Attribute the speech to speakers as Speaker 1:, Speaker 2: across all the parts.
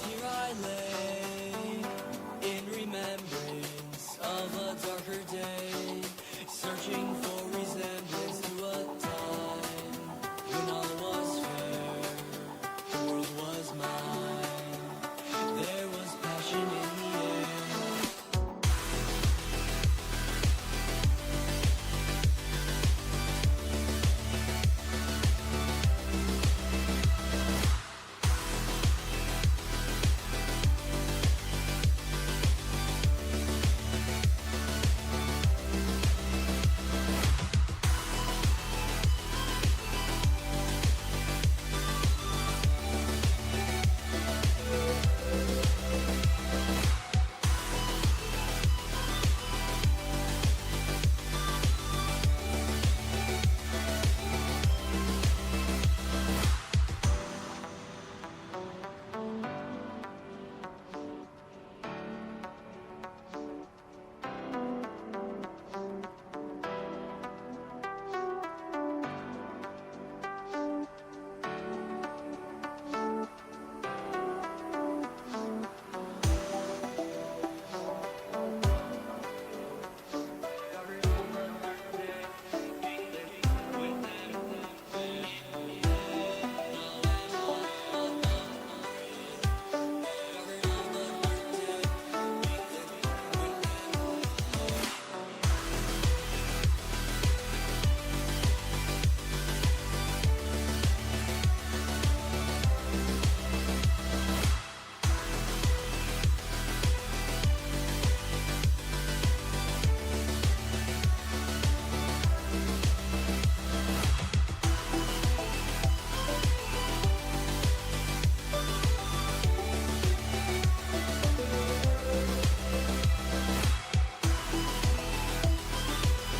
Speaker 1: here I lay in remembrance of a darker day, searching for resemblance to a time when all was fair, the world was mine, there was passion in the air.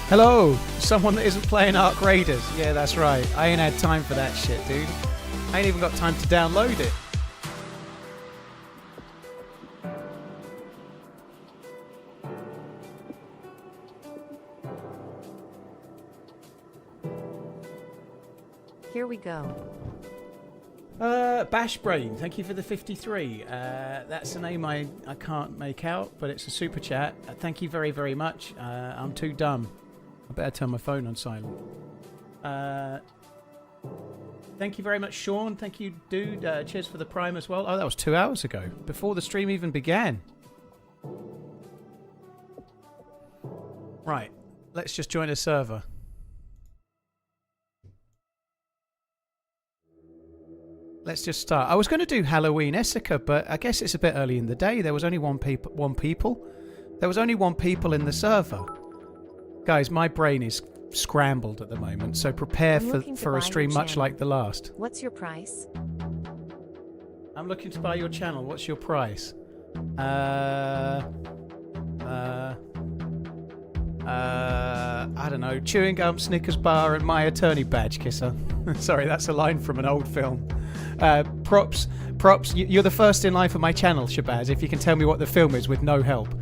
Speaker 2: Hello, someone that isn't playing Ark Raiders. Yeah, that's right. I ain't had time for that shit, dude. I ain't even got time to download it.
Speaker 3: Here we go.
Speaker 2: Bashbrain, thank you for the 53. That's a name I can't make out, but it's a super chat. Thank you very, very much. I'm too dumb. I better turn my phone on silent. Thank you very much, Sean. Thank you, dude. Cheers for the Prime as well. Oh, that was 2 hours ago, before the stream even began. Right, let's just join a server. Let's just start. I was going to do Halloween Esseker, but I guess it's a bit early in the day. There was only one people. There was only one people in the server. Guys, my brain is scrambled at the moment, so prepare for a stream much like the last.
Speaker 3: What's your price?
Speaker 2: I'm looking to buy your channel. What's your price? I don't know. Chewing gum, Snickers bar, and my attorney badge, kisser. Sorry, that's a line from an old film. Props. You're the first in line for my channel, Shabazz, if you can tell me what the film is with no help.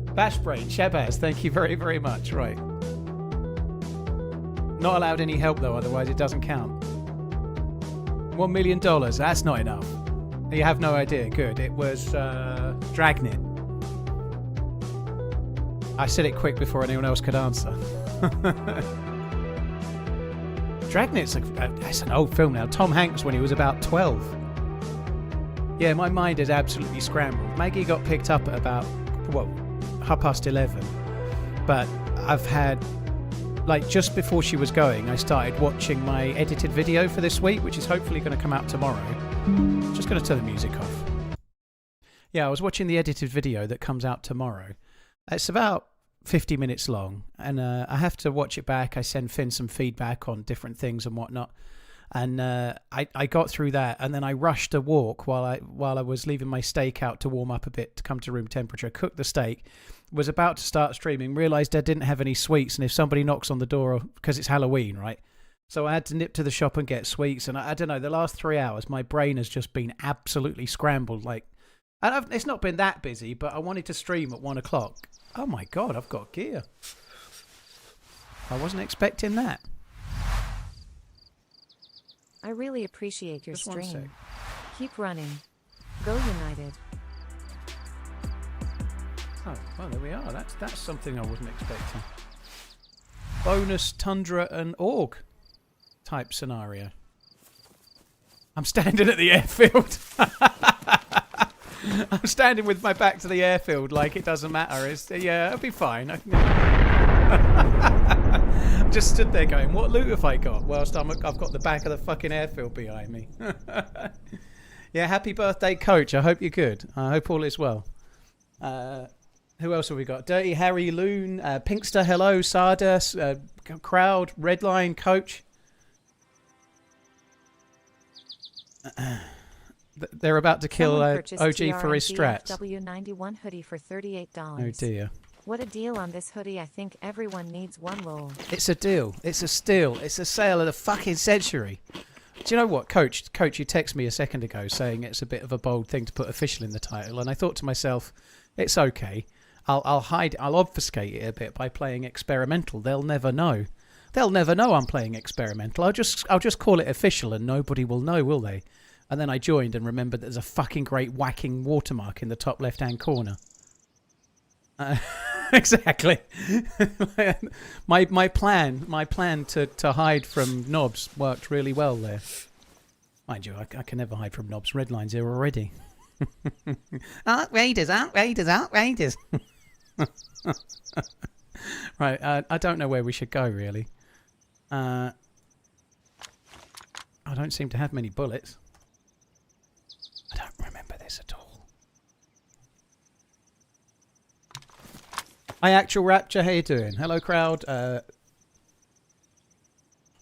Speaker 2: Bashbrain, Shabazz, thank you very, very much. Right. Not allowed any help, though, otherwise it doesn't count. $1 million, that's not enough. You have no idea. Good. It was Dragnet. I said it quick before anyone else could answer. Dragnet's that's an old film now. Tom Hanks when he was about 12. Yeah, my mind is absolutely scrambled. Maggie got picked up at about, what, 11:30. But I've had, like, just before she was going, I started watching my edited video for this week, which is hopefully going to come out tomorrow. Just going to turn the music off. Yeah, I was watching the edited video that comes out tomorrow. It's about 50 minutes long, and I have to watch it back. I send Finn some feedback on different things and whatnot, and I got through that, and then I rushed a walk while I was leaving my steak out to warm up a bit to come to room temperature. Cooked the steak, was about to start streaming, realised I didn't have any sweets, and if somebody knocks on the door, because it's Halloween, right? So I had to nip to the shop and get sweets, and I don't know, the last 3 hours my brain has just been absolutely scrambled. Like, and it's not been that busy, but I wanted to stream at 1 o'clock. Oh my god, I've got gear. I wasn't expecting that.
Speaker 3: I really appreciate your
Speaker 2: Just 1 sec.
Speaker 3: stream. Keep running. Go United.
Speaker 2: Oh, well, there we are. That's something I wasn't expecting. Bonus Tundra and Org type scenario. I'm standing at the airfield. I'm standing with my back to the airfield like it doesn't matter. Yeah, it'll be fine. I'm just stood there going, what loot have I got? Whilst I've got the back of the fucking airfield behind me. Yeah, happy birthday, Coach. I hope you're good. I hope all is well. Who else have we got? Dirty Harry Loon, Pinkster, hello, Sardus, Crowd, Redline, Coach. They're about to kill OG for his strats.
Speaker 3: W91 hoodie for $38.
Speaker 2: Oh dear.
Speaker 3: What a deal on this hoodie. I think everyone needs one roll.
Speaker 2: It's a deal. It's a steal. It's a sale of the fucking century. Do you know what, Coach? Coach, you texted me a second ago saying it's a bit of a bold thing to put official in the title, and I thought to myself, it's okay. I'll obfuscate it a bit by playing experimental. They'll never know. They'll never know I'm playing experimental. I'll just call it official and nobody will know, will they? And then I joined and remembered there's a fucking great whacking watermark in the top left-hand corner. Exactly. my plan to hide from knobs worked really well there. Mind you, I can never hide from knobs. Red line's here already. Outrageous. Right, I don't know where we should go, really. I don't seem to have many bullets. I don't remember this at all. Hi, Actual Rapture, how you doing? Hello, crowd. Can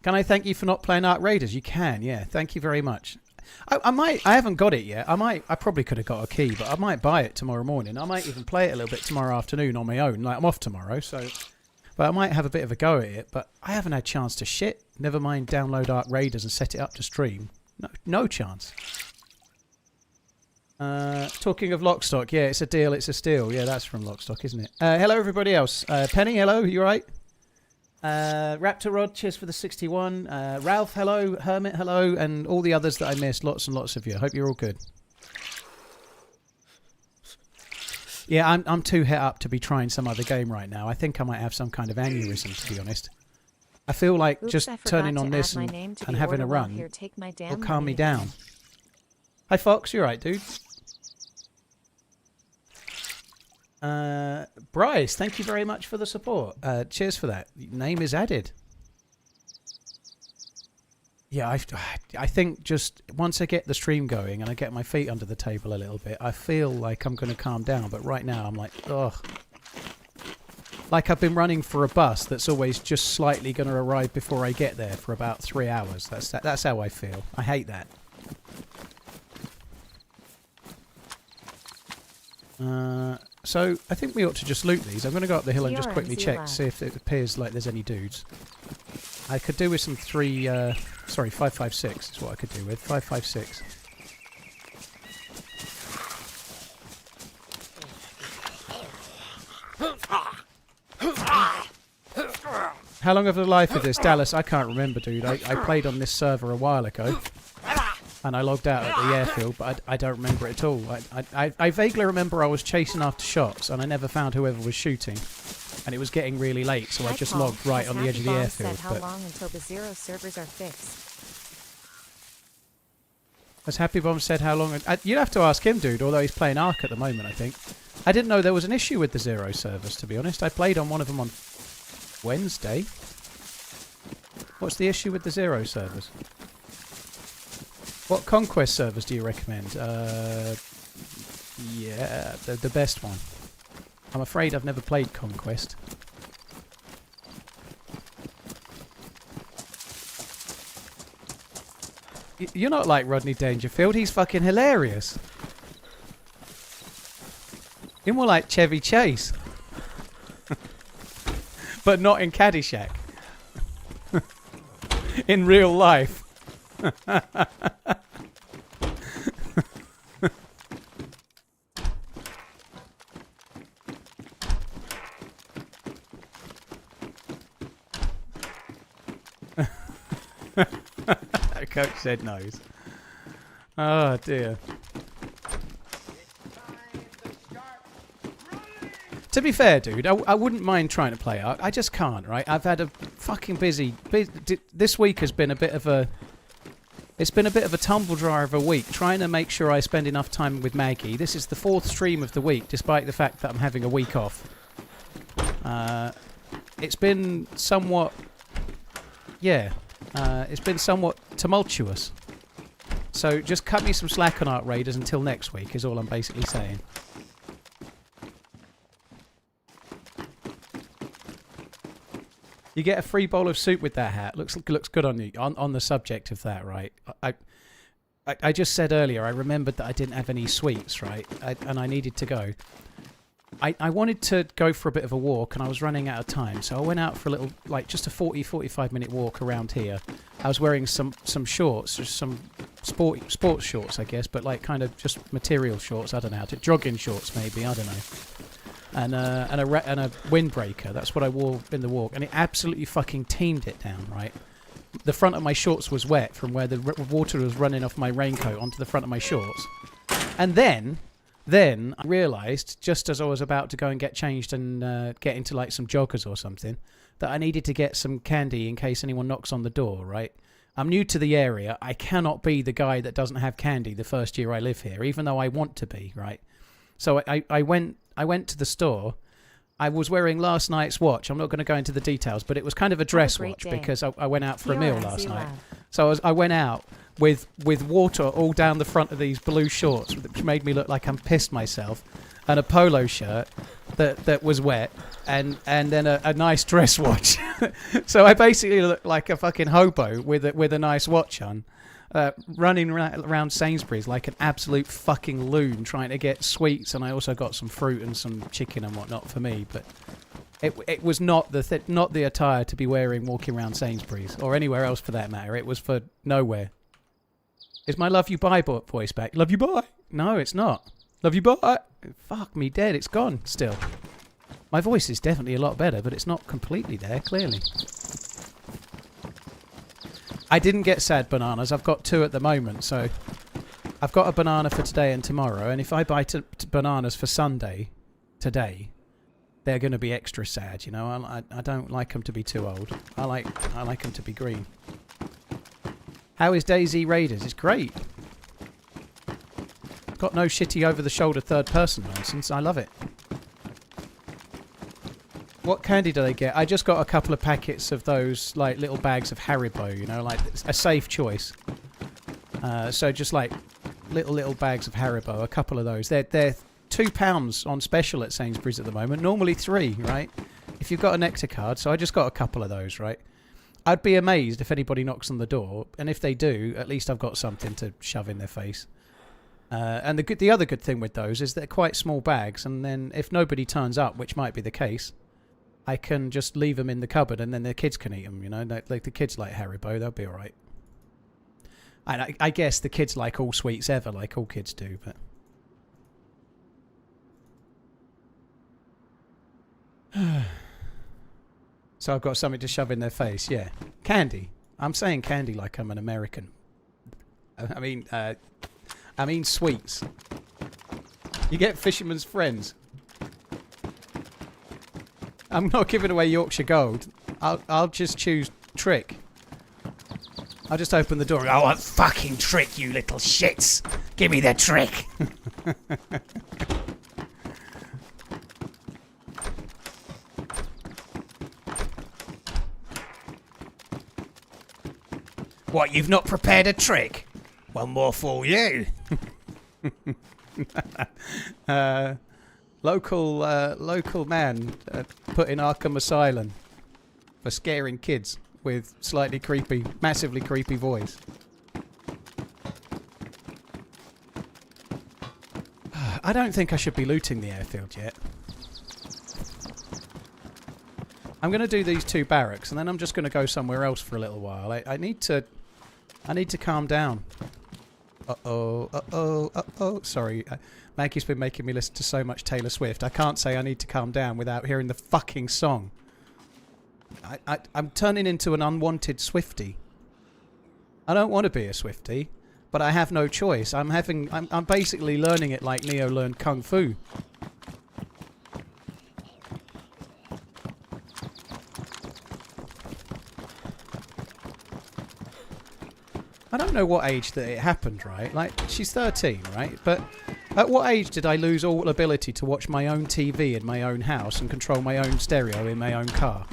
Speaker 2: I thank you for not playing Ark Raiders? You can, yeah. Thank you very much. I haven't got it yet. I probably could have got a key, but I might buy it tomorrow morning. I might even play it a little bit tomorrow afternoon on my own. Like, I'm off tomorrow, so... But I might have a bit of a go at it, but I haven't had a chance to shit. Never mind download Ark Raiders and set it up to stream. No chance. Talking of Lockstock, yeah, it's a deal, it's a steal. Yeah, that's from Lockstock, isn't it? Hello, everybody else. Penny, hello, you right? Raptor Rod, cheers for the 61. Ralph, hello. Hermit, hello. And all the others that I missed, lots and lots of you. I hope you're all good. Yeah, I'm too hit up to be trying some other game right now. I think I might have some kind of aneurysm, to be honest. I feel like just turning on this and having a run will calm me down. Hi, Fox. You right, dude? Bryce, thank you very much for the support. Cheers for that. Name is added. Yeah, I think just once I get the stream going and I get my feet under the table a little bit, I feel like I'm going to calm down. But right now I'm like, ugh. Like I've been running for a bus that's always just slightly going to arrive before I get there for about 3 hours. That's how I feel. I hate that. So I think we ought to just loot these. I'm going to go up the hill and just quickly check to see if it appears like there's any dudes. I could do with some 5.56 is what I could do with. 5.56. How long of the life of this? Dallas, I can't remember, dude. I played on this server a while ago. And I logged out at the airfield, but I don't remember it at all. I vaguely remember I was chasing after shots, and I never found whoever was shooting. And it was getting really late, so I just logged right on the edge of the airfield.
Speaker 3: How long until the zero servers are fixed?
Speaker 2: As Happy Bomb said, how long... you'd have to ask him, dude, although he's playing Ark at the moment, I think. I didn't know there was an issue with the zero servers, to be honest. I played on one of them on Wednesday. What's the issue with the zero servers? What Conquest servers do you recommend? Yeah, the best one. I'm afraid I've never played Conquest. You're not like Rodney Dangerfield. He's fucking hilarious. You're more like Chevy Chase. But not in Caddyshack. In real life. Coach said no's. Oh dear. To be fair, dude, I wouldn't mind trying to play Ark. I just can't, right? I've had a fucking busy... This week has been a bit of a... It's been a bit of a tumble dryer of a week, trying to make sure I spend enough time with Maggie. This is the 4th stream of the week, despite the fact that I'm having a week off. It's been somewhat... Yeah. It's been somewhat tumultuous. So just cut me some slack on Ark Raiders until next week, is all I'm basically saying. You get a free bowl of soup with that hat. Looks good on you. On the subject of that, right? I just said earlier, I remembered that I didn't have any sweets, right? And I needed to go. I wanted to go for a bit of a walk, and I was running out of time. So I went out for a little, like just a 45 minute walk around here. I was wearing some shorts, just some sports shorts, I guess, but like kind of just material shorts. I don't know how to... Jogging shorts, maybe. I don't know. And a windbreaker. That's what I wore in the walk, and it absolutely fucking teamed it down. Right, the front of my shorts was wet from where the water was running off my raincoat onto the front of my shorts. And then I realised, just as I was about to go and get changed and get into like some joggers or something, that I needed to get some candy in case anyone knocks on the door. Right, I'm new to the area. I cannot be the guy that doesn't have candy the first year I live here, even though I want to be. Right, so I went to the store. I was wearing last night's watch. I'm not going to go into the details, but it was kind of a dress watch because I went out for a meal last night. So I went out with water all down the front of these blue shorts, which made me look like I'm pissed myself, and a polo shirt that was wet, and then a nice dress watch. So I basically looked like a fucking hobo with a nice watch on. Running around Sainsbury's like an absolute fucking loon trying to get sweets, and I also got some fruit and some chicken and whatnot for me, but it was not the attire to be wearing walking around Sainsbury's or anywhere else for that matter. It was for nowhere. Is my love you bye voice back? Love you bye? No, it's not. Love you bye? Fuck me dead, it's gone still. My voice is definitely a lot better, but it's not completely there, clearly. I didn't get sad bananas. I've got 2 at the moment, so I've got a banana for today and tomorrow. And if I buy bananas for Sunday, today, they're going to be extra sad. You know, I don't like them to be too old. I like them to be green. How is DayZ Raiders? It's great. Got no shitty over-the-shoulder third-person nonsense. I love it. What candy do they get? I just got a couple of packets of those like little bags of Haribo, you know, like a safe choice. So just like little bags of Haribo, a couple of those. They're £2 on special at Sainsbury's at the moment. Normally 3, right? If you've got a Nectar card, so I just got a couple of those, right? I'd be amazed if anybody knocks on the door, and if they do, at least I've got something to shove in their face. And the other good thing with those is they're quite small bags, and then if nobody turns up, which might be the case, I can just leave them in the cupboard and then the kids can eat them, you know. Like the kids like Haribo, they'll be all right. And I guess the kids like all sweets ever, like all kids do, but... So I've got something to shove in their face, yeah. Candy. I'm saying candy like I'm an American. I mean sweets. You get Fisherman's Friends. I'm not giving away Yorkshire Gold. I'll just choose Trick. I'll just open the door and go, I want fucking Trick, you little shits. Give me the Trick. What, you've not prepared a Trick? One more for you. Local man put in Arkham Asylum for scaring kids with slightly creepy, massively creepy voice. I don't think I should be looting the airfield yet. I'm going to do these 2 barracks, and then I'm just going to go somewhere else for a little while. I need to calm down. Uh-oh. Sorry. Maggie's been making me listen to so much Taylor Swift. I can't say I need to calm down without hearing the fucking song. I'm turning into an unwanted Swiftie. I don't want to be a Swiftie, but I have no choice. I'm basically learning it like Neo learned Kung Fu. I don't know what age that it happened, right? Like, she's 13, right? But at what age did I lose all ability to watch my own TV in my own house and control my own stereo in my own car?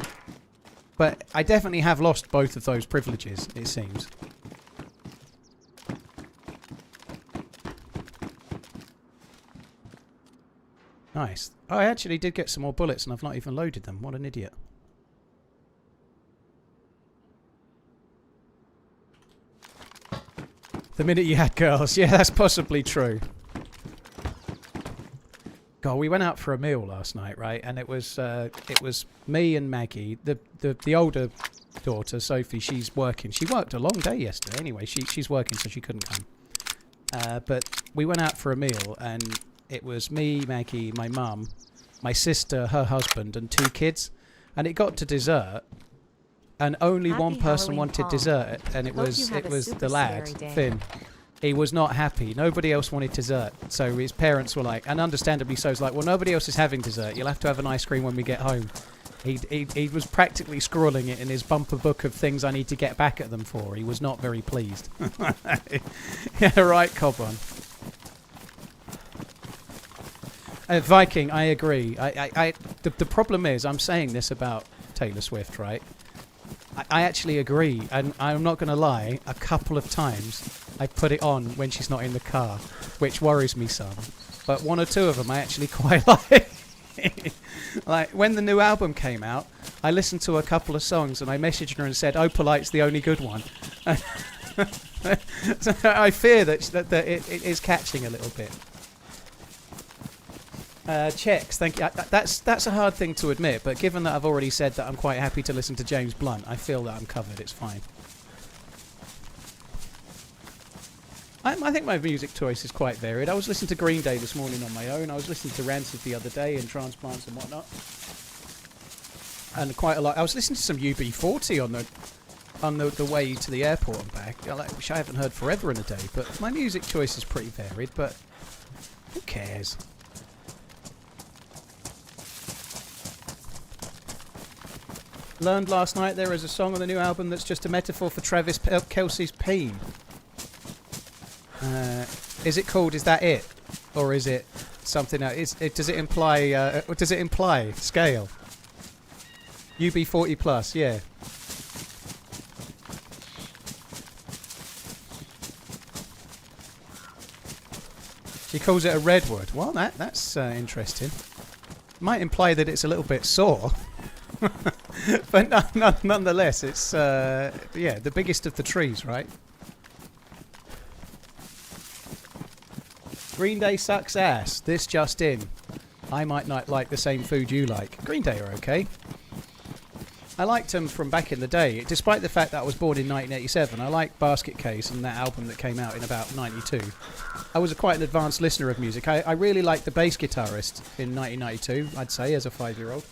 Speaker 2: But I definitely have lost both of those privileges, it seems. Nice. Oh, I actually did get some more bullets and I've not even loaded them. What an idiot. The minute you had girls. Yeah, that's possibly true. God, we went out for a meal last night, right? And it was me and Maggie. The older daughter, Sophie, she's working. She worked a long day yesterday. Anyway, she's working, so she couldn't come. But we went out for a meal, and it was me, Maggie, my mum, my sister, her husband, and 2 kids. And it got to dessert, and only
Speaker 3: Happy
Speaker 2: one person
Speaker 3: Halloween,
Speaker 2: wanted
Speaker 3: Paul.
Speaker 2: dessert, and it
Speaker 3: Hope
Speaker 2: was
Speaker 3: you had a super
Speaker 2: the lad,
Speaker 3: scary day.
Speaker 2: Finn. He was not happy. Nobody else wanted dessert. So his parents were like, and understandably so, it's like, well, nobody else is having dessert. You'll have to have an ice cream when we get home. He was practically scrawling it in his bumper book of things I need to get back at them for. He was not very pleased. Yeah, right, Cobon. Viking, I agree. The problem is, I'm saying this about Taylor Swift, right? I actually agree, and I'm not going to lie, a couple of times I put it on when she's not in the car, which worries me some. But 1 or 2 of them I actually quite like. Like, when the new album came out, I listened to a couple of songs and I messaged her and said, "Oh, Polite's the only good one." So I fear that it is catching a little bit. Checks, thank you. That's a hard thing to admit, but given that I've already said that I'm quite happy to listen to James Blunt, I feel that I'm covered. It's fine. I think my music choice is quite varied. I was listening to Green Day this morning on my own. I was listening to Rancid the other day and Transplants and whatnot. And quite a lot. I was listening to some UB40 on the way to the airport and back, which I haven't heard forever in a day. But my music choice is pretty varied, but who cares? Learned last night there is a song on the new album that's just a metaphor for Travis Kelce's peen. Is it called Is That It? Or is it something else? Does it imply scale? UB40 plus, yeah. She calls it a redwood. Well, that's interesting. Might imply that it's a little bit sore. But nonetheless, it's yeah, the biggest of the trees, right? Green Day sucks ass. This just in. I might not like the same food you like. Green Day are okay. I liked them from back in the day, despite the fact that I was born in 1987. I liked Basket Case and that album that came out in about 92. I was quite an advanced listener of music. I really liked the bass guitarist in 1992, I'd say, as a 5-year-old.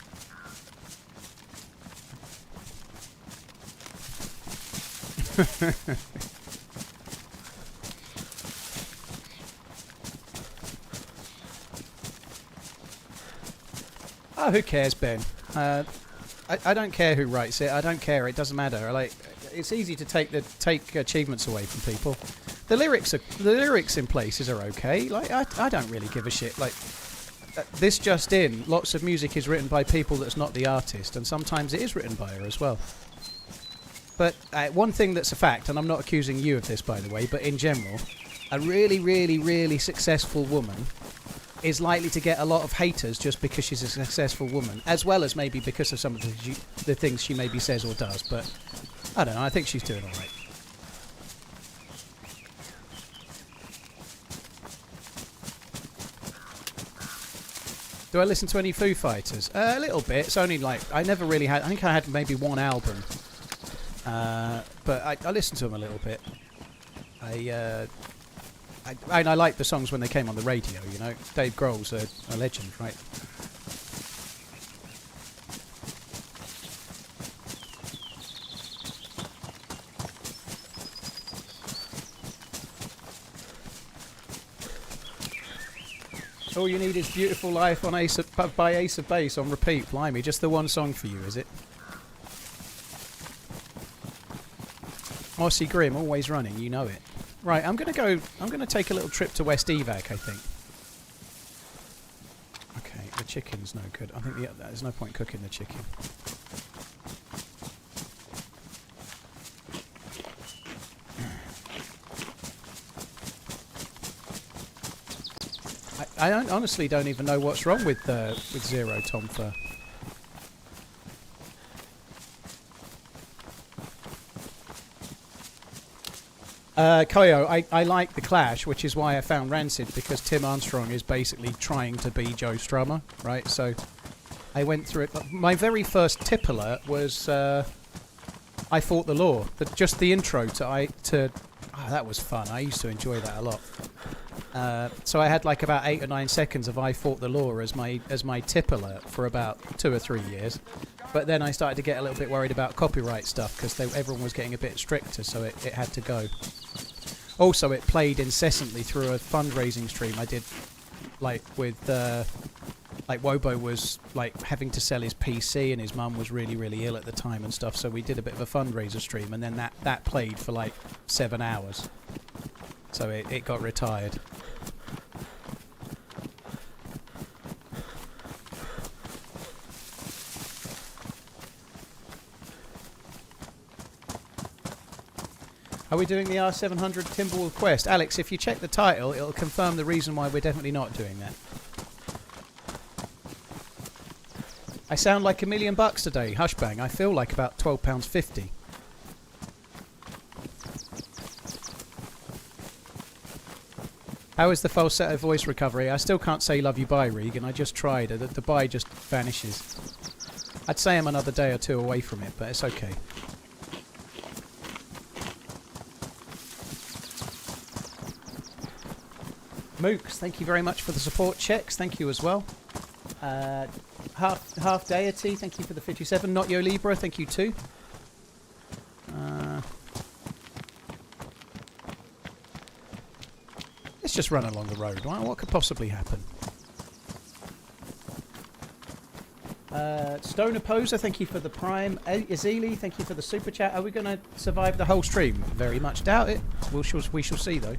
Speaker 2: Oh, who cares, Ben? I don't care who writes it. I don't care. It doesn't matter. Like, it's easy to take achievements away from people. The lyrics in places are okay. Like, I don't really give a shit. Like, this just in, lots of music is written by people that's not the artist, and sometimes it is written by her as well. But one thing that's a fact, and I'm not accusing you of this, by the way, but in general, a really, really, really successful woman is likely to get a lot of haters just because she's a successful woman, as well as maybe because of some of the things she maybe says or does. But I don't know, I think she's doing all right. Do I listen to any Foo Fighters? A little bit. It's only like, I never really had, I think I had maybe one album. But I listened to them a little bit. I like the songs when they came on the radio, you know. Dave Grohl's a legend, right? All you need is Beautiful Life on by Ace of Base on repeat. Blimey, just the one song for you, is it? Mossy Grim, always running, you know it. Right, I'm going to take a little trip to West Evac, I think. Okay, the chicken's no good. I think there's no point cooking the chicken. I honestly don't even know what's wrong with Zero Tom Fur. Koyo, I like The Clash, which is why I found Rancid, because Tim Armstrong is basically trying to be Joe Strummer, right? So I went through it. My very first tip alert was I Fought the Law. Just the intro to that was fun. I used to enjoy that a lot. So I had like about 8 or 9 seconds of I Fought the Law as my tip alert for about 2 or 3 years. But then I started to get a little bit worried about copyright stuff because everyone was getting a bit stricter, so it had to go. Also, it played incessantly through a fundraising stream I did, like with like Wobo was like having to sell his PC and his mum was really, really ill at the time and stuff. So we did a bit of a fundraiser stream, and then that played for like 7 hours. So it got retired. Are we doing the R700 Timberwolf quest? Alex, if you check the title, it'll confirm the reason why we're definitely not doing that. I sound like $1 million today. Hushbang. I feel like about £12.50. How is the falsetto voice recovery? I still can't say love you bye, Regan. I just tried. The bye just vanishes. I'd say I'm another day or two away from it, but it's okay. Mooks, thank you very much for the support checks. Thank you as well. Half Deity, thank you for the 57. Not Yo Libra, thank you too. Let's just run along the road. What could possibly happen? Stone Opposer, thank you for the Prime. Azili, thank you for the Super Chat. Are we going to survive the whole stream? Very much doubt it. We shall see though.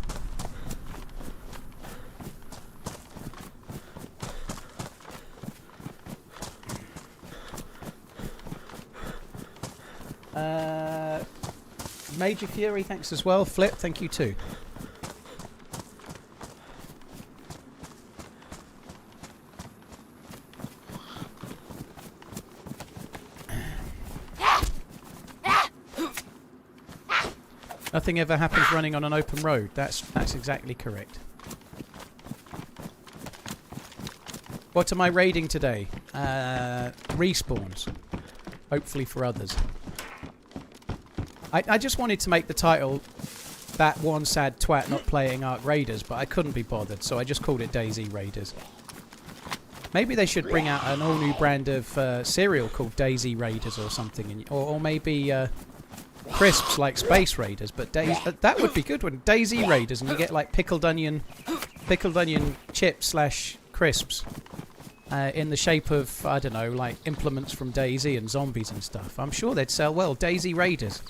Speaker 2: Major Fury, thanks as well. Flip, thank you too. Nothing ever happens running on an open road. That's exactly correct. What am I raiding today? Respawns. Hopefully for others. I just wanted to make the title That One Sad Twat Not Playing Ark Raiders, but I couldn't be bothered, so I just called it DayZ Raiders. Maybe they should bring out an all-new brand of cereal called DayZ Raiders or something, or maybe crisps like Space Raiders, but that would be good one. DayZ Raiders, and you get like pickled onion chips / crisps. In the shape of, I don't know, like implements from DayZ and zombies and stuff. I'm sure they'd sell well. DayZ Raiders.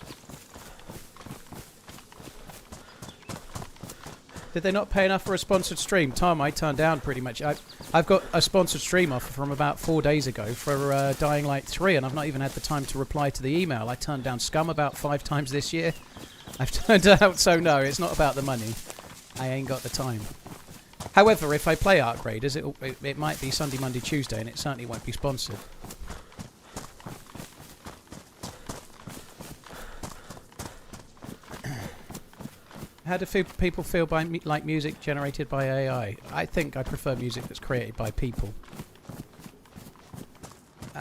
Speaker 2: Did they not pay enough for a sponsored stream? Tom, I turned down pretty much. I've got a sponsored stream offer from about 4 days ago for Dying Light 3, and I've not even had the time to reply to the email. I turned down Scum about 5 times this year. I've turned out, so no, it's not about the money. I ain't got the time. However, if I play Ark Raiders, it might be Sunday, Monday, Tuesday, and it certainly won't be sponsored. How do people feel like music generated by AI? I think I prefer music that's created by people.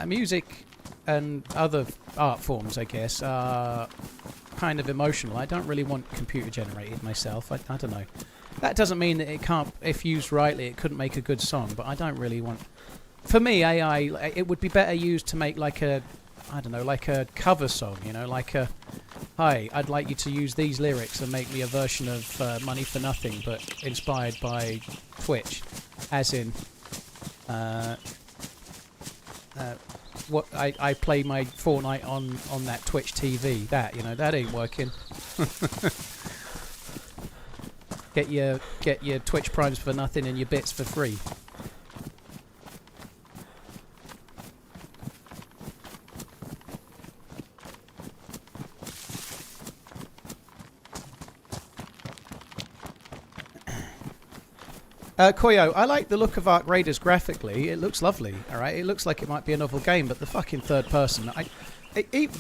Speaker 2: Music and other art forms, I guess, are kind of emotional. I don't really want computer generated myself. I don't know. That doesn't mean that it can't, if used rightly, it couldn't make a good song, but I don't really want... For me, AI, it would be better used to make like a, I don't know, like a cover song, you know, like a, hi, I'd like you to use these lyrics and make me a version of Money for Nothing, but inspired by Twitch, as in, what I play my Fortnite on that Twitch TV, that, you know, that ain't working. Get your Twitch Primes for nothing and your bits for free. Koyo, I like the look of Ark Raiders graphically. It looks lovely, alright? It looks like it might be a novel game, but the fucking third person...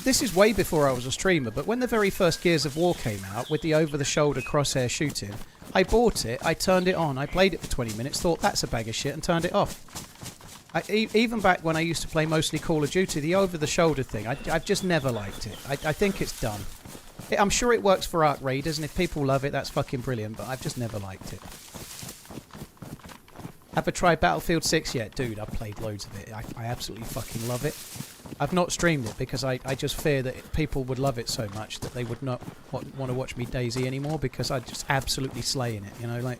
Speaker 2: this is way before I was a streamer, but when the very first Gears of War came out, with the over-the-shoulder crosshair shooting, I bought it, I turned it on, I played it for 20 minutes, thought that's a bag of shit, and turned it off. Even back when I used to play mostly Call of Duty, the over-the-shoulder thing, I've just never liked it. I think it's done. I'm sure it works for Ark Raiders, and if people love it, that's fucking brilliant, but I've just never liked it. Have I tried Battlefield 6 yet? Dude, I've played loads of it. I absolutely fucking love it. I've not streamed it because I just fear that people would love it so much that they would not want to watch me DayZ anymore, because I'm just absolutely slaying it, you know, like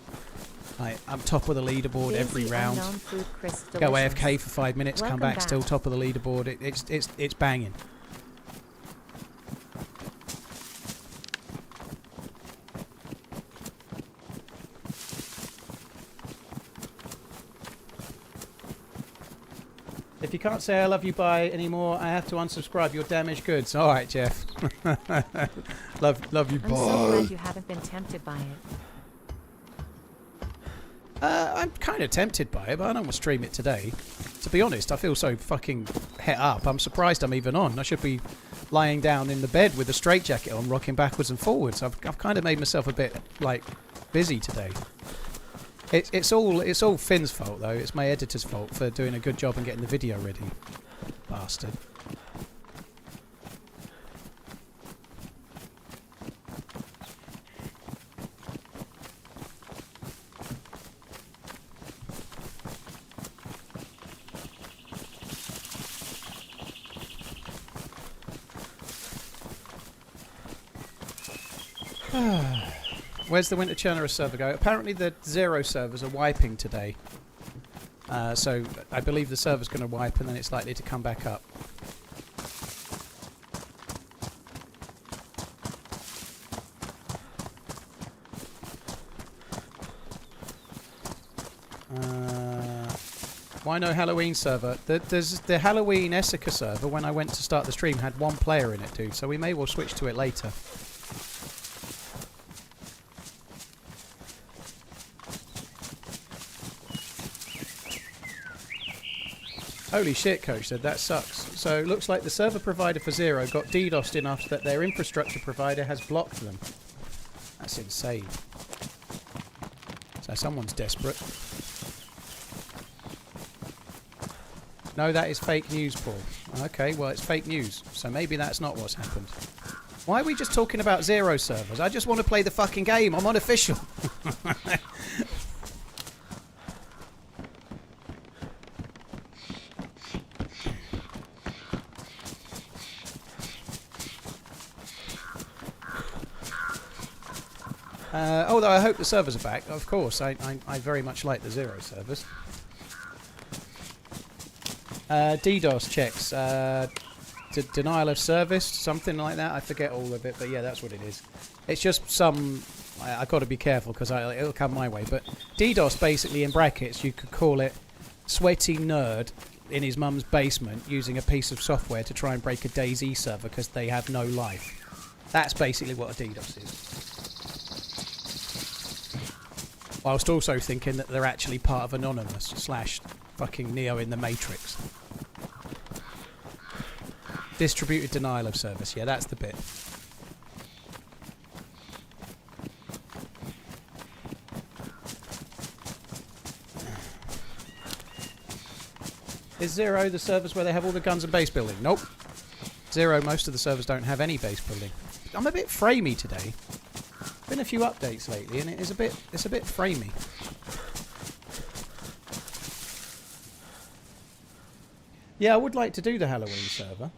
Speaker 2: I'm top of the leaderboard every round. Go AFK for 5 minutes, come back, still top of the leaderboard. It's banging. If you can't say I love you bye anymore, I have to unsubscribe. You're damaged goods. All right, Jeff. love you bye.
Speaker 3: I'm so glad you haven't been tempted by it.
Speaker 2: I'm kind of tempted by it, but I don't want to stream it today. To be honest, I feel so fucking het up. I'm surprised I'm even on. I should be lying down in the bed with a straitjacket on, rocking backwards and forwards. I've kind of made myself a bit, like, busy today. It's all Finn's fault though. It's my editor's fault for doing a good job and getting the video ready. Bastard. Where's the Winter Chernarus server go? Apparently the 0 servers are wiping today. So I believe the server's going to wipe and then it's likely to come back up. Why no Halloween server? There's the Halloween Esseker server, when I went to start the stream, had 1 player in it, dude. So we may well switch to it later. Holy shit, Coach said, that sucks. So it looks like the server provider for 0 got DDoSed enough that their infrastructure provider has blocked them. That's insane. So someone's desperate. No, that is fake news, Paul. Okay, well, it's fake news. So maybe that's not what's happened. Why are we just talking about 0 servers? I just want to play the fucking game. I'm unofficial. Although I hope the servers are back, of course. I very much like the 0 servers. DDoS checks. Denial of service, something like that. I forget all of it, but yeah, that's what it is. It's just some... I've got to be careful because it'll come my way. But DDoS, basically, in brackets, you could call it sweaty nerd in his mum's basement using a piece of software to try and break a DayZ server because they have no life. That's basically what a DDoS is. Whilst also thinking that they're actually part of Anonymous / fucking Neo in the Matrix. Distributed denial of service. Yeah, that's the bit. Is 0 the servers where they have all the guns and base building? Nope. 0, most of the servers don't have any base building. I'm a bit framey today. Been a few updates lately, and it's a bit framey. Yeah, I would like to do the Halloween server.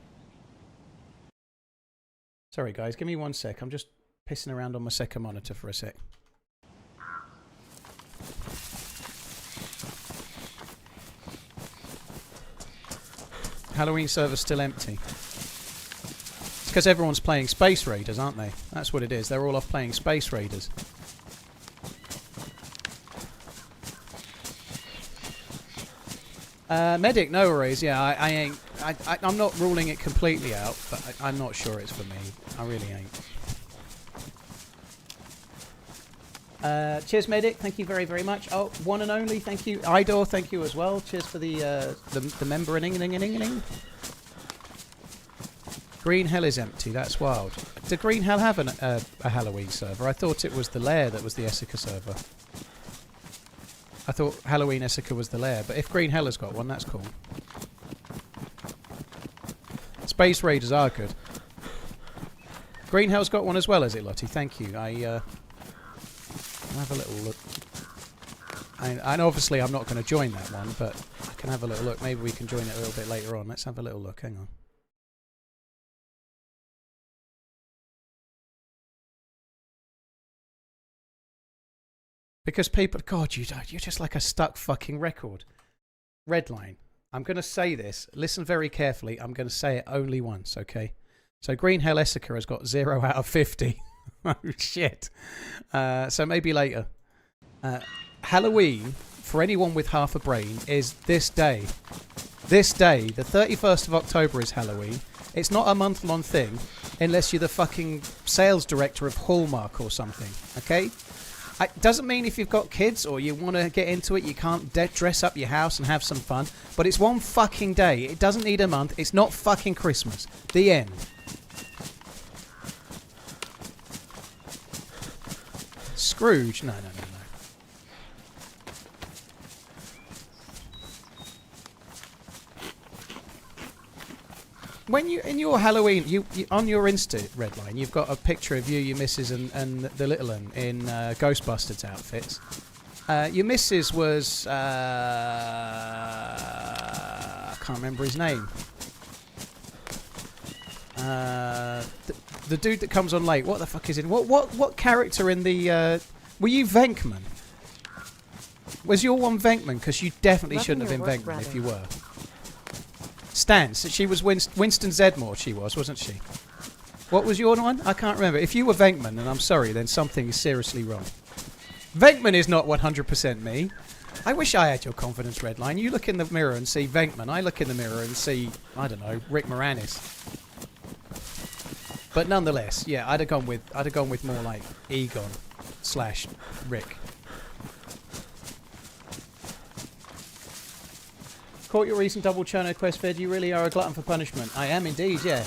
Speaker 2: Sorry, guys, give me 1 sec. I'm just pissing around on my second monitor for a sec. Halloween server's still empty. because everyone's playing Space Raiders, aren't they? That's what it is. They're all off playing Space Raiders. Medic, no worries. Yeah, I'm not ruling it completely out, but I'm not sure it's for me. I really ain't. Cheers, Medic. Thank you very, very much. Oh, one and only. Thank you. Idor, thank you as well. Cheers for the member-ing. Green Hell is empty. That's wild. Did Green Hell have a Halloween server? I thought it was the Lair that was the Esseker server. I thought Halloween Esseker was the Lair, but if Green Hell has got one, that's cool. Space Raiders are good. Green Hell's got one as well, has it, Lottie? Thank you. I'll have a little look. And obviously I'm not going to join that one, but I can have a little look. Maybe we can join it a little bit later on. Let's have a little look. Hang on. Because people, God, you're just like a stuck fucking record. Redline. I'm going to say this. Listen very carefully. I'm going to say it only once, okay? So Green Hell Esseker has got 0 out of 50. Oh, shit. So maybe later. Halloween, for anyone with half a brain, is this day. This day, the 31st of October is Halloween. It's not a month-long thing unless you're the fucking sales director of Hallmark or something, okay? It doesn't mean if you've got kids or you want to get into it, you can't dress up your house and have some fun. But it's one fucking day. It doesn't need a month. It's not fucking Christmas. The end. Scrooge? No. When you in your Halloween, you on your Insta Redline, you've got a picture of you, your missus, and the little one in Ghostbusters outfits. Your missus was I can't remember his name. The dude that comes on late. What the fuck is it? What character in the? Were you Venkman? Was your one Venkman? Because you definitely shouldn't have been Venkman if you were. Stance. She was Winston Zedmore, she was, wasn't she? What was your one? I can't remember. If you were Venkman, and I'm sorry, then something is seriously wrong. Venkman is not 100% me. I wish I had your confidence, Redline. You look in the mirror and see Venkman. I look in the mirror and see, I don't know, Rick Moranis. But nonetheless, yeah, I'd have gone with more like Egon / Rick. Caught your recent double Cherno quest fed. You really are a glutton for punishment. I am indeed, yeah.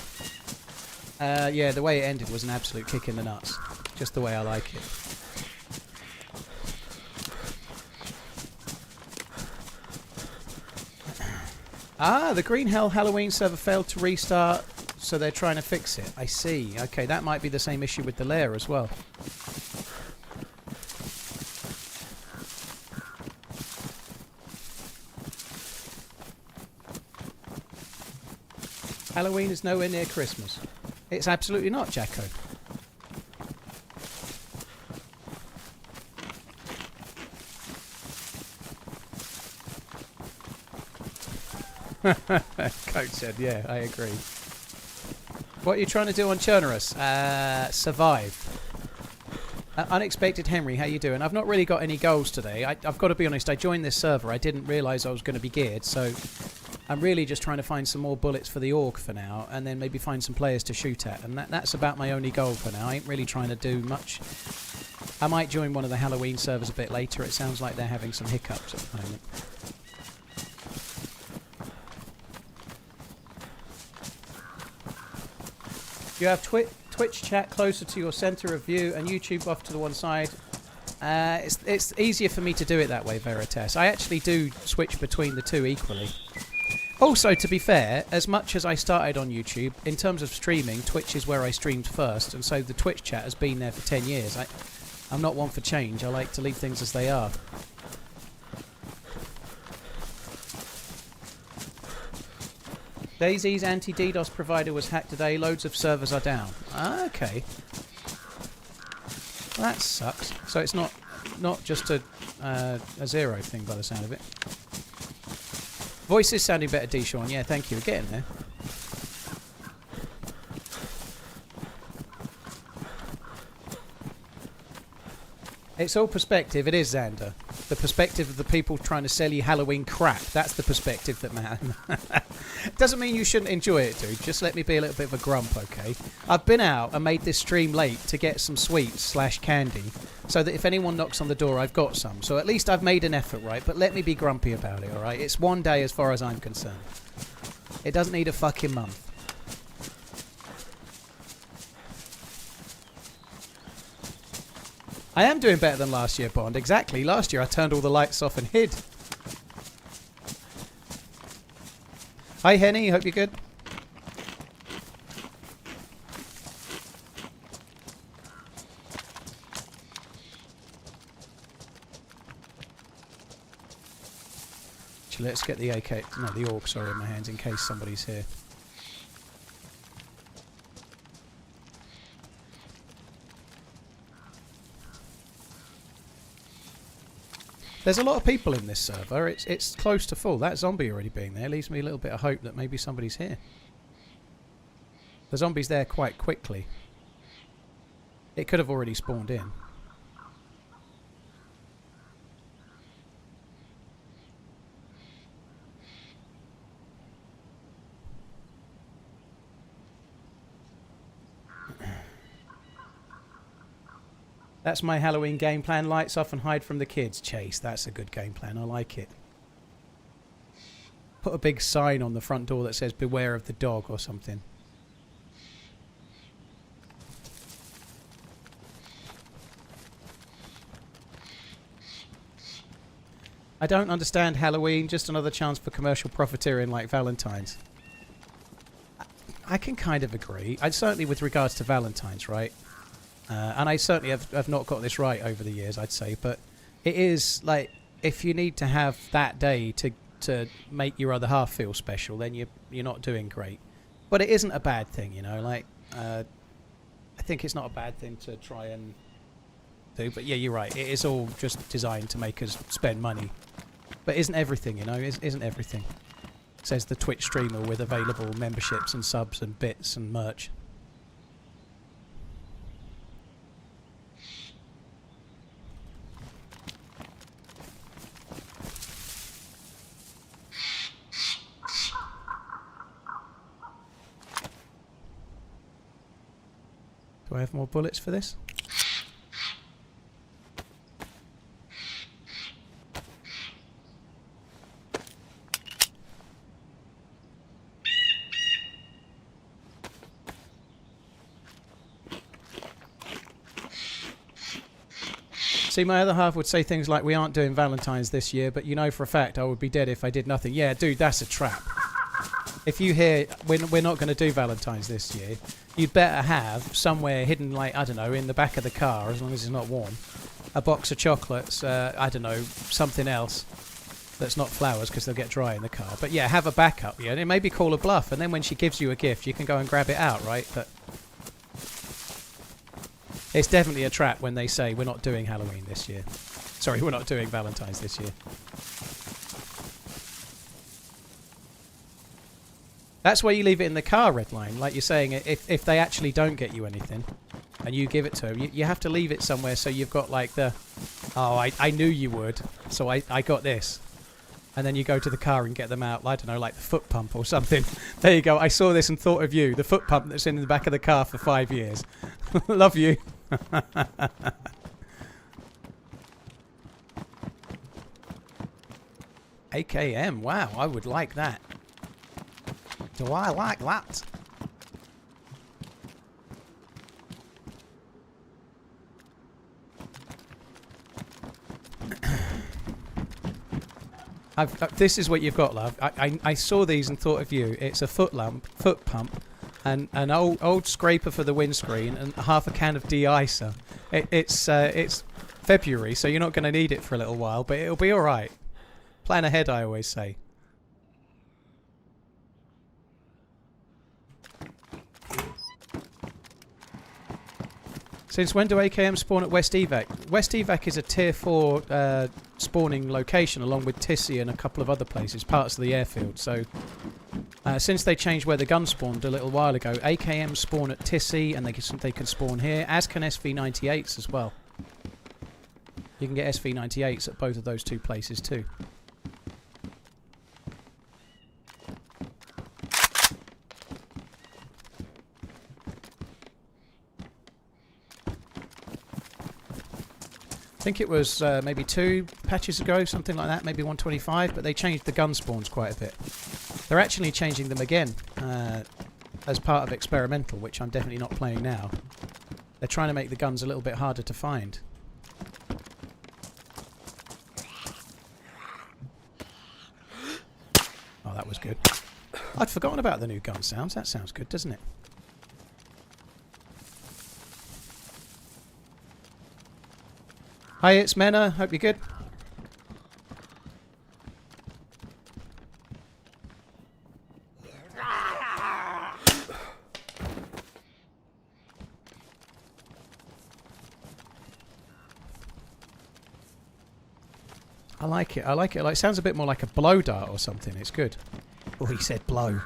Speaker 2: Yeah, the way it ended was an absolute kick in the nuts. Just the way I like it. The Green Hell Halloween server failed to restart, so they're trying to fix it. I see. Okay, that might be the same issue with the Lair as well. Halloween is nowhere near Christmas. It's absolutely not, Jacko. Coach said, yeah, I agree. What are you trying to do on Chernarus? Survive. Unexpected Henry, how you doing? I've not really got any goals today. I've got to be honest, I joined this server. I didn't realise I was going to be geared, so I'm really just trying to find some more bullets for the Orc for now, and then maybe find some players to shoot at, and that's about my only goal for now. I ain't really trying to do much. I might join one of the Halloween servers a bit later. It sounds like they're having some hiccups at the moment. You have Twitch chat closer to your centre of view and YouTube off to the one side. It's easier for me to do it that way, Veritas. I actually do switch between the two equally. Also, to be fair, as much as I started on YouTube, in terms of streaming, Twitch is where I streamed first, and so the Twitch chat has been there for 10 years. I'm not one for change. I like to leave things as they are. DayZ's anti-DDoS provider was hacked today. Loads of servers are down. Okay. Well, that sucks. So it's not just a zero thing by the sound of it. Voice is sounding better, D. Sean. Yeah, thank you. We're getting there. It's all perspective. It is, Xander. The perspective of the people trying to sell you Halloween crap. That's the perspective that matters. Doesn't mean you shouldn't enjoy it, dude. Just let me be a little bit of a grump, okay? I've been out and made this stream late to get some sweets / candy so that if anyone knocks on the door, I've got some. So at least I've made an effort, right? But let me be grumpy about it, all right? It's one day as far as I'm concerned. It doesn't need a fucking month. I am doing better than last year, Bond. Exactly. Last year I turned all the lights off and hid. Hi, Henny. Hope you're good. Actually, let's get the AK... No, the AUG, sorry, in my hands in case somebody's here. There's a lot of people in this server. It's close to full. That zombie already being there leaves me a little bit of hope that maybe somebody's here. The zombie's there quite quickly. It could have already spawned in. That's my Halloween game plan. Lights off and hide from the kids. Chase, that's a good game plan. I like it. Put a big sign on the front door that says beware of the dog or something. I don't understand Halloween. Just another chance for commercial profiteering like Valentine's. I can kind of agree. I'd certainly with regards to Valentine's, right? And I certainly have not got this right over the years, I'd say. But it is like, if you need to have that day to make your other half feel special, then you're not doing great. But it isn't a bad thing, you know. Like, I think it's not a bad thing to try and do. But yeah, you're right. It is all just designed to make us spend money. But isn't everything, you know? Isn't everything? Says the Twitch streamer with available memberships and subs and bits and merch. Do I have more bullets for this? See, my other half would say things like, we aren't doing Valentine's this year, but you know for a fact I would be dead if I did nothing. Yeah, dude, that's a trap. If you hear, we're not going to do Valentine's this year, you'd better have somewhere hidden, like, I don't know, in the back of the car, as long as it's not warm, a box of chocolates, I don't know, something else that's not flowers because they'll get dry in the car. But yeah, have a backup, yeah, and maybe call a bluff, and then when she gives you a gift, you can go and grab it out, right? But it's definitely a trap when they say we're not doing Halloween this year. Sorry, we're not doing Valentine's this year. That's why you leave it in the car, Redline. Like you're saying, if they actually don't get you anything and you give it to them, you have to leave it somewhere so you've got like the, oh, I knew you would, so I got this. And then you go to the car and get them out, I don't know, like the foot pump or something. There you go, I saw this and thought of you. The foot pump that's in the back of the car for 5 years. Love you. AKM, wow, I would like that. Do I like that? This is what you've got, love. I saw these and thought of you. It's a foot pump, and an old scraper for the windscreen, and half a can of de-icer. It's February, so you're not going to need it for a little while, but it'll be all right. Plan ahead, I always say. Since when do AKM spawn at West Evac? West Evac is a tier 4 spawning location along with Tissy and a couple of other places, parts of the airfield. So since they changed where the gun spawned a little while ago, AKM spawn at Tissy and they can spawn here, as can SV98s as well. You can get SV98s at both of those two places too. I think it was maybe 2 patches ago, something like that, maybe 125, but they changed the gun spawns quite a bit. They're actually changing them again as part of experimental, which I'm definitely not playing now. They're trying to make the guns a little bit harder to find. Oh, that was good. I'd forgotten about the new gun sounds. That sounds good, doesn't it? Hi, it's Mena. Hope you're good. I like it. I like it. Like, it sounds a bit more like a blow dart or something. It's good. Oh, he said blow.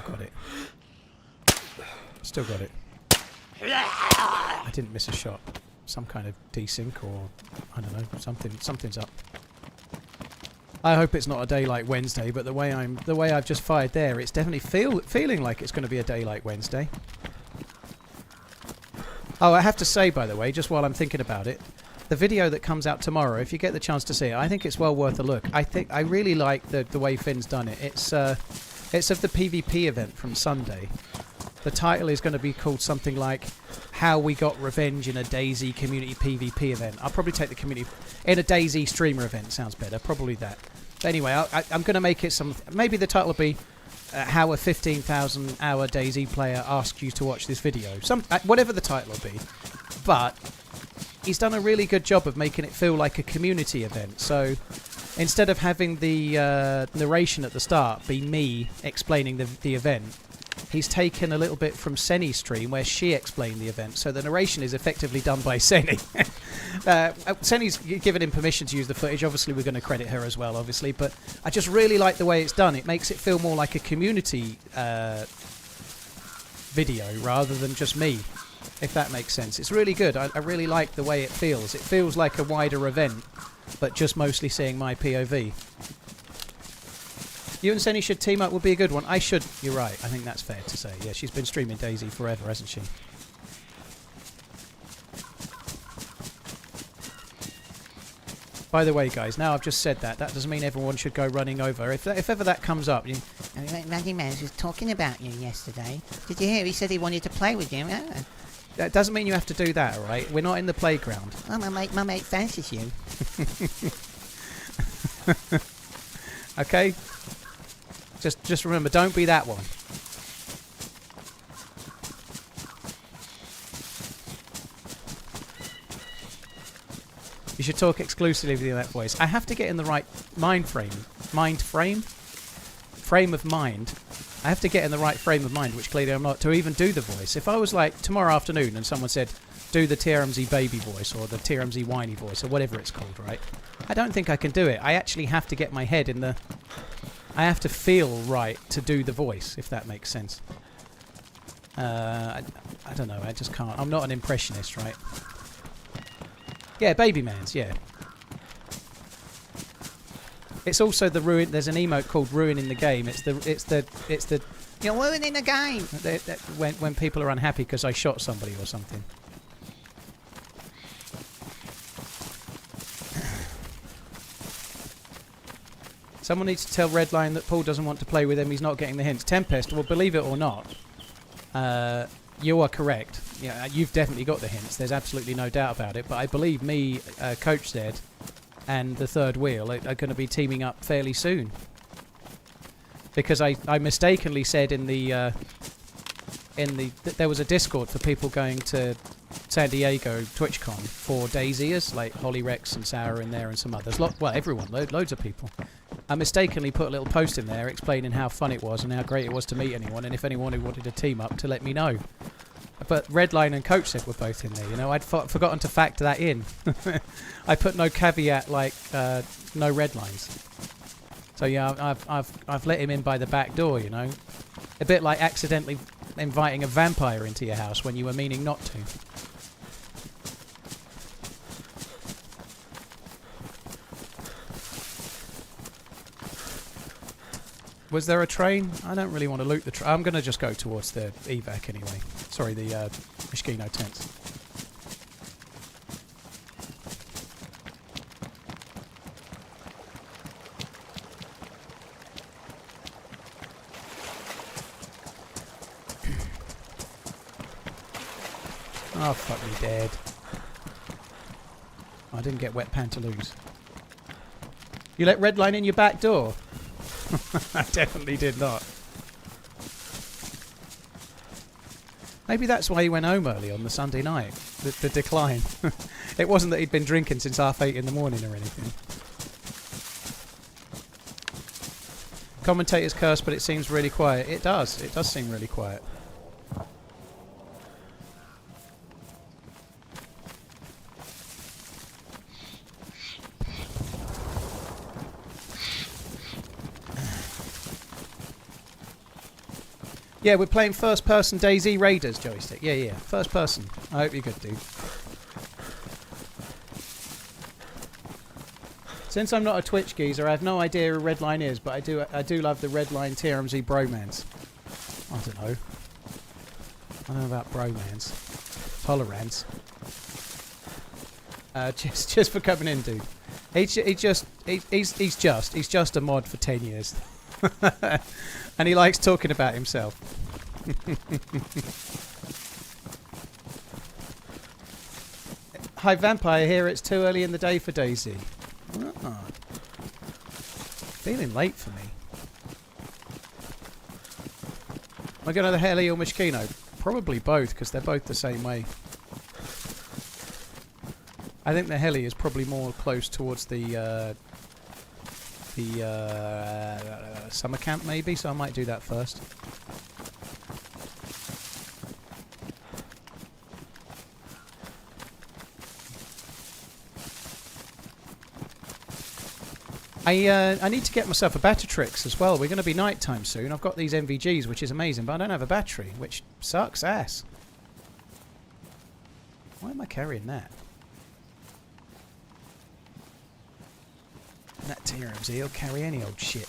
Speaker 2: Got it. Still got it. I didn't miss a shot. Some kind of desync or I don't know, something's up. I hope it's not a day like Wednesday, but the way I've just fired there, it's definitely feeling like it's going to be a day like Wednesday. Oh, I have to say, by the way, just while I'm thinking about it, the video that comes out tomorrow, if you get the chance to see it, I think it's well worth a look. I really like the way Finn's done it. It's of the PvP event from Sunday. The title is going to be called something like How We Got Revenge in a DayZ Community PvP Event. I'll probably take the community... In a DayZ streamer event, sounds better. Probably that. But anyway, I'm going to make it some... Maybe the title will be How a 15,000 hour DayZ player asks you to watch this video. Whatever the title will be. But he's done a really good job of making it feel like a community event. So instead of having the narration at the start be me explaining the event, he's taken a little bit from Senny's stream where she explained the event, so the narration is effectively done by Senny. Senny's given him permission to use the footage. Obviously, we're going to credit her as well, obviously, but I just really like the way it's done. It makes it feel more like a community video rather than just me, if that makes sense. It's really good. I really like the way it feels. It feels like a wider event, but just mostly seeing my POV. You and Senny should team up, would be a good one. I should, you're right, I think that's fair to say. Yeah, she's been streaming DayZ forever, hasn't she? By the way, guys, now I've just said that doesn't mean everyone should go running over. If ever that comes up...
Speaker 4: RunningManZ was talking about you yesterday. Did you hear? He said he wanted to play with you.
Speaker 2: That doesn't mean you have to do that, alright? We're not in the playground.
Speaker 4: Oh, my mate fancies you.
Speaker 2: Okay? Just remember, don't be that one. You should talk exclusively with that voice. I have to get in the right frame of mind. I have to get in the right frame of mind, which clearly I'm not, to even do the voice. If I was like tomorrow afternoon and someone said, do the TRMZ baby voice or the TRMZ whiny voice or whatever it's called, right? I don't think I can do it. I actually have to get my head in the... I have to feel right to do the voice, if that makes sense. I don't know, I just can't. I'm not an impressionist, right? Yeah, BabyManZ, yeah. It's also the ruin. There's an emote called "Ruin in the Game." It's the.
Speaker 4: You're ruining the game.
Speaker 2: When people are unhappy because I shot somebody or something. Someone needs to tell Redline that Paul doesn't want to play with him. He's not getting the hints. Tempest, well, believe it or not, you are correct. Yeah, you've definitely got the hints. There's absolutely no doubt about it. But I believe me, Coach Zed, and the Third Wheel are going to be teaming up fairly soon. Because I mistakenly said in the there was a Discord for people going to San Diego TwitchCon for DayZers, like Holly Rex and Sarah in there and some others. Well, everyone, loads of people. I mistakenly put a little post in there explaining how fun it was and how great it was to meet anyone, and if anyone who wanted to team up to let me know. But Redline and Coach said were both in there. You know, I'd forgotten to factor that in. I put no caveat like no red lines. So yeah, I've let him in by the back door. You know, a bit like accidentally inviting a vampire into your house when you were meaning not to. Was there a train? I don't really want to loot the train. I'm going to just go towards the evac anyway. Sorry, the Mishkino tents. Oh, fuck me dead. I didn't get wet pantaloons. You let Redline in your back door? I definitely did not. Maybe that's why he went home early on the Sunday night. The decline. It wasn't that he'd been drinking since 8:30 in the morning or anything. Commentators curse, but it seems really quiet. It does. It does seem really quiet. Yeah, we're playing first-person DayZ Raiders joystick. Yeah. First person. I hope you're good, dude. Since I'm not a Twitch geezer, I have no idea who Redline is, but I do love the Redline TRMZ bromance. I don't know. I don't know about bromance. Tolerance. Just for coming in, dude. He's just a mod for 10 years. And he likes talking about himself. Hi Vampire here, it's too early in the day for DayZ. Oh. Feeling late for me. Am I going to the Heli or Mishkino? Probably both, because they're both the same way. I think the Heli is probably more close towards the summer camp maybe, so I might do that first. I need to get myself a Battertrix as well. We're going to be nighttime soon. I've got these MVGs, which is amazing, but I don't have a battery, which sucks ass. Why am I carrying that? That TRMZ, he'll carry any old shit.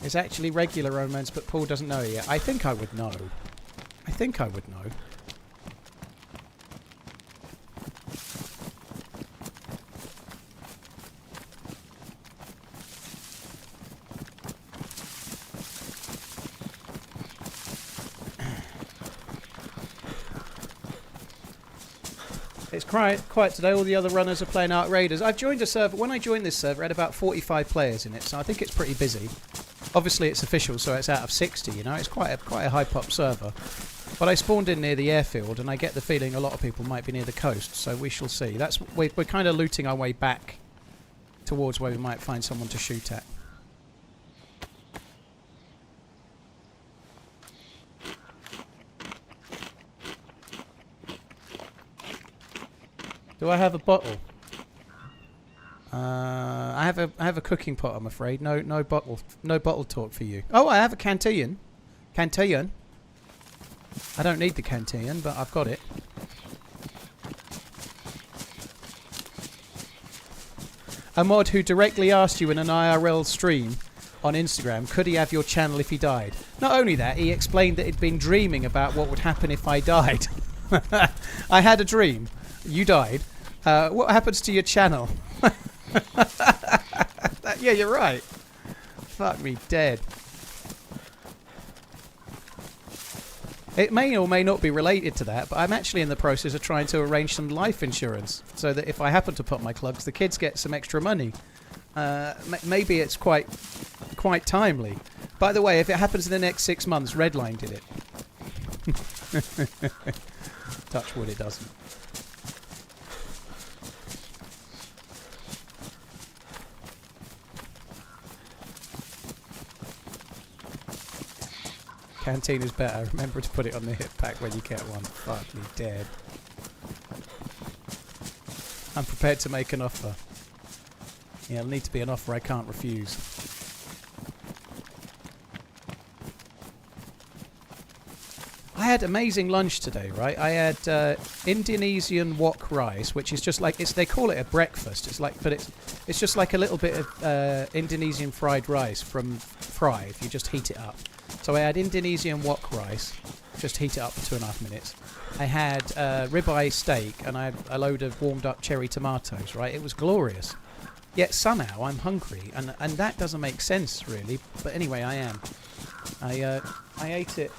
Speaker 2: It's actually regular romance, but Paul doesn't know it yet. I think I would know. I think I would know. It's quiet today. All the other runners are playing Ark Raiders. I've joined a server. When I joined this server, it had about 45 players in it, so I think it's pretty busy. Obviously, it's official, so it's out of 60. You know, it's quite a high pop server. But I spawned in near the airfield, and I get the feeling a lot of people might be near the coast. So we shall see. We're kind of looting our way back towards where we might find someone to shoot at. Do I have a bottle? I have a cooking pot, I'm afraid. No bottle talk for you. Oh, I have a canteen. Canteen. I don't need the canteen, but I've got it. A mod who directly asked you in an IRL stream on Instagram, could he have your channel if he died? Not only that, he explained that he'd been dreaming about what would happen if I died. I had a dream. You died. What happens to your channel? Yeah, you're right. Fuck me dead. It may or may not be related to that, but I'm actually in the process of trying to arrange some life insurance so that if I happen to put my clugs, the kids get some extra money. Maybe it's quite timely. By the way, if it happens in the next 6 months, Redline did it. Touch wood, it doesn't. Canteen is better. Remember to put it on the hip pack when you get one. Fuck me dead. I'm prepared to make an offer. Yeah, it'll need to be an offer I can't refuse. I had amazing lunch today, right? I had Indonesian wok rice, which is just like they call it a breakfast. It's like, but it's just like a little bit of Indonesian fried rice from Fry if you just heat it up. So I had Indonesian wok rice, just heat it up for 2.5 minutes. I had ribeye steak and I had a load of warmed up cherry tomatoes, right? It was glorious. Yet somehow I'm hungry and that doesn't make sense really. But anyway, I am. I ate it,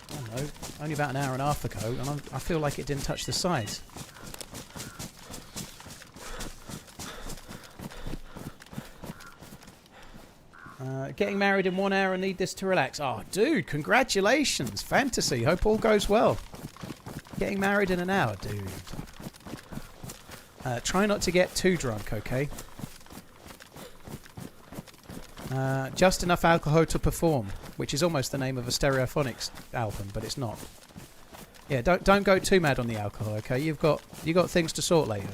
Speaker 2: I don't know, only about an hour and a half ago and I feel like it didn't touch the sides. Getting married in 1 hour and need this to relax. Oh, dude, congratulations. Fantasy. Hope all goes well. Getting married in an hour, dude. Try not to get too drunk, okay? Just enough alcohol to perform, which is almost the name of a Stereophonics album, but it's not. Yeah, don't go too mad on the alcohol, okay? You got things to sort later.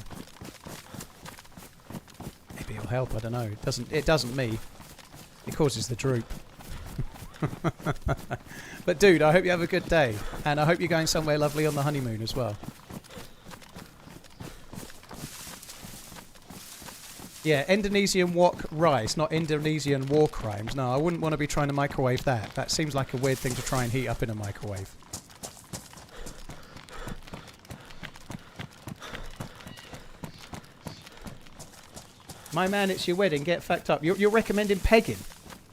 Speaker 2: Maybe it'll help, I don't know. It doesn't me. It causes the droop. But dude, I hope you have a good day. And I hope you're going somewhere lovely on the honeymoon as well. Yeah, Indonesian wok rice, not Indonesian war crimes. No, I wouldn't want to be trying to microwave that. That seems like a weird thing to try and heat up in a microwave. My man, it's your wedding. Get fucked up. You're recommending pegging?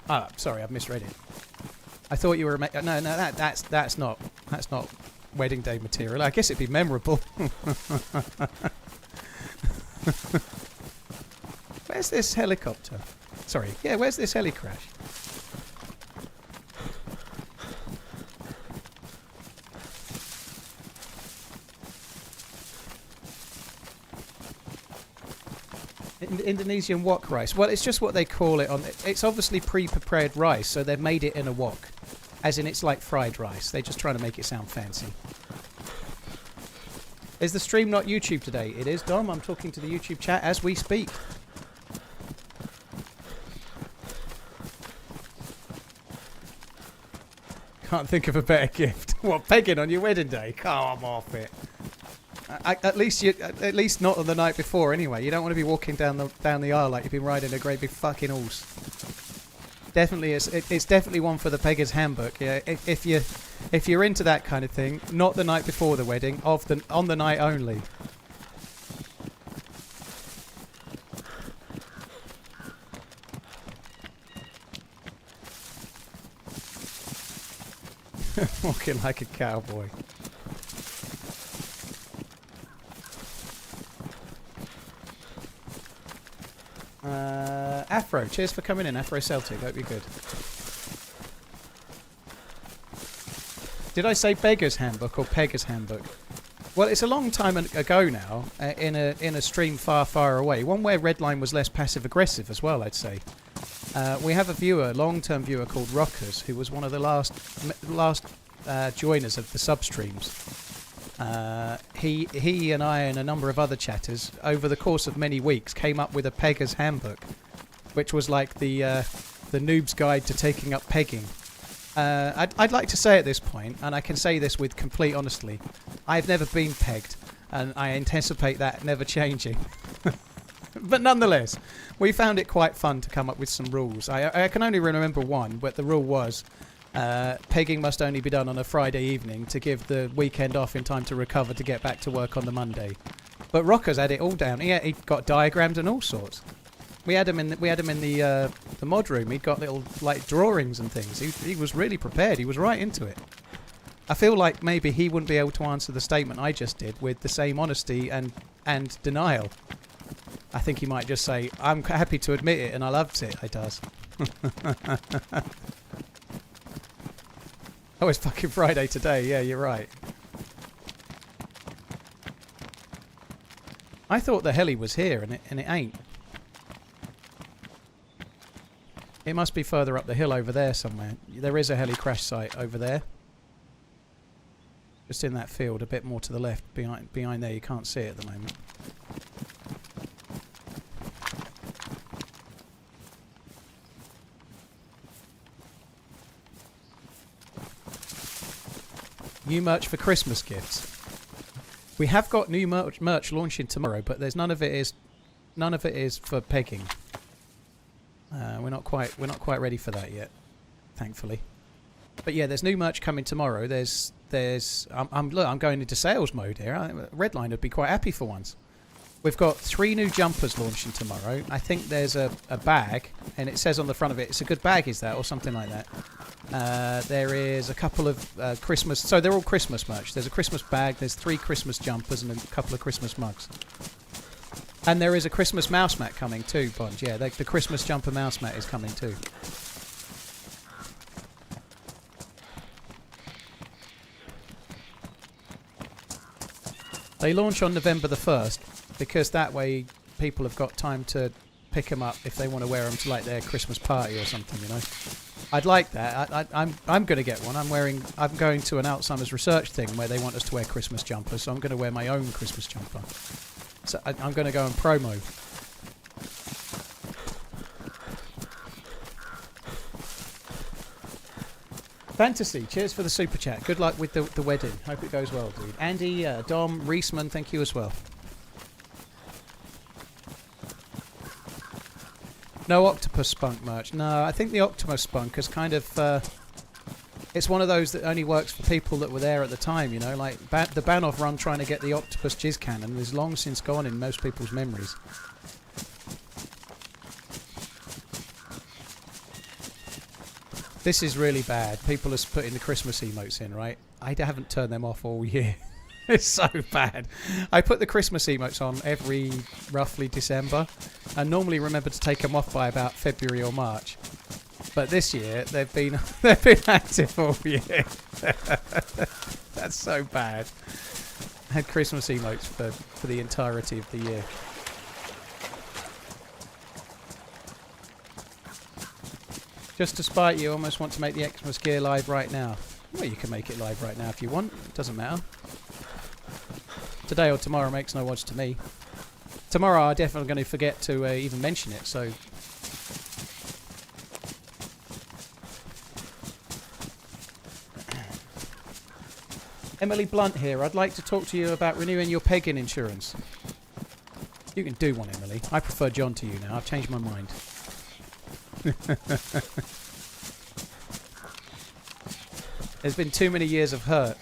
Speaker 2: Ah, sorry, I've misread it. I thought you were no. That's not wedding day material. I guess it'd be memorable. Where's this helicopter? Sorry, yeah, where's this heli crash? Indonesian wok rice. Well, it's just what they call it on. It's obviously pre-prepared rice, so they've made it in a wok, as in it's like fried rice. They're just trying to make it sound fancy. Is the stream not YouTube today? It is, Dom. I'm talking to the YouTube chat as we speak. Can't think of a better gift. What, pegging on your wedding day? Come off it. At least not on the night before. Anyway, you don't want to be walking down the aisle like you've been riding a great big fucking horse. Definitely, it's definitely one for the Beggar's Handbook. Yeah, if you're into that kind of thing, not the night before the wedding, on the night only. Walking like a cowboy. Afro, cheers for coming in. Afro Celtic, hope you're good. Did I say Beggar's Handbook or Peggar's Handbook? Well, it's a long time ago now, in a stream far away. One where Redline was less passive-aggressive as well, I'd say. We have a viewer, long-term viewer called Rockers, who was one of the last joiners of the substreams. He and I and a number of other chatters, over the course of many weeks, came up with a Peggar's Handbook, which was like the noob's guide to taking up pegging. I'd like to say at this point, and I can say this with complete honesty, I've never been pegged, and I anticipate that never changing. But nonetheless, we found it quite fun to come up with some rules. I can only remember one, but the rule was pegging must only be done on a Friday evening to give the weekend off in time to recover to get back to work on the Monday. But Rockers had it all down. He got diagrammed and all sorts. We had him in the mod room. He'd got little like drawings and things. He was really prepared. He was right into it. I feel like maybe he wouldn't be able to answer the statement I just did with the same honesty and denial. I think he might just say, "I'm happy to admit it, and I loved it." I does. Oh, it's fucking Friday today. Yeah, you're right. I thought the heli was here, and it ain't. It must be further up the hill over there somewhere. There is a heli crash site over there. Just in that field, a bit more to the left. Behind there, you can't see it at the moment. New merch for Christmas gifts. We have got new merch launching tomorrow, but there's none of it is for pegging. We're not quite ready for that yet, thankfully. But yeah, there's new merch coming tomorrow. I'm going into sales mode here. Redline would be quite happy for once. We've got 3 new jumpers launching tomorrow. I think there's a bag, and it says on the front of it, it's a good bag, is that, or something like that. There is a couple of Christmas, so they're all Christmas merch. There's a Christmas bag, there's 3 Christmas jumpers, and a couple of Christmas mugs. And there is a Christmas mouse mat coming too, Bond. Yeah, the Christmas jumper mouse mat is coming too. They launch on November the 1st, because that way people have got time to pick them up if they want to wear them to like their Christmas party or something, you know. I'd like that. I'm going to get one. I'm going to an Alzheimer's research thing where they want us to wear Christmas jumpers, so I'm going to wear my own Christmas jumper. So I'm going to go and promo. Fantasy, cheers for the super chat. Good luck with the wedding. Hope it goes well, dude. Andy, Dom, Reisman, thank you as well. No Octopus Spunk merch. No, I think the Octopus Spunk is kind of... it's one of those that only works for people that were there at the time, you know? Like, the Banov run trying to get the Octopus Jizz Cannon is long since gone in most people's memories. This is really bad. People are putting the Christmas emotes in, right? I haven't turned them off all year. It's so bad. I put the Christmas emotes on every roughly December, and normally remember to take them off by about February or March. But this year they've been active all year. That's so bad. I had Christmas emotes for the entirety of the year. Just to spite you, I almost want to make the Xmas gear live right now. Well, you can make it live right now if you want. It doesn't matter. Today or tomorrow makes no odds to me. Tomorrow I'm definitely going to forget to even mention it, so... Emily Blunt here. I'd like to talk to you about renewing your pegging insurance. You can do one, Emily. I prefer John to you now. I've changed my mind. There's been too many years of hurt.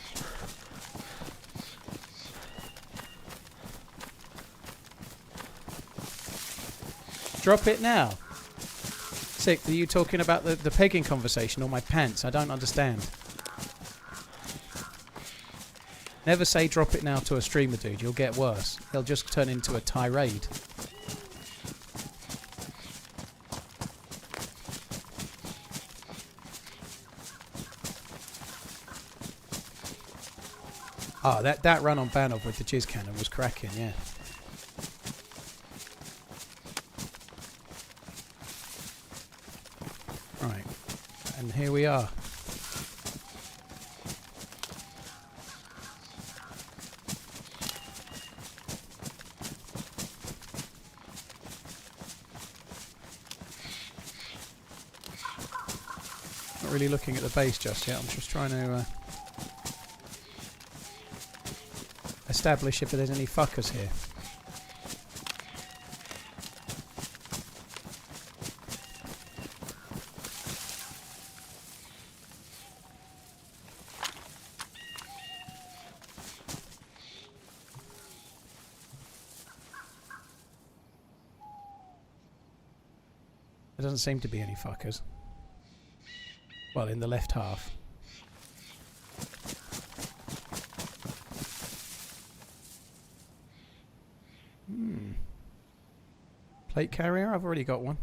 Speaker 2: Drop it now. Sick, are you talking about the pegging conversation or my pants? I don't understand. Never say drop it now to a streamer, dude. You'll get worse. They'll just turn into a tirade. Ah, that run on Banov with the Jizz Cannon was cracking, yeah. Right, and here we are. Not really looking at the base just yet. I'm just trying to establish if there's any fuckers here. There doesn't seem to be any fuckers. Well, in the left half. Plate carrier? I've already got one.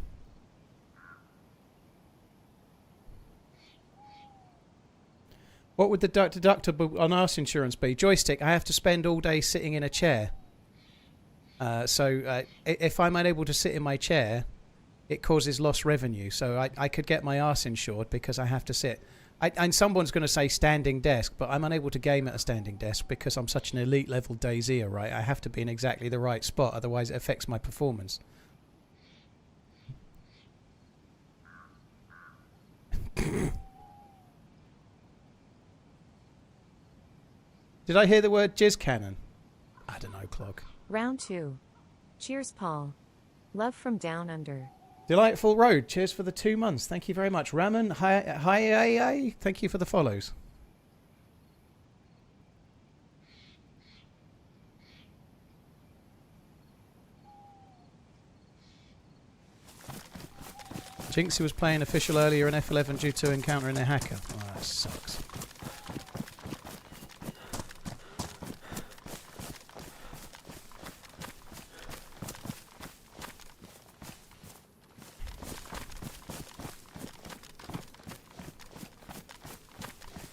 Speaker 2: What would the deductible on arse insurance be? Joystick, I have to spend all day sitting in a chair. So if I'm unable to sit in my chair, it causes lost revenue. So I could get my arse insured because I have to sit. And someone's going to say standing desk, but I'm unable to game at a standing desk because I'm such an elite level DayZ, right? I have to be in exactly the right spot, otherwise it affects my performance. Did I hear the word jizz cannon? I don't know, Clog.
Speaker 3: Round 2. Cheers, Paul. Love from down under.
Speaker 2: Delightful Road. Cheers for the 2 months. Thank you very much. Raman, hi. Thank you for the follows. Jinxie was playing official earlier in F11 due to encountering a hacker. Oh, that sucks.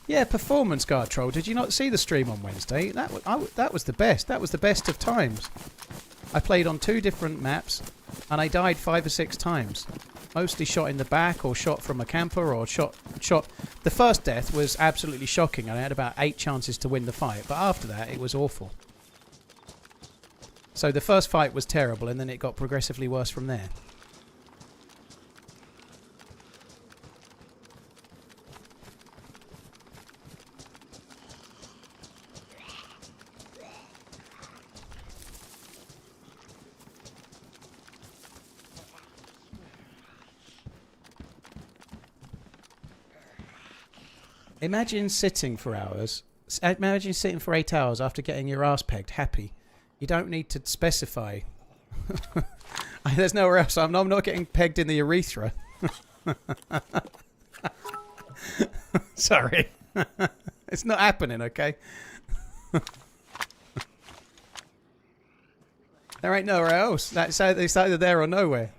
Speaker 2: Yeah, Performance Guard Troll. Did you not see the stream on Wednesday? That was the best. That was the best of times. I played on 2 different maps, and I died 5 or 6 times. Mostly shot in the back, or shot from a camper, or shot. The first death was absolutely shocking, and I had about 8 chances to win the fight. But after that, it was awful. So the first fight was terrible, and then it got progressively worse from there. Imagine sitting for hours. Imagine sitting for 8 hours after getting your ass pegged, happy. You don't need to specify. There's nowhere else. I'm not getting pegged in the urethra. Sorry. It's not happening, okay? There ain't nowhere else. It's either there or nowhere.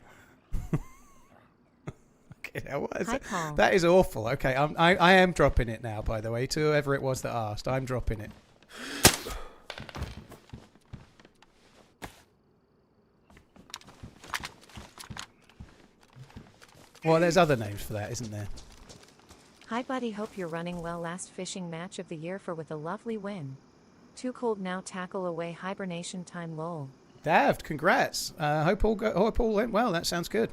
Speaker 2: What is
Speaker 3: Hi, Paul.
Speaker 2: that is awful. Okay, I am dropping it now, by the way, to whoever it was that asked. I'm dropping it. Well, there's other names for that, isn't there?
Speaker 3: Hi, buddy. Hope you're running well. Last fishing match of the year for with a lovely win. Too cold now. Tackle away. Hibernation time. Lol.
Speaker 2: Davd, congrats. Hope all went well. That sounds good.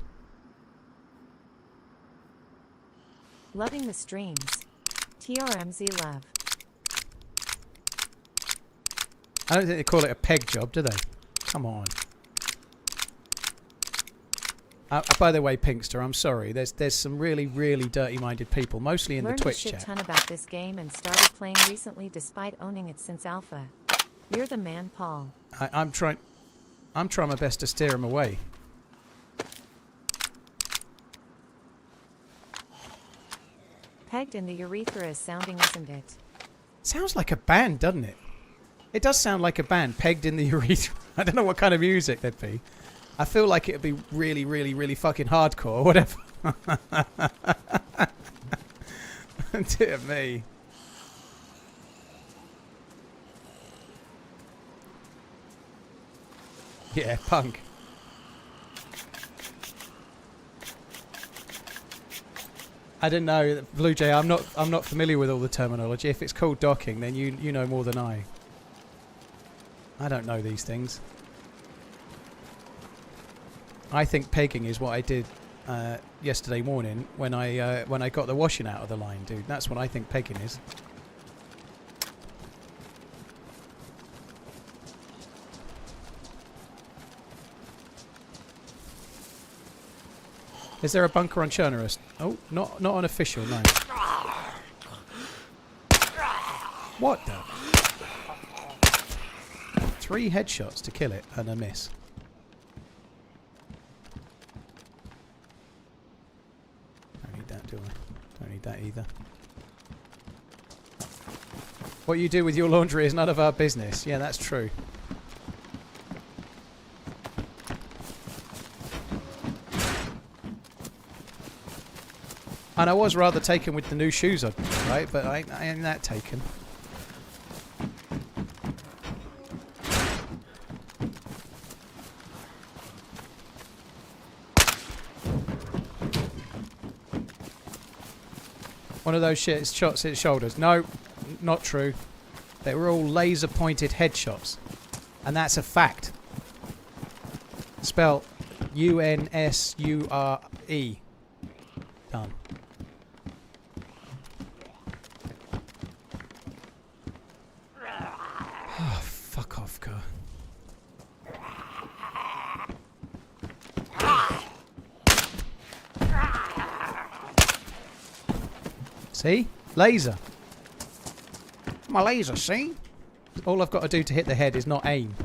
Speaker 3: Loving the streams. TRMZ love.
Speaker 2: I don't think they call it a peg job, do they? Come on. By the way, Pinkster, I'm sorry. There's some really, really dirty-minded people, mostly in the Twitch chat.
Speaker 3: Learned a shit ton about this game and started playing recently despite owning it since alpha. You're the man, Paul.
Speaker 2: I'm trying my best to steer him away.
Speaker 3: Pegged in the urethra is sounding, isn't it?
Speaker 2: Sounds like a band, doesn't it? It does sound like a band, pegged in the urethra. I don't know what kind of music that'd be. I feel like it'd be really, really, really fucking hardcore or whatever. Dear me. Yeah, punk. I don't know, Blue Jay. I'm not familiar with all the terminology. If it's called docking, then you know more than I. I don't know these things. I think pegging is what I did yesterday morning when I got the washing out of the line, dude. That's what I think pegging is. Is there a bunker on Chernarus? Oh, not on official, no. What the? 3 headshots to kill it and a miss. Don't need that, do I? Don't need that either. What you do with your laundry is none of our business. Yeah, that's true. And I was rather taken with the new shoes on, right? But I ain't that taken. One of those shots at shoulders. No, not true. They were all laser pointed headshots. And that's a fact. Spell UNSURE. Done. Oh, fuck off, girl. See? Laser. My laser, see? All I've got to do to hit the head is not aim.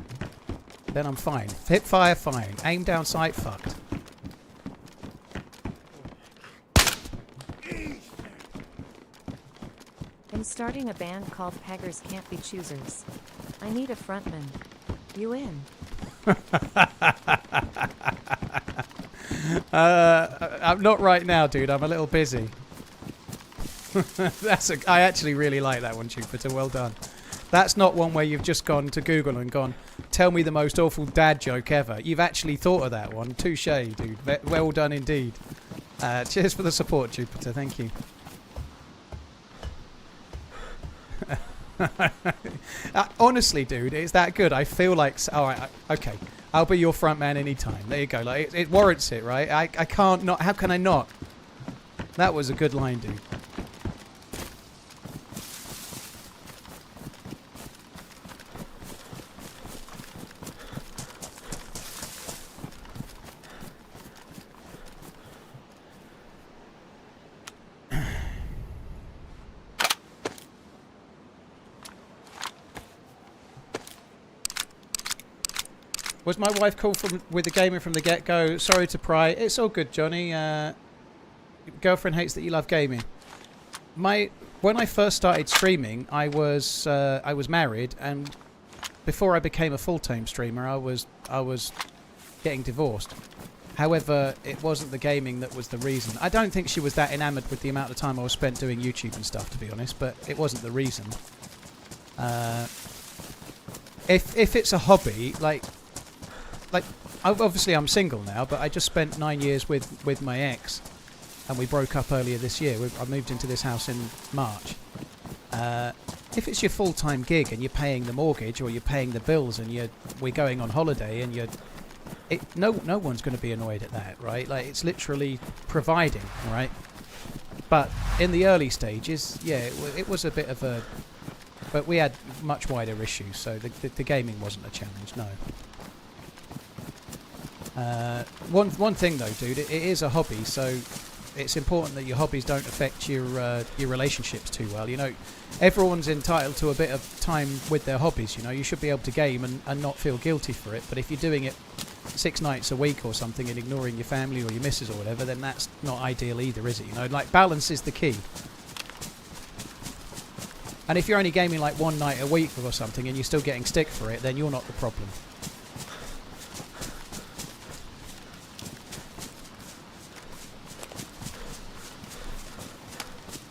Speaker 2: Then I'm fine. Hip fire, fine. Aim down sight, fucked.
Speaker 3: I'm starting a band called Peggers Can't Be Choosers. I need a frontman. You in?
Speaker 2: I'm not right now, dude. I'm a little busy. I actually really like that one, Jupiter. Well done. That's not one where you've just gone to Google and gone, tell me the most awful dad joke ever. You've actually thought of that one. Touche, dude. Well done indeed. Cheers for the support, Jupiter. Thank you. Honestly, dude, it's that good. I feel like... okay. I'll be your front man anytime. There you go. Like it warrants it, right? I can't not... How can I not? That was a good line, dude. Was my wife cool with the gaming from the get-go? Sorry to pry. It's all good, Johnny. Girlfriend hates that you love gaming. When I first started streaming, I was married, and before I became a full-time streamer, I was getting divorced. However, it wasn't the gaming that was the reason. I don't think she was that enamoured with the amount of time I was spent doing YouTube and stuff, to be honest. But it wasn't the reason. If it's a hobby, like obviously I'm single now, but I just spent 9 years with my ex, and we broke up earlier this year. I moved into this house in March. If it's your full-time gig and you're paying the mortgage or you're paying the bills and we're going on holiday and no one's going to be annoyed at that, right? Like, it's literally providing, right? But in the early stages, yeah, it was a bit of a... But we had much wider issues, so the gaming wasn't a challenge, no. One thing though, dude, it is a hobby, so it's important that your hobbies don't affect your relationships too well. You know, everyone's entitled to a bit of time with their hobbies. You know, you should be able to game and not feel guilty for it. But if you're doing it 6 nights a week or something and ignoring your family or your missus or whatever, then that's not ideal either, is it? You know, like, balance is the key. And if you're only gaming like 1 night a week or something and you're still getting stick for it, then you're not the problem.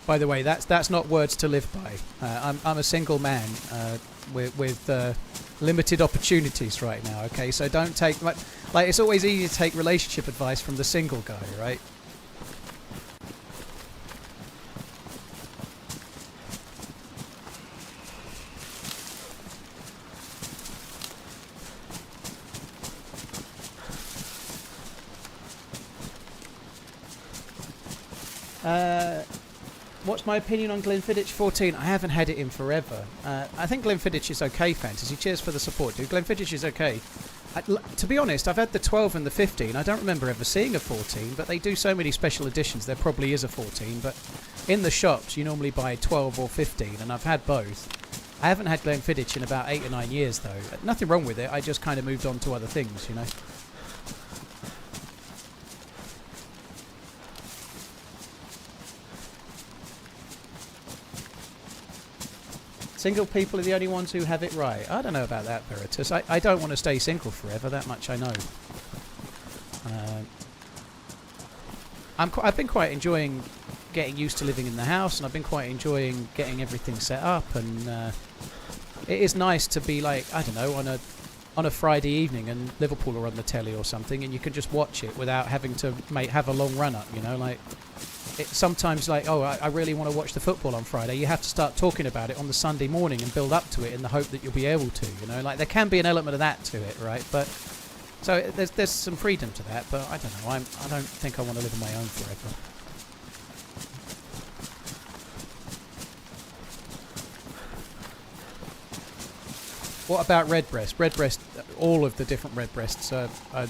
Speaker 2: By the way, that's not words to live by. I'm a single man with limited opportunities right now. Okay, so don't take like it's always easy to take relationship advice from the single guy, right? What's my opinion on Glenfiddich 14? I haven't had it in forever. I think Glenfiddich is okay, Fantasy. Cheers for the support, dude. Glenfiddich is okay. To be honest, I've had the 12 and the 15. I don't remember ever seeing a 14, but they do so many special editions, there probably is a 14. But in the shops, you normally buy 12 or 15, and I've had both. I haven't had Glenfiddich in about 8 or 9 years, though. Nothing wrong with it. I just kind of moved on to other things, you know. Single people are the only ones who have it right. I don't know about that, Veritas. I don't want to stay single forever, that much I know. I've been quite enjoying getting used to living in the house, and I've been quite enjoying getting everything set up. And it is nice to be like, I don't know, on a Friday evening, and Liverpool are on the telly or something, and you can just watch it without having to have a long run up. You know, like sometimes like, oh, I really want to watch the football on Friday. You have to start talking about it on the Sunday morning and build up to it in the hope that you'll be able to. You know, like there can be an element of that to it, right? But so there's some freedom to that. But I don't know. I don't think I want to live on my own forever. What about Redbreast? Redbreast, all of the different Redbreasts are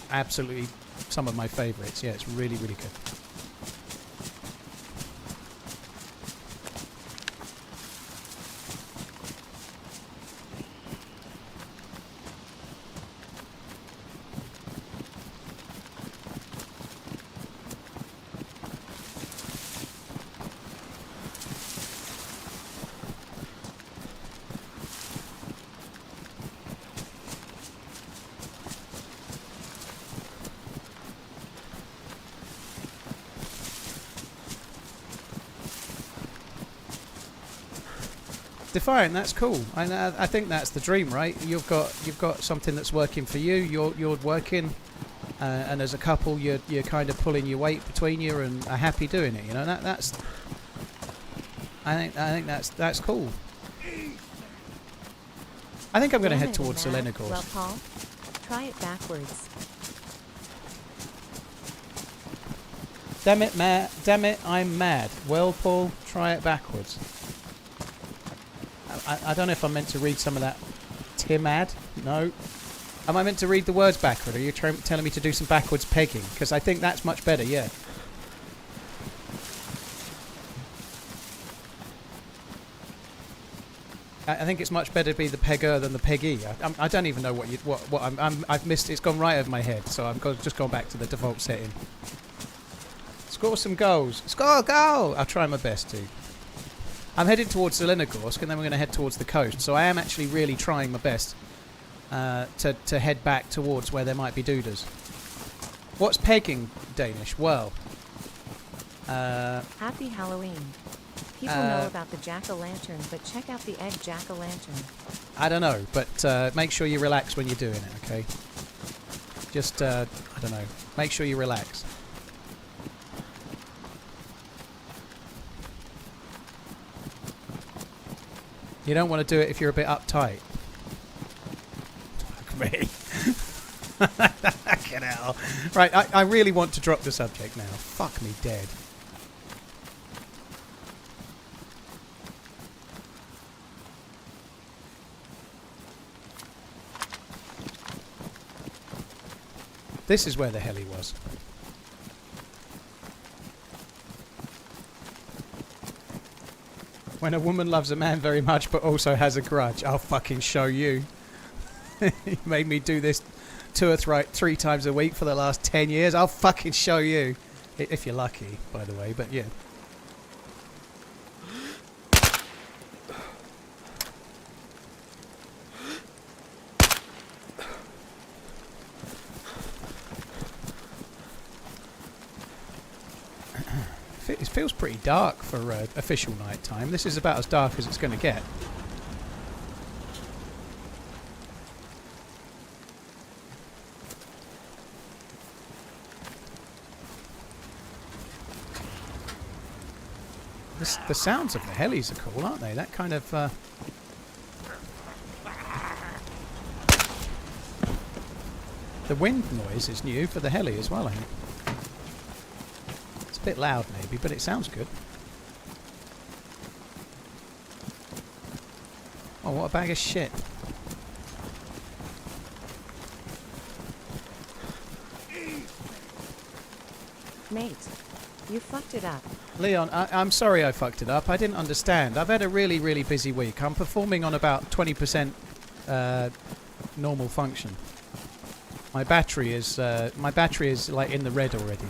Speaker 2: absolutely some of my favourites. Yeah, it's really, really good. Defiant, that's cool. I think that's the dream, right? You've got something that's working for you. You're working, and as a couple, you're kind of pulling your weight between you and are happy doing it. You know, that's. I think that's cool. I think I'm going to head towards Selena Gorse.
Speaker 3: Well, Paul, try it backwards.
Speaker 2: Damn it, I'm mad. Well, Paul, try it backwards. I don't know if I'm meant to read some of that Tim-ad. No. Am I meant to read the words backward? Are you telling me to do some backwards pegging? Because I think that's much better, yeah. I think it's much better to be the pegger than the peggy. I don't even know what I've missed. It's gone right over my head, so I've just gone back to the default setting. Score some goals. Score a goal! I'll try my best to. I'm heading towards Zelenogorsk, and then we're going to head towards the coast. So I am actually really trying my best to head back towards where there might be dooders. What's pegging, Danish? Well,
Speaker 3: Happy Halloween. People know about the jack-o'-lantern, but check out the egg jack-o'-lantern.
Speaker 2: I don't know, but make sure you relax when you're doing it, okay? Just, I don't know. Make sure you relax. You don't want to do it if you're a bit uptight. Fuck me. Fucking hell. Right, I really want to drop the subject now. Fuck me dead. This is where the heli was. When a woman loves a man very much but also has a grudge, I'll fucking show you. You made me do this 2 or 3 times a week for the last 10 years. I'll fucking show you. If you're lucky, by the way, but yeah. It feels pretty dark for official night time. This is about as dark as it's going to get. The sounds of the helis are cool, aren't they? That kind of... The wind noise is new for the heli as well, I think. It's a bit loud maybe, but it sounds good. Oh, what a bag of shit.
Speaker 3: Mate, you fucked it up.
Speaker 2: Leon, I'm sorry I fucked it up. I didn't understand. I've had a really, really busy week. I'm performing on about 20% normal function. My battery is like in the red already.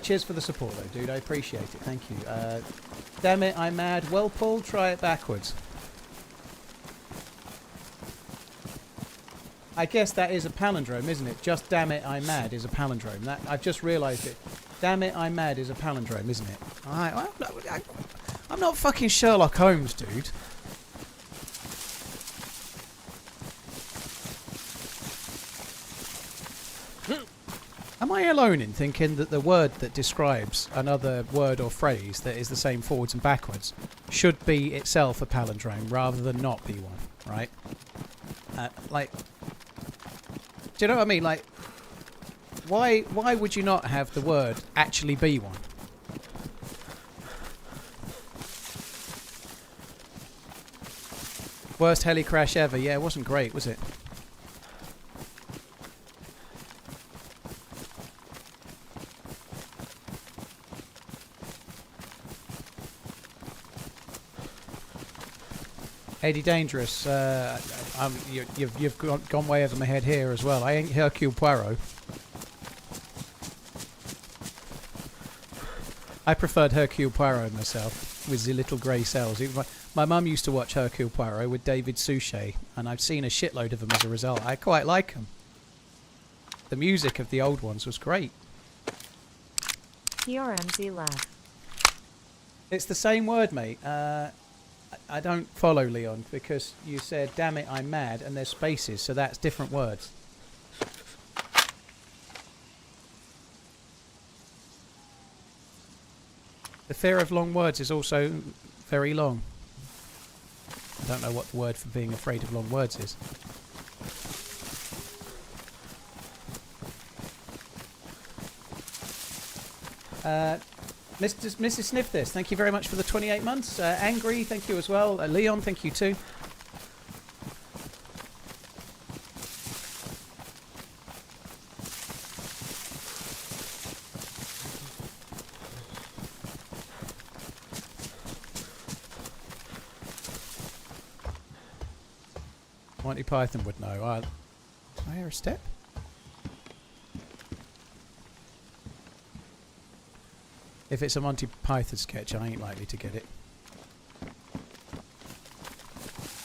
Speaker 2: Cheers for the support though, dude. I appreciate it. Thank you. Damn it, I'm mad. Well, Paul, try it backwards. I guess that is a palindrome, isn't it? Just damn it, I'm mad is a palindrome. That I've just realised it. Damn it, I'm mad is a palindrome, isn't it? I'm not fucking Sherlock Holmes, dude. Am I alone in thinking that the word that describes another word or phrase that is the same forwards and backwards should be itself a palindrome rather than not be one, right? Like, do you know what I mean? Like, why would you not have the word actually be one? Worst heli crash ever. Yeah, it wasn't great, was it? Eddie Dangerous, you've gone way over my head here as well. I ain't Hercule Poirot. I preferred Hercule Poirot myself, with the little grey cells. My mum used to watch Hercule Poirot with David Suchet, and I've seen a shitload of them as a result. I quite like them. The music of the old ones was great.
Speaker 3: TRMZ laugh.
Speaker 2: It's the same word, mate. I don't follow, Leon, because you said, damn it, I'm mad, and there's spaces, so that's different words. The fear of long words is also very long. I don't know what the word for being afraid of long words is. Mrs. Sniff This, thank you very much for the 28 months. Angry, thank you as well. Leon, thank you too. Monty Python would know. Did I hear a step? If it's a Monty Python sketch, I ain't likely to get it.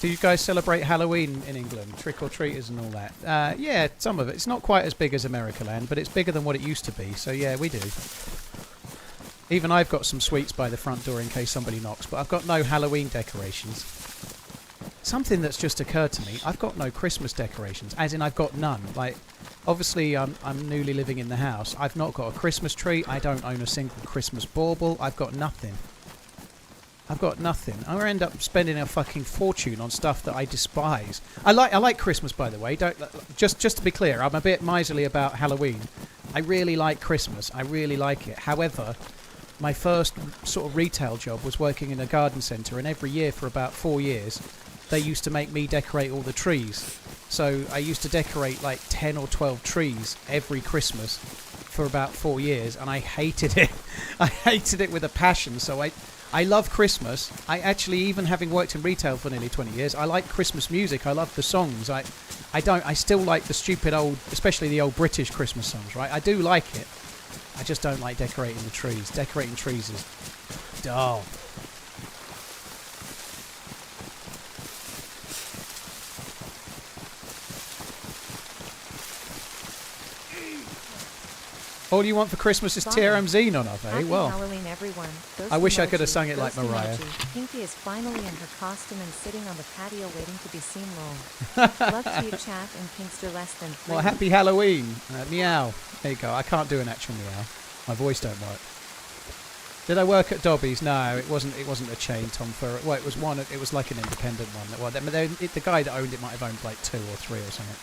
Speaker 2: Do you guys celebrate Halloween in England? Trick-or-treaters and all that? Yeah, some of it. It's not quite as big as America Land, but it's bigger than what it used to be. So yeah, we do. Even I've got some sweets by the front door in case somebody knocks, but I've got no Halloween decorations. Something that's just occurred to me, I've got no Christmas decorations, as in I've got none. Like, obviously I'm newly living in the house. I've not got a Christmas tree. I don't own a single Christmas bauble. I've got nothing. I've got nothing. I'm gonna end up spending a fucking fortune on stuff that I despise. I like Christmas, by the way. Just to be clear, I'm a bit miserly about Halloween. I really like Christmas. I really like it. However, my first sort of retail job was working in a garden centre, and every year for about 4 years, they used to make me decorate all the trees. So I used to decorate like 10 or 12 trees every Christmas for about 4 years, and I hated it. I hated it with a passion. So I love Christmas. I actually, even having worked in retail for nearly 20 years, I like Christmas music. I love the songs. I still like the stupid old, especially the old British Christmas songs, right? I do like it. I just don't like decorating the trees. Decorating trees is dull. All you want for Christmas is TRMZ, none of, eh?
Speaker 3: Happy
Speaker 2: Well,
Speaker 3: Halloween, everyone.
Speaker 2: I wish I could have sung it like Mariah.
Speaker 3: Pinky is finally in her costume and sitting on the patio waiting to be seen roll. Love to you, chat, and Pinkster less than 3.
Speaker 2: Well, happy Halloween. Meow. There you go. I can't do an actual meow. My voice don't work. Did I work at Dobby's? No, it wasn't a chain, Tom Furr. Well, it was one. It was like an independent one. Well, the guy that owned it might have owned like 2 or 3 or something.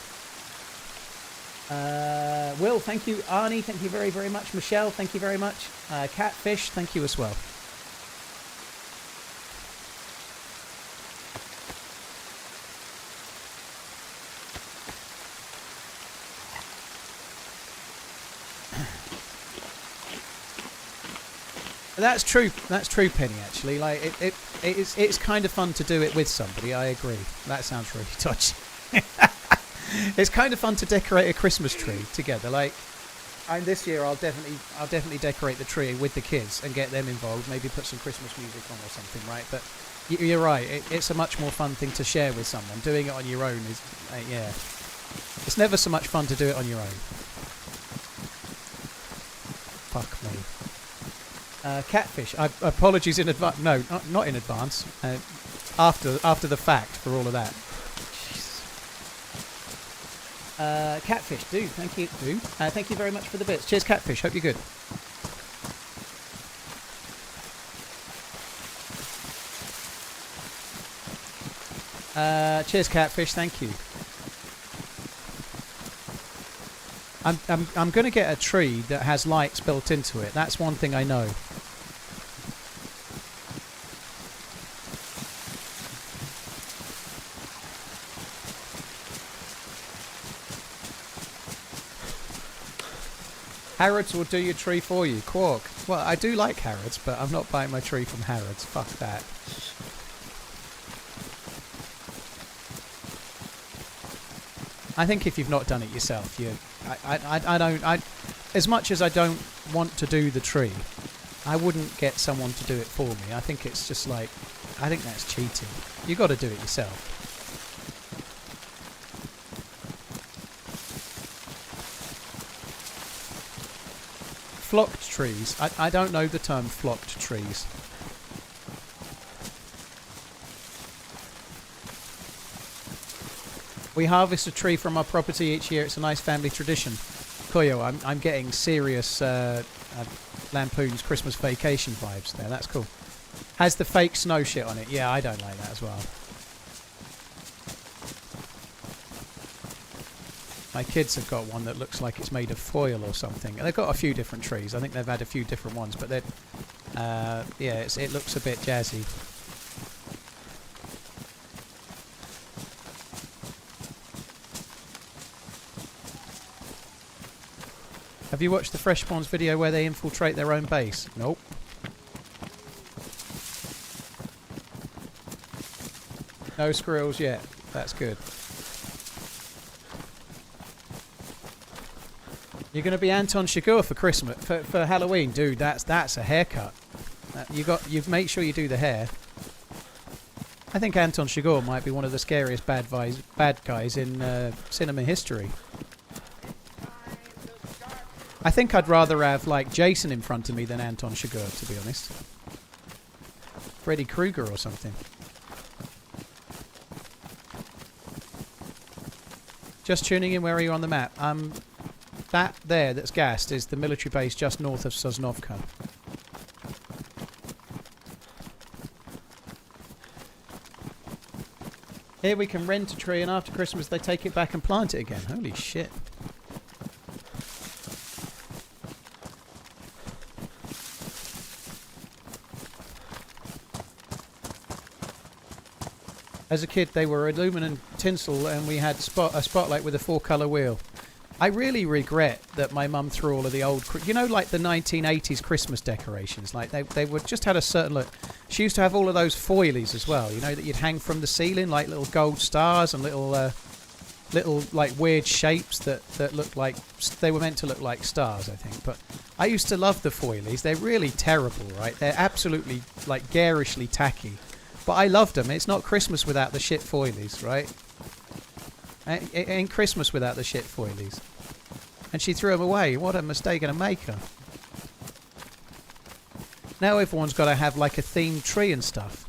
Speaker 2: Will, thank you. Arnie, thank you very, very much. Michelle, thank you very much. Catfish, thank you as well. That's true. That's true, Penny. Actually, like it's kind of fun to do it with somebody. I agree. That sounds really touchy. It's kind of fun to decorate a Christmas tree together. Like, this year I'll definitely decorate the tree with the kids and get them involved. Maybe put some Christmas music on or something, right? But you're right. It's a much more fun thing to share with someone. Doing it on your own is, yeah, it's never so much fun to do it on your own. fuck me. Catfish. Apologies in advance. No, not in advance. After the fact for all of that. Catfish, dude. Thank you, dude. Thank you very much for the bits. Cheers, Catfish. Hope you're good. Cheers, Catfish. Thank you. I'm going to get a tree that has lights built into it. That's one thing I know. Harrods will do your tree for you. Quark. Well, I do like Harrods, but I'm not buying my tree from Harrods. Fuck that. I think if you've not done it yourself, as much as I don't want to do the tree, I wouldn't get someone to do it for me. I think it's just like, I think that's cheating. You got to do it yourself. Flocked trees. I don't know the term flocked trees. We harvest a tree from our property each year. It's a nice family tradition. Koyo, I'm getting serious Lampoon's Christmas Vacation vibes there. That's cool. Has the fake snow shit on it. Yeah, I don't like that as well. My kids have got one that looks like it's made of foil or something. They've got a few different trees. I think they've had a few different ones, but they're yeah, it looks a bit jazzy. Have you watched the Fresh Ponds video where they infiltrate their own base? Nope. No squirrels yet. That's good. You're going to be Anton Chigurh for Christmas, for Halloween, dude. That's a haircut. You make sure you do the hair. I think Anton Chigurh might be one of the scariest bad guys in cinema history. I think I'd rather have like Jason in front of me than Anton Chigurh, to be honest. Freddy Krueger or something. Just tuning in. Where are you on the map? That there that's gassed is the military base just north of Sosnovka. Here we can rent a tree and after Christmas they take it back and plant it again. Holy shit. As a kid they were aluminum tinsel and we had a spotlight with a 4-colour wheel. I really regret that my mum threw all of the old, you know, like the 1980s Christmas decorations. Like they were just had a certain look. She used to have all of those foilies as well, you know, that you'd hang from the ceiling, like little gold stars and little like weird shapes that looked like they were meant to look like stars, I think. But I used to love the foilies. They're really terrible, right? They're absolutely like garishly tacky. But I loved them. It's not Christmas without the shit foilies, right? It ain't Christmas without the shit foilies. And she threw them away. What a mistake and a maker. Now everyone's got to have like a themed tree and stuff.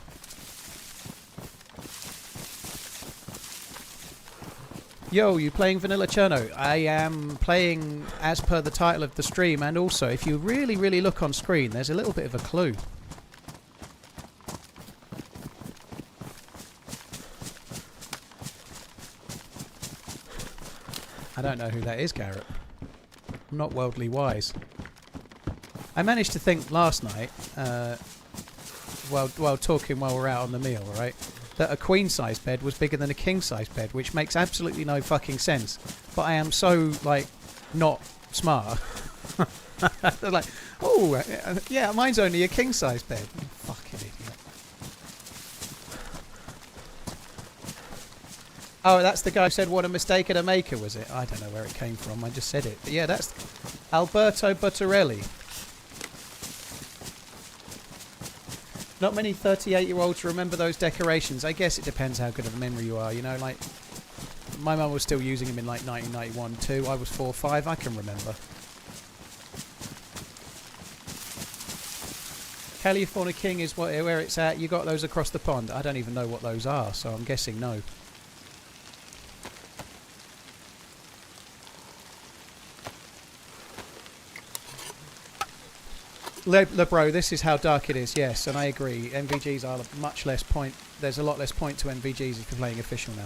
Speaker 2: Yo, you playing Vanilla Cherno? I am playing as per the title of the stream, and also if you really, really look on screen, there's a little bit of a clue. I don't know who that is, Garrett. I'm not worldly wise. I managed to think last night, while talking while we're out on the meal, right, that a queen-size bed was bigger than a king-size bed, which makes absolutely no fucking sense. But I am so, like, not smart. They're like, oh, yeah, mine's only a king-size bed. Fucking idiot. Oh, that's the guy who said, what a mistake and a maker, was it? I don't know where it came from. I just said it. But yeah, that's Alberto Buttarelli. Not many 38-year-olds remember those decorations. I guess it depends how good of a memory you are. You know, like, my mum was still using them in, like, 1991 too. I was 4 or 5. I can remember. California King is where it's at. You got those across the pond. I don't even know what those are, so I'm guessing no. Lebro, this is how dark it is, yes, and I agree. NVGs are much less point. There's a lot less point to NVGs if you're playing official now.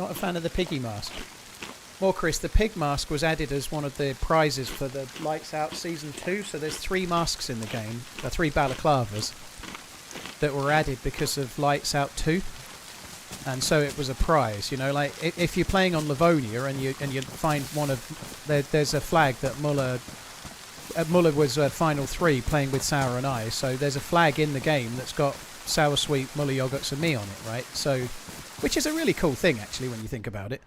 Speaker 2: Not a fan of the piggy mask. Well, Chris, the pig mask was added as one of the prizes for the Lights Out Season 2, so there's 3 masks in the game, 3 balaclavas, that were added because of Lights Out 2. And so it was a prize, you know, like if you're playing on Livonia and you find one of there's a flag that Muller was final 3 playing with Sour and I, so there's a flag in the game that's got Sour Sweet, Muller Yogurts and me on it, right? So, which is a really cool thing actually when you think about it.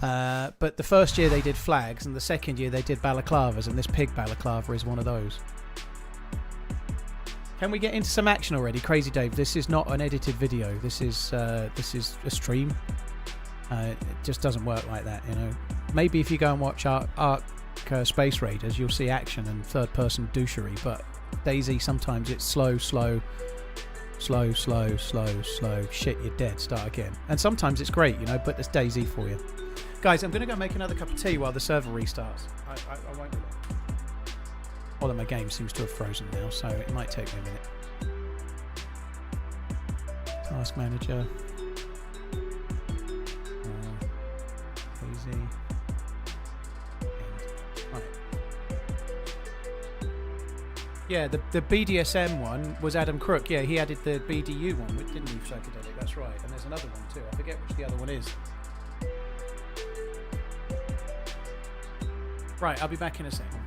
Speaker 2: But the first year they did flags, and the second year they did balaclavas, and this pig balaclava is one of those. Can we get into some action already? Crazy Dave, this is not an edited video. This is a stream. It just doesn't work like that, you know. Maybe if you go and watch Ark Space Raiders, you'll see action and third-person douchery, but DayZ sometimes it's slow. Shit, you're dead. Start again. And sometimes it's great, you know, but it's DayZ for you. Guys, I'm going to go make another cup of tea while the server restarts. I won't do that. Although my game seems to have frozen now, so it might take me a minute. Task manager. Easy. Right. Yeah, the BDSM one was Adam Crook. Yeah, he added the BDU one, didn't he, Psychedelic? That's right. And there's another one too. I forget which the other one is. Right, I'll be back in a second.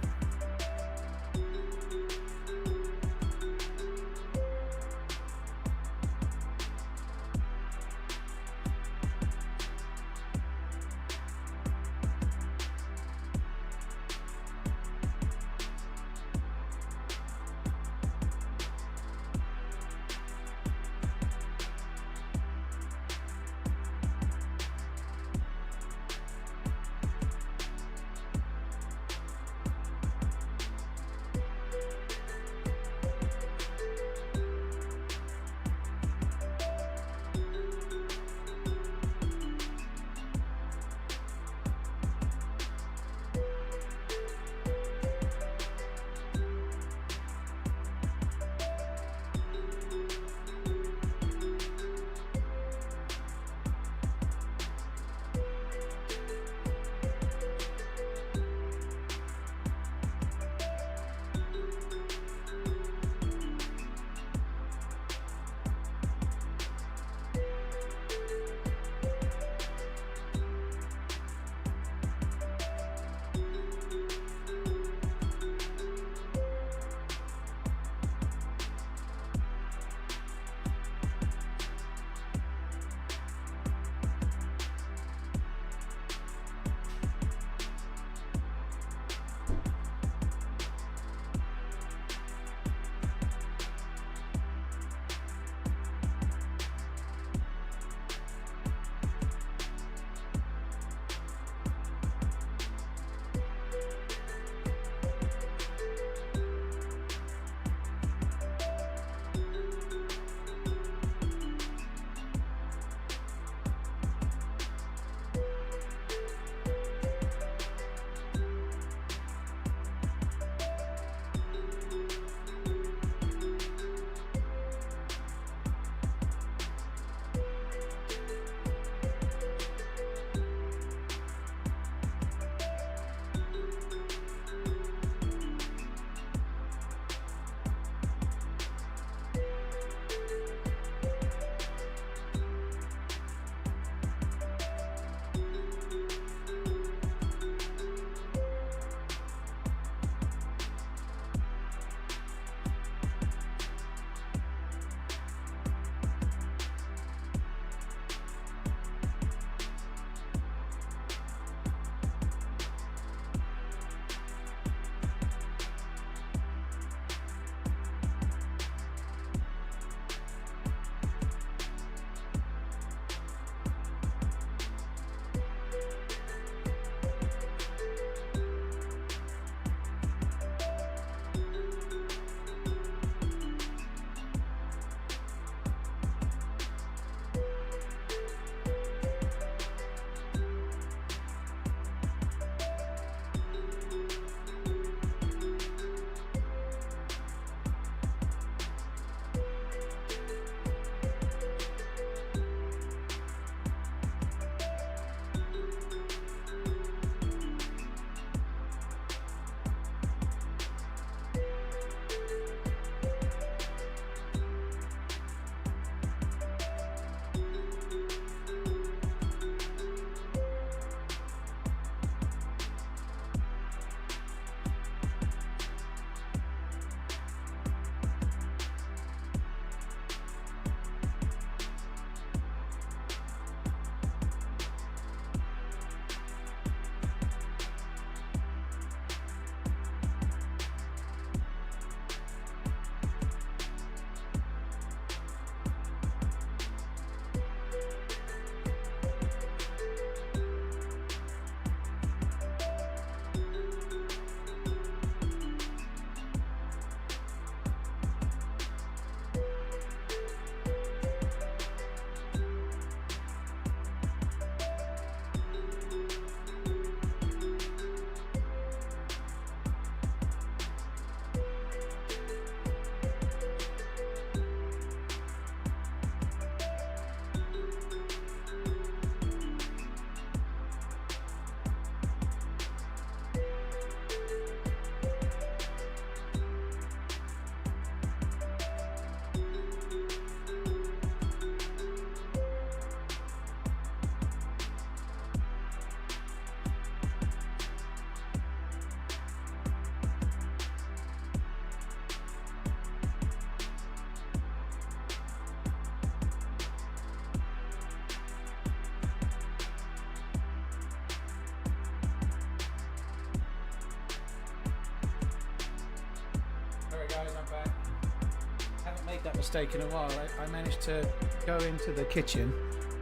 Speaker 2: made that mistake in a while. I managed to go into the kitchen,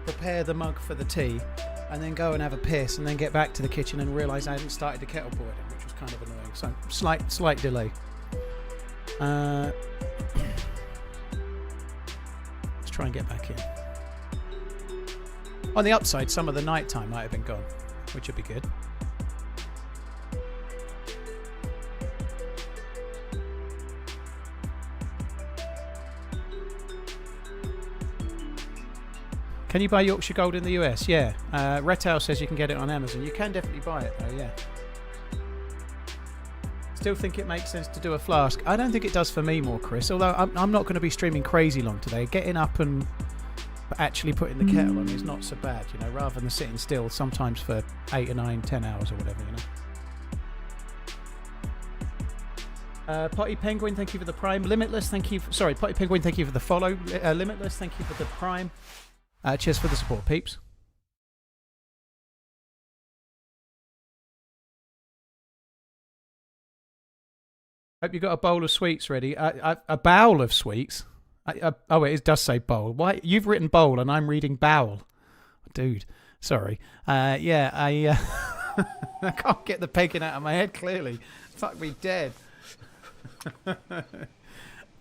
Speaker 2: prepare the mug for the tea, and then go and have a piss, and then get back to the kitchen and realise I hadn't started the kettle boiling, which was kind of annoying. So slight delay. Let's try and get back in. On the upside, some of the night time might have been gone, which would be good. Can you buy Yorkshire Gold in the US? Yeah. Retail says you can get it on Amazon. You can definitely buy it though, yeah. Still think it makes sense to do a flask. I don't think it does for me more, Chris, although I'm not going to be streaming crazy long today. Getting up and actually putting the kettle on is not so bad, you know, rather than sitting still sometimes for 8 or 9, 10 hours or whatever, you know. Potty Penguin, thank you for the Prime. Limitless, thank you. Sorry, Potty Penguin, thank you for the follow. Limitless, thank you for the Prime. Cheers for the support, peeps. Hope you got a bowl of sweets ready. A bowl of sweets? Oh, it does say bowl. Why? You've written bowl and I'm reading bowel. Dude, sorry. Yeah, I can't get the pegging out of my head, clearly. Fuck me dead.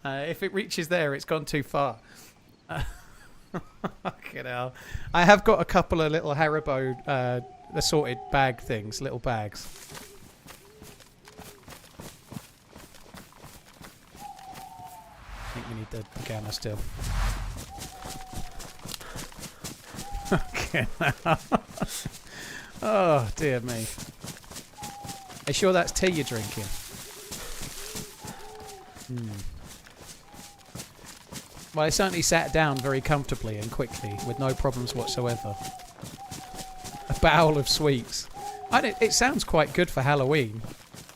Speaker 2: If it reaches there, it's gone too far. Fucking hell. I have got a couple of little Haribo assorted bag things, little bags. I think we need the gamma still. Fucking hell. Oh, dear me. Are you sure that's tea you're drinking? Well, I certainly sat down very comfortably and quickly with no problems whatsoever. A bowl of sweets. It sounds quite good for Halloween.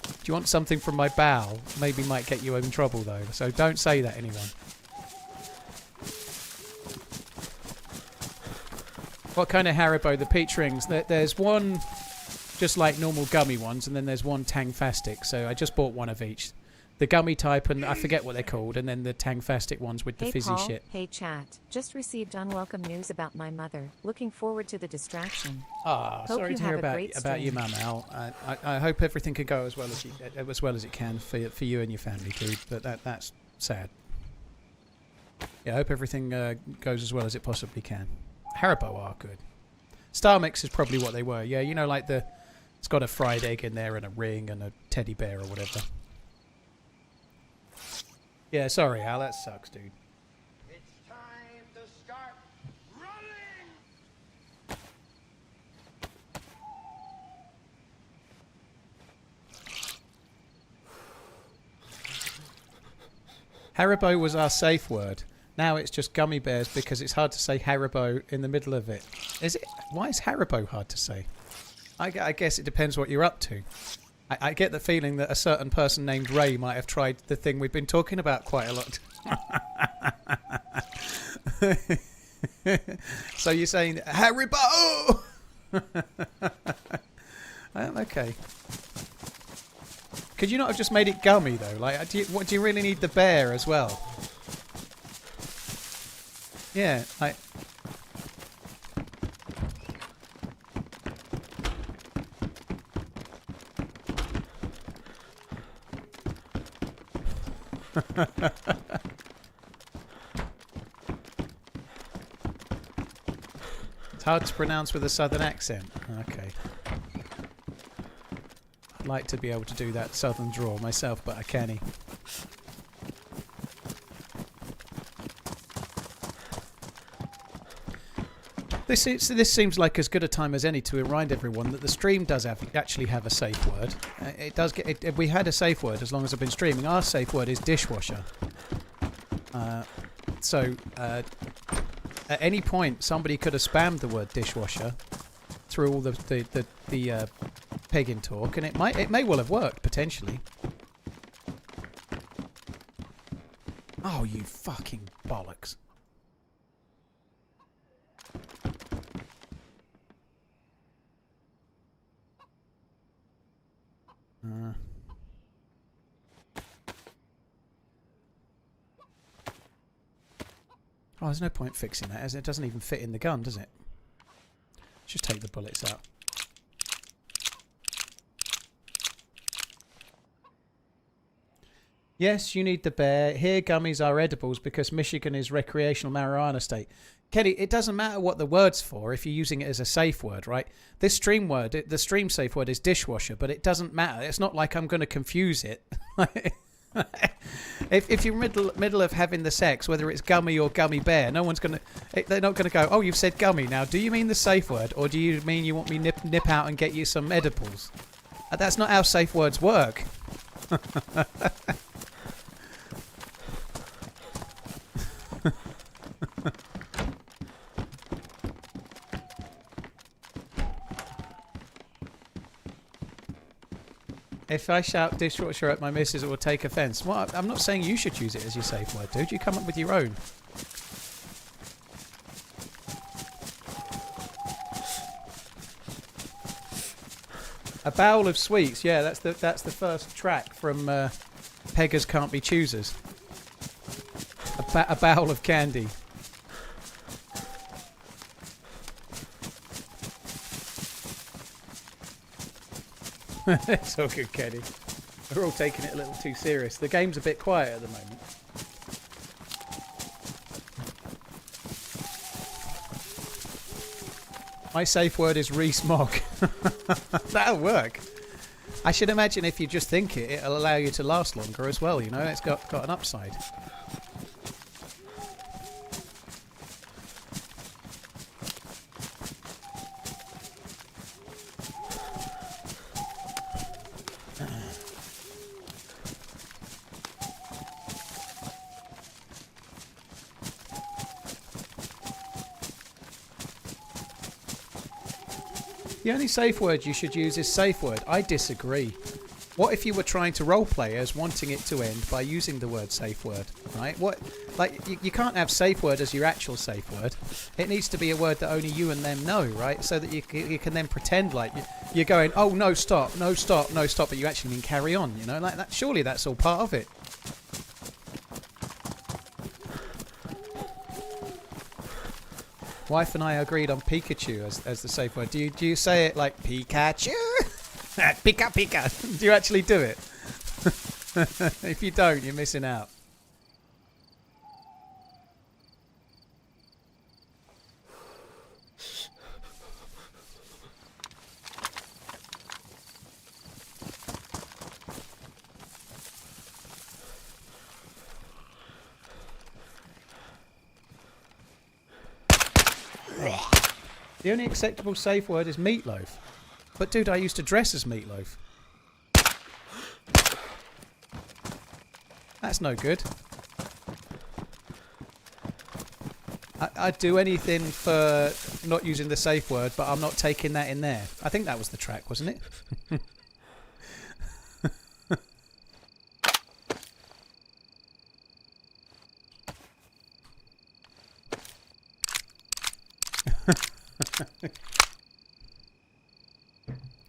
Speaker 2: Do you want something from my bowel? Maybe might get you in trouble though, so don't say that anyone. What kind of Haribo? The peach rings. There's one just like normal gummy ones, and then there's one Tangfastic, so I just bought one of each. The gummy type, and I forget what they're called, and then the Tangfastic ones with the fizzy
Speaker 3: Paul,
Speaker 2: shit.
Speaker 3: Hey chat, just received unwelcome news about my mother. Looking forward to the distraction.
Speaker 2: Ah, sorry to hear about your mum, Al. I hope everything can go as well as it can for you and your family, dude. But that's sad. Yeah, I hope everything goes as well as it possibly can. Haribo are good. Star Mix is probably what they were. Yeah, you know, like it's got a fried egg in there and a ring and a teddy bear or whatever. Yeah, sorry, Al, that sucks, dude.
Speaker 5: It's time to start running!
Speaker 2: Haribo was our safe word. Now it's just gummy bears because it's hard to say Haribo in the middle of it. Is it? Why is Haribo hard to say? I guess it depends what you're up to. I get the feeling that a certain person named Ray might have tried the thing we've been talking about quite a lot. So you're saying Haribo? Okay. Could you not have just made it gummy though? Like, do you really need the bear as well? Yeah, like. It's hard to pronounce with a southern accent. Okay. I'd like to be able to do that southern drawl myself, but I can't. This seems like as good a time as any to remind everyone that the stream does actually have a safe word. It does get. We had a safe word as long as I've been streaming. Our safe word is dishwasher. So at any point, somebody could have spammed the word dishwasher through all the pegging talk, and it may well have worked potentially. Oh, you fucking bollocks! Oh, there's no point fixing that, as it doesn't even fit in the gun, does it? Just take the bullets out. Yes, you need the bear. Here, gummies are edibles because Michigan is recreational marijuana state. Kenny, it doesn't matter what the word's for if you're using it as a safe word, right? This stream word, the stream safe word is dishwasher, but it doesn't matter. It's not like I'm going to confuse it. if you're middle of having the sex, whether it's gummy or gummy bear, no one's going to... They're not going to go, oh, you've said gummy. Now, do you mean the safe word, or do you mean you want me nip out and get you some edibles? That's not how safe words work. If I shout dishwasher at my missus, it will take offence. Well, I'm not saying you should use it as your safe word, dude. You come up with your own. A Bowl of Sweets. Yeah, that's the first track from Beggars Can't Be Choosers. A bowl of candy. It's all good, Kenny. We're all taking it a little too serious. The game's a bit quiet at the moment. My safe word is Reese-Mogg. That'll work. I should imagine if you just think it, it'll allow you to last longer as well, you know? It's got an upside. The only safe word you should use is safe word. I disagree. What if you were trying to roleplay as wanting it to end by using the word safe word, right? You can't have safe word as your actual safe word. It needs to be a word that only you and them know, right? So that you can then pretend like you're going, oh, no, stop, no, stop, no, stop, but you actually mean carry on, you know? Like that. Surely that's all part of it. Wife and I agreed on Pikachu as the safe word. Do you say it like Pikachu? Pika Pika. Do you actually do it? If you don't, you're missing out. The only acceptable safe word is meatloaf. But dude, I used to dress as meatloaf. That's no good. I'd do anything for not using the safe word, but I'm not taking that in there. I think that was the track, wasn't it?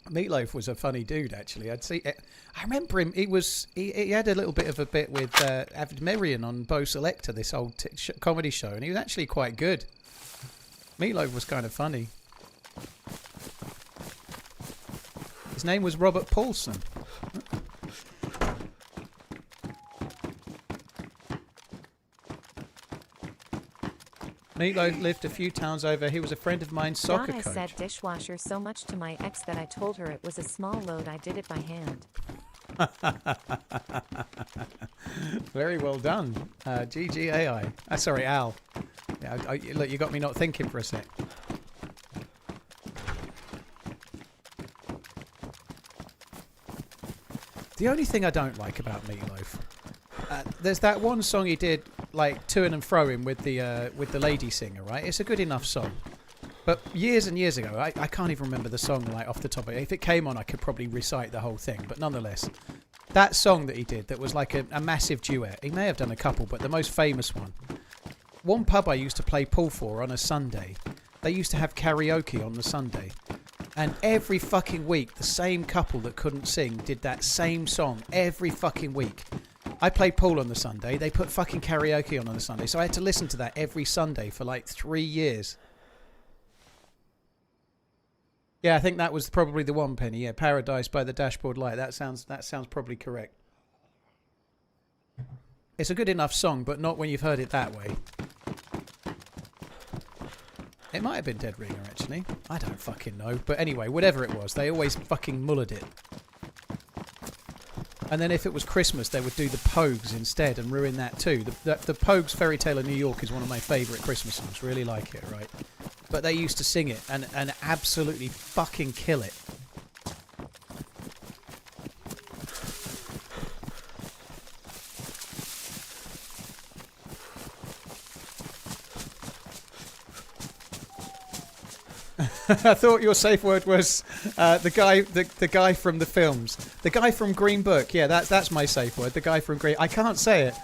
Speaker 2: Meatloaf was a funny dude, actually. I'd see. I remember him. He had a little bit of a bit with Avid Miriam on Bo Selector, this old comedy show, and he was actually quite good. Meatloaf was kind of funny. His name was Robert Paulson. Meatloaf lived a few towns over. He was a friend of mine's soccer coach.
Speaker 3: I said dishwasher so much to my ex that I told her it was a small load. I did it by hand.
Speaker 2: Very well done. GGAI. Sorry, Al. Yeah, look, you got me not thinking for a sec. The only thing I don't like about Meatloaf, there's that one song he did, like toing and froing with the lady singer, right? It's a good enough song, but years and years ago, I can't even remember the song like off the top of it. If it came on, I could probably recite the whole thing, but nonetheless, that song that he did, that was like a massive duet. He may have done a couple, but the most famous one pub I used to play pool for on a Sunday, they used to have karaoke on the Sunday. And every fucking week, the same couple that couldn't sing did that same song every fucking week. I played pool on the Sunday. They put fucking karaoke on the Sunday. So I had to listen to that every Sunday for like 3 years. Yeah, I think that was probably the one, Penny. Yeah, Paradise by the Dashboard Light. That sounds probably correct. It's a good enough song, but not when you've heard it that way. It might have been Dead Ringer, actually. I don't fucking know. But anyway, whatever it was, they always fucking mullered it. And then if it was Christmas, they would do the Pogues instead and ruin that too. The Pogues' Fairy Tale of New York is one of my favourite Christmas songs. Really like it, right? But they used to sing it and absolutely fucking kill it. I thought your safe word was the guy from the films. The guy from Green Book. Yeah, that's my safe word. The guy from Green... I can't say it.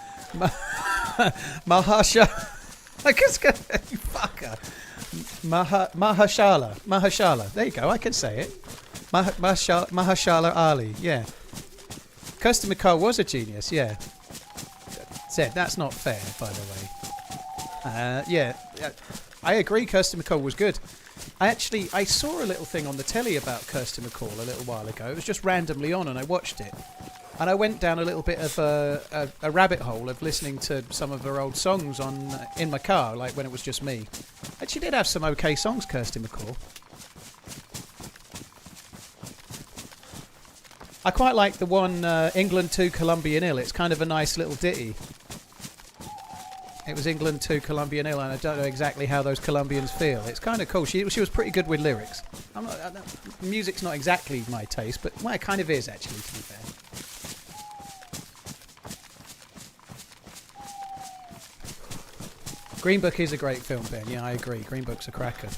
Speaker 2: Mahasha... I guess... You fucker. Mahashala. There you go. I can say it. Mahashala Ali. Yeah. Kirsty MacColl was a genius. Yeah. Zed, that's not fair, by the way. Yeah. I agree. Kirsty MacColl was good. I saw a little thing on the telly about Kirsty MacColl a little while ago. It was just randomly on and I watched it. And I went down a little bit of a rabbit hole of listening to some of her old songs in my car, like when it was just me. And she did have some okay songs, Kirsty MacColl. I quite like the one, England 2, Columbia 0. It's kind of a nice little ditty. It was England 2, Columbia 0, and I don't know exactly how those Colombians feel. It's kind of cool. She was pretty good with lyrics. Music's not exactly my taste, but well, it kind of is, actually, to be fair. Green Book is a great film, Ben. Yeah, I agree. Green Book's a cracker.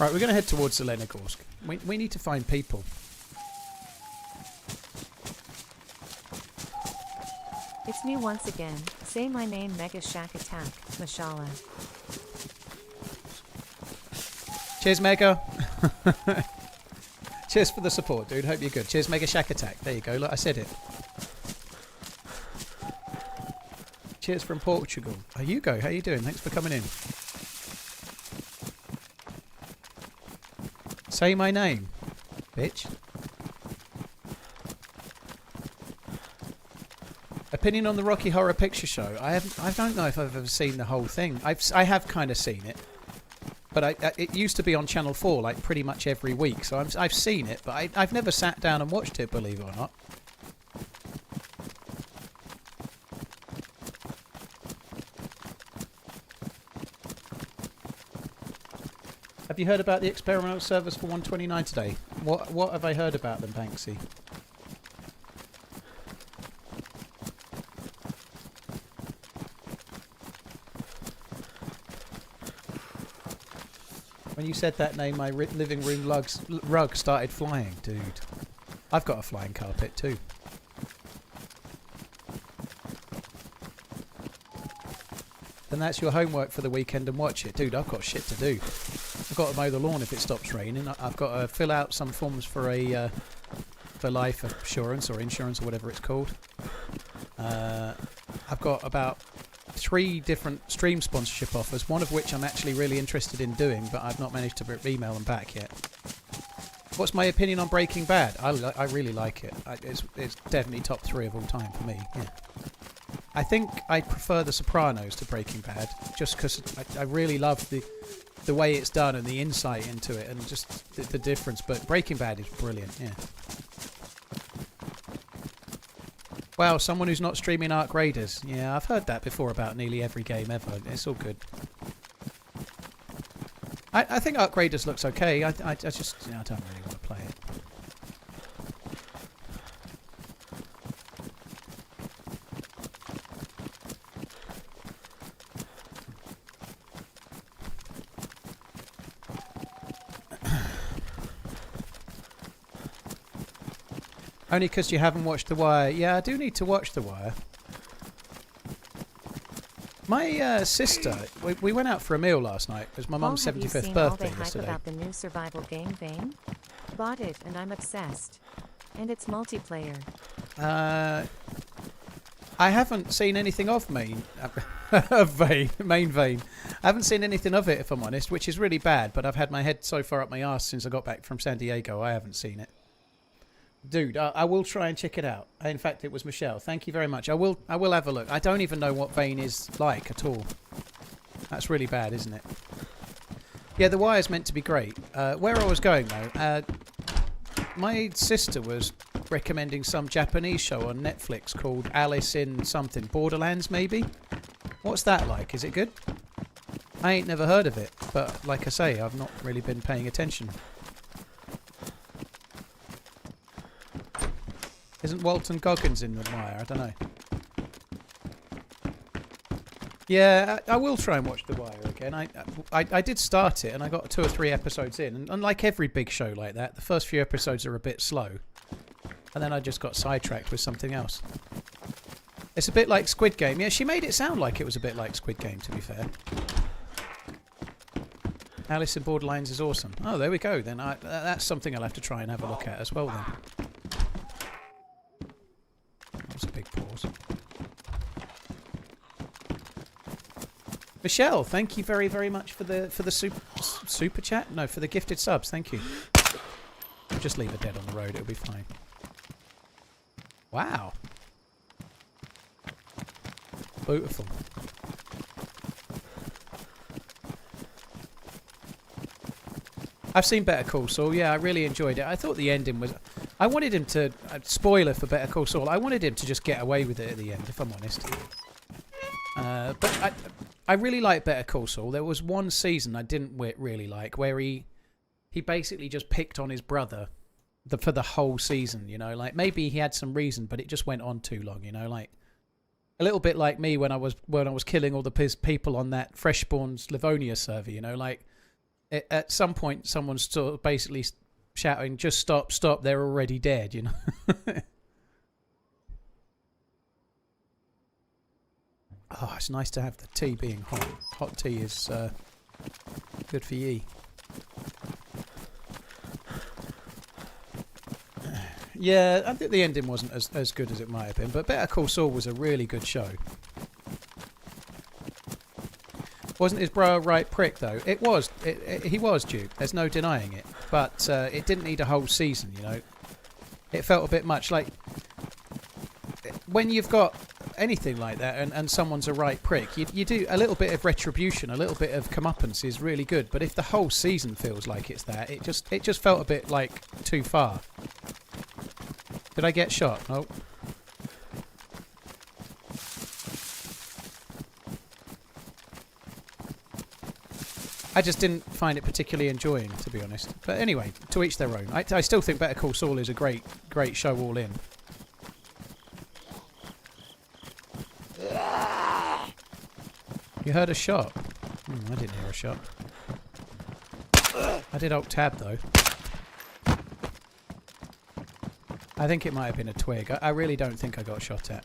Speaker 2: Right, we're going to head towards Zelenogorsk. We need to find people.
Speaker 3: It's me once again. Say my name, Mega Shack Attack, Mashallah.
Speaker 2: Cheers, Mega. Cheers for the support, dude. Hope you're good. Cheers, Mega Shack Attack. There you go. Look, I said it. Cheers from Portugal. Oh, Hugo, how you doing? Thanks for coming in. Say my name, bitch. Opinion on the Rocky Horror Picture Show. I don't know if I've ever seen the whole thing. I have kind of seen it, but it used to be on Channel 4 like pretty much every week. So I've seen it, but I've never sat down and watched it. Believe it or not. Have you heard about the experimental servers for 129 today? What have I heard about them, Banksy? When you said that name, my living room rug started flying, dude. I've got a flying carpet too. Then that's your homework for the weekend and watch it. Dude, I've got shit to do. I've got to mow the lawn if it stops raining. I've got to fill out some forms for for life assurance or insurance or whatever it's called. I've got about 3 different stream sponsorship offers, one of which I'm actually really interested in doing, but I've not managed to email them back yet. What's my opinion on Breaking Bad? I really like it. It's definitely top 3 of all time for me. Yeah. I think I prefer The Sopranos to Breaking Bad, just because I really love the way it's done and the insight into it and just the difference. But Breaking Bad is brilliant, yeah. Wow, someone who's not streaming Arc Raiders. Yeah, I've heard that before about nearly every game ever. It's all good. I think Arc Raiders looks okay. I just, I don't really want to play it. Only because you haven't watched The Wire. Yeah, I do need to watch The Wire. My sister, we went out for a meal last night. It was my mum's 75th birthday yesterday.
Speaker 3: About the new survival game Vane? Bought it and I'm obsessed. And it's multiplayer.
Speaker 2: I haven't seen anything of Main Vein. I haven't seen anything of it, if I'm honest, which is really bad, but I've had my head so far up my arse since I got back from San Diego, I haven't seen it. Dude, I will try and check it out. In fact, it was Michelle. Thank you very much. I will have a look. I don't even know what Vane is like at all. That's really bad, isn't it? Yeah, The Wire's meant to be great. Where I was going, though, my sister was recommending some Japanese show on Netflix called Alice in something. Borderlands, maybe? What's that like? Is it good? I ain't never heard of it, but like I say, I've not really been paying attention. Isn't Walton Goggins in The Wire? I don't know. Yeah, I will try and watch The Wire again. I did start it and I got 2 or 3 episodes in. And unlike every big show like that, the first few episodes are a bit slow. And then I just got sidetracked with something else. It's a bit like Squid Game. Yeah, she made it sound like it was a bit like Squid Game, to be fair. Alice in Borderlands is awesome. Oh, there we go. Then that's something I'll have to try and have a look at as well then. That was a big pause. Michelle, thank you very, very much for the super chat. No, for the gifted subs. Thank you. Just leave it dead on the road. It'll be fine. Wow. Beautiful. I've seen Better Call Saul. Yeah, I really enjoyed it. I thought the ending was... I wanted him to... spoiler for Better Call Saul. I wanted him to just get away with it at the end, if I'm honest. But I really like Better Call Saul. There was one season I didn't really like where he basically just picked on his brother for the whole season, you know. Like, maybe he had some reason, but it just went on too long, you know. Like, a little bit like me when I was killing all the people on that Freshborn's Livonia server, you know. Like, at some point, someone's sort of basically shouting, "Just stop, stop! They're already dead," you know. Oh, it's nice to have the tea being hot. Hot tea is good for ye. Yeah, I think the ending wasn't as good as it might have been, but Better Call Saul was a really good show. Wasn't his bro a right prick, though? It was. He was, Duke. There's no denying it. But it didn't need a whole season, you know. It felt a bit much like... When you've got anything like that and someone's a right prick, you do a little bit of retribution, a little bit of comeuppance is really good. But if the whole season feels like it's that, it just felt a bit like too far. Did I get shot? Oh. I just didn't find it particularly enjoying, to be honest. But anyway, to each their own. I still think Better Call Saul is a great show all in. You heard a shot? I didn't hear a shot. I did alt tab though. I think it might have been a twig. I really don't think I got shot at.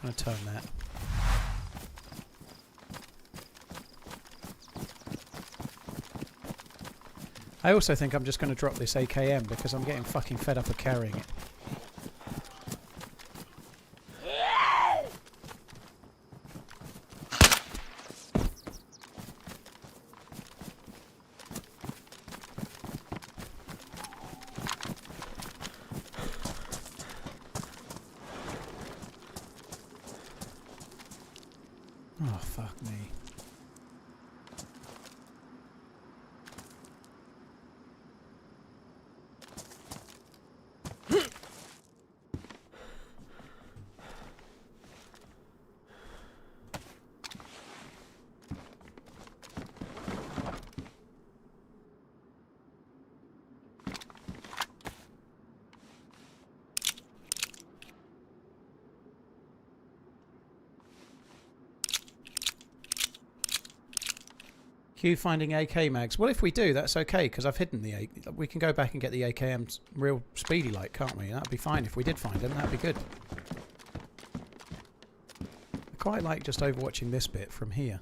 Speaker 2: I'm going to turn that. I also think I'm just going to drop this AKM because I'm getting fucking fed up of carrying it. Oh, fuck me. Q finding AK mags. Well, if we do, that's okay, because I've hidden the we can go back and get the AKMs real speedy like, can't we? That'd be fine if we did find them. That'd be good. I quite like just overwatching this bit from here.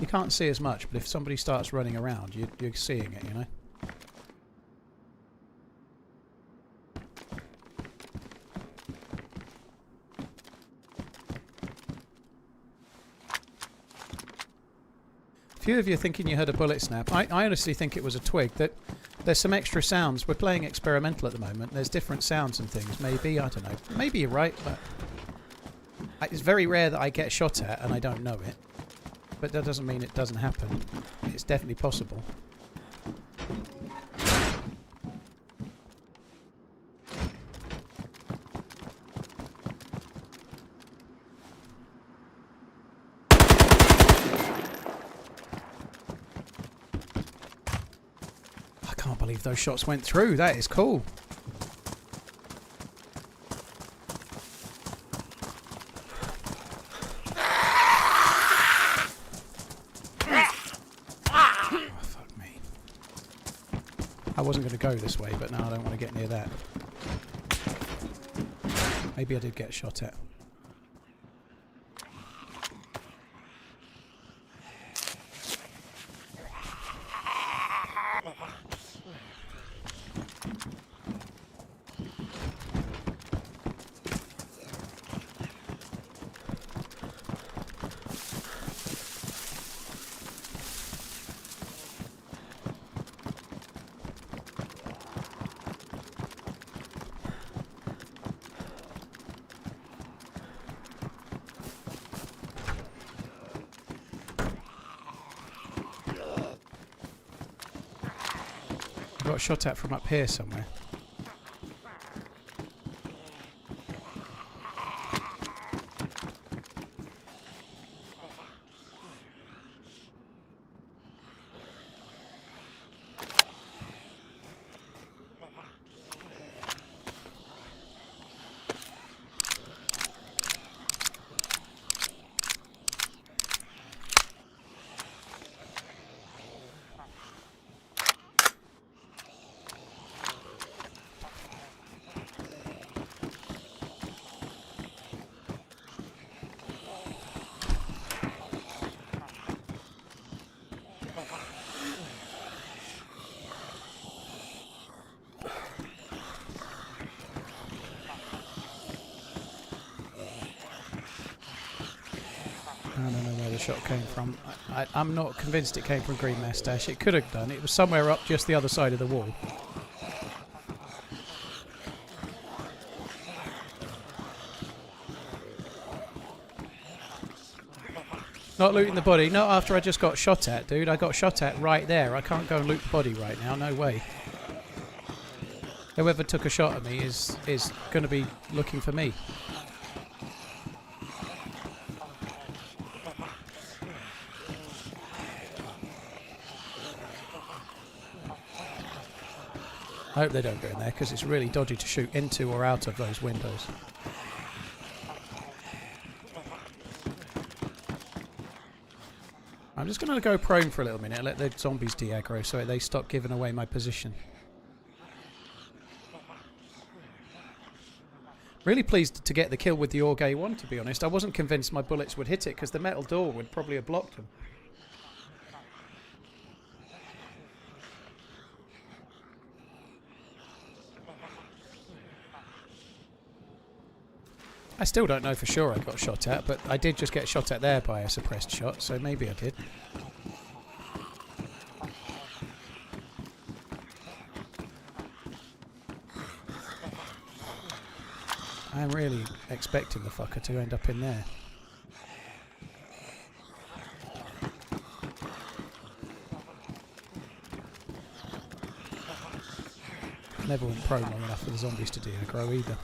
Speaker 2: You can't see as much, but if somebody starts running around, you're seeing it, you know? Few of you thinking you heard a bullet snap. I honestly think it was a twig. That there's some extra sounds. We're playing experimental at the moment. There's different sounds and things. Maybe, I don't know. Maybe you're right, but it's very rare that I get shot at and I don't know it. But that doesn't mean it doesn't happen. It's definitely possible. I can't believe those shots went through. That is cool. Oh, fuck me. I wasn't going to go this way, but now I don't want to get near that. Maybe I did get shot at. Got shot at from up here somewhere. I don't know where the shot came from. I'm not convinced it came from Green Moustache. It could have done. It was somewhere up just the other side of the wall. Not looting the body. Not after I just got shot at, dude. I got shot at right there. I can't go and loot the body right now. No way. Whoever took a shot at me is going to be looking for me. I hope they don't go in there, because it's really dodgy to shoot into or out of those windows. I'm just going to go prone for a little minute and let the zombies de-aggro so they stop giving away my position. Really pleased to get the kill with the Org A1, to be honest. I wasn't convinced my bullets would hit it, because the metal door would probably have blocked them. I still don't know for sure I got shot at, but I did just get shot at there by a suppressed shot, so maybe I did. I'm really expecting the fucker to end up in there. Never went prone long enough for the zombies to de-aggro either.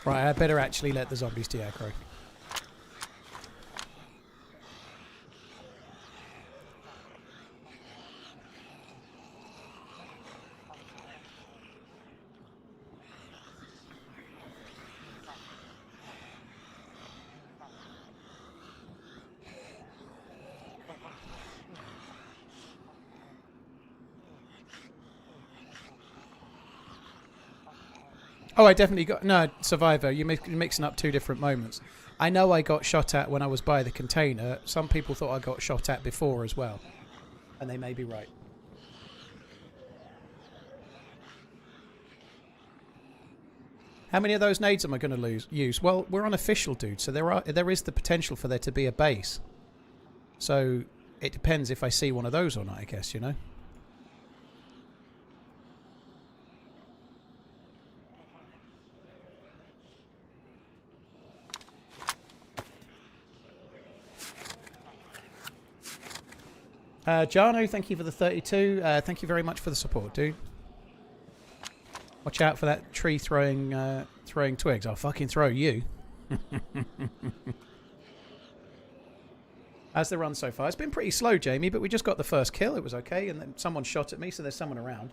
Speaker 2: Right, I better actually let the zombies de-aggro. Oh, I definitely got... No, Survivor, you're mixing up two different moments. I know I got shot at when I was by the container. Some people thought I got shot at before as well. And they may be right. How many of those nades am I going to use? Well, we're unofficial, dude, so there is the potential for there to be a base. So it depends if I see one of those or not, I guess, you know? Jarno, thank you for the 32. Thank you very much for the support, dude. Watch out for that tree throwing twigs. I'll fucking throw you. How's the run so far? It's been pretty slow, Jamie, but we just got the first kill. It was okay, and then someone shot at me, so there's someone around.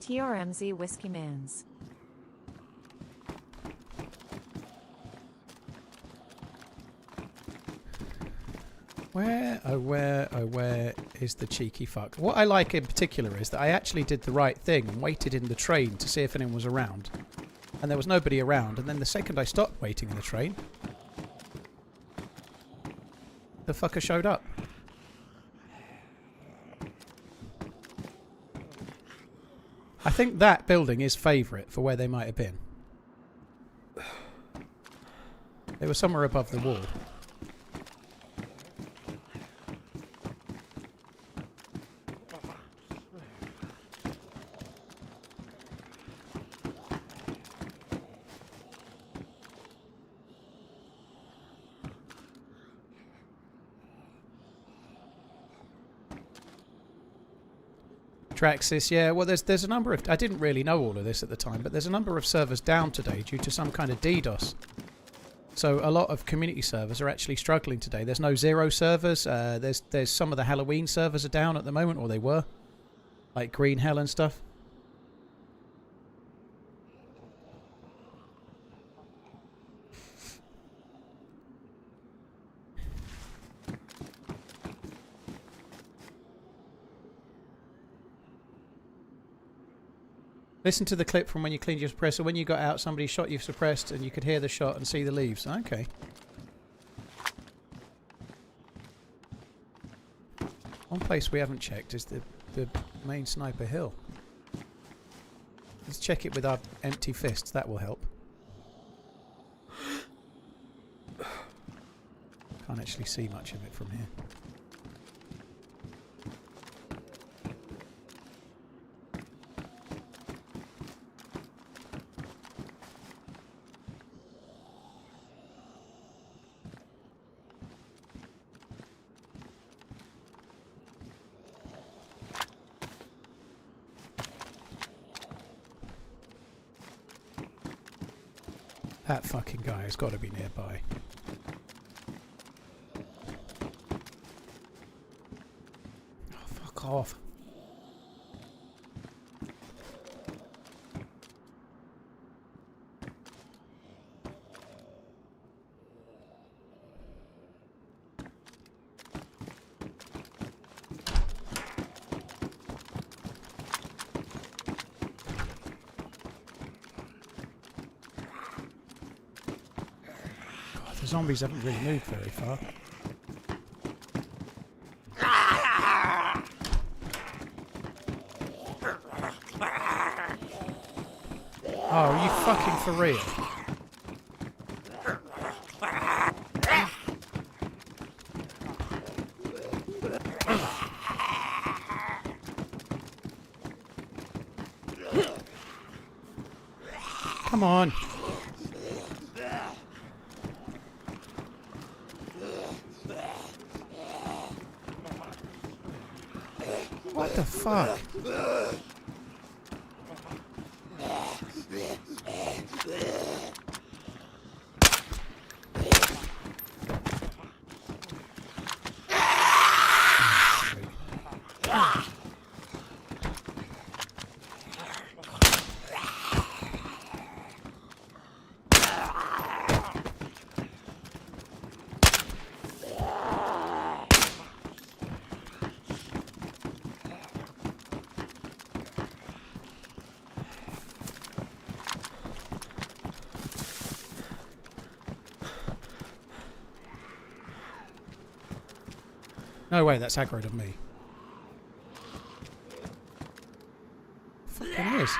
Speaker 3: TRMZ Whiskey Mans.
Speaker 2: Where is the cheeky fuck? What I like in particular is that I actually did the right thing and waited in the train to see if anyone was around. And there was nobody around, and then the second I stopped waiting in the train, the fucker showed up. I think that building is favourite for where they might have been. They were somewhere above the wall. Traxis, yeah. Well, there's a number of... I didn't really know all of this at the time, but there's a number of servers down today due to some kind of DDoS. So a lot of community servers are actually struggling today. There's no Zero servers. There's some of the Halloween servers are down at the moment, or they were. Like Green Hell and stuff. Listen to the clip from when you cleaned your suppressor. When you got out, somebody shot you suppressed and you could hear the shot and see the leaves. Okay. One place we haven't checked is the main Sniper Hill. Let's check it with our empty fists. That will help. Can't actually see much of it from here. That fucking guy has got to be nearby. Oh, fuck off. The zombies haven't really moved very far. Oh, are you fucking for real? Come on. What the fuck? No way, that's aggroed on me. Fucking is.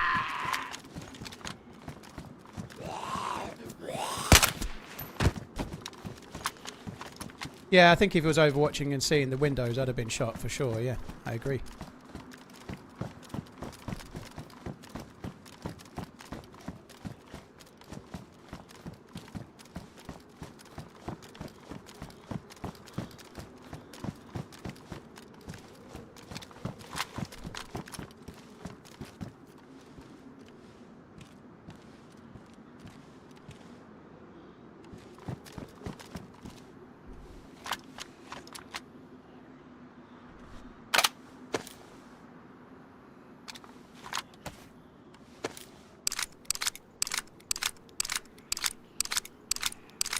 Speaker 2: Yeah, I think if he was overwatching and seeing the windows, I'd have been shot for sure. Yeah, I agree.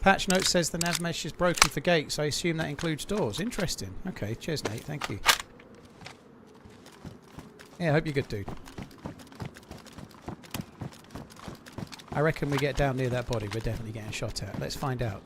Speaker 2: Patch note says the nav mesh is broken for gates. I assume that includes doors. Interesting. Okay, cheers, Nate. Thank you. Yeah, I hope you're good, dude. I reckon we get down near that body, we're definitely getting shot at. Let's find out.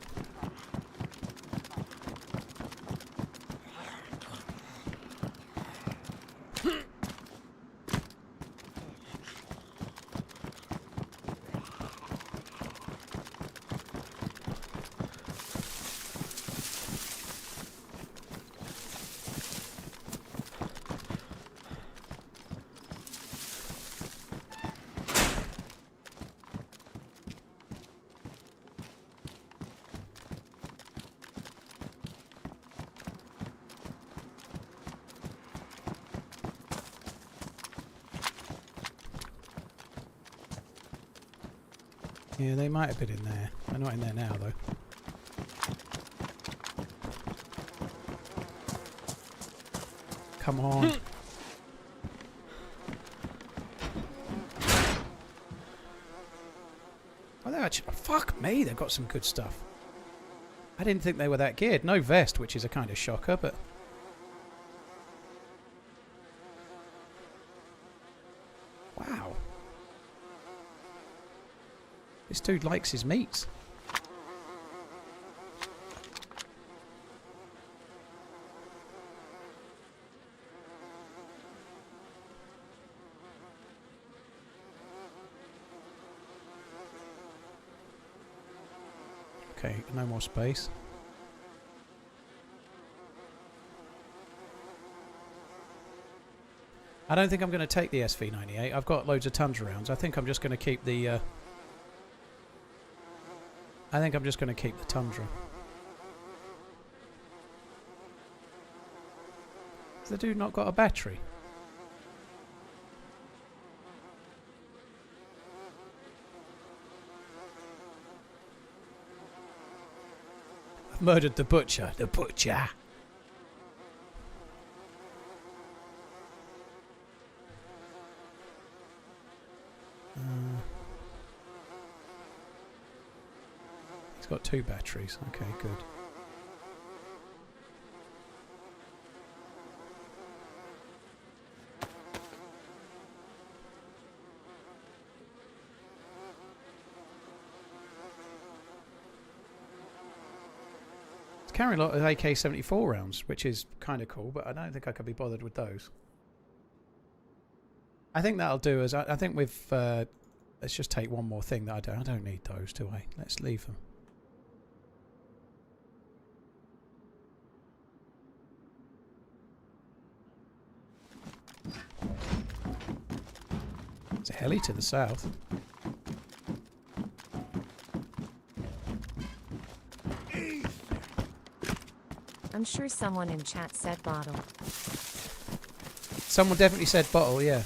Speaker 2: Yeah, they might have been in there. They're not in there now, though. Come on. Oh, they're actually... Fuck me, they've got some good stuff. I didn't think they were that geared. No vest, which is a kind of shocker, but... Wow. This dude likes his meats. Okay, no more space. I don't think I'm going to take the SV98. I've got loads of Tundra rounds. I think I'm just going to keep the... I think I'm just going to keep the Tundra. Has the dude not got a battery? I've murdered the butcher. The butcher! Got 2 batteries. Okay, good. It's carrying a lot of AK-74 rounds, which is kind of cool, but I don't think I could be bothered with those. I think that'll do as I think we've let's just take one more thing that I don't need those, do I? Let's leave them. There's a heli to the south.
Speaker 3: I'm sure someone in chat said bottle.
Speaker 2: Someone definitely said bottle, yeah.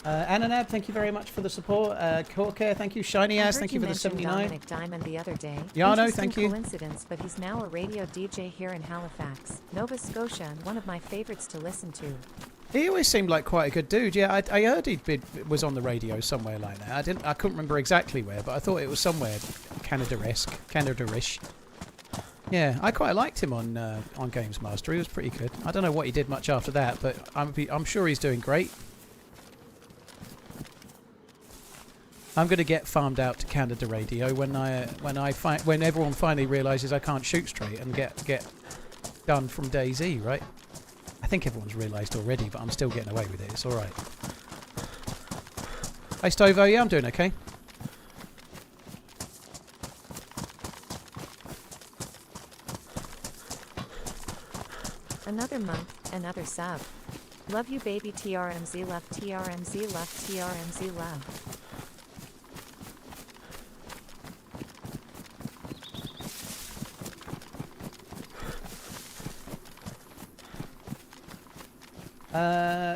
Speaker 2: Ananab, thank you very much for the support. Corker, thank you. Shiny Ass, thank you for the 79.
Speaker 3: Dominic Diamond the other day.
Speaker 2: Yano, thank you.
Speaker 3: Coincidence, but he's now a radio DJ here in Halifax, Nova Scotia, and one of my favorites to listen to.
Speaker 2: He always seemed like quite a good dude. Yeah, I heard he was on the radio somewhere like that. I couldn't remember exactly where, but I thought it was somewhere Canada-ish. Yeah, I quite liked him on Games Master. He was pretty good. I don't know what he did much after that, but I'm sure he's doing great. I'm going to get farmed out to Canada Radio when everyone finally realises I can't shoot straight and get done from DayZ, right? I think everyone's realised already, but I'm still getting away with it. It's all right. Hey Stovo, yeah, I'm doing okay.
Speaker 3: Another month, another sub. Love you baby TRMZ left, TRMZ left, TRMZ left.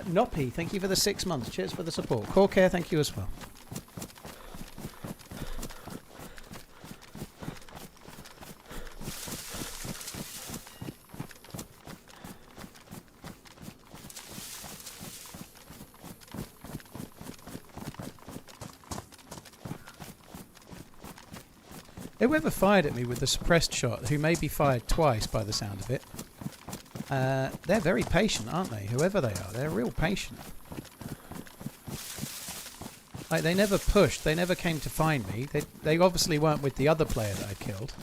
Speaker 2: Noppy, thank you for the 6 months. Cheers for the support. Core Care, thank you as well. Whoever fired at me with the suppressed shot, who may be fired twice by the sound of it, they're very patient, aren't they? Whoever they are, they're real patient. Like, they never pushed, they never came to find me. They obviously weren't with the other player that I killed.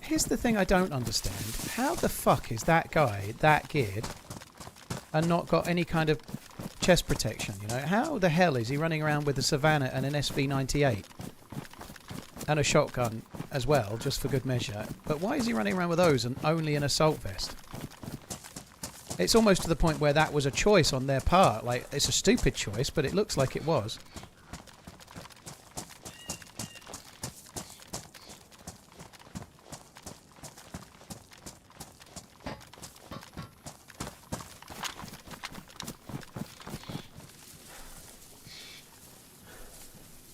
Speaker 2: Here's the thing I don't understand. How the fuck is that guy that geared and not got any kind of chest protection, you know? How the hell is he running around with a Savannah and an SV98? And a shotgun as well, just for good measure. But why is he running around with those and only an assault vest? It's almost to the point where that was a choice on their part. Like, it's a stupid choice, but it looks like it was.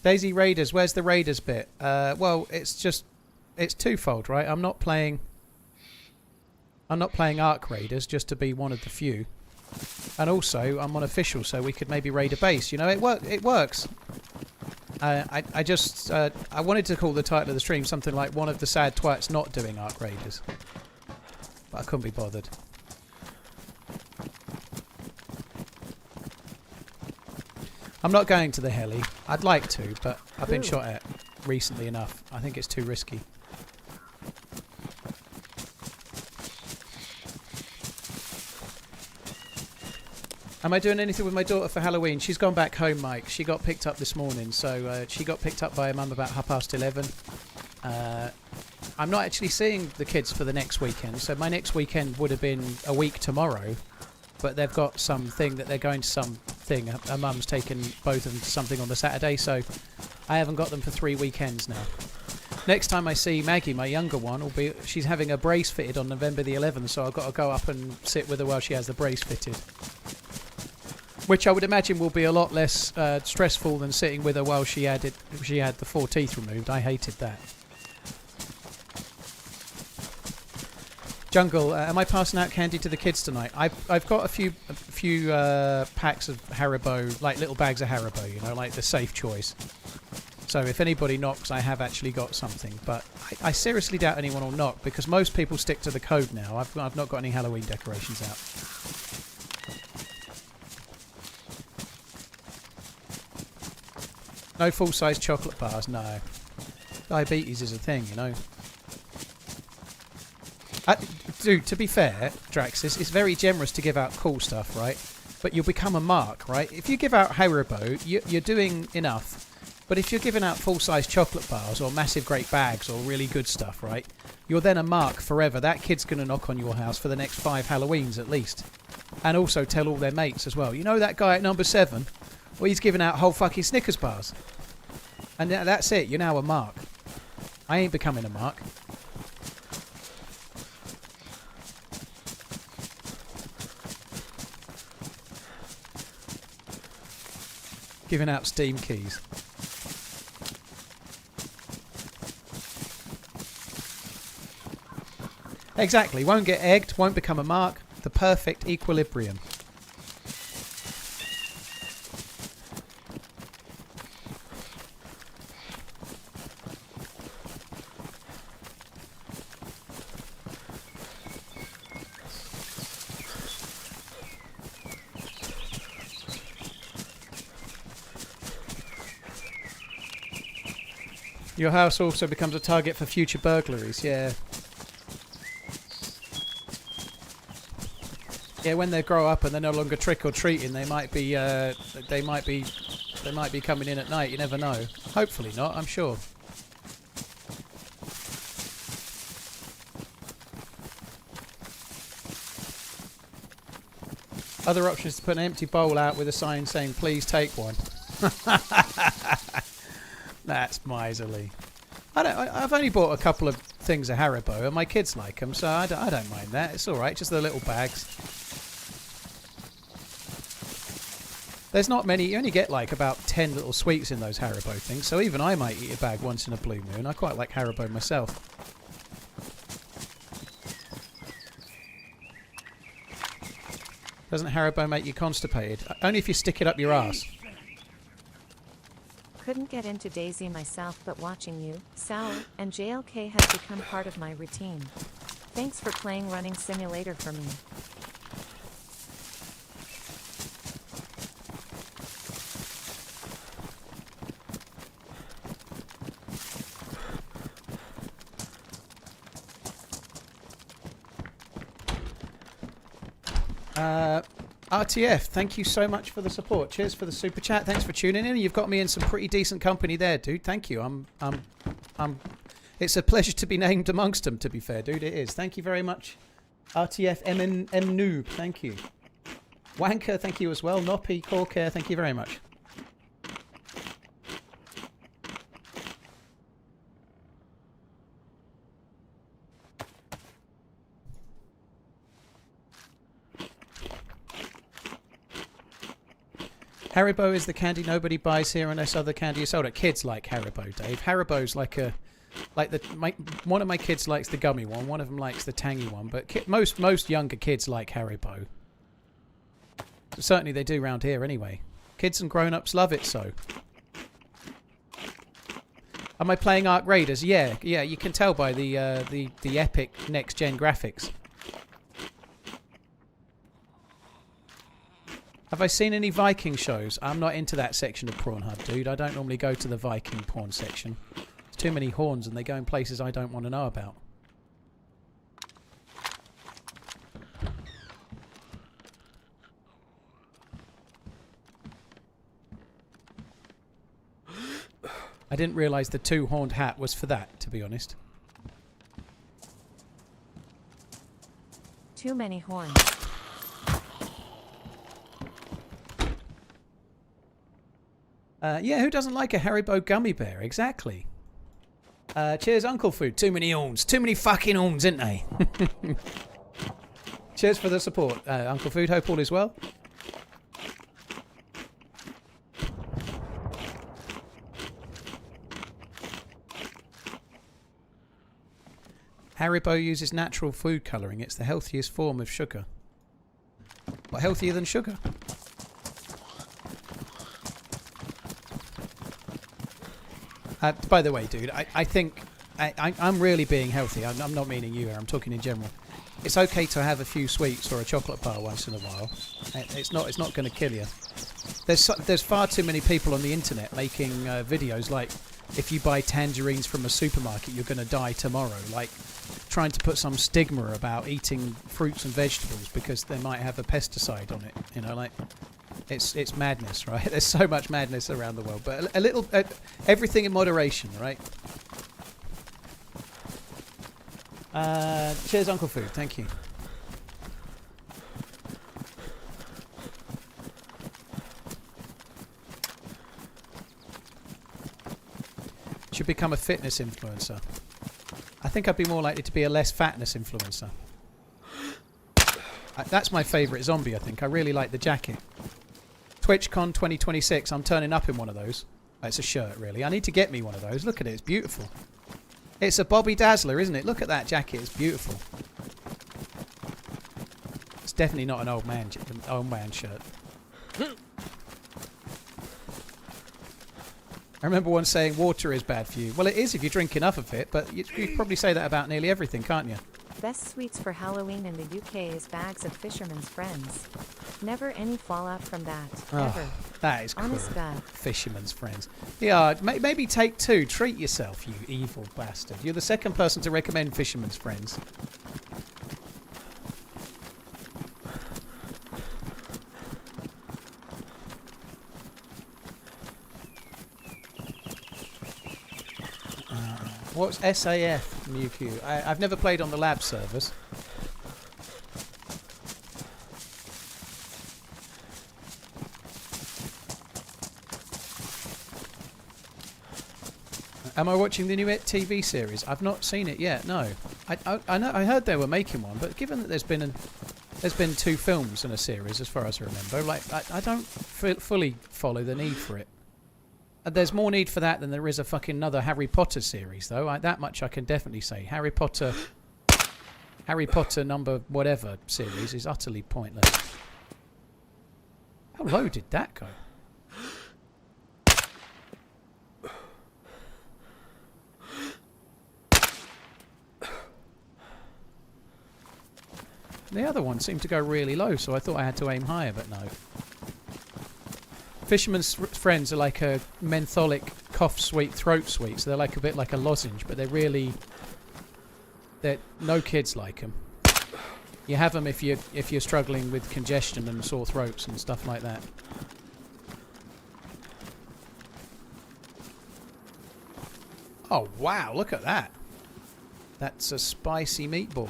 Speaker 2: DayZ Raiders, where's the Raiders bit? Well, it's twofold, right? I'm not playing Arc Raiders just to be one of the few. And also, I'm on official, so we could maybe raid a base. You know, it works. I wanted to call the title of the stream something like one of the sad twats not doing Arc Raiders. But I couldn't be bothered. I'm not going to the heli. I'd like to, but I've been shot at recently enough. I think it's too risky. Am I doing anything with my daughter for Halloween? She's gone back home, Mike. She got picked up this morning, so she got picked up by her mum about 11:30. I'm not actually seeing the kids for the next weekend, so my next weekend would have been a week tomorrow. But they've got something that they're going to something. Her mum's taken both of them to something on the Saturday, so I haven't got them for 3 weekends now. Next time I see Maggie, my younger one, she's having a brace fitted on November the 11th, so I've got to go up and sit with her while she has the brace fitted. Which I would imagine will be a lot less stressful than sitting with her while she had the 4 teeth removed. I hated that. Jungle, am I passing out candy to the kids tonight? I've got a few packs of Haribo, like little bags of Haribo, you know, like the safe choice. So if anybody knocks, I have actually got something. But I seriously doubt anyone will knock because most people stick to the code now. I've not got any Halloween decorations out. No full-size chocolate bars, no. Diabetes is a thing, you know. Dude, to be fair, Draxis, it's very generous to give out cool stuff, right? But you'll become a mark, right? If you give out Haribo, you're doing enough. But if you're giving out full-size chocolate bars or massive great bags or really good stuff, right? You're then a mark forever. That kid's going to knock on your house for the next 5 Halloweens at least. And also tell all their mates as well. You know that guy at number 7? Well, he's giving out whole fucking Snickers bars. And that's it. You're now a mark. I ain't becoming a mark. Giving out Steam keys. Exactly. Won't get egged, won't become a mark. The perfect equilibrium. Your house also becomes a target for future burglaries. Yeah. Yeah, when they grow up and they're no longer trick or treating, they might be coming in at night. You never know. Hopefully not. I'm sure. Other option is to put an empty bowl out with a sign saying, "Please take one." That's miserly. I've only bought a couple of things of Haribo, and my kids like them, so I don't mind that. It's all right, just the little bags. There's not many. You only get like about 10 little sweets in those Haribo things, so even I might eat a bag once in a blue moon. I quite like Haribo myself. Doesn't Haribo make you constipated? Only if you stick it up your ass.
Speaker 3: Couldn't get into DayZ myself, but watching you, Sal, and JLK has become part of my routine. Thanks for playing Running Simulator for me.
Speaker 2: RTF, thank you so much for the support. Cheers for the super chat. Thanks for tuning in. You've got me in some pretty decent company there, dude. Thank you. It's a pleasure to be named amongst them, to be fair, dude. It is. Thank you very much. RTF M Noob, thank you. Wanker, thank you as well. Noppy, Corcare, thank you very much. Haribo is the candy nobody buys here unless other candy is sold at. Kids like Haribo, Dave. Haribo's one of my kids likes the gummy one of them likes the tangy one, but most younger kids like Haribo. Certainly they do round here anyway. Kids and grown-ups love it so. Am I playing Ark Raiders? Yeah, you can tell by the epic next-gen graphics. Have I seen any Viking shows? I'm not into that section of Pornhub, dude. I don't normally go to the Viking porn section. There's too many horns and they go in places I don't want to know about. I didn't realise the two-horned hat was for that, to be honest.
Speaker 3: Too many horns.
Speaker 2: Yeah, who doesn't like a Haribo gummy bear? Exactly. Cheers, Uncle Food. Too many horns. Too many fucking horns, isn't they? Cheers for the support, Uncle Food. Hope all is well. Haribo uses natural food colouring. It's the healthiest form of sugar. What, healthier than sugar? By the way, dude, I think I'm really being healthy. I'm not meaning you here. I'm talking in general. It's okay to have a few sweets or a chocolate bar once in a while. It's not going to kill you. There's far too many people on the internet making videos like, if you buy tangerines from a supermarket, you're going to die tomorrow. Like trying to put some stigma about eating fruits and vegetables because they might have a pesticide on it. You know, like. It's madness, right? There's so much madness around the world, but a little everything in moderation, right? Cheers, Uncle Food. Thank you. Should become a fitness influencer. I think I'd be more likely to be a less fatness influencer. That's my favourite zombie, I think. I really like the jacket. TwitchCon 2026, I'm turning up in one of those. It's a shirt, really. I need to get me one of those. Look at it, it's beautiful. It's a Bobby Dazzler, isn't it? Look at that jacket, it's beautiful. It's definitely not an old man shirt. I remember one saying water is bad for you. Well, it is if you drink enough of it, but you probably say that about nearly everything, can't you?
Speaker 3: Best sweets for Halloween in the UK is bags of Fisherman's Friends. Never any fallout from that, ever.
Speaker 2: That is cruel.
Speaker 3: Honest God.
Speaker 2: Fisherman's Friends. Yeah, maybe take 2. Treat yourself, you evil bastard. You're the second person to recommend Fisherman's Friends. What's SAF, Mewtwo? I've never played on the lab servers. Am I watching the new TV series? I've not seen it yet. No, I know. I heard they were making one, but given that there's been 2 films and a series, as far as I remember, like I don't fully follow the need for it. There's more need for that than there is a fucking another Harry Potter series, though. That much I can definitely say. Harry Potter number whatever series is utterly pointless. How low did that go? The other one seemed to go really low, so I thought I had to aim higher, but no. Fisherman's Friends are like a mentholic cough sweet, throat sweet, so they're like a bit like a lozenge, but no kids like them. You have them if you're struggling with congestion and sore throats and stuff like that. Oh wow, look at that. That's a spicy meatball.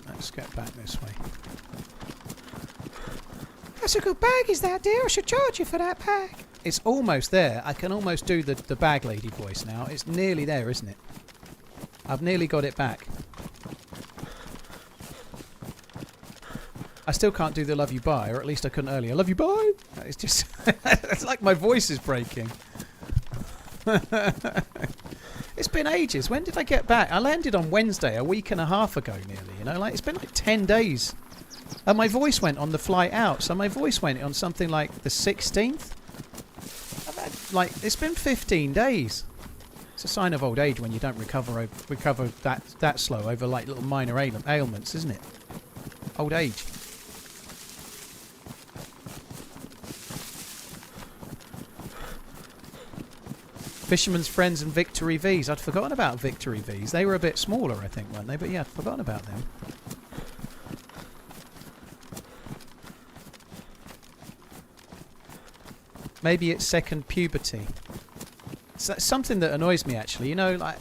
Speaker 2: Let's get back this way. That's a good bag, is that, dear? I should charge you for that bag. It's almost there. I can almost do the bag lady voice now. It's nearly there, isn't it? I've nearly got it back. I still can't do the love you bye, or at least I couldn't earlier. Love you bye. It's just... it's like my voice is breaking. It's been ages. When did I get back? I landed on Wednesday, a week and a half ago nearly, you know? Like, it's been like 10 days. And my voice went on the flight out, so my voice went on something like the 16th. I've had, like, it's been 15 days. It's a sign of old age when you don't recover that slow over, like, little minor ailments, isn't it? Old age. Fisherman's Friends and Victory V's. I'd forgotten about Victory V's. They were a bit smaller, I think, weren't they? But yeah, I'd forgotten about them. Maybe it's second puberty. So something that annoys me, actually. You know, like,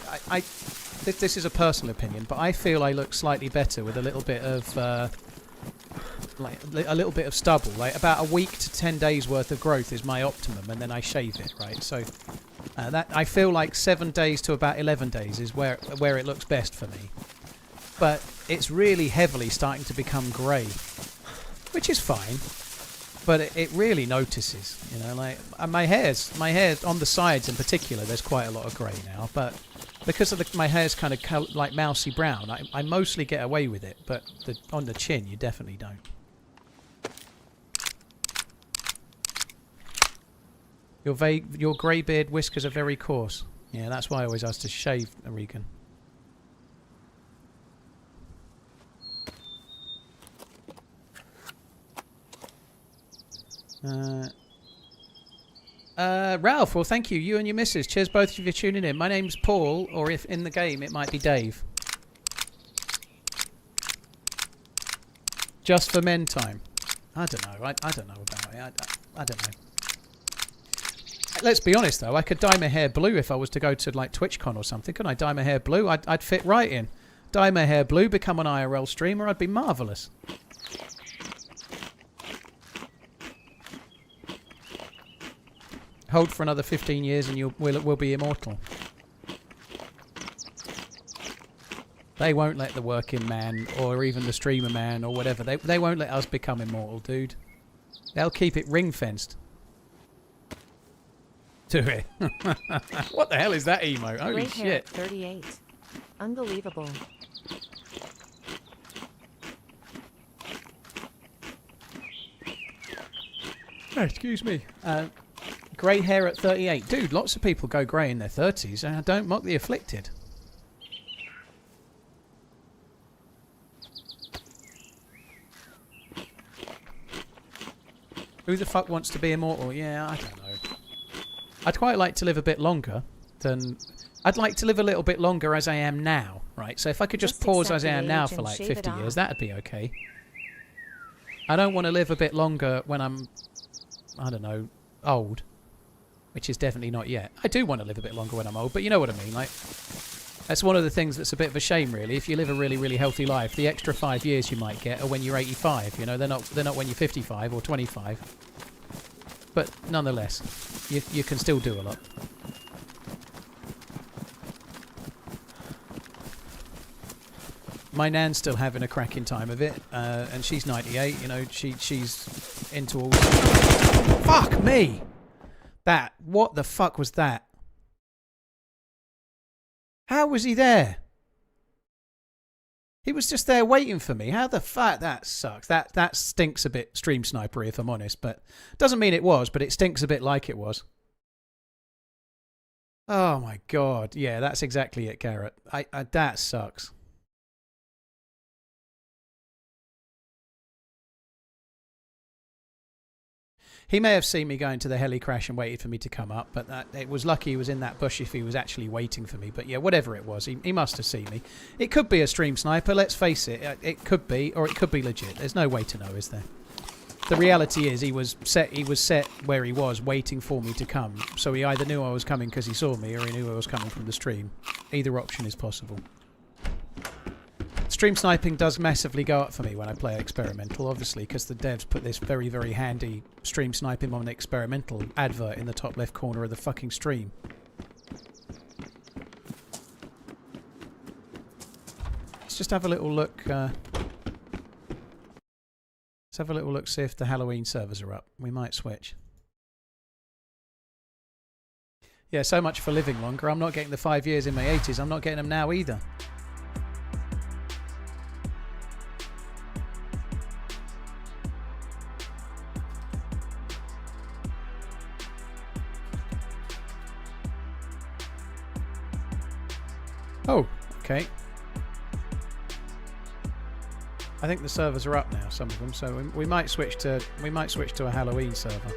Speaker 2: this is a personal opinion, but I feel I look slightly better with a little bit of... like a little bit of stubble. Like about a week to 10 days worth of growth is my optimum, and then I shave it, right? So that I feel like 7 days to about 11 days is where it looks best for me. But it's really heavily starting to become grey, which is fine. But it really notices, you know. Like my hair on the sides in particular, there's quite a lot of grey now. But because of my hair's kind of like mousy brown, I mostly get away with it. But on the chin, you definitely don't. Your grey beard whiskers are very coarse. Yeah, that's why I always ask to shave, Regan. Ralph, well, thank you. You and your missus. Cheers, both of you, for tuning in. My name's Paul, or if in the game, it might be Dave. Just for men time. I don't know. I don't know about it. I don't know. Let's be honest, though. I could dye my hair blue if I was to go to, like, TwitchCon or something. Couldn't I dye my hair blue? I'd fit right in. Dye my hair blue, become an IRL streamer. I'd be marvellous. Hold for another 15 years and we'll be immortal. they won't let the working man or even the streamer man or whatever. They won't let us become immortal, dude. They'll keep it ring fenced. To it. What the hell is that emote? Holy
Speaker 3: Great hair
Speaker 2: shit!
Speaker 3: at 38. Unbelievable.
Speaker 2: Oh, excuse me. Grey hair at 38. Dude, lots of people go grey in their 30s. Don't mock the afflicted. Who the fuck wants to be immortal? Yeah, I don't know. I'd quite like to live a bit longer than... I'd like to live a little bit longer as I am now, right? So if I could just pause as I am now for like 50 years, that'd be okay. I don't want to live a bit longer when I'm, I don't know, old. Which is definitely not yet. I do want to live a bit longer when I'm old, but you know what I mean. Like, that's one of the things that's a bit of a shame, really. If you live a really, really healthy life, the extra 5 years you might get are when you're 85. You know, they're not when you're 55 or 25. But nonetheless, you can still do a lot. My nan's still having a cracking time of it, and she's 98. You know, she's into all. Fuck me! What the fuck was that? How was he there? He was just there waiting for me. How the fuck? That sucks. That stinks a bit stream snipery, if I'm honest. But doesn't mean it was, but it stinks a bit like it was. Oh my god. Yeah, that's exactly it, Garrett. That sucks. He may have seen me going to the heli crash and waited for me to come up, but it was lucky he was in that bush if he was actually waiting for me. But yeah, whatever it was, he must have seen me. It could be a stream sniper, let's face it. It could be, or it could be legit. There's no way to know, is there? The reality is he was set where he was, waiting for me to come. So he either knew I was coming because he saw me, or he knew I was coming from the stream. Either option is possible. Stream sniping does massively go up for me when I play experimental, obviously, because the devs put this very, very handy stream sniping on experimental advert in the top left corner of the fucking stream. Let's just have a little look. Let's have a little look, see if the Halloween servers are up. We might switch. Yeah, so much for living longer. I'm not getting the 5 years in my 80s. I'm not getting them now either. Oh, okay. I think the servers are up now, some of them, so we might switch to a Halloween server.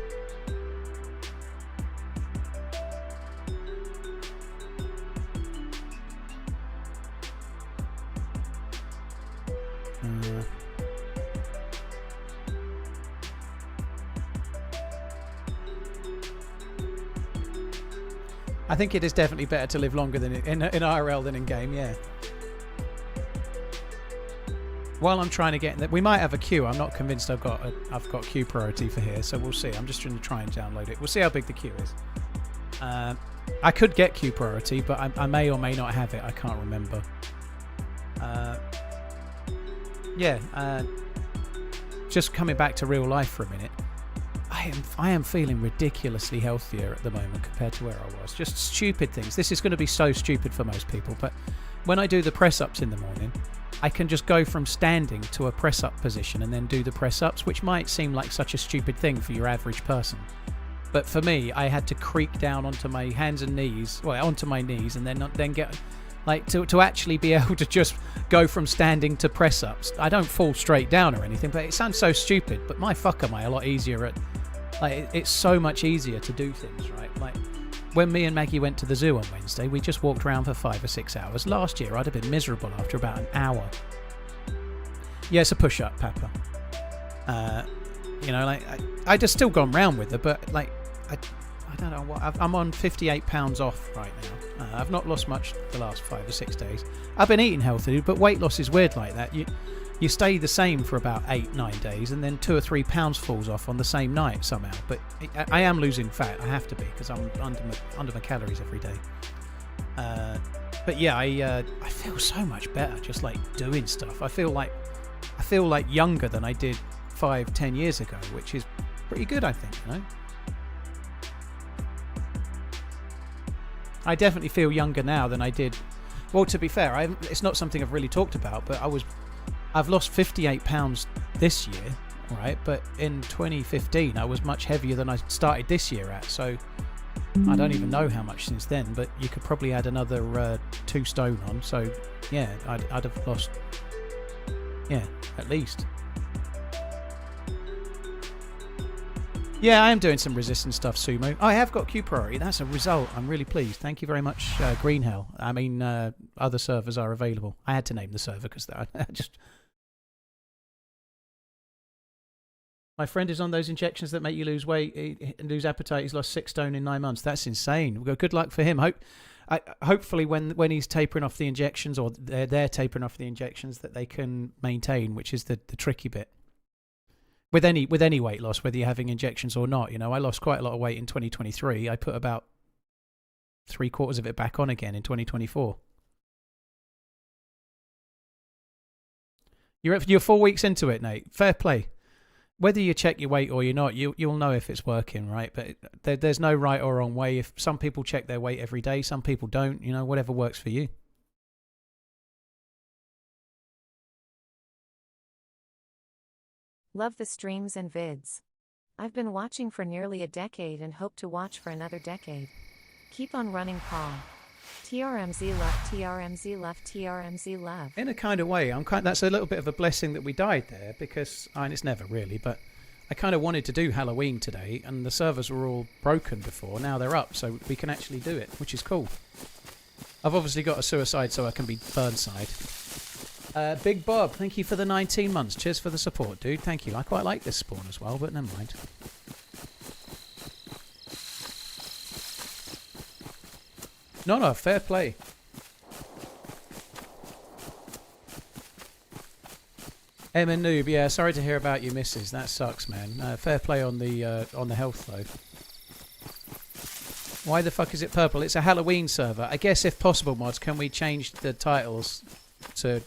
Speaker 2: I think it is definitely better to live longer than in IRL than in game, yeah. While I'm trying to get in that, we might have a queue. I'm not convinced I've got queue priority for here, so we'll see. I'm just going to try and download it. We'll see how big the queue is. I could get queue priority, but I may or may not have it. I can't remember. Just coming back to real life for a minute. I am feeling ridiculously healthier at the moment compared to where I was. Just stupid things. This is going to be so stupid for most people, but when I do the press-ups in the morning, I can just go from standing to a press-up position and then do the press-ups, which might seem like such a stupid thing for your average person. But for me, I had to creak down onto my hands and knees, well, onto my knees, and then get... Like, to actually be able to just go from standing to press-ups. I don't fall straight down or anything, but it sounds so stupid, but my fuck am I a lot easier at... Like, it's so much easier to do things, right? Like, when me and Maggie went to the zoo on Wednesday, we just walked around for 5 or 6 hours. Last year, I'd have been miserable after about an hour. Yeah, it's a push-up, Papa. You know, like, I'd have still gone round with her, but, like, I don't know what... I'm on £58 off right now. I've not lost much the last 5 or 6 days. I've been eating healthily, but weight loss is weird like that. You stay the same for about 8-9 days, and then 2 or 3 pounds falls off on the same night somehow. But I am losing fat. I have to be, because I'm under my calories every day. But But yeah, I feel so much better just like doing stuff. I feel like younger than I did 5-10 years ago, which is pretty good, I think, you know. I definitely feel younger now than I did. Well, to be fair, it's not something I've really talked about, but I've lost 58 pounds this year, right? But in 2015, I was much heavier than I started this year at, so I don't even know how much since then, but you could probably add another 2 stone on, so yeah, I'd have lost, yeah, at least. Yeah, I am doing some resistance stuff, Sumo. I have got Q priority. That's a result. I'm really pleased. Thank you very much, Green Hell. I mean, other servers are available. I had to name the server because I just... My friend is on those injections that make you lose weight and lose appetite. He's lost 6 stone in 9 months. That's insane. Good luck for him. Hopefully when he's tapering off the injections, or they're tapering off the injections, that they can maintain, which is the tricky bit. With any weight loss, whether you're having injections or not, you know, I lost quite a lot of weight in 2023. I put about 3/4 of it back on again in 2024. You're 4 weeks into it, Nate. Fair play. Whether you check your weight or you're not, you'll know if it's working, right? But there's no right or wrong way. If some people check their weight every day, some people don't. You know, whatever works for you.
Speaker 3: Love the streams and vids. I've been watching for nearly a decade and hope to watch for another decade. Keep on running, Paul. TRMZ love, TRMZ love, TRMZ love.
Speaker 2: In a kind of way, that's a little bit of a blessing that we died there, because, and it's never really, but I kind of wanted to do Halloween today, and the servers were all broken before. Now they're up, so we can actually do it, which is cool. I've obviously got a suicide so I can be Burnside. Big Bob, thank you for the 19 months. Cheers for the support, dude. Thank you. I quite like this spawn as well, but never mind. No, fair play. Emma Noob, yeah, sorry to hear about your missus. That sucks, man. Fair play on the health, though. Why the fuck is it purple? It's a Halloween server. I guess if possible, mods, can we change the titles to...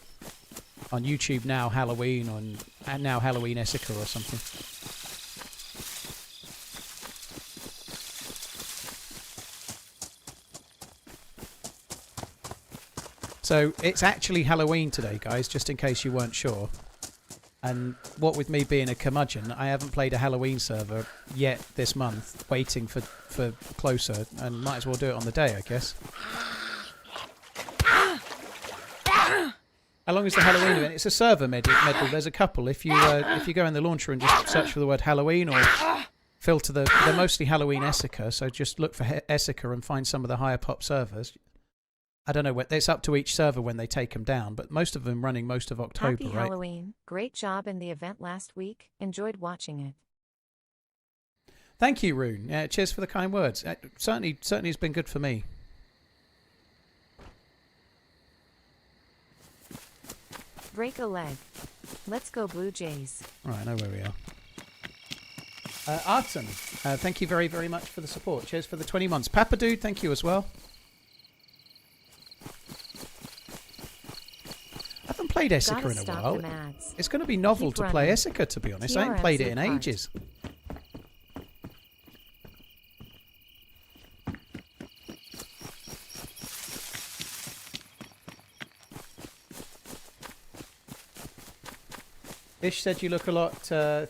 Speaker 2: on YouTube now Halloween, and now Halloween Esseker or something. So it's actually Halloween today, guys, just in case you weren't sure. And what with me being a curmudgeon, I haven't played a Halloween server yet this month, waiting for closer, and might as well do it on the day, I guess. How long is the Halloween event? It's a server medal. There's a couple. If you go in the launcher and just search for the word Halloween, or filter they're mostly Halloween Esseker, so just look for Esseker and find some of the higher pop servers. I don't know, it's up to each server when they take them down, but most of them running most of October,
Speaker 3: Happy
Speaker 2: right?
Speaker 3: Halloween. Great job in the event last week. Enjoyed watching it.
Speaker 2: Thank you, Rune. Cheers for the kind words. Certainly has been good for me.
Speaker 3: Break a leg. Let's go Blue Jays.
Speaker 2: All right, I know where we are. Arton, thank you very, very much for the support. Cheers for the 20 months. Papa Dude, thank you as well. I haven't played Esseker in a while. It's going to be novel to play Esseker, to be honest. I haven't played it in ages. Ish said you look a lot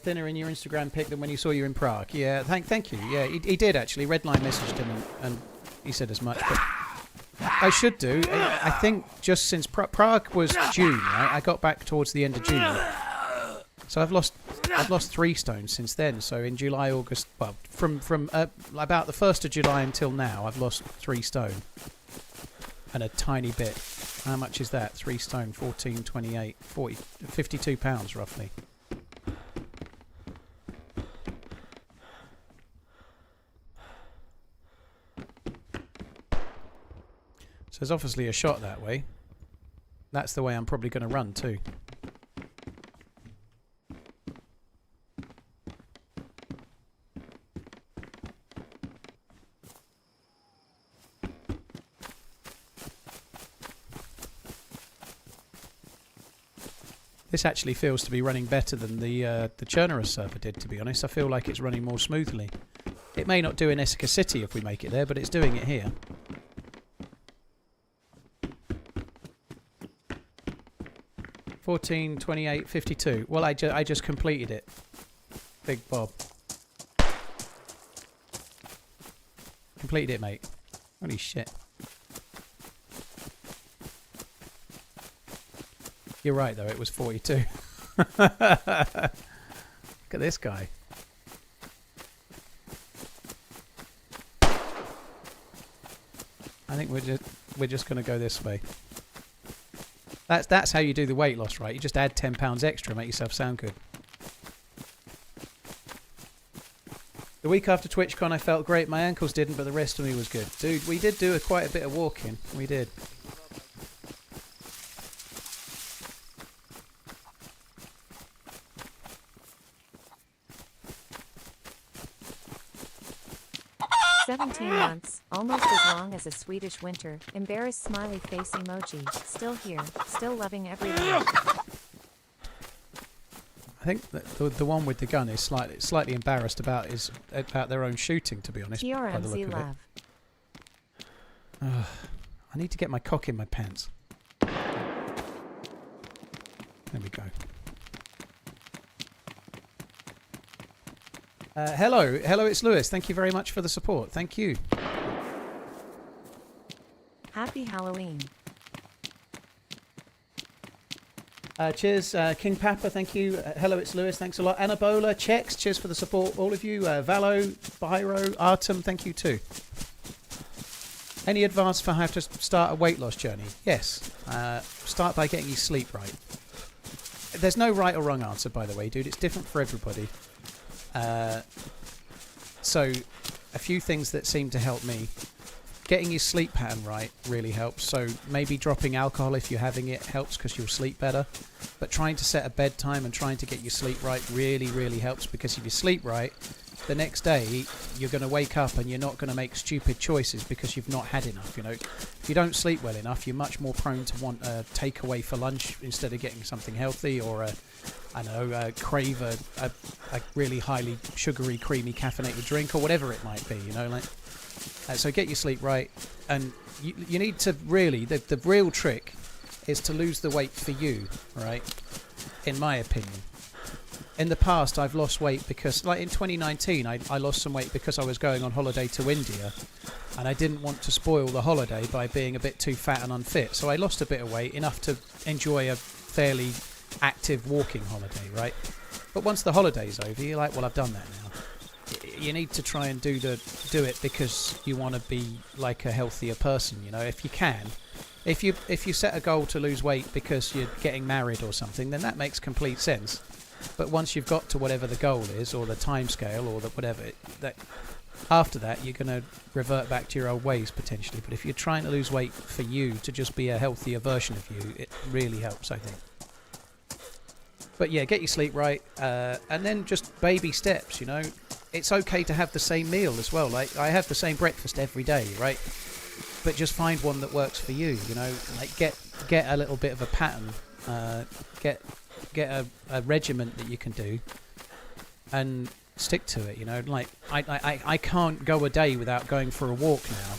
Speaker 2: thinner in your Instagram pic than when you saw you in Prague. Yeah, thank you. Yeah, he did actually. Redline messaged him and he said as much. But I should do. I think just since Prague was June, right? I got back towards the end of June. So I've lost 3 stones since then. So in July, August, well, from about the 1st of July until now, I've lost 3 stone. And a tiny bit. How much is that? 3 stone, 14, 28, 40, 52 pounds roughly. So there's obviously a shot that way. That's the way I'm probably going to run too. This actually feels to be running better than the Chernarus server did, to be honest. I feel like it's running more smoothly. It may not do in Esseker City if we make it there, but it's doing it here. $14.28.52. Well, I just completed it. Big Bob. Completed it, mate. Holy shit. You're right, though. It was 42. Look at this guy. I think we're just going to go this way. That's how you do the weight loss, right? You just add 10 pounds extra, make yourself sound good. The week after TwitchCon, I felt great. My ankles didn't, but the rest of me was good. Dude, we did do quite a bit of walking. We did.
Speaker 3: Months, almost as long as a Swedish winter. Embarrassed smiley face emoji. Still here, still loving every day.
Speaker 2: I think that the one with the gun is slightly embarrassed about their own shooting, to be honest.
Speaker 3: TRMZ love.
Speaker 2: I need to get my cock in my pants. There we go. Hello, it's Lewis. Thank you very much for the support. Thank you.
Speaker 3: Happy Halloween.
Speaker 2: Cheers, King Papa. Thank you. Hello, it's Lewis. Thanks a lot. Anabola, Chex. Cheers for the support, all of you. Valo, Byro, Artem. Thank you too. Any advice for how to start a weight loss journey? Yes. Start by getting your sleep right. There's no right or wrong answer, by the way, dude. It's different for everybody. So a few things that seem to help me. Getting your sleep pattern right really helps. So maybe dropping alcohol if you're having it helps because you'll sleep better. But trying to set a bedtime and trying to get your sleep right really, really helps, because if you sleep right, the next day you're going to wake up and you're not going to make stupid choices because you've not had enough. You know, if you don't sleep well enough, you're much more prone to want a takeaway for lunch instead of getting something healthy, or crave a really highly sugary, creamy, caffeinated drink, or whatever it might be. You know, like. So get your sleep right, and you need to really, the real trick is to lose the weight for you, right? In my opinion. In the past, I've lost weight because, like in 2019, I lost some weight because I was going on holiday to India, and I didn't want to spoil the holiday by being a bit too fat and unfit. So I lost a bit of weight, enough to enjoy a fairly active walking holiday, right? But once the holiday's over, you're like, well, I've done that now. You need to try and do it because you want to be like a healthier person, you know, if you can. If you set a goal to lose weight because you're getting married or something, then that makes complete sense. But once you've got to whatever the goal is, or the time scale, or the whatever, after that you're going to revert back to your old ways potentially. But if you're trying to lose weight for you to just be a healthier version of you, it really helps, I think. But yeah, get your sleep right, and then just baby steps, you know. It's okay to have the same meal as well. Like, I have the same breakfast every day, right? But just find one that works for you, you know. Like, get a little bit of a pattern, get a regiment that you can do, and stick to it, you know. Like, I can't go a day without going for a walk now,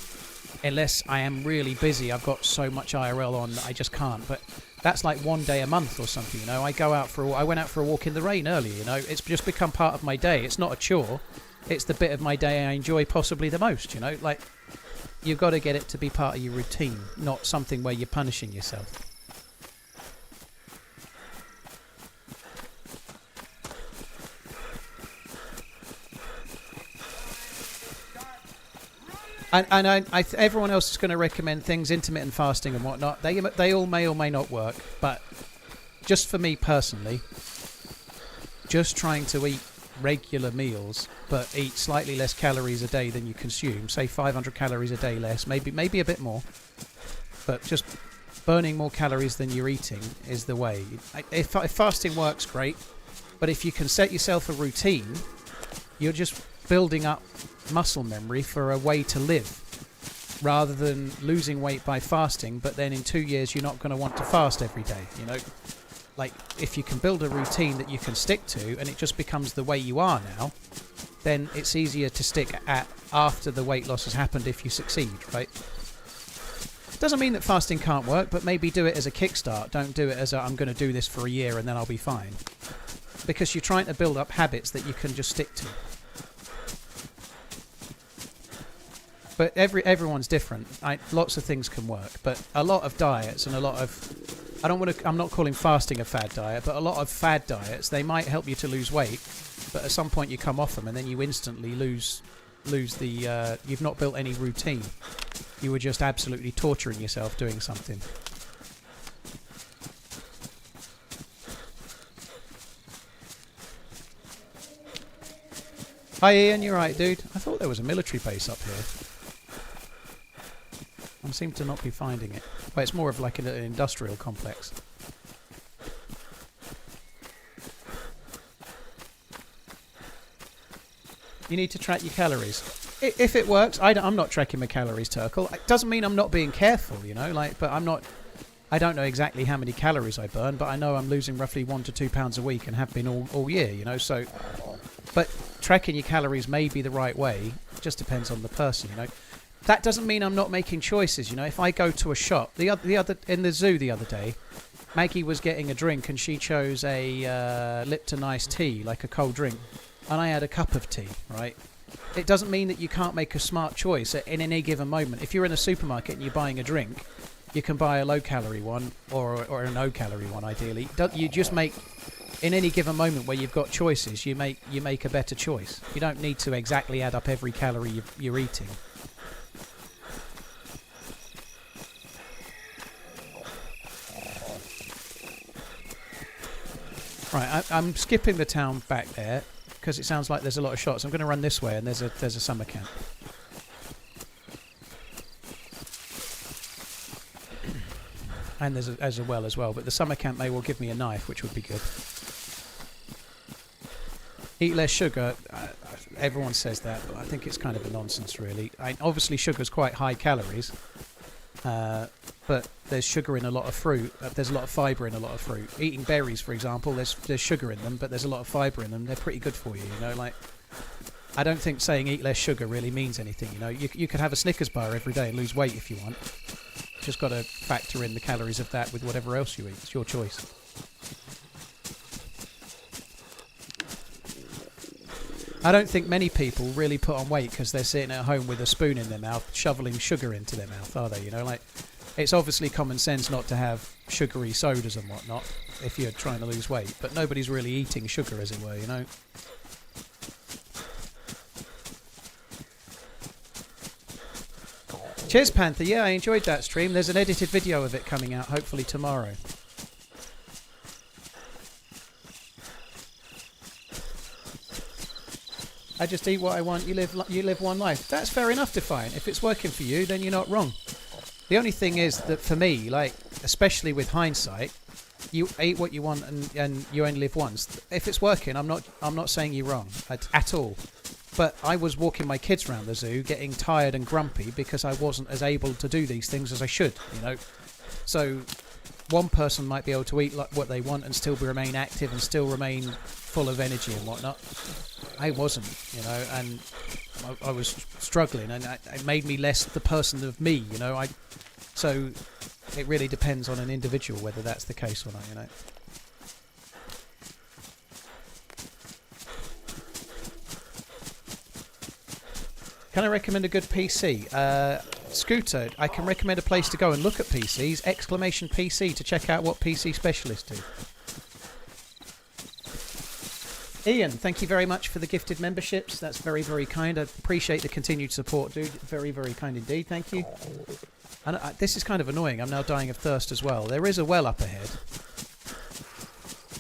Speaker 2: unless I am really busy. I've got so much IRL on that I just can't. But that's like one day a month or something, you know. I went out for a walk in the rain earlier, you know. It's just become part of my day. It's not a chore. It's the bit of my day I enjoy possibly the most, you know. Like, you've got to get it to be part of your routine, not something where you're punishing yourself. And everyone else is going to recommend things, intermittent fasting and whatnot. They all may or may not work, but just for me personally, just trying to eat regular meals, but eat slightly less calories a day than you consume, say 500 calories a day less, maybe a bit more, but just burning more calories than you're eating is the way. If fasting works, great, but if you can set yourself a routine, you're just building up muscle memory for a way to live, rather than losing weight by fasting, but then in 2 years you're not going to want to fast every day, you know. like, if you can build a routine that you can stick to, and it just becomes the way you are now, then it's easier to stick at after the weight loss has happened if you succeed, right? Doesn't mean that fasting can't work, but maybe do it as a kickstart. Don't do it as a, I'm going to do this for a year and then I'll be fine. Because you're trying to build up habits that you can just stick to. But everyone's different. Lots of things can work, but a lot of diets and a lot of... I'm not calling fasting a fad diet, but a lot of fad diets, they might help you to lose weight, but at some point you come off them and then you instantly lose the... you've not built any routine. You were just absolutely torturing yourself doing something. Hi Ian, you're right, dude. I thought there was a military base up here. I seem to not be finding it. Well, it's more of like an industrial complex. You need to track your calories. If it works, I'm not tracking my calories, Turkle. It doesn't mean I'm not being careful, you know. Like, but I don't know exactly how many calories I burn, but I know I'm losing roughly 1 to 2 pounds a week and have been all year, you know. So, but tracking your calories may be the right way. It just depends on the person, you know. That doesn't mean I'm not making choices, you know. If I go to a shop, the other in the zoo the other day, Maggie was getting a drink and she chose a Lipton iced tea, like a cold drink, and I had a cup of tea, right? It doesn't mean that you can't make a smart choice in any given moment. If you're in a supermarket and you're buying a drink, you can buy a low-calorie one or a no-calorie one, ideally. You just make, in any given moment where you've got choices, you make a better choice. You don't need to exactly add up every calorie you're eating. Right, I'm skipping the town back there because it sounds like there's a lot of shots. I'm going to run this way, and there's a summer camp. And there's a well as well, but the summer camp may well give me a knife, which would be good. Eat less sugar. Everyone says that, but I think it's kind of a nonsense, really. Obviously, sugar's quite high calories. But there's sugar in a lot of fruit. There's a lot of fibre in a lot of fruit. Eating berries, for example, there's sugar in them, but there's a lot of fibre in them. They're pretty good for you, you know. Like, I don't think saying eat less sugar really means anything, you know. You could have a Snickers bar every day and lose weight if you want. Just got to factor in the calories of that with whatever else you eat. It's your choice. I don't think many people really put on weight because they're sitting at home with a spoon in their mouth, shoveling sugar into their mouth, are they? You know, like, it's obviously common sense not to have sugary sodas and whatnot if you're trying to lose weight, but nobody's really eating sugar, as it were, you know. Cheers, Panther. Yeah, I enjoyed that stream. There's an edited video of it coming out, hopefully tomorrow. I just eat what I want. You live one life. That's fair enough, Defiant. If it's working for you, then you're not wrong. The only thing is that for me, like, especially with hindsight, you eat what you want and you only live once. If it's working, I'm not saying you're wrong at all. But I was walking my kids around the zoo, getting tired and grumpy because I wasn't as able to do these things as I should, you know. So one person might be able to eat like what they want and still remain active and still remain full of energy and whatnot. I wasn't, you know, and I was struggling, and it made me less the person of me, you know. So it really depends on an individual whether that's the case or not, you know. Can I recommend a good PC? Scooter, I can recommend a place to go and look at PCs, !PC, to check out what PC specialists do. Ian, thank you very much for the gifted memberships. That's very, very kind. I appreciate the continued support, dude. Very, very kind indeed. Thank you. And this is kind of annoying. I'm now dying of thirst as well. There is a well up ahead.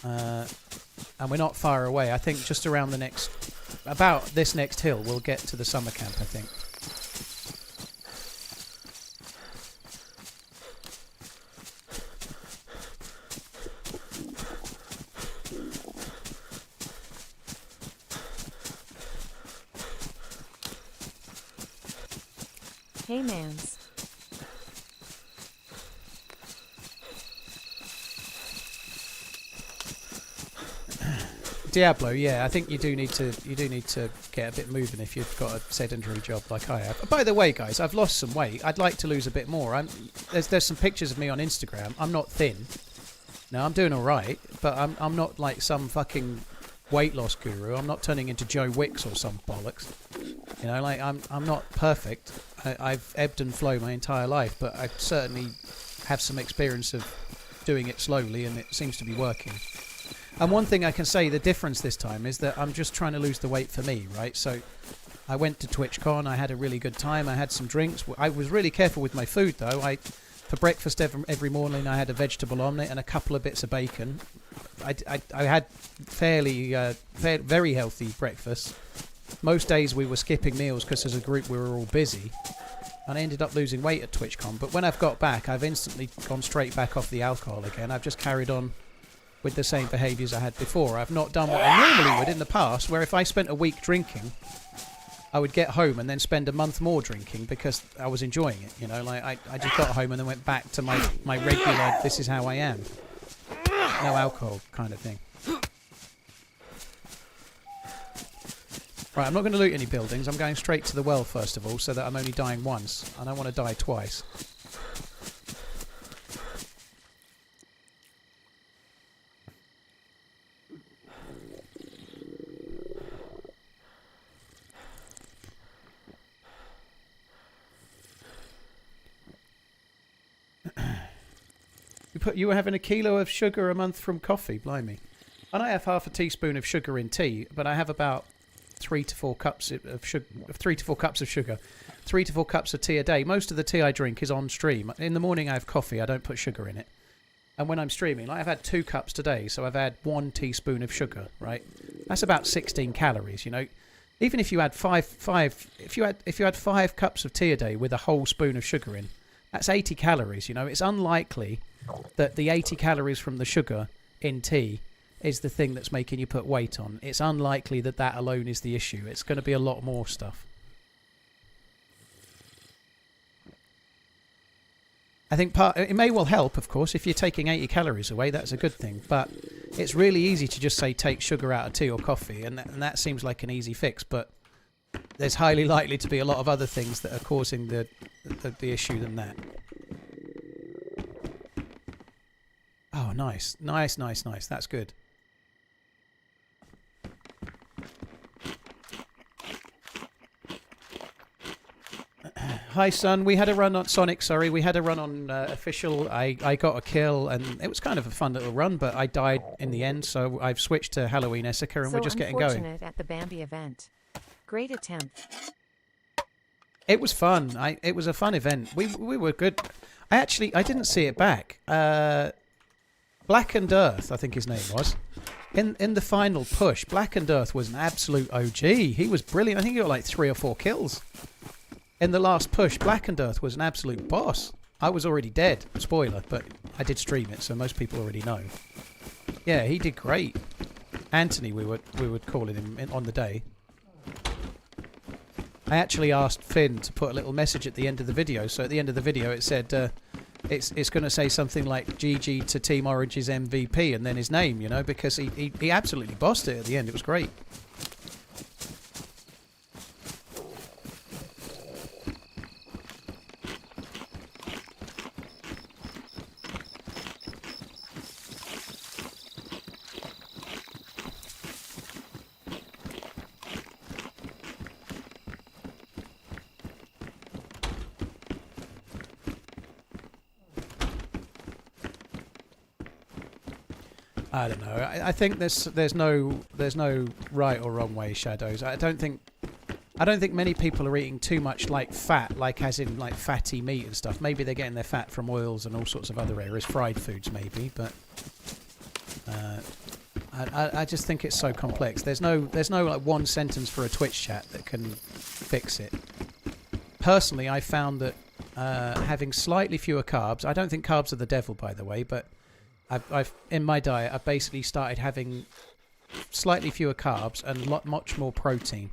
Speaker 2: And we're not far away. I think just around about this next hill, we'll get to the summer camp, I think.
Speaker 3: Hey mans.
Speaker 2: Diablo, yeah, I think you do need to get a bit moving if you've got a sedentary job like I have. By the way, guys, I've lost some weight. I'd like to lose a bit more. There's some pictures of me on Instagram. I'm not thin. No, I'm doing all right, but I'm not like some fucking weight loss guru. I'm not turning into Joe Wicks or some bollocks. You know, like I'm not perfect. I've ebbed and flowed my entire life, but I certainly have some experience of doing it slowly, and it seems to be working. And one thing I can say, the difference this time is that I'm just trying to lose the weight for me, right? So I went to TwitchCon, I had a really good time, I had some drinks. I was really careful with my food though. For breakfast every morning I had a vegetable omelette and a couple of bits of bacon. I had very healthy breakfast. Most days we were skipping meals because as a group we were all busy. And I ended up losing weight at TwitchCon. But when I've got back, I've instantly gone straight back off the alcohol again. I've just carried on with the same behaviours I had before. I've not done what I normally would in the past, where if I spent a week drinking, I would get home and then spend a month more drinking because I was enjoying it. You know, like I just got home and then went back to my regular, this is how I am. No alcohol kind of thing. Right, I'm not going to loot any buildings. I'm going straight to the well first of all, so that I'm only dying once. I don't want to die twice. You were having a kilo of sugar a month from coffee, blimey. And I have half a teaspoon of sugar in tea, but I have about 3 to 4 cups of sugar. 3 to 4 cups of sugar. 3 to 4 cups of tea a day. Most of the tea I drink is on stream. In the morning I have coffee. I don't put sugar in it. And when I'm streaming, like I've had 2 cups today, so I've had 1 teaspoon of sugar. Right, that's about 16 calories. You know, even if you had if you had 5 cups of tea a day with a whole spoon of sugar in, that's 80 calories. You know, it's unlikely that the 80 calories from the sugar in tea is the thing that's making you put weight on. It's unlikely that that alone is the issue. It's going to be a lot more stuff. I think it may well help, of course, if you're taking 80 calories away, that's a good thing. But it's really easy to just say take sugar out of tea or coffee, and that seems like an easy fix. But there's highly likely to be a lot of other things that are causing the issue than that. Oh, nice. Nice. That's good. Hi, son. We had a run on Sonic. Sorry, we had a run on official. I got a kill, and it was kind of a fun little run, but I died in the end. So I've switched to Halloween Esseker, and we're just getting going.
Speaker 3: Unfortunate at the Bambi event. Great attempt.
Speaker 2: It was fun. It was a fun event. We were good. I didn't see it back. Blackened Earth, I think his name was. In the final push, Blackened Earth was an absolute OG. He was brilliant. I think he got like 3 or 4 kills. In the last push, Blackened Earth was an absolute boss. I was already dead. Spoiler, but I did stream it, so most people already know. Yeah, he did great. Anthony, we were calling him on the day. I actually asked Finn to put a little message at the end of the video. So at the end of the video, it said it's going to say something like GG to Team Orange's MVP and then his name, you know, because he absolutely bossed it at the end. It was great. I don't know. I think there's no right or wrong way, Shadows. I don't think many people are eating too much like fat, like as in like fatty meat and stuff. Maybe they're getting their fat from oils and all sorts of other areas, fried foods maybe. But I just think it's so complex. There's no like one sentence for a Twitch chat that can fix it. Personally, I found that having slightly fewer carbs. I don't think carbs are the devil, by the way, but I've in my diet I've basically started having slightly fewer carbs and much more protein,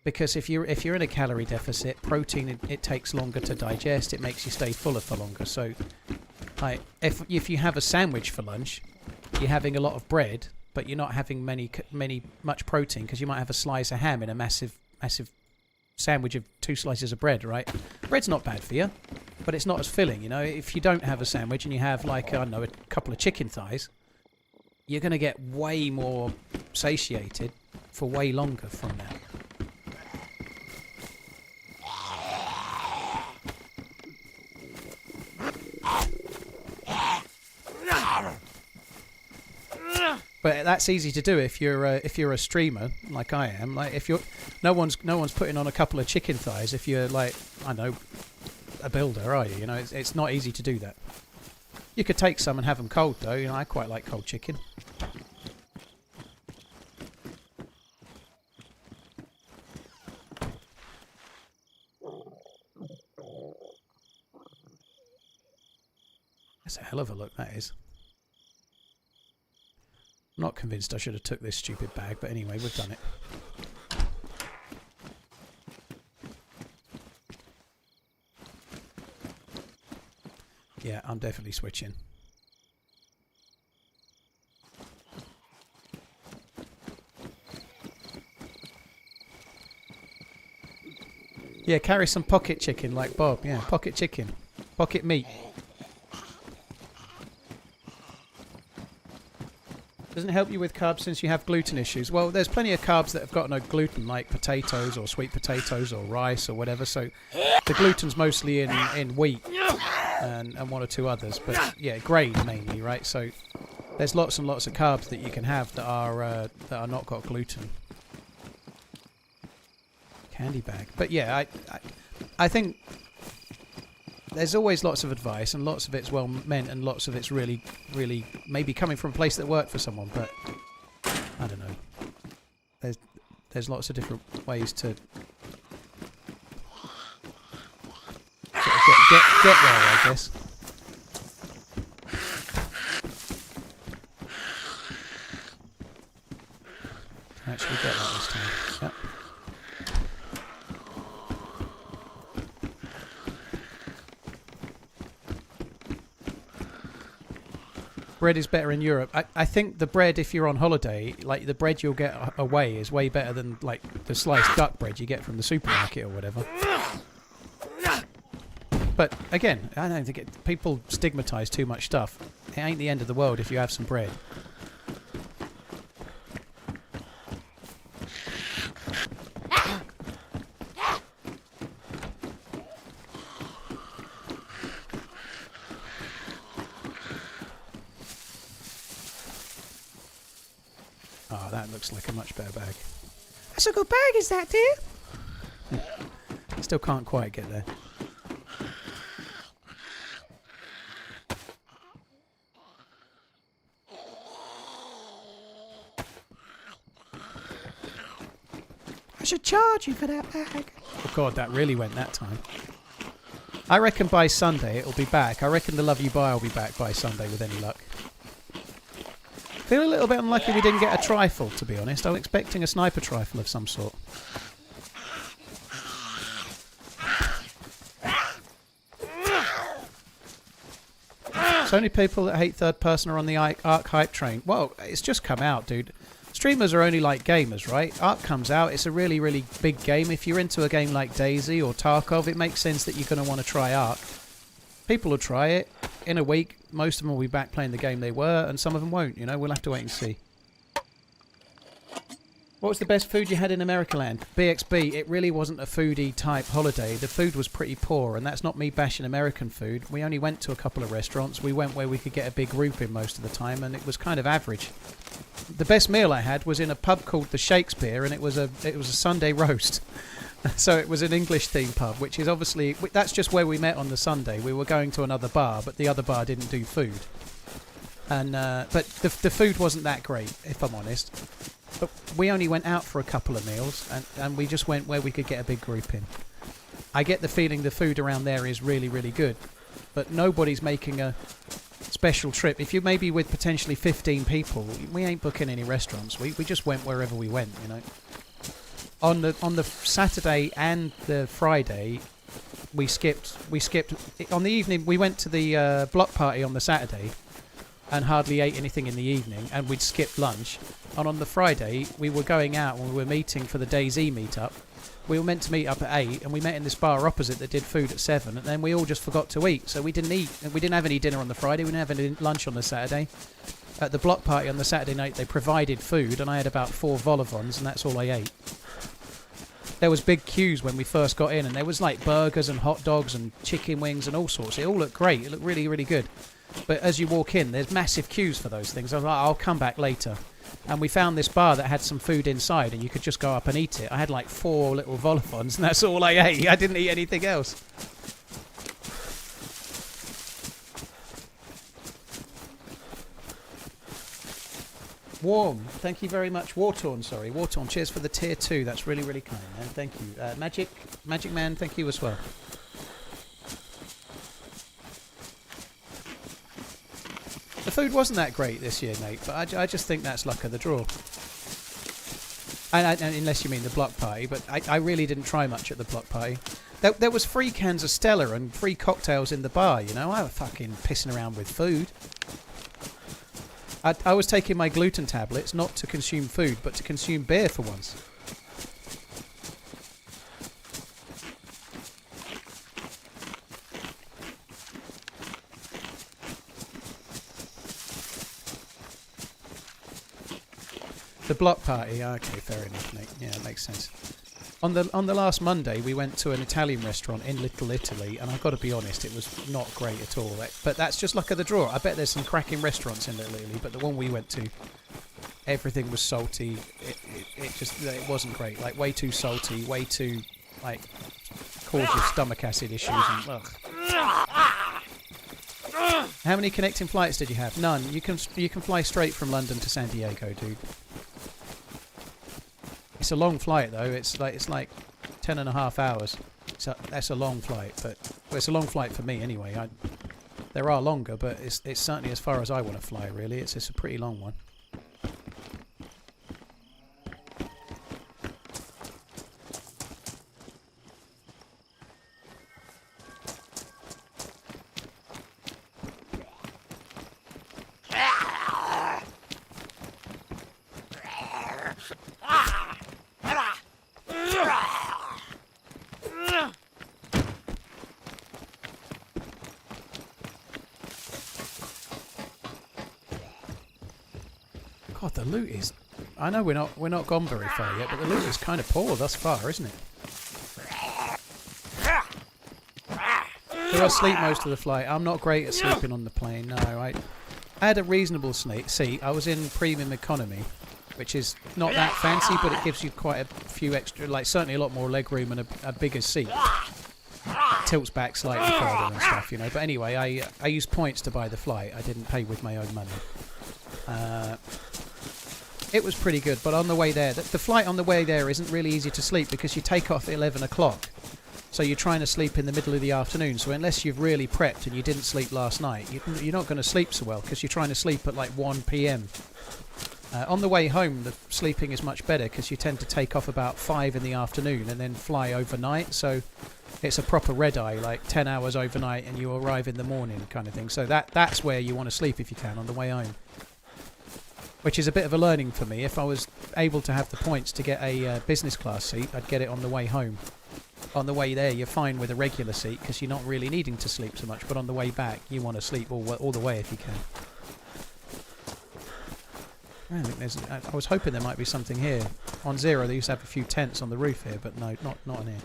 Speaker 2: because if you're in a calorie deficit, protein it takes longer to digest. It makes you stay fuller for longer. So if you have a sandwich for lunch, you're having a lot of bread, but you're not having much protein because you might have a slice of ham in a massive sandwich of 2 slices of bread, right? Bread's not bad for you, but it's not as filling, you know. If you don't have a sandwich and you have, like, I don't know, a couple of chicken thighs, you're going to get way more satiated for way longer from that. But that's easy to do if you're a streamer like I am. Like if you're no one's putting on a couple of chicken thighs if you're like, I don't know, a builder, are you? You know, it's not easy to do that. You could take some and have them cold though. You know, I quite like cold chicken. That's a hell of a look, that is. I'm not convinced I should have took this stupid bag, but anyway, we've done it. Yeah, I'm definitely switching. Yeah, carry some pocket chicken like Bob. Yeah, pocket chicken. Pocket meat. Doesn't help you with carbs since you have gluten issues. Well, there's plenty of carbs that have got no gluten, like potatoes or sweet potatoes or rice or whatever. So the gluten's mostly in wheat and one or two others. But yeah, grain mainly, right? So there's lots and lots of carbs that you can have that are not got gluten. Candy bag. But yeah, I think there's always lots of advice, and lots of it's well meant, and lots of it's really, really maybe coming from a place that worked for someone. But I don't know. There's lots of different ways to sort of get there, I guess. Actually, get that this time. Yep. Bread is better in Europe. I think the bread, if you're on holiday, like the bread you'll get away is way better than like the sliced duck bread you get from the supermarket or whatever. But again, I don't think people stigmatise too much stuff. It ain't the end of the world if you have some bread. Oh, that looks like a much better bag. That's a good bag, is that, dear? Still can't quite get there. I should charge you for that bag. Oh God, that really went that time. I reckon by Sunday it'll be back. I reckon the Love You Buy will be back by Sunday with any luck. Feel a little bit unlucky we didn't get a trifle, to be honest. I was expecting a sniper trifle of some sort. So only people that hate third person are on the Ark hype train. Well, it's just come out, dude. Streamers are only like gamers, right? Ark comes out, it's a really, really big game. If you're into a game like DayZ or Tarkov, it makes sense that you're going to want to try Ark. People will try it. In a week, most of them will be back playing the game they were, and some of them won't, you know. We'll have to wait and see. What was the best food you had in America Land? BXB, it really wasn't a foodie type holiday. The food was pretty poor, and that's not me bashing American food. We only went to a couple of restaurants. We went where we could get a big group in most of the time, and it was kind of average. The best meal I had was in a pub called the Shakespeare, and it was a Sunday roast. So it was an English-themed pub, which is obviously... That's just where we met on the Sunday. We were going to another bar, but the other bar didn't do food. And but the food wasn't that great, if I'm honest. But we only went out for a couple of meals, and we just went where we could get a big group in. I get the feeling the food around there is really, really good. But nobody's making a special trip. If you're maybe with potentially 15 people, we ain't booking any restaurants. We just went wherever we went, you know. On the Saturday and the Friday, we skipped. On the evening, we went to the block party on the Saturday, and hardly ate anything in the evening, and we'd skip lunch. And on the Friday, we were going out and we were meeting for the DayZ meetup. We were meant to meet up at 8, and we met in this bar opposite that did food at 7, and then we all just forgot to eat, so we didn't eat. We didn't have any dinner on the Friday, we didn't have any lunch on the Saturday. At the block party on the Saturday night, they provided food, and I had about 4 vol-au-vents, and that's all I ate. There was big queues when we first got in, and there was like burgers and hot dogs and chicken wings and all sorts. It all looked great. It looked really, really good. But as you walk in, there's massive queues for those things. I was like, I'll come back later. And we found this bar that had some food inside, and you could just go up and eat it. I had like 4 little vol-au-vents, and that's all I ate. I didn't eat anything else. Warm. Thank you very much. Wartorn, sorry. Wartorn, cheers for the tier 2. That's really, really kind, man. Thank you. Magic Man, thank you as well. The food wasn't that great this year, Nate, but I just think that's luck of the draw. And unless you mean the block party, but I really didn't try much at the block party. There was free cans of Stella and free cocktails in the bar, you know. I was fucking pissing around with food. I was taking my gluten tablets not to consume food, but to consume beer for once. The block party, okay, fair enough, mate. Yeah, it makes sense. On the last Monday, we went to an Italian restaurant in Little Italy, and I've got to be honest, it was not great at all. But that's just luck of the draw. I bet there's some cracking restaurants in Little Italy, but the one we went to, everything was salty. It wasn't great. Like, way too salty, way too, like, cause you stomach acid issues. And, ugh. How many connecting flights did you have? None. You can fly straight from London to San Diego, dude. It's a long flight though. It's like 10.5 hours. So that's a long flight, but well, it's a long flight for me anyway. There are longer, but it's certainly as far as I want to fly. Really, it's a pretty long one. God, the loot is... I know we're not gone very far yet, but the loot is kind of poor thus far, isn't it? Do I sleep most of the flight? I'm not great at sleeping on the plane, no. I had a reasonable seat. I was in premium economy, which is not that fancy, but it gives you quite a few extra... Like, certainly a lot more leg room and a bigger seat. Tilts back slightly further and stuff, you know. But anyway, I used points to buy the flight. I didn't pay with my own money. It was pretty good, but on the way there, the flight on the way there isn't really easy to sleep because you take off at 11 o'clock. So you're trying to sleep in the middle of the afternoon. So unless you've really prepped and you didn't sleep last night, you're not going to sleep so well because you're trying to sleep at like 1 p.m. On the way home, the sleeping is much better because you tend to take off about 5 in the afternoon and then fly overnight. So it's a proper red-eye, like 10 hours overnight and you arrive in the morning kind of thing. So that's where you want to sleep if you can on the way home. Which is a bit of a learning for me. If I was able to have the points to get a business class seat, I'd get it on the way home. On the way there, you're fine with a regular seat because you're not really needing to sleep so much. But on the way back, you want to sleep all the way if you can. I think I was hoping there might be something here. On Zero, they used to have a few tents on the roof here, but no, not in here.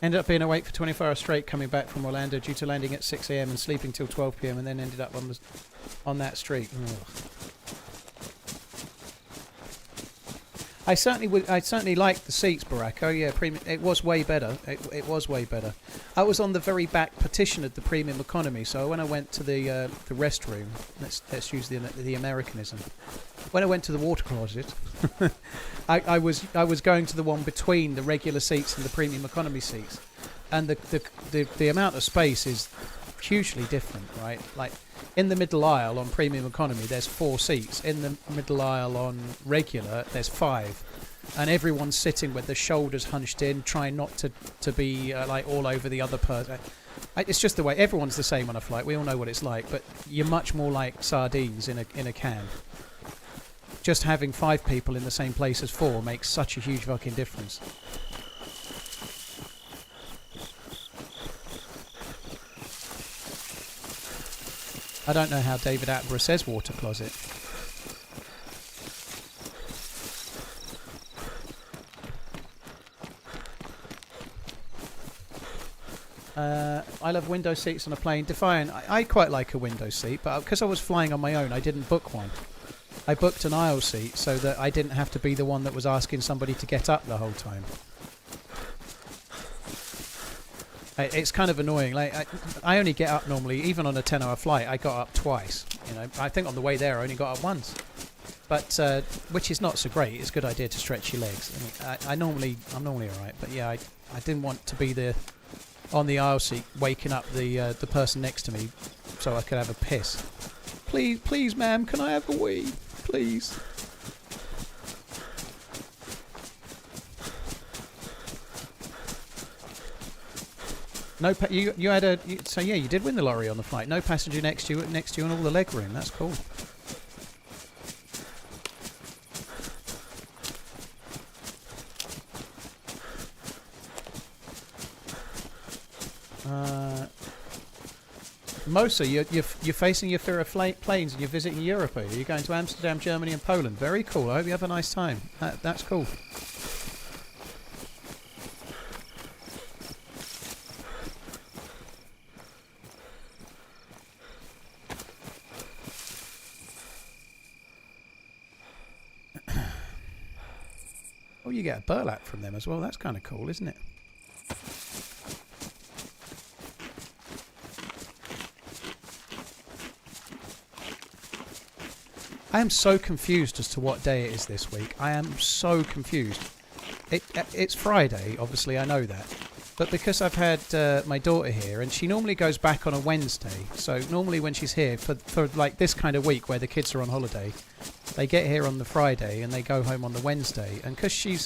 Speaker 2: Ended up being awake for 24 hours straight coming back from Orlando due to landing at 6 a.m. and sleeping till 12 p.m. and then ended up on that street. Ugh. I certainly liked the seats, Baracco. Yeah, premium. It was way better. It was way better. I was on the very back partition of the premium economy, so when I went to the restroom, let's use the Americanism. When I went to the water closet, I was going to the one between the regular seats and the premium economy seats, and the amount of space is hugely different, right? Like in the middle aisle on premium economy, there's 4 seats. In the middle aisle on regular, there's 5. And everyone's sitting with their shoulders hunched in, trying not to be like all over the other person. It's just the way everyone's the same on a flight. We all know what it's like, but you're much more like sardines in a can. Just having 5 people in the same place as 4 makes such a huge fucking difference. I don't know how David Attenborough says water closet. I love window seats on a plane. Defiant, I quite like a window seat, but because I was flying on my own, I didn't book one. I booked an aisle seat so that I didn't have to be the one that was asking somebody to get up the whole time. It's kind of annoying. Like I only get up normally, even on a 10-hour flight. I got up twice. You know, I think on the way there I only got up once, but which is not so great. It's a good idea to stretch your legs. I mean, I'm normally all right, but yeah, I didn't want to be on the aisle seat, waking up the person next to me, so I could have a piss. Please, ma'am, can I have a wee, please? No, you had so yeah, you did win the lorry on the flight. No passenger next to you, and all the leg room. That's cool. Mosa, you're facing your fear of planes and you're visiting Europe. Are you going to Amsterdam, Germany, and Poland? Very cool. I hope you have a nice time. That's cool. Oh, you get a burlap from them as well. That's kind of cool, isn't it? I am so confused as to what day it is this week. I am so confused. It's Friday, obviously, I know that. But because I've had my daughter here, and she normally goes back on a Wednesday, so normally when she's here, for like this kind of week where the kids are on holiday, they get here on the Friday and they go home on the Wednesday. And because she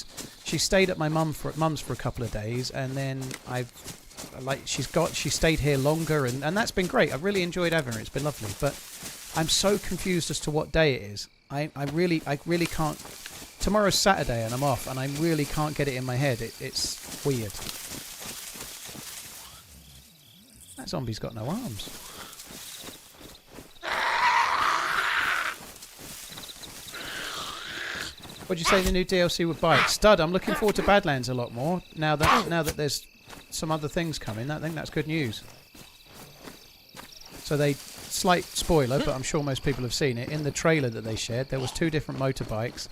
Speaker 2: stayed at my mum's for a couple of days, and then she stayed here longer, and that's been great. I've really enjoyed having her. It's been lovely. But I'm so confused as to what day it is. I really can't. Tomorrow's Saturday and I'm off, and I really can't get it in my head. It's weird. That zombie's got no arms. What'd you say the new DLC would buy? Stud, I'm looking forward to Badlands a lot more now that there's some other things coming. I think that's good news. So slight spoiler, but I'm sure most people have seen it. In the trailer that they shared, there was 2 different motorbikes,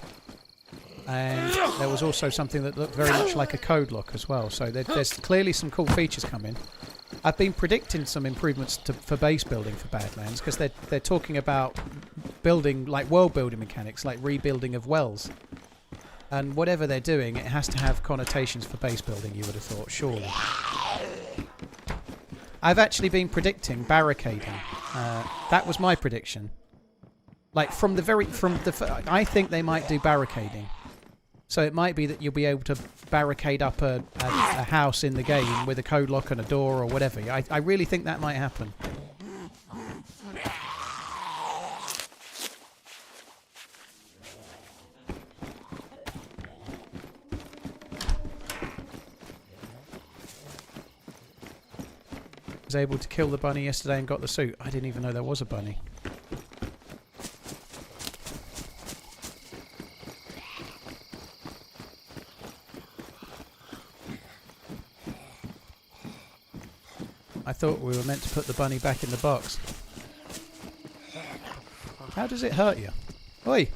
Speaker 2: and there was also something that looked very much like a code lock as well. So there's clearly some cool features coming. I've been predicting some improvements for base building for Badlands, because they're talking about building, like world building mechanics, like rebuilding of wells. And whatever they're doing, it has to have connotations for base building, you would have thought, surely. I've actually been predicting barricading. That was my prediction. Like I think they might do barricading. So it might be that you'll be able to barricade up a house in the game with a code lock and a door or whatever. I really think that might happen. Was able to kill the bunny yesterday and got the suit. I didn't even know there was a bunny. I thought we were meant to put the bunny back in the box. How does it hurt you? Oi!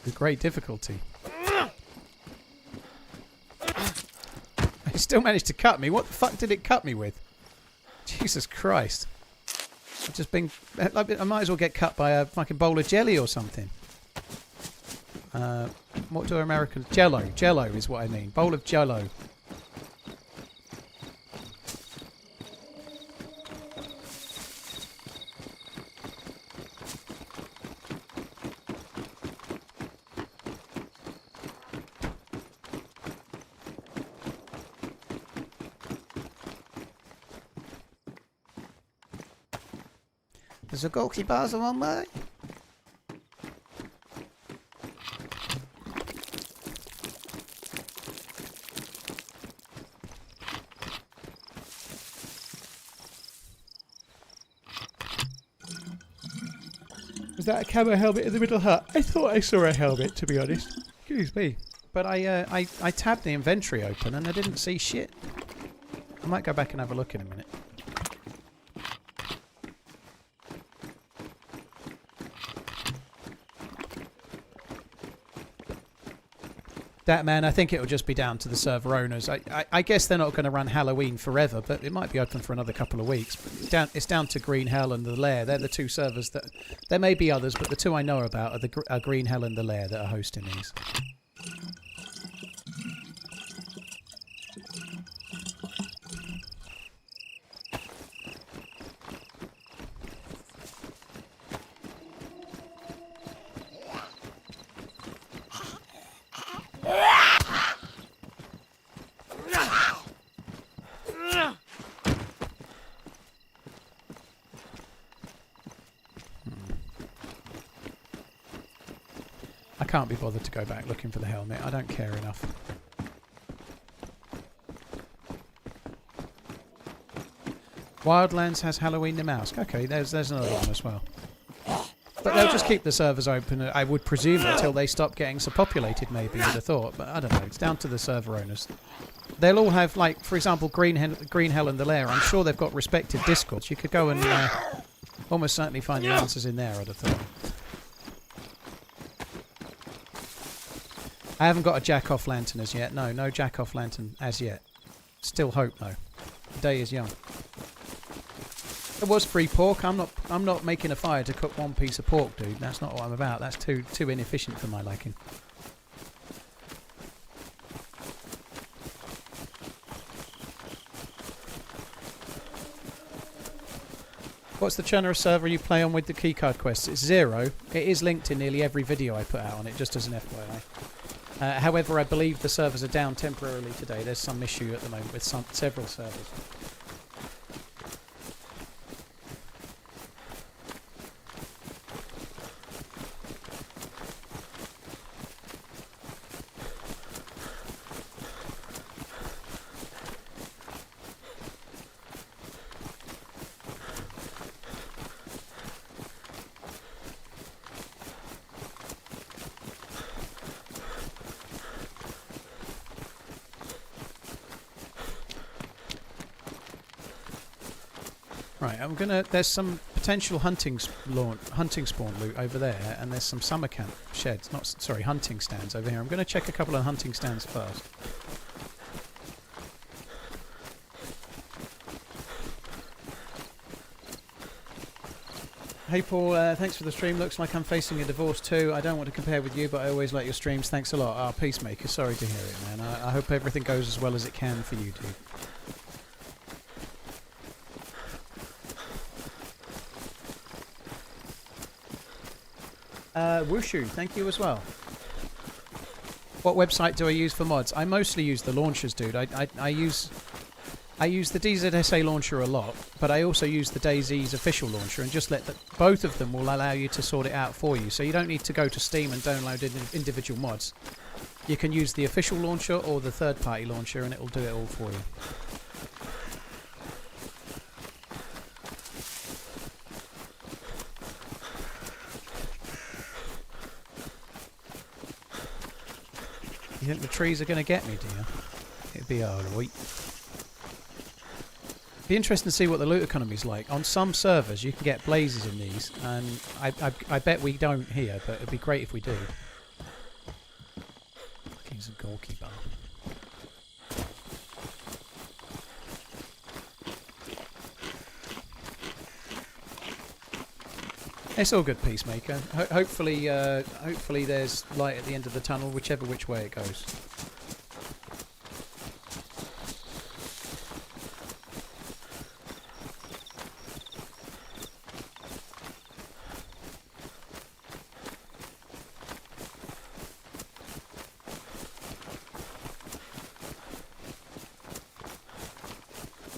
Speaker 2: With great difficulty. It still managed to cut me. What the fuck did it cut me with? Jesus Christ. just been... I might as well get cut by a fucking bowl of jelly or something. What do Americans... Jello. Jello is what I mean. Bowl of jello.
Speaker 4: There's a Gorky bars on one way.
Speaker 2: Was that a camo helmet in the middle hut? I thought I saw a helmet, to be honest. Excuse me. But I tabbed the inventory open and I didn't see shit. I might go back and have a look in a minute. That, man, I think it'll just be down to the server owners. I guess they're not going to run Halloween forever, but it might be open for another couple of weeks. But it's down to Green Hell and the Lair. They're the two servers that... There may be others, but the two I know about are Green Hell and the Lair that are hosting these. I can't be bothered to go back looking for the helmet. I don't care enough. Wildlands has Halloween the Mouse. Okay, there's another one as well. But they'll just keep the servers open, I would presume, until they stop getting so populated, maybe, you'd have thought. But I don't know. It's down to the server owners. They'll all have, like, for example, Green Hell and the Lair. I'm sure they've got respective Discords. You could go and almost certainly find the answers in there, I'd have thought. I haven't got a jack-off lantern as yet. No jack-off lantern as yet. Still hope, though. The day is young. There was free pork. I'm not making a fire to cook one piece of pork, dude. That's not what I'm about. That's too inefficient for my liking. What's the Chernarus server you play on with the keycard quests? It's 0. It is linked in nearly every video I put out on it, just as an FYI. However, I believe the servers are down temporarily today. There's some issue at the moment with several servers. Right, there's some potential hunting spawn loot over there, and there's some summer camp sheds, hunting stands over here. I'm gonna check a couple of hunting stands first. Hey Paul, thanks for the stream. Looks like I'm facing a divorce too. I don't want to compare with you, but I always like your streams. Thanks a lot. Oh, Peacemaker, sorry to hear it, man. I hope everything goes as well as it can for you, dude. Wushu, thank you as well. What website do I use for mods? I mostly use the launchers, dude. I use the DZSA launcher a lot, but I also use the DayZ's official launcher, and just both of them will allow you to sort it out for you. So you don't need to go to Steam and download individual mods. You can use the official launcher or the third-party launcher, and it'll do it all for you. You think the trees are going to get me, do you? It'd be alright. Be interesting to see what the loot economy's like. On some servers, you can get blazes in these, and I bet we don't here, but it'd be great if we do. He's a goalkeeper. It's all good, Peacemaker. Hopefully, hopefully there's light at the end of the tunnel, whichever which way it goes.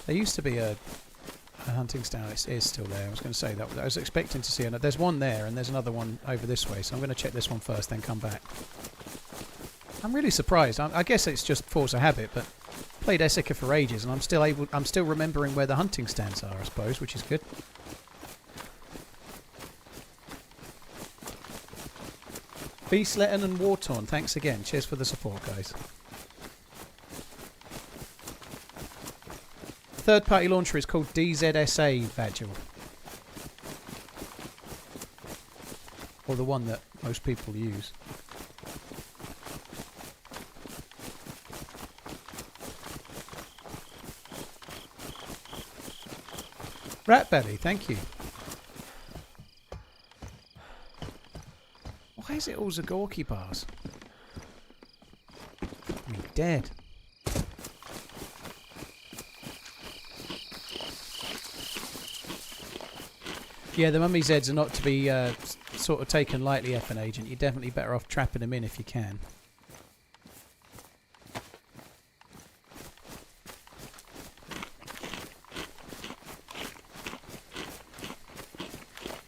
Speaker 2: There used to be a hunting stand. It is still there. I was going to say that. I was expecting to see another. There's one there and there's another one over this way. So I'm going to check this one first, then come back. I'm really surprised. I guess it's just force of habit, but played Esseker for ages and I'm still remembering where the hunting stands are, I suppose, which is good. Beastletten and Wartorn, thanks again. Cheers for the support, guys. Third-party launcher is called DZSA Vagil. Or the one that most people use. Ratbelly, thank you. Why is it all Zagorki bars? I'm dead. Yeah, the Mummy Zeds are not to be sort of taken lightly, F an agent. You're definitely better off trapping them in if you can.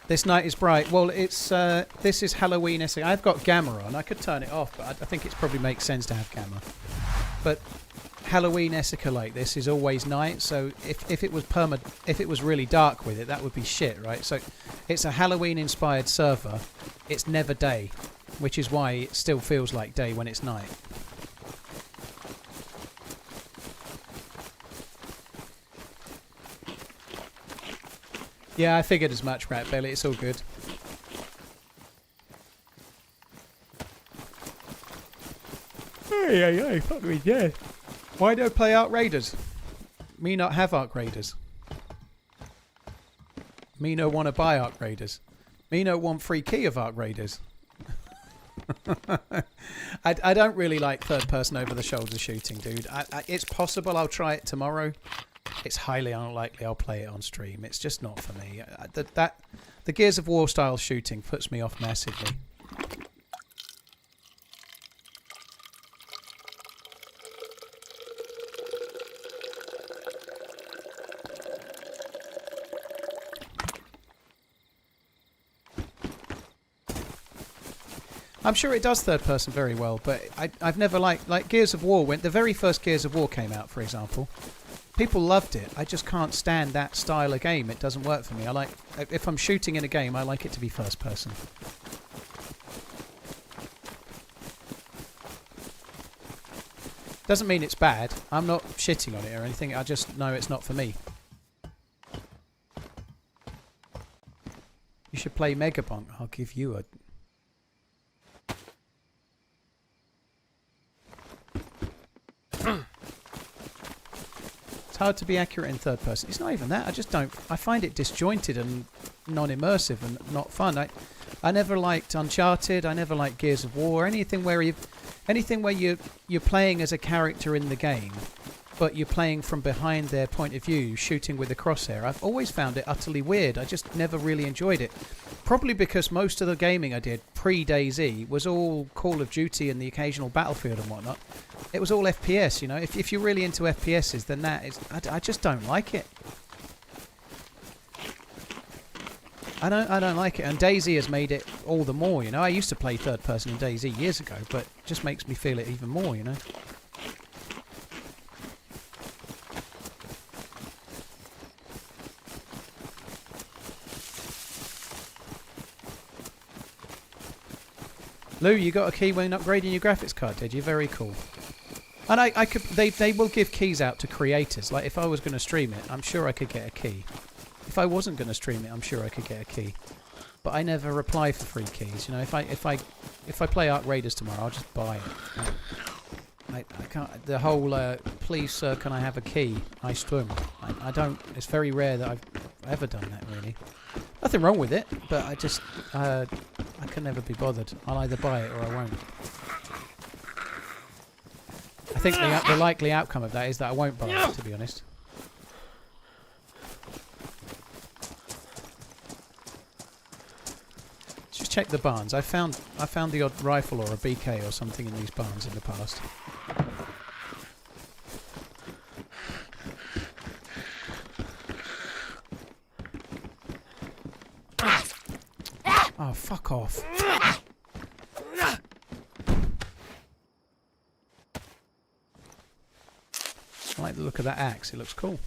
Speaker 2: This night is bright. Well, it's this is Halloween Esseker. I've got Gamma on. I could turn it off, but I think it probably makes sense to have Gamma. But Halloween Esseker like this is always night, so if it was really dark with it, that would be shit, right? So it's a Halloween inspired server. It's never day, which is why it still feels like day when it's night. Yeah, I figured as much, Ratbelly. It's all good. Hey, fuck me, yeah. Why do I play Arc Raiders? Me not have Arc Raiders. Me no want to buy Arc Raiders. Me no want free key of Arc Raiders. I don't really like third person over the shoulder shooting, dude. It's possible I'll try it tomorrow. It's highly unlikely I'll play it on stream. It's just not for me. The Gears of War style shooting puts me off massively. I'm sure it does third person very well, but I've never like Gears of War. When the very first Gears of War came out, for example, people loved it. I just can't stand that style of game. It doesn't work for me. I like, if I'm shooting in a game, I like it to be first person. Doesn't mean it's bad. I'm not shitting on it or anything. I just know it's not for me. You should play Megabonk. I'll give you a... Hard to be accurate in third person. It's not even that. I just don't. I find it disjointed and non-immersive and not fun. I never liked Uncharted. I never liked Gears of War. Anything where you're playing as a character in the game, but you're playing from behind their point of view, shooting with a crosshair. I've always found it utterly weird. I just never really enjoyed it. Probably because most of the gaming I did pre-DayZ was all Call of Duty and the occasional Battlefield and whatnot. It was all FPS, you know. If you're really into FPSs, then that is... I just don't like it. I don't like it. And DayZ has made it all the more, you know. I used to play third person in DayZ years ago, but it just makes me feel it even more, you know. Lou, you got a key when upgrading your graphics card, did you? Very cool. And I could, they will give keys out to creators. Like if I was going to stream it, I'm sure I could get a key. If I wasn't going to stream it, I'm sure I could get a key. But I never apply for free keys. You know, if I play Arc Raiders tomorrow, I'll just buy it. I can't. The whole please sir, can I have a key? I swim. I don't. It's very rare that I've ever done that really. Nothing wrong with it, but I just I can never be bothered. I'll either buy it or I won't. I think the likely outcome of that is that I won't buy it, to be honest. Let's just check the barns. I found the odd rifle or a BK or something in these barns in the past. Oh, fuck off. I like the look of that axe. It looks cool.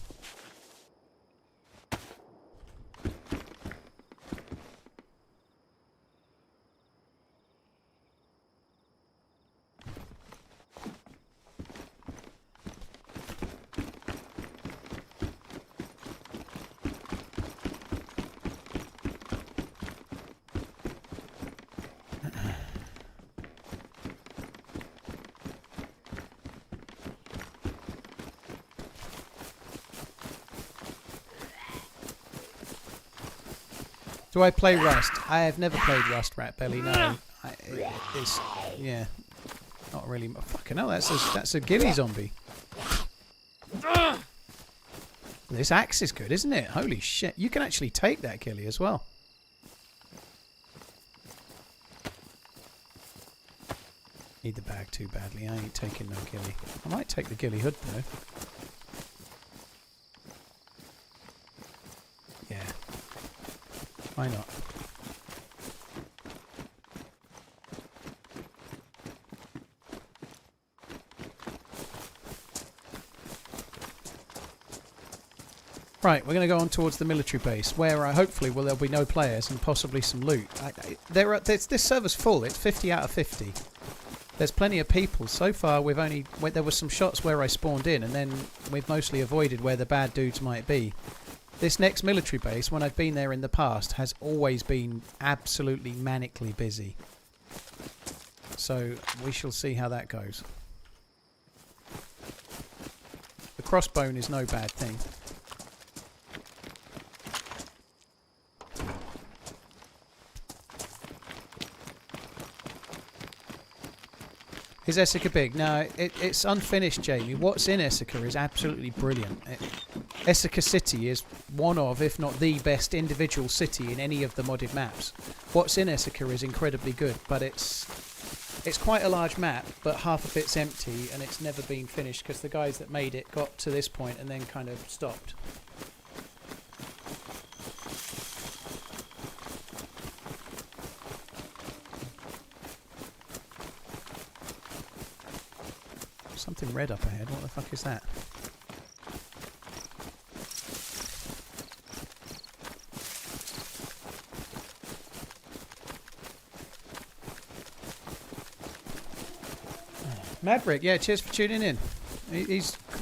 Speaker 2: Do I play Rust? I have never played Rust, Ratbelly. No, it's yeah, not really. Fucking hell, that's a ghillie zombie. This axe is good, isn't it? Holy shit! You can actually take that ghillie as well. Need the bag too badly. I ain't taking no ghillie. I might take the ghillie hood though. Yeah. Why not? Right, we're going to go on towards the military base, where hopefully there'll be no players and possibly some loot. This server's full. It's 50 out of 50. There's plenty of people. So far, there were some shots where I spawned in, and then we've mostly avoided where the bad dudes might be. This next military base, when I've been there in the past, has always been absolutely manically busy. So we shall see how that goes. The crossbone is no bad thing. Is Esseker big? No, it's unfinished, Jamie. What's in Esseker is absolutely brilliant. Esseker City is one of, if not the best individual city in any of the modded maps. What's in Esseker is incredibly good, but it's quite a large map, but half of it's empty and it's never been finished because the guys that made it got to this point and then kind of stopped. Something red up ahead. What the fuck is that? Maverick, yeah, cheers for tuning in.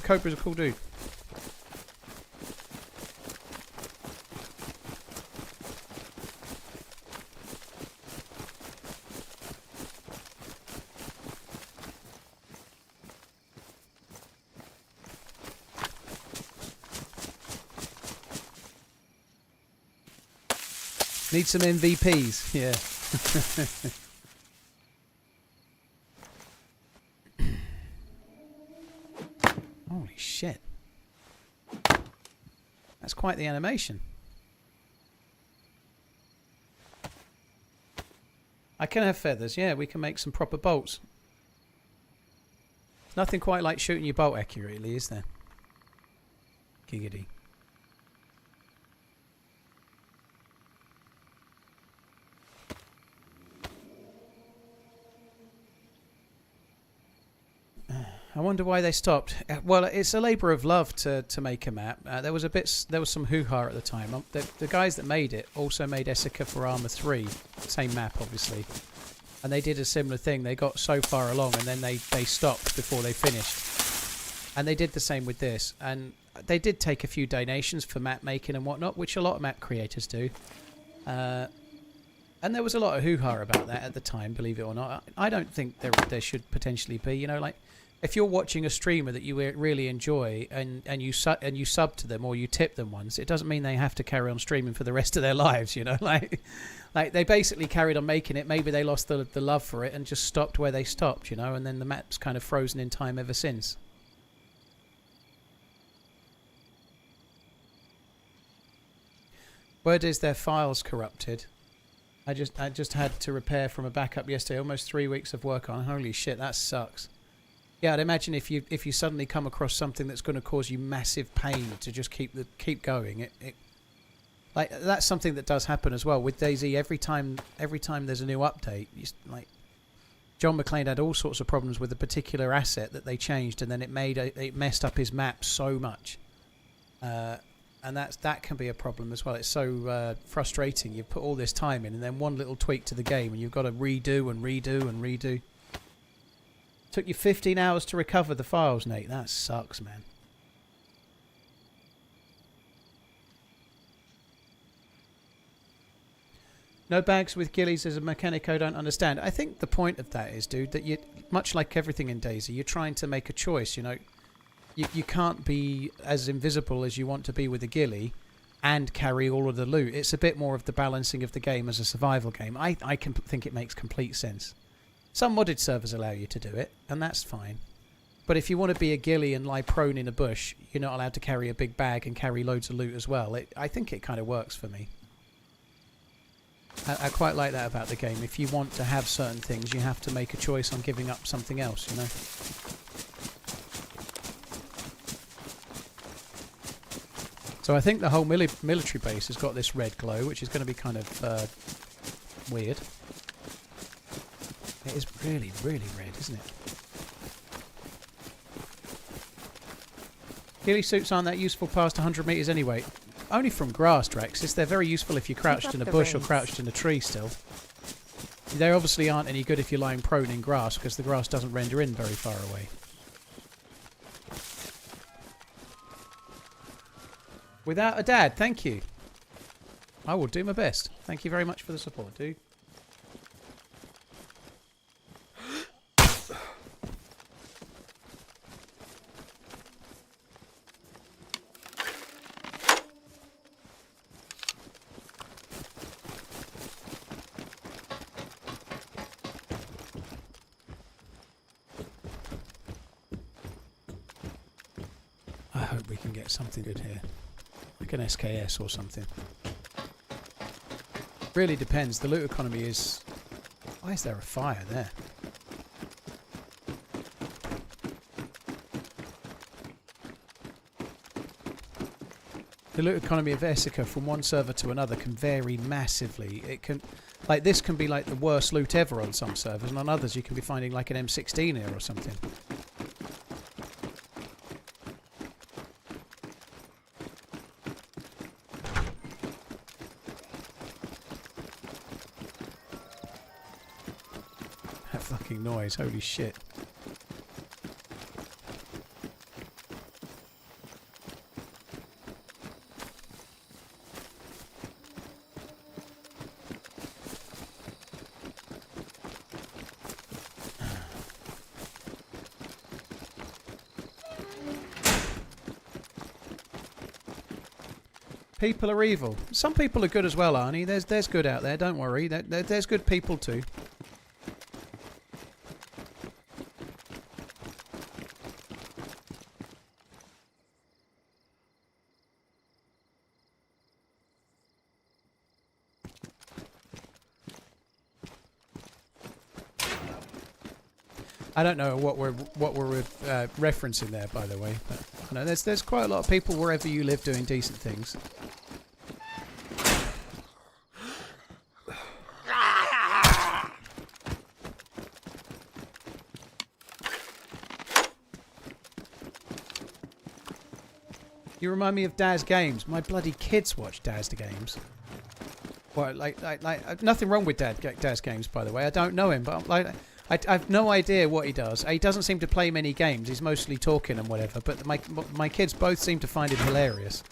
Speaker 2: Cobra's a cool dude. Need some MVPs, yeah. Holy shit. That's quite the animation. I can have feathers, yeah, we can make some proper bolts. Nothing quite like shooting your bolt accurately, is there? Giggity. I wonder why they stopped. Well, it's a labour of love to make a map. There was some hoo-ha at the time. The guys that made it also made Esseker for Arma 3, same map obviously, and they did a similar thing. They got so far along and then they stopped before they finished. And they did the same with this. And they did take a few donations for map making and whatnot, which a lot of map creators do. And there was a lot of hoo-ha about that at the time, believe it or not. I don't think there should potentially be, you know, like. if you're watching a streamer that you really enjoy and you sub to them or you tip them once, it doesn't mean they have to carry on streaming for the rest of their lives, you know. Like they basically carried on making it. Maybe they lost the love for it and just stopped where they stopped, you know, and then the map's kind of frozen in time ever since. Word is their files corrupted. I just had to repair from a backup yesterday. Almost 3 weeks of work on. Holy shit, that sucks. Yeah, I'd imagine if you suddenly come across something that's going to cause you massive pain to just keep going, like that's something that does happen as well with DayZ. Every time there's a new update, like John McClane had all sorts of problems with a particular asset that they changed, and then it messed up his map so much, and that can be a problem as well. It's so frustrating. You put all this time in, and then one little tweak to the game, and you've got to redo and redo and redo. Took you 15 hours to recover the files, Nate. That sucks, man. No bags with ghillies as a mechanic I don't understand. I think the point of that is, dude, that you, much like everything in DayZ, you're trying to make a choice, you know. You can't be as invisible as you want to be with a ghillie and carry all of the loot. It's a bit more of the balancing of the game as a survival game. I think it makes complete sense. Some modded servers allow you to do it, and that's fine. But if you want to be a ghillie and lie prone in a bush, you're not allowed to carry a big bag and carry loads of loot as well. I think it kind of works for me. I quite like that about the game. If you want to have certain things, you have to make a choice on giving up something else, you know. So I think the whole military base has got this red glow, which is going to be kind of weird. It is really, really red, isn't it? Ghillie suits aren't that useful past 100 metres anyway. Only from grass, Draxis. They're very useful if you're crouched in a bush or crouched in a tree still. They obviously aren't any good if you're lying prone in grass, because the grass doesn't render in very far away. Without a dad, thank you. I will do my best. Thank you very much for the support, dude. I hope we can get something good here. Like an SKS or something. Really depends. The loot economy is... Why is there a fire there? The loot economy of Esseker from one server to another can vary massively. It can... Like, this can be like the worst loot ever on some servers, and on others you can be finding like an M16 here or something. Noise, holy shit. People are evil. Some people are good as well, Arnie. There's good out there, don't worry. There's good people too. I don't know what we're referencing there, by the way. But you know, there's quite a lot of people wherever you live doing decent things. You remind me of Daz Games. My bloody kids watch Daz Games. Well, like nothing wrong with Daz Games, by the way. I don't know him, but like. I've no idea what he does. He doesn't seem to play many games. He's mostly talking and whatever. But my kids both seem to find him hilarious.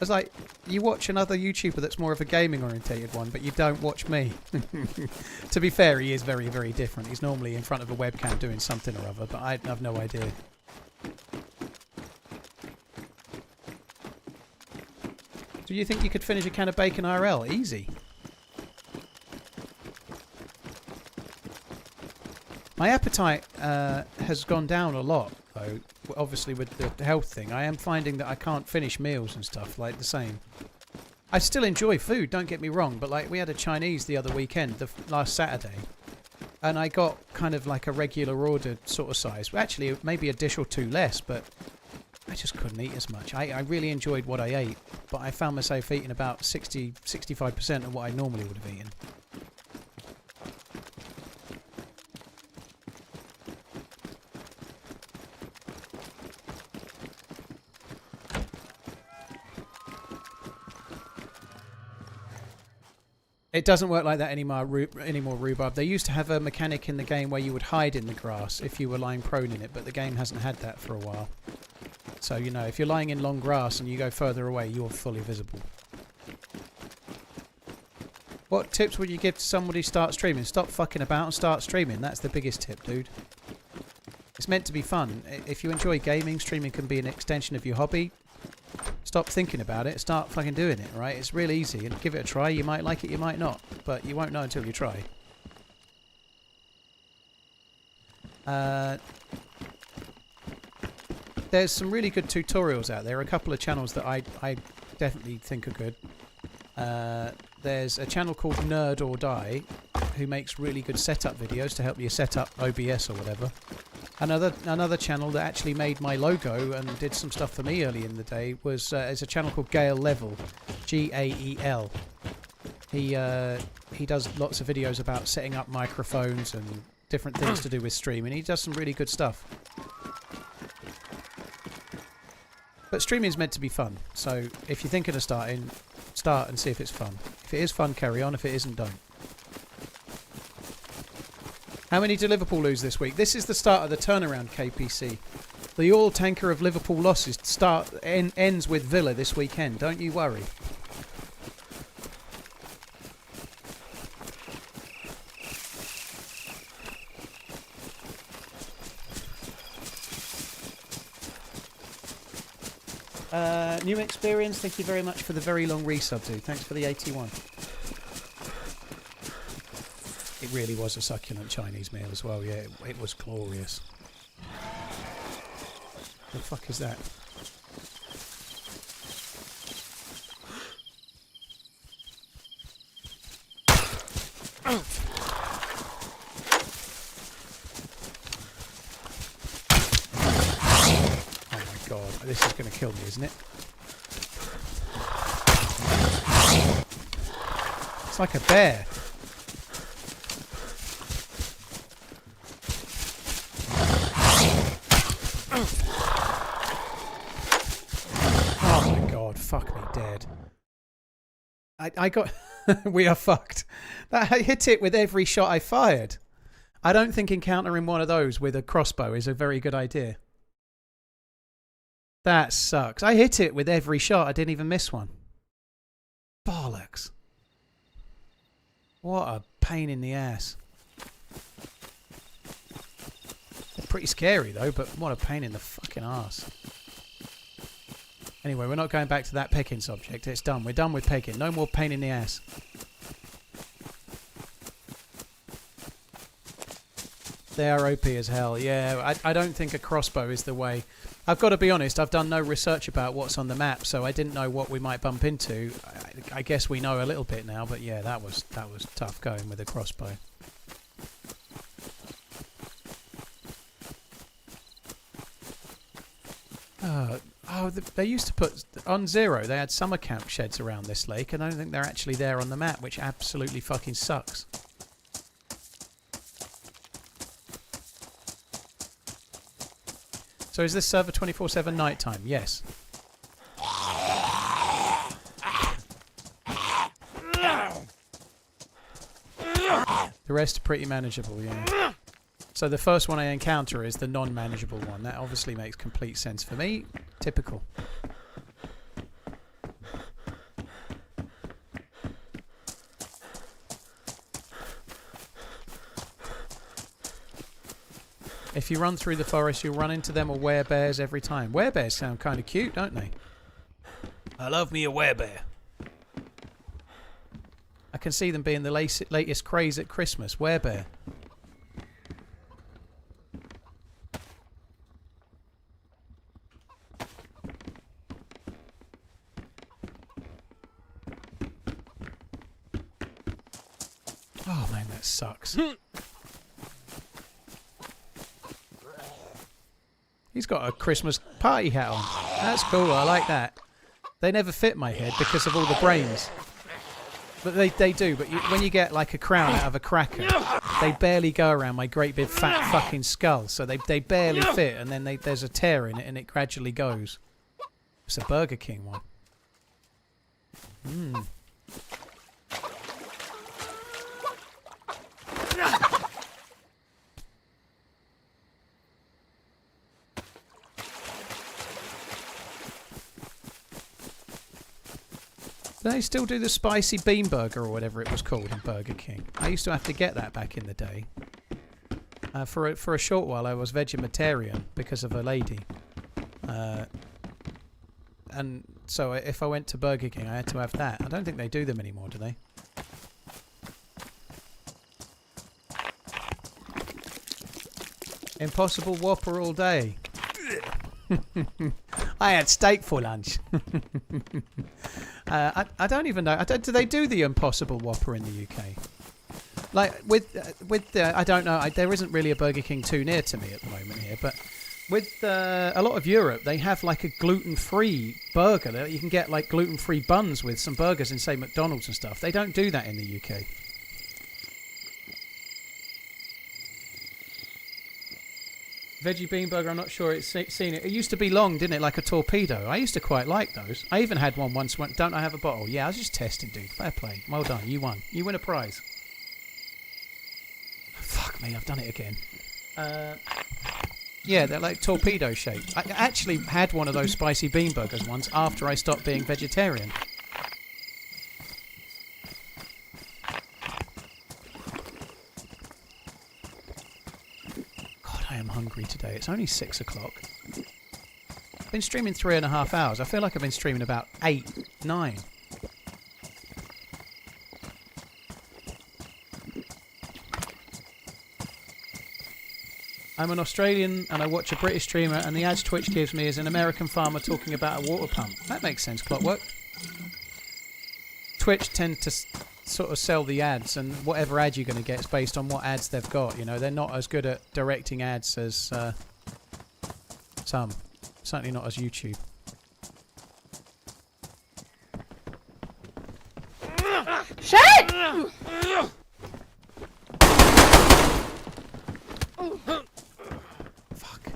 Speaker 2: It's like, you watch another YouTuber that's more of a gaming orientated one, but you don't watch me. To be fair, he is very, very different. He's normally in front of a webcam doing something or other, but I have no idea. Do you think you could finish a can of bacon IRL? Easy. My appetite has gone down a lot, though. Obviously, with the health thing, I am finding that I can't finish meals and stuff like the same. I still enjoy food, don't get me wrong, but like we had a Chinese the other weekend, last Saturday, and I got kind of like a regular order sort of size. Actually, maybe a dish or two less, but I just couldn't eat as much. I really enjoyed what I ate, but I found myself eating about 65% of what I normally would have eaten. It doesn't work like that anymore, Rhubarb. They used to have a mechanic in the game where you would hide in the grass if you were lying prone in it, but the game hasn't had that for a while. So, you know, if you're lying in long grass and you go further away, you're fully visible. What tips would you give to somebody start streaming? Stop fucking about and start streaming. That's the biggest tip, dude. It's meant to be fun. If you enjoy gaming, streaming can be an extension of your hobby. Stop thinking about it. Start fucking doing it, right? It's real easy. And give it a try. You might like it, you might not. But you won't know until you try. There's some really good tutorials out there. A couple of channels that I definitely think are good. There's a channel called Nerd or Die who makes really good setup videos to help you set up OBS or whatever. Another channel that actually made my logo and did some stuff for me early in the day was is a channel called Gael Level, Gael. He does lots of videos about setting up microphones and different things to do with streaming. He does some really good stuff. But streaming is meant to be fun, so if you're thinking of starting, start and see if it's fun. If it is fun, carry on. If it isn't, don't. How many did Liverpool lose this week? This is the start of the turnaround, KPC. The oil tanker of Liverpool losses ends with Villa this weekend. Don't you worry. New experience. Thank you very much for the very long resub, dude. Thanks for the 81. It really was a succulent Chinese meal as well, yeah, it was glorious. The fuck is that? Oh my god, this is going to kill me, isn't it? It's like a bear. Fuck me dead. I got... we are fucked. I hit it with every shot I fired. I don't think encountering one of those with a crossbow is a very good idea. That sucks. I hit it with every shot. I didn't even miss one. Bollocks. What a pain in the ass. Pretty scary though, but what a pain in the fucking arse. Anyway, we're not going back to that pecking subject. It's done. We're done with pecking. No more pain in the ass. They are OP as hell. Yeah, I don't think a crossbow is the way. I've got to be honest, I've done no research about what's on the map, so I didn't know what we might bump into. I guess we know a little bit now, but yeah, that was tough going with a crossbow. They used to put on Zero. They had summer camp sheds around this lake, and I don't think they're actually there on the map, which absolutely fucking sucks. So is this server 24/7 nighttime? Yes. The rest are pretty manageable, yeah. So the first one I encounter is the non-manageable one. That obviously makes complete sense for me. Typical. If you run through the forest, you'll run into them or werebears every time. Werebears sound kind of cute, don't they? I love me a werebear. I can see them being the latest craze at Christmas. Werebear. Oh man, that sucks. He's got a Christmas party hat on. That's cool, I like that. They never fit my head because of all the brains. But they do, but when you get like a crown out of a cracker, they barely go around my great big fat fucking skull. So they barely fit, and then there's a tear in it and it gradually goes. It's a Burger King one. Mmm. Do they still do the spicy bean burger or whatever it was called in Burger King? I used to have to get that back in the day. For a short while I was vegetarian because of a lady. And so if I went to Burger King I had to have that. I don't think they do them anymore, do they? Impossible Whopper all day. I had steak for lunch. I don't even know. Do they do the Impossible Whopper in the UK? Like with I don't know. There isn't really a Burger King too near to me at the moment here, but with a lot of Europe, they have like a gluten-free burger. You can get like gluten-free buns with some burgers in, say, McDonald's and stuff. They don't do that in the UK. Veggie bean burger, I'm not sure it's seen it. It used to be long, didn't it? Like a torpedo. I used to quite like those. I even had one once. Don't I have a bottle? Yeah, I was just testing, dude. Fair play. Well done. You won. You win a prize. Fuck me, I've done it again. Yeah, they're like torpedo shaped. I actually had one of those spicy bean burgers once after I stopped being vegetarian. I am hungry today. It's only 6 o'clock. I've been streaming 3.5 hours. I feel like I've been streaming about 8, 9. I'm an Australian and I watch a British streamer and the ads Twitch gives me is an American farmer talking about a water pump. That makes sense, Clockwork. Twitch tend to sort of sell the ads, and whatever ad you're going to get is based on what ads they've got. You know, they're not as good at directing ads as some. Certainly not as YouTube.
Speaker 6: Shit!
Speaker 2: Fuck.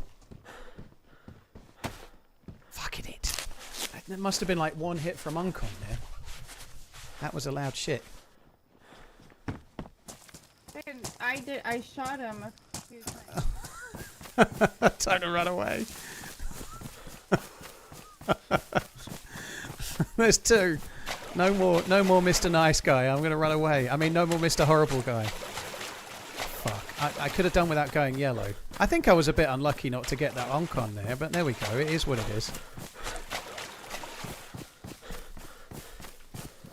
Speaker 2: Fucking it. There must have been like one hit from Uncon there. That was a loud shit.
Speaker 6: I shot him a few times.
Speaker 2: Time to run away. There's two. No more Mr. Nice Guy. I'm going to run away. I mean, no more Mr. Horrible Guy. Fuck. I could have done without going yellow. I think I was a bit unlucky not to get that Oncon there, but there we go. It is what it is.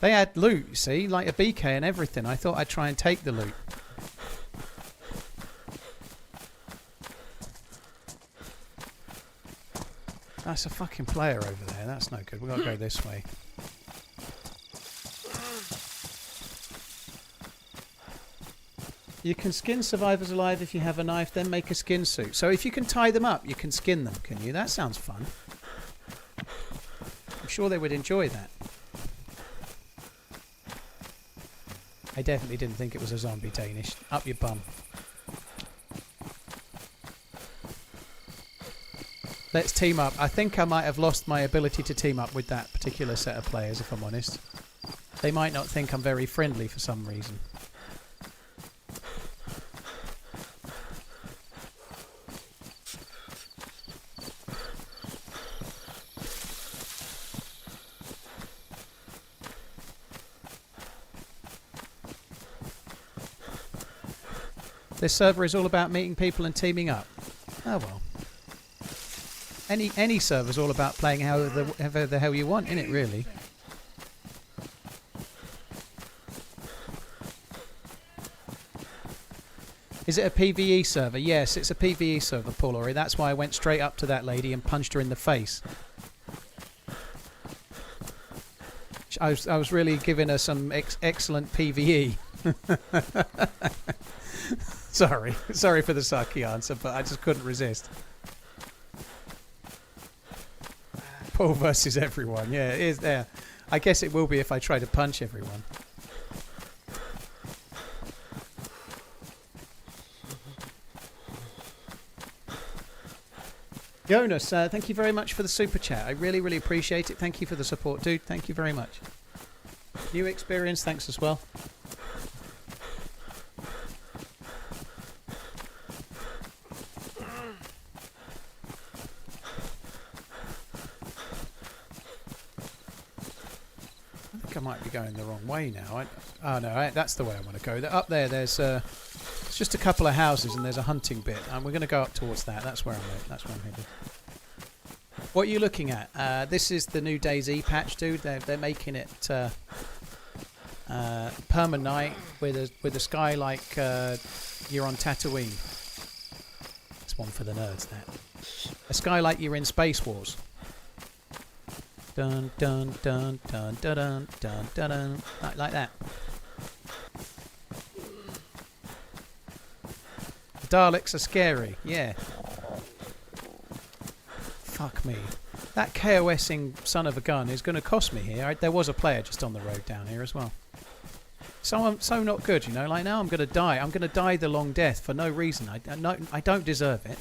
Speaker 2: They had loot, you see, like a BK and everything. I thought I'd try and take the loot. That's a fucking player over there. That's no good. We've got to go this way. You can skin survivors alive if you have a knife, then make a skin suit. So if you can tie them up, you can skin them, can you? That sounds fun. I'm sure they would enjoy that. I definitely didn't think it was a zombie, Danish. Up your bum. Let's team up. I think I might have lost my ability to team up with that particular set of players, if I'm honest. They might not think I'm very friendly for some reason. This server is all about meeting people and teaming up. Oh well. Any server's all about playing however the hell you want, isn't it? Really. Is it a PvE server? Yes, it's a PvE server, Paul Ori. That's why I went straight up to that lady and punched her in the face. I was really giving her some excellent PvE. Sorry for the sucky answer, but I just couldn't resist. Paul versus everyone. Yeah, it is there. I guess it will be if I try to punch everyone. Jonas, thank you very much for the super chat. I really, really appreciate it. Thank you for the support, dude. Thank you very much. New experience, thanks as well. I think I might be going the wrong way now. Oh no, that's the way I want to go. Up there, there's it's just a couple of houses and there's a hunting bit, and we're going to go up towards that. That's where I'm headed. What are you looking at? This is the new DayZ patch, dude. They're making it perma-night with a sky like you're on Tatooine. That's one for the nerds. That a sky like you're in Space Wars. Dun dun dun dun dun dun dun dun dun, like that. The Daleks are scary, yeah. Fuck me. That KOSing son of a gun is going to cost me here. There was a player just on the road down here as well. So I'm so not good, you know. Like now I'm going to die. I'm going to die the long death for no reason. I don't deserve it.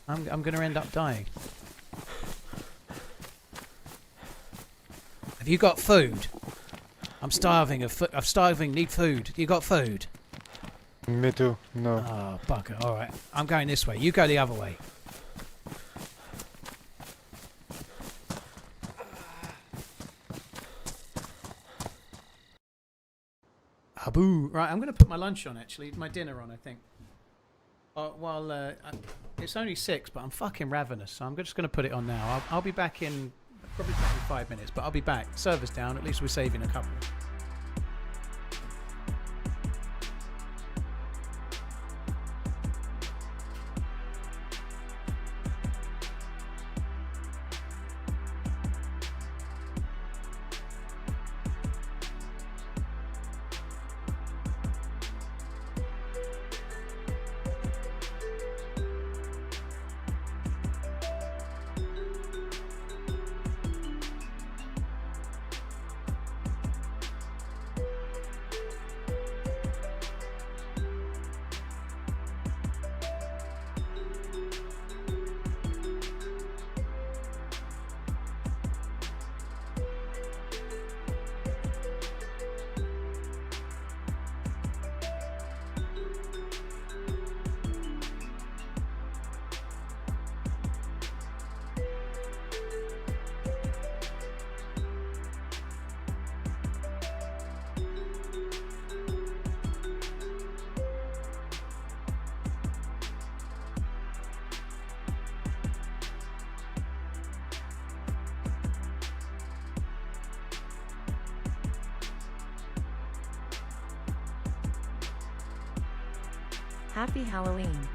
Speaker 2: I'm going to end up dying. Have you got food? I'm starving. I'm starving. Need food. You got food?
Speaker 7: Me too. No.
Speaker 2: Oh, bugger. All right. I'm going this way. You go the other way. Aboo. Right, I'm going to put my lunch on, actually. My dinner on, I think. It's only 6, but I'm fucking ravenous, so I'm just going to put it on now. I'll be back in probably 5 minutes, but I'll be back. Server's down. At least we're saving a couple.
Speaker 3: Happy Halloween.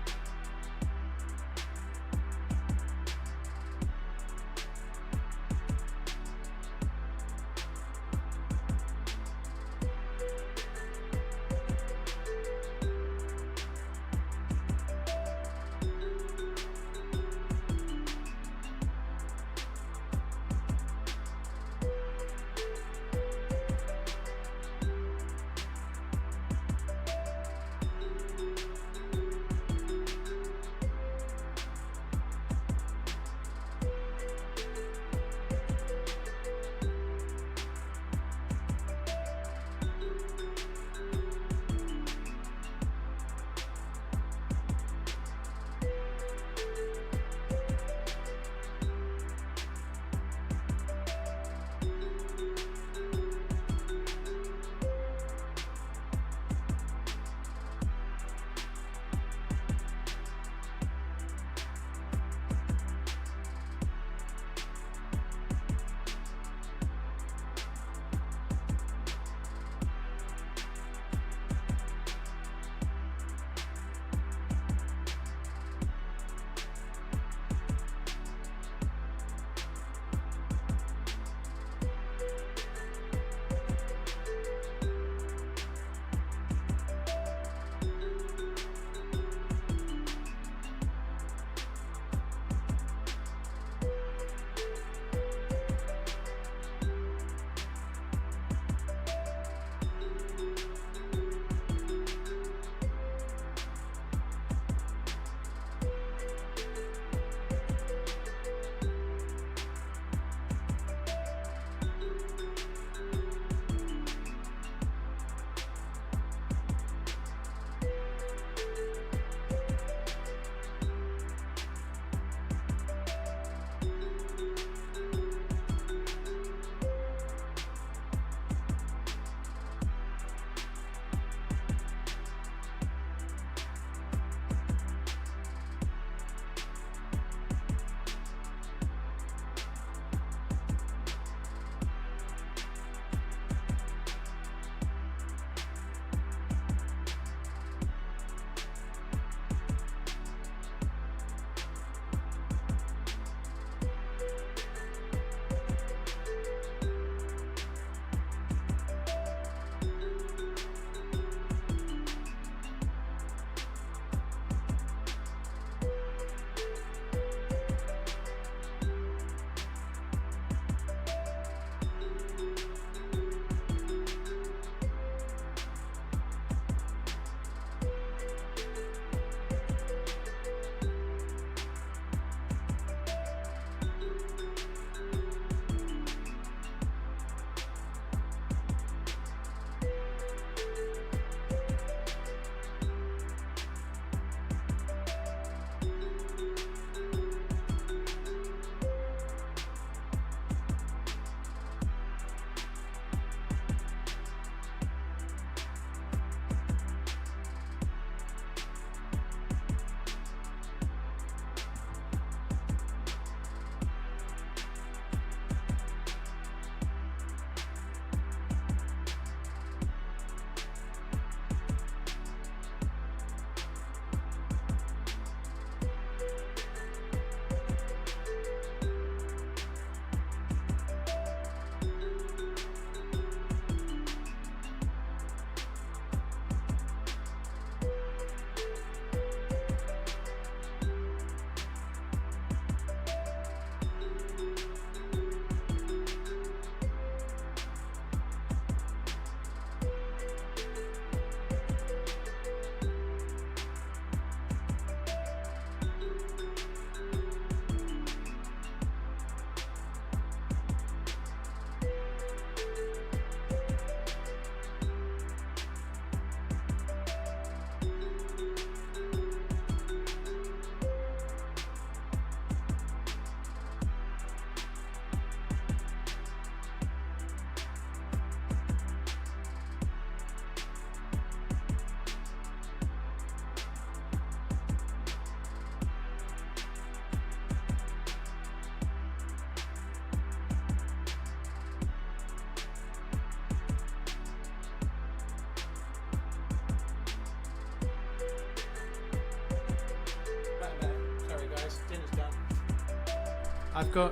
Speaker 2: I've got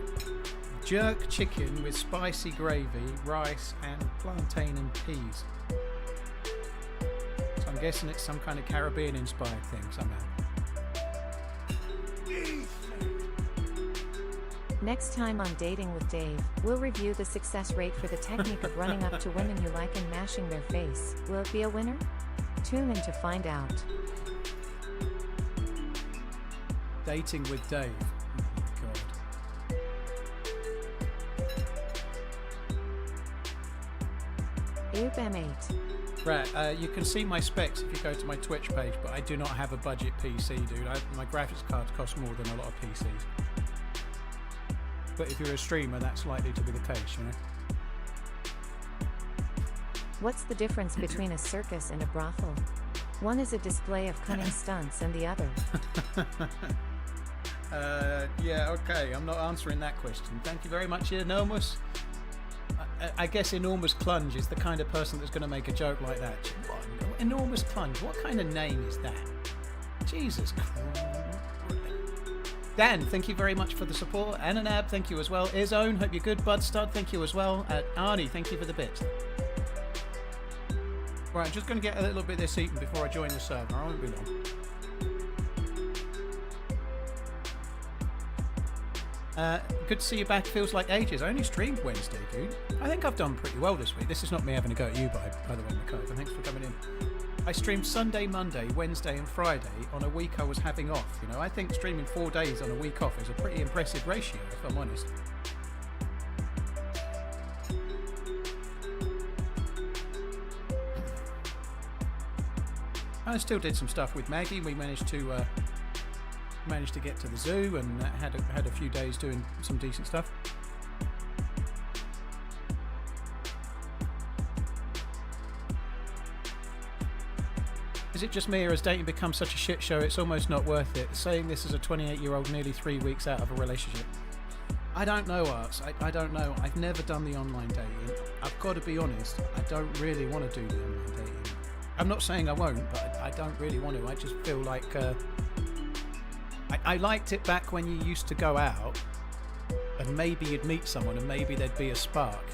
Speaker 2: jerk chicken with spicy gravy, rice, and plantain and peas. So I'm guessing it's some kind of Caribbean-inspired thing somehow.
Speaker 3: Next time on Dating with Dave, we'll review the success rate for the technique of running up to women you like and mashing their face. Will it be a winner? Tune in to find out.
Speaker 2: Dating with Dave. Oh my god.
Speaker 3: Oob M8.
Speaker 2: Right, you can see my specs if you go to my Twitch page, but I do not have a budget PC, dude. My graphics cards cost more than a lot of PCs. But if you're a streamer, that's likely to be the case, you know?
Speaker 3: What's the difference between a circus and a brothel? One is a display of cunning stunts and the other.
Speaker 2: Yeah, okay, I'm not answering that question. Thank you very much, Enormous. I guess Enormous Clunge is the kind of person that's going to make a joke like that. What? Enormous Clunge? What kind of name is that? Jesus Christ. Dan, thank you very much for the support. Ananab, thank you as well. Izone, hope you're good. Budstud, thank you as well. Arnie, thank you for the bits. Right, I'm just going to get a little bit of this eaten before I join the server. I won't be long. Good to see you back. Feels like ages. I only streamed Wednesday, dude. I think I've done pretty well this week. This is not me having a go at you, by the way, McCove. And thanks for coming in. I streamed Sunday, Monday, Wednesday and Friday on a week I was having off. You know, I think streaming 4 days on a week off is a pretty impressive ratio, if I'm honest. I still did some stuff with Maggie. We managed to get to the zoo and had a few days doing some decent stuff. Is it just me, or has dating become such a shit show it's almost not worth it? Saying this as a 28-year-old nearly 3 weeks out of a relationship. I don't know, Arts. I don't know. I've never done the online dating. I've got to be honest, I don't really want to do the online dating. I'm not saying I won't, but I don't really want to. I just feel like I liked it back when you used to go out and maybe you'd meet someone and maybe there'd be a spark,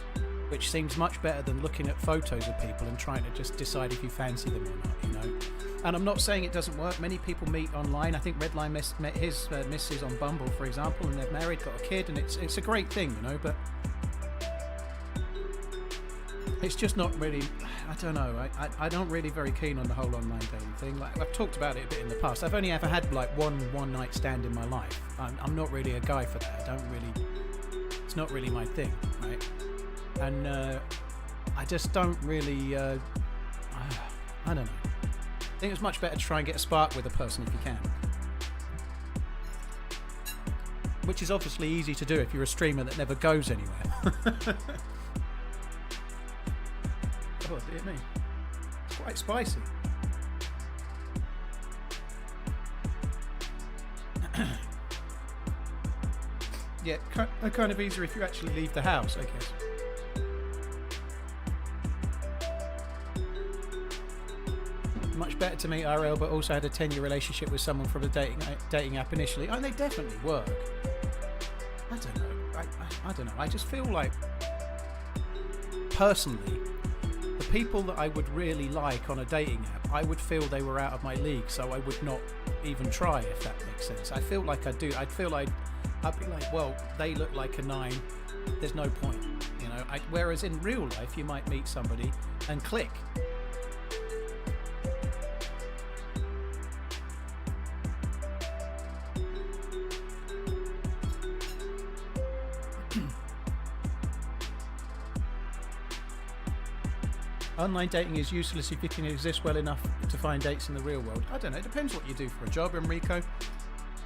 Speaker 2: which seems much better than looking at photos of people and trying to just decide if you fancy them or not, you know. And I'm not saying it doesn't work. Many people meet online. I think Redline met his missus on Bumble, for example, and they're married, got a kid, and it's a great thing, you know, but it's just not really, I don't know, I don't really very keen on the whole online dating thing. Like, I've talked about it a bit in the past. I've only ever had like one night stand in my life. I'm not really a guy for that. It's not really my thing, right? And I just don't really, I don't know. I think it's much better to try and get a spark with a person if you can. Which is obviously easy to do if you're a streamer that never goes anywhere. Oh dear me. It's quite spicy. Yeah, kind of easier if you actually leave the house, I guess. Much better to meet RL, but also had a 10-year relationship with someone from a dating app initially. Oh, they definitely work. I don't know. I don't know. I just feel like, personally, the people that I would really like on a dating app, I would feel they were out of my league, so I would not even try, if that makes sense. I feel like I do. I'd be like, well, they look like a 9. There's no point, you know. Whereas in real life, you might meet somebody and click. Online dating is useless if you can exist well enough to find dates in the real world. I don't know, it depends what you do for a job, Enrico.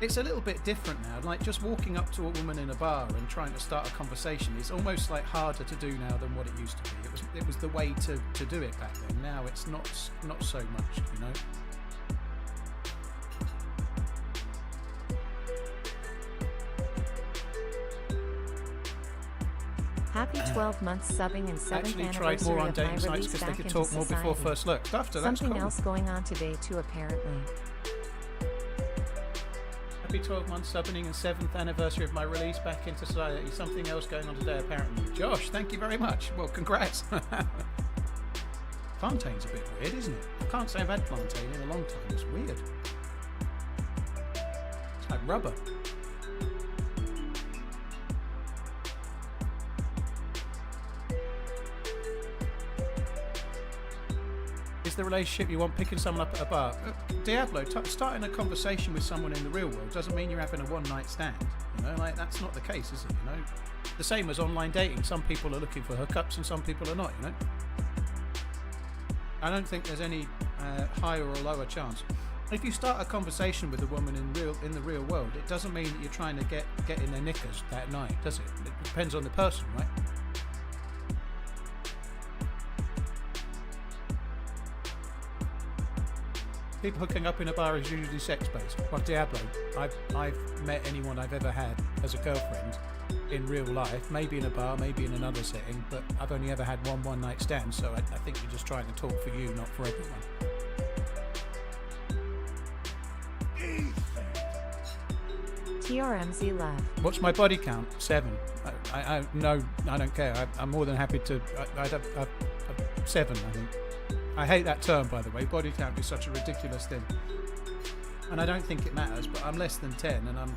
Speaker 2: It's a little bit different now. Like, just walking up to a woman in a bar and trying to start a conversation is almost like harder to do now than what it used to be. It was the way to do it back then. Now it's not so much, you know.
Speaker 3: Happy 12 months subbing and 7th
Speaker 2: Actually tried
Speaker 3: anniversary
Speaker 2: more on
Speaker 3: of my
Speaker 2: dating sites
Speaker 3: release
Speaker 2: because they
Speaker 3: back
Speaker 2: could
Speaker 3: into
Speaker 2: talk more before
Speaker 3: society.
Speaker 2: first look. After that's
Speaker 3: Something
Speaker 2: cool.
Speaker 3: else going on today too, apparently.
Speaker 2: Happy Happy 12 months subbing and 7th anniversary of my release back into society. Something else going on today apparently. Josh, thank you very much. Well, congrats. Plantain's a bit weird, isn't it? I can't say I've had plantain in a long time. It's weird. It's like rubber. Is the relationship you want picking someone up at a bar? Diablo, starting a conversation with someone in the real world doesn't mean you're having a one-night stand. You know, like that's not the case, is it? You know, the same as online dating. Some people are looking for hookups and some people are not. You know, I don't think there's any higher or lower chance. If you start a conversation with a woman in the real world, it doesn't mean that you're trying to get in their knickers that night, does it? It depends on the person, right? People hooking up in a bar is usually sex-based. Well, Diablo, I've met anyone I've ever had as a girlfriend in real life, maybe in a bar, maybe in another setting, but I've only ever had one night stand, so I think you're just trying to talk for you, not for everyone.
Speaker 3: TRMZ left.
Speaker 2: What's my body count? 7. No, I don't care. I'm more than happy to. I'd 7, I think. I hate that term, by the way. Body count is such a ridiculous thing. And I don't think it matters, but I'm less than 10 and I'm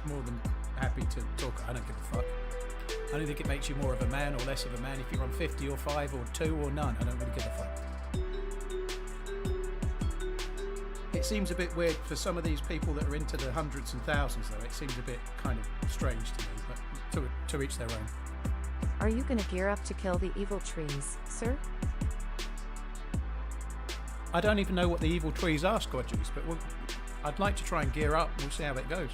Speaker 2: more than happy to talk. I don't give a fuck. I don't think it makes you more of a man or less of a man if you're on 50 or 5 or 2 or none. I don't really give a fuck. It seems a bit weird for some of these people that are into the hundreds and thousands, though. It seems a bit kind of strange to me, but to each their own.
Speaker 3: Are you gonna gear up to kill the evil trees, sir?
Speaker 2: I don't even know what the evil trees are, Squadgies, but I'd like to try and gear up. We'll see how it goes.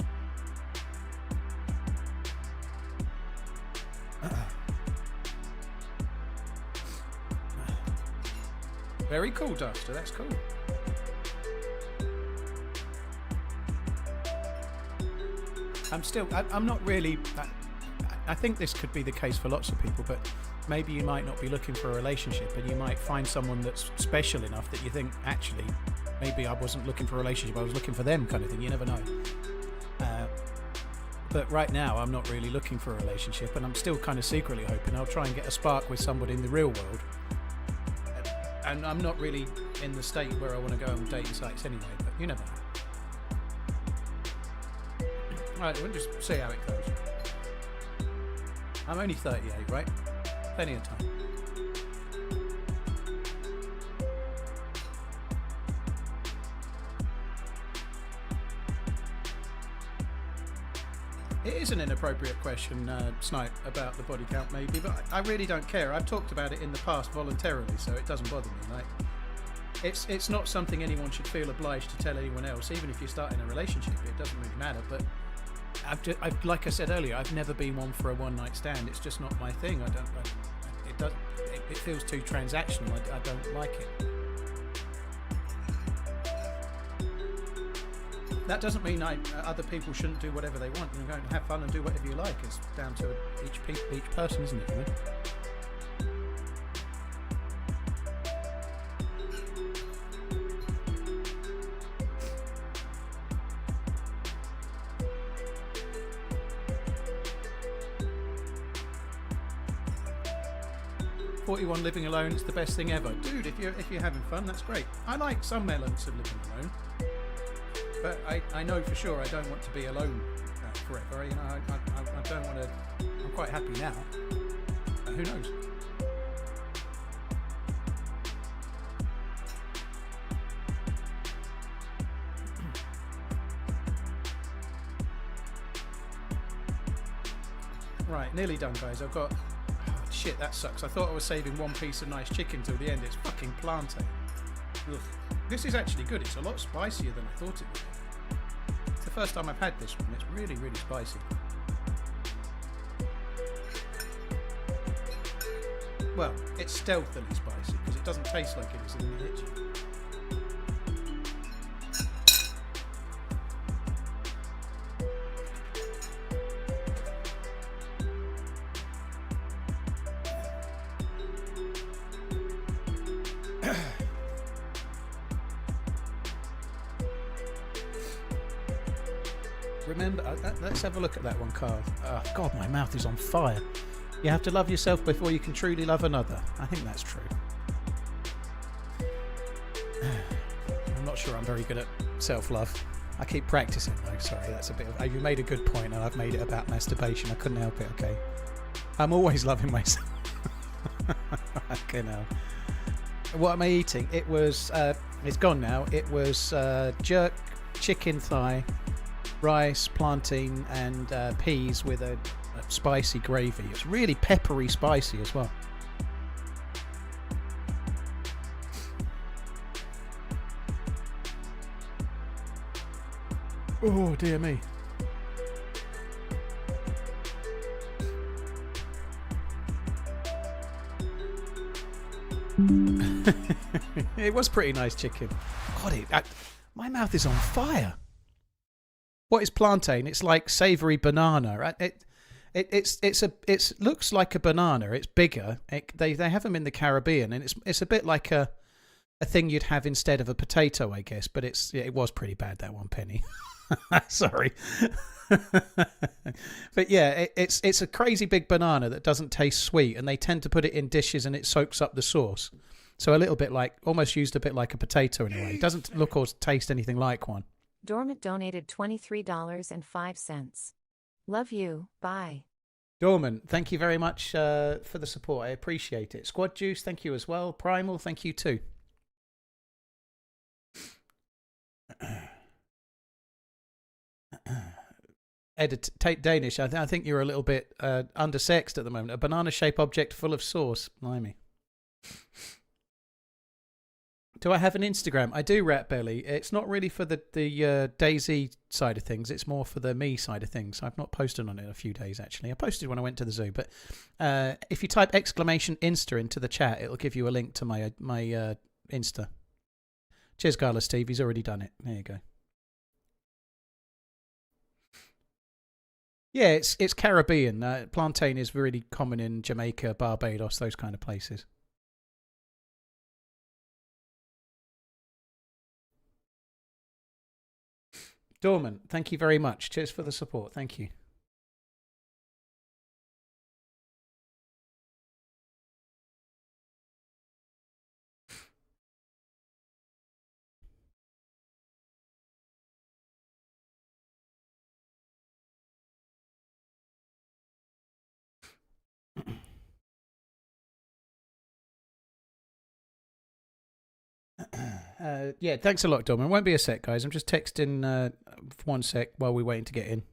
Speaker 2: Very cool, Duster. That's cool. I'm not really. I think this could be the case for lots of people, but maybe you might not be looking for a relationship and you might find someone that's special enough that you think, actually, maybe I wasn't looking for a relationship, I was looking for them, kind of thing. You never know. But right now, I'm not really looking for a relationship, and I'm still kind of secretly hoping I'll try and get a spark with somebody in the real world. And I'm not really in the state where I want to go on dating sites anyway, but you never know. Right, we'll just see how it goes. I'm only 38, right? Plenty of time. It is an inappropriate question, Snipe, about the body count maybe, but I really don't care. I've talked about it in the past voluntarily, so it doesn't bother me. Like, it's not something anyone should feel obliged to tell anyone else, even if you're starting a relationship. It doesn't really matter, but like I said earlier, I've never been one for a one-night stand. It's just not my thing. It feels too transactional. I don't like it. That doesn't mean other people shouldn't do whatever they want. You know, go and have fun and do whatever you like. It's down to each person, isn't it? You know? 41 living alone, it's the best thing ever. Dude, if you're having fun, that's great. I like some elements of living alone, but I know for sure I don't want to be alone forever. You know, I don't want to. I'm quite happy now. Who knows? Right, nearly done, guys. I've got. Shit, that sucks. I thought I was saving one piece of nice chicken till the end. It's fucking plantain. Ugh. This is actually good. It's a lot spicier than I thought it would be. It's the first time I've had this one. It's really, really spicy. Well, it's stealthily spicy because it doesn't taste like it is when it hits you. Remember, let's have a look at that one, Carl. Oh, God, my mouth is on fire. You have to love yourself before you can truly love another. I think that's true. I'm not sure I'm very good at self-love. I keep practicing though. Sorry, that's a bit of... You made a good point and I've made it about masturbation. I couldn't help it, okay? I'm always loving myself. Okay, now. What am I eating? It was... it's gone now. It was jerk, chicken thigh, rice, plantain and peas with a spicy gravy. It's really peppery spicy as well. Oh dear me. It was pretty nice chicken. God, my mouth is on fire. What is plantain? It's like savoury banana. It looks like a banana. It's bigger. They have them in the Caribbean, and it's a bit like a thing you'd have instead of a potato, I guess. But it was pretty bad, that one, Penny. Sorry. But yeah, it's a crazy big banana that doesn't taste sweet, and they tend to put it in dishes and it soaks up the sauce. So a little bit like, almost used a bit like a potato in a way. It doesn't look or taste anything like one.
Speaker 3: Dormant donated $23.05. Love you. Bye.
Speaker 2: Dormant, thank you very much for the support. I appreciate it. Squad Juice, thank you as well. Primal, thank you too. Take Danish. I think you're a little bit undersexed at the moment. A banana-shaped object full of sauce. Blimey. Do I have an Instagram? I do, Rat Belly. It's not really for the DayZ side of things. It's more for the me side of things. I've not posted on it in a few days, actually. I posted when I went to the zoo. But if you type !Insta into the chat, it'll give you a link to my Insta. Cheers, Gala Steve. He's already done it. There you go. Yeah, it's Caribbean. Plantain is really common in Jamaica, Barbados, those kind of places. Dormant, thank you very much. Cheers for the support. Thank you. Yeah, thanks a lot, Dom. It won't be a sec, guys. I'm just texting for 1 sec while we're waiting to get in.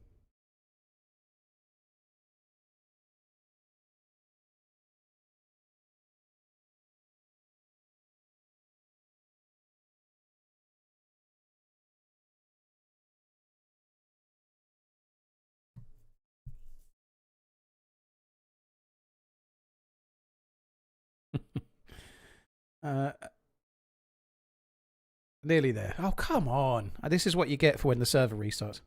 Speaker 2: Nearly there. Oh, come on. This is what you get for when the server restarts.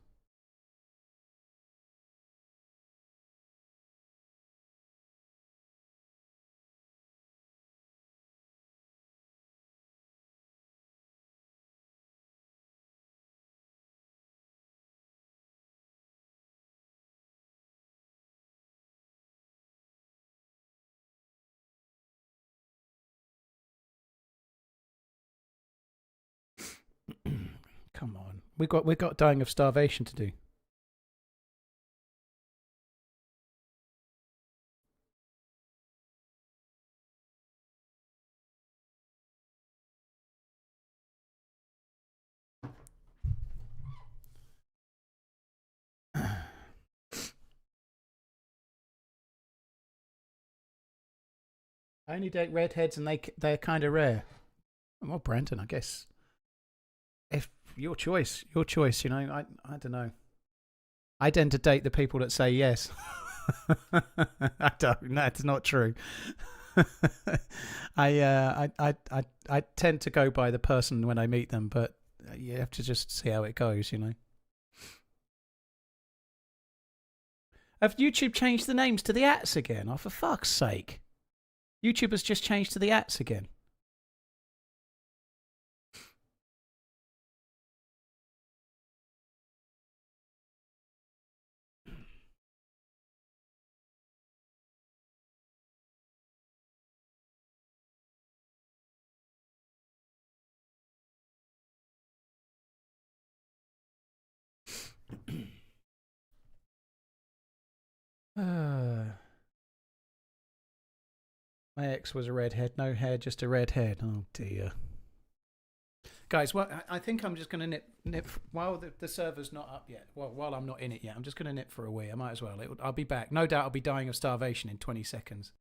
Speaker 2: Come on. We got dying of starvation to do. I only date redheads, and they're kind of rare. Well, Brandon, I guess. If your choice, you know, I don't know. I tend to date the people that say yes. I don't. That's not true. I tend to go by the person when I meet them, but you have to just see how it goes, you know. Have YouTube changed the names to the ats again? Oh, for fuck's sake. YouTube has just changed to the ats again. My ex was a redhead. No hair, just a redhead. Oh dear. Guys, well, I think I'm just going to nip while the server's not up yet. Well, while I'm not in it yet, I'm just going to nip for a wee. I might as well. I'll be back. No doubt I'll be dying of starvation in 20 seconds.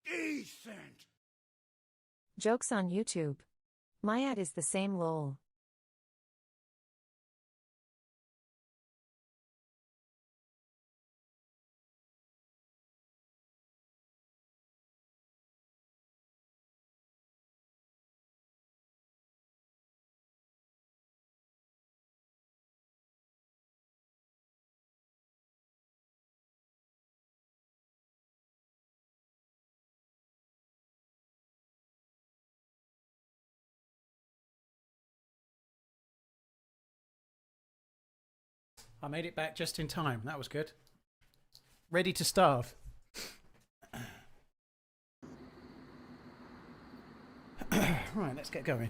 Speaker 5: Decent!
Speaker 3: Jokes on YouTube. My ad is the same lol.
Speaker 2: I made it back just in time. That was good. Ready to starve. Right, let's get going.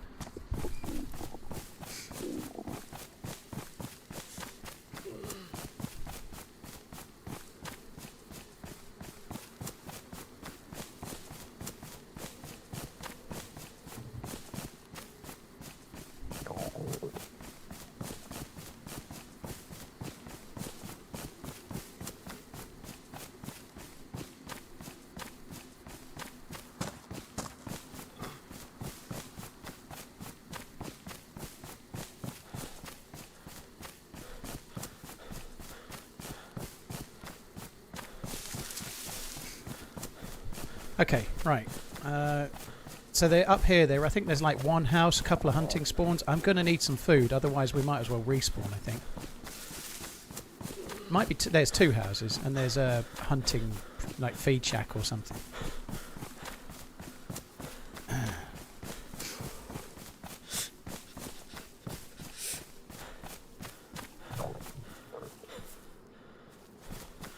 Speaker 2: Okay, right. So they're up here. I think there's like one house, a couple of hunting spawns. I'm going to need some food, otherwise we might as well respawn, I think. Might be. There's two houses, and there's a hunting, like, feed shack or something.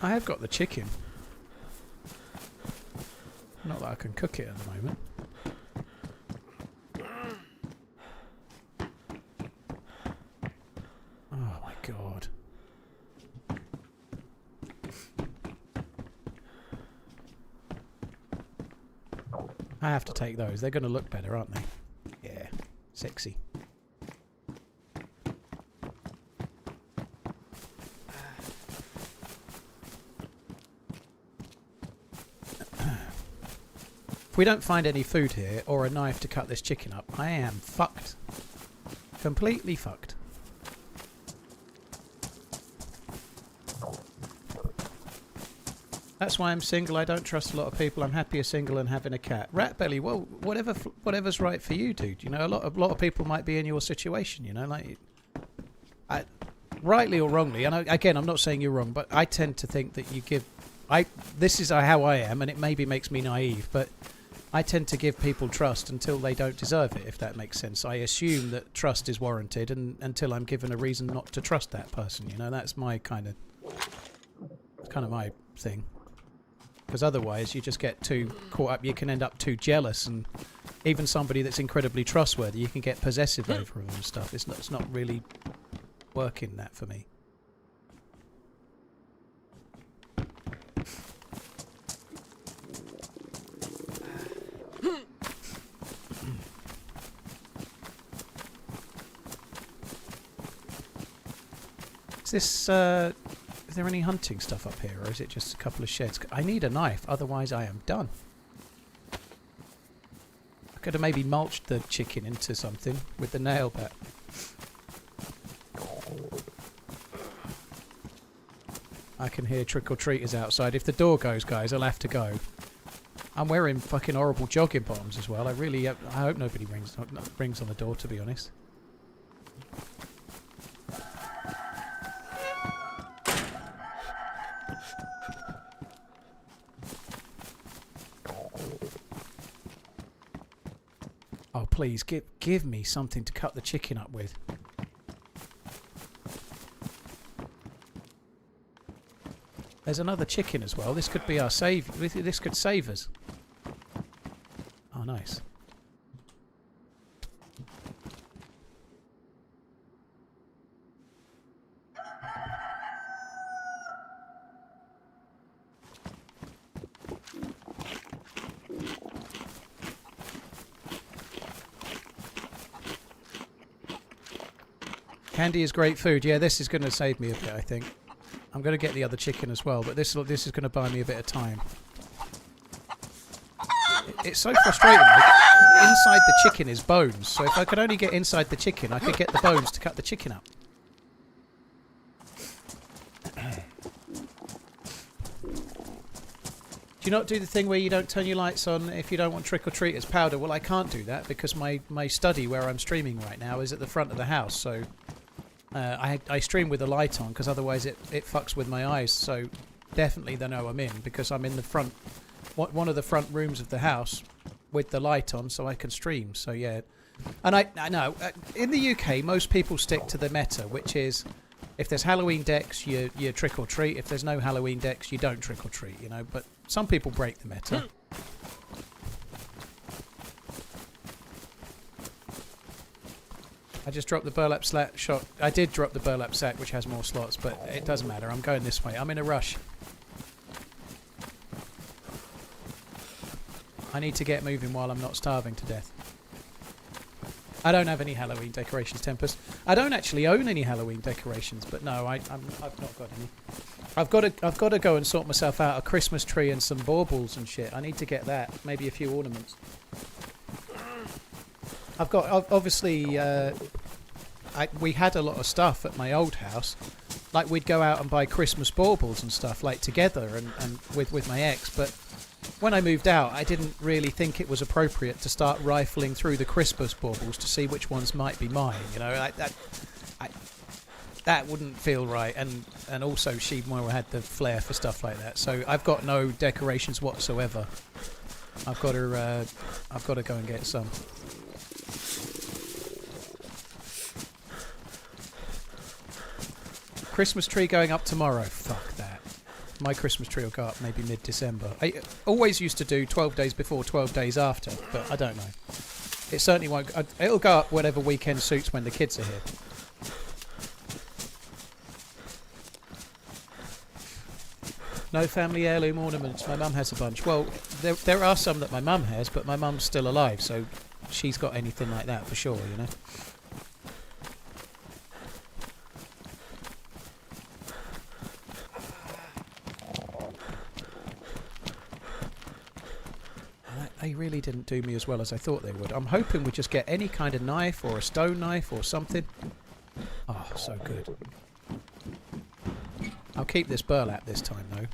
Speaker 2: I have got the chicken. Not that I can cook it at the moment. Oh my god. I have to take those. They're going to look better, aren't they? Yeah. Sexy. If we don't find any food here or a knife to cut this chicken up, I am fucked. Completely fucked. That's why I'm single. I don't trust a lot of people. I'm happier single and having a cat. Rat belly. Well, whatever's right for you, dude. You know, a lot of people might be in your situation. You know, like, rightly or wrongly. And again, I'm not saying you're wrong, but I tend to think that you give. This is how I am, and it maybe makes me naive, but I tend to give people trust until they don't deserve it, if that makes sense. I assume that trust is warranted and until I'm given a reason not to trust that person. You know, that's my kind of my thing. Because otherwise you just get too caught up. You can end up too jealous, and even somebody that's incredibly trustworthy, you can get possessive over them and stuff. It's not really working that for me. Is this, is there any hunting stuff up here, or is it just a couple of sheds? I need a knife, otherwise I am done. I could have maybe mulched the chicken into something with the nail bat. I can hear trick-or-treaters outside. If the door goes, guys, I'll have to go. I'm wearing fucking horrible jogging bottoms as well. I hope nobody rings on the door, to be honest. Oh, please, give me something to cut the chicken up with. There's another chicken as well. This could be our save. This could save us. Oh, nice. Candy is great food. Yeah, this is going to save me a bit, I think. I'm going to get the other chicken as well, but this is going to buy me a bit of time. It's so frustrating. Like, inside the chicken is bones, so if I could only get inside the chicken, I could get the bones to cut the chicken up. Do you not do the thing where you don't turn your lights on if you don't want trick-or-treaters powder? Well, I can't do that because my study where I'm streaming right now is at the front of the house, so I stream with the light on because otherwise it fucks with my eyes. So definitely they know I'm in because I'm in the front, one of the front rooms of the house with the light on so I can stream. So yeah, and I know in the UK most people stick to the meta, which is if there's Halloween decks you trick or treat. If there's no Halloween decks you don't trick or treat. You know, but some people break the meta. I just dropped the burlap shot. I did drop the burlap sack, which has more slots, but it doesn't matter. I'm going this way. I'm in a rush. I need to get moving while I'm not starving to death. I don't have any Halloween decorations, Tempest. I don't actually own any Halloween decorations, but no, I've not got any. I've got to go and sort myself out a Christmas tree and some baubles and shit. I need to get that. Maybe a few ornaments. I've got, obviously, we had a lot of stuff at my old house. Like, we'd go out and buy Christmas baubles and stuff, like, together and with my ex. But when I moved out, I didn't really think it was appropriate to start rifling through the Christmas baubles to see which ones might be mine. You know, that wouldn't feel right. And also, she more had the flair for stuff like that. So I've got no decorations whatsoever. I've got to go and get some. Christmas tree going up tomorrow. Fuck that. My Christmas tree will go up maybe mid-December. I always used to do 12 days before, 12 days after, but I don't know. It certainly won't. It'll go up whatever weekend suits when the kids are here. No family heirloom ornaments. My mum has a bunch. Well, there are some that my mum has, but my mum's still alive, so she's got anything like that for sure, you know. They really didn't do me as well as I thought they would. I'm hoping we just get any kind of knife or a stone knife or something. Oh, so good. I'll keep this burlap this time, though.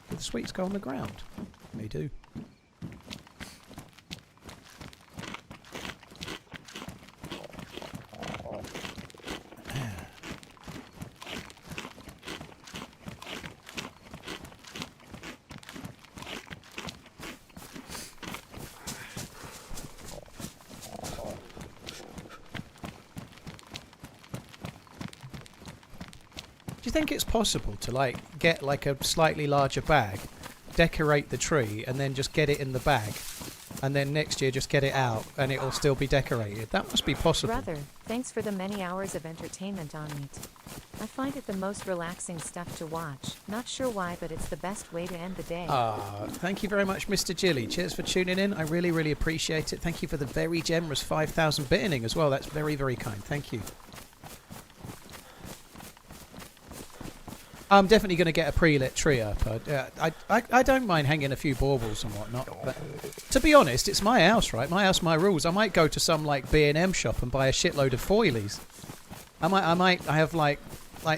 Speaker 2: Do the sweets go on the ground? They do. Do you think it's possible to like get like a slightly larger bag, decorate the tree, and then just get it in the bag, and then next year just get it out and it'll still be decorated. That must be possible.
Speaker 3: Brother, thanks for the many hours of entertainment on it. I find it the most relaxing stuff to watch. Not sure why, but it's the best way to end the day.
Speaker 2: Thank you very much, Mr. Jilly. Cheers for tuning in. I really, really appreciate it. Thank you for the very generous 5,000 bittening as well. That's very, very kind. Thank you. I'm definitely going to get a pre-lit tree up. I don't mind hanging a few baubles and whatnot. But to be honest, it's my house, right? My house, my rules. I might go to some like B&M shop and buy a shitload of foilies. I have like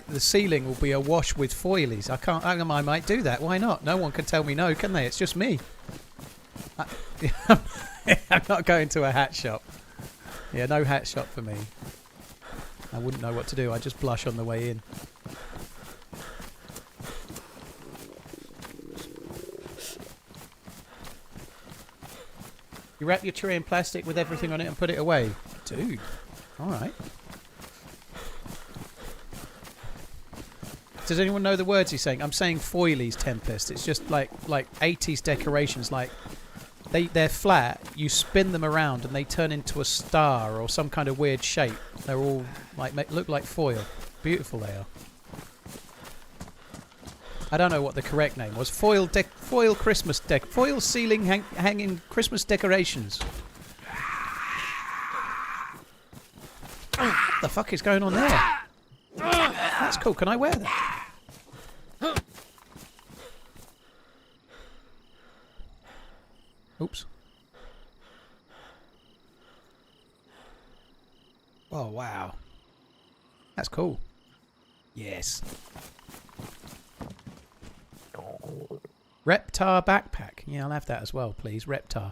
Speaker 2: the ceiling will be awash with foilies. I might do that. Why not? No one can tell me no, can they? It's just me. I'm not going to a hat shop. Yeah, no hat shop for me. I wouldn't know what to do. I just blush on the way in. You wrap your tree in plastic with everything on it and put it away. Dude. Alright. Does anyone know the words he's saying? I'm saying foilies, Tempest. It's just like 80s decorations. Like they're flat. You spin them around and they turn into a star or some kind of weird shape. They're all like look like foil. Beautiful they are. I don't know what the correct name was. Foil Christmas foil ceiling hanging Christmas decorations. What the fuck is going on there? That's cool. Can I wear that? Oops. Oh wow. That's cool. Yes. Reptar backpack. Yeah, I'll have that as well, please. Reptar.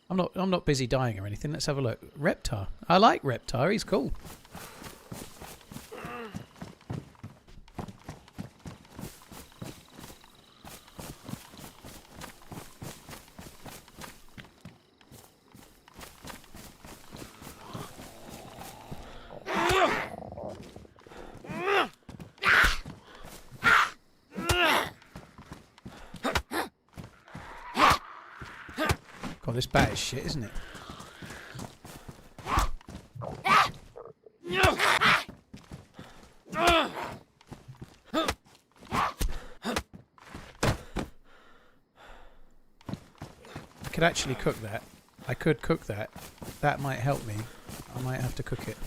Speaker 2: I'm not busy dying or anything. Let's have a look. Reptar. I like Reptar. He's cool. God, this bat is shit, isn't it? I could actually cook that. I could cook that. That might help me. I might have to cook it.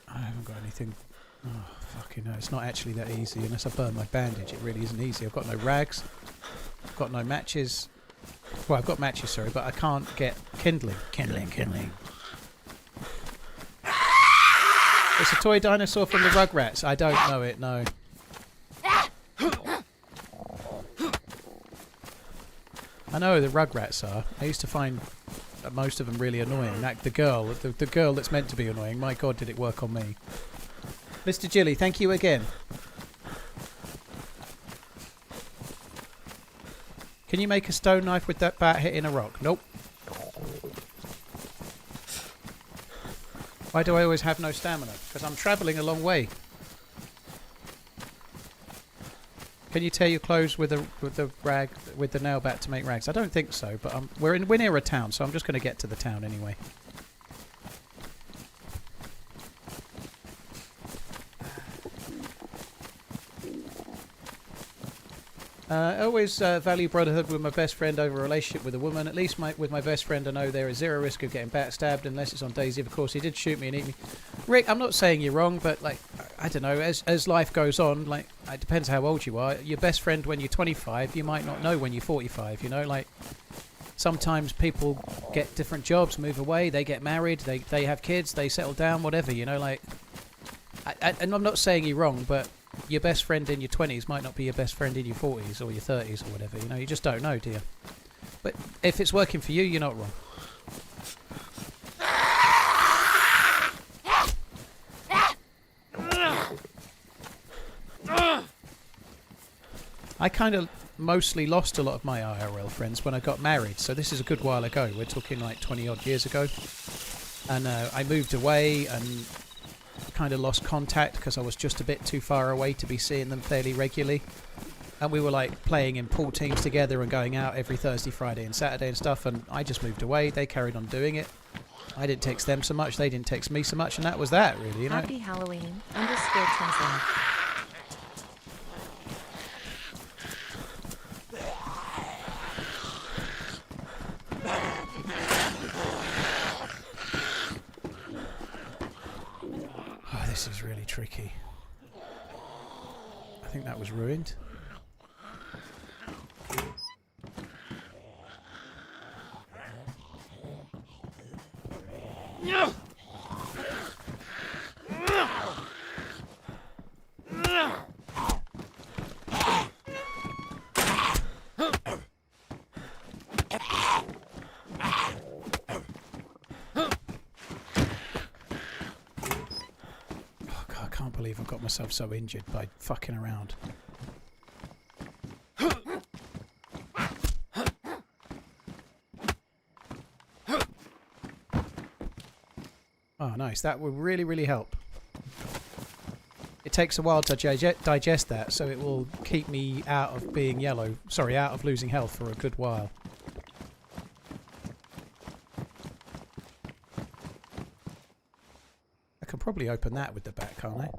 Speaker 2: I haven't got anything. Oh, fucking no. It's not actually that easy. Unless I burn my bandage, it really isn't easy. I've got no rags. I've got no matches. Well, I've got matches, sorry, but I can't get kindling. Kindling. It's a toy dinosaur from the Rugrats. I don't know it, no. I know who the Rugrats are. I used to find most of them really annoying. Like the girl that's meant to be annoying. My God, did it work on me. Mr. Jilly, thank you again. Can you make a stone knife with that bat hitting a rock? Nope. Why do I always have no stamina? Because I'm travelling a long way. Can you tear your clothes with the nail bat to make rags? I don't think so, but we're near a town, so I'm just going to get to the town anyway. I always value brotherhood with my best friend over a relationship with a woman. At least with my best friend I know there is zero risk of getting backstabbed unless it's on DayZ. Of course, he did shoot me and eat me. Rick, I'm not saying you're wrong, but like, I don't know, as life goes on, like, it depends how old you are. Your best friend when you're 25, you might not know when you're 45, you know, like, sometimes people get different jobs, move away, they get married, they have kids, they settle down, whatever, you know, like, and I'm not saying you're wrong, but your best friend in your 20s might not be your best friend in your 40s or your 30s or whatever, you know, you just don't know, do you? But if it's working for you, you're not wrong. I kind of mostly lost a lot of my IRL friends when I got married, so this is a good while ago. We're talking like 20 odd years ago. And I moved away and kind of lost contact because I was just a bit too far away to be seeing them fairly regularly. and we were like playing in pool teams together and going out every Thursday, Friday and Saturday and stuff, and I just moved away. They carried on doing it. I didn't text them so much, they didn't text me so much, and that was that, really, you know.
Speaker 3: Happy Halloween _translate.
Speaker 2: Oh, this is really tricky. I think that was ruined. I got myself so injured by fucking around. Oh, nice. That will really, really help. It takes a while to digest that, so it will keep me out of being yellow. Sorry, out of losing health for a good while. I can probably open that with the bat, can't I?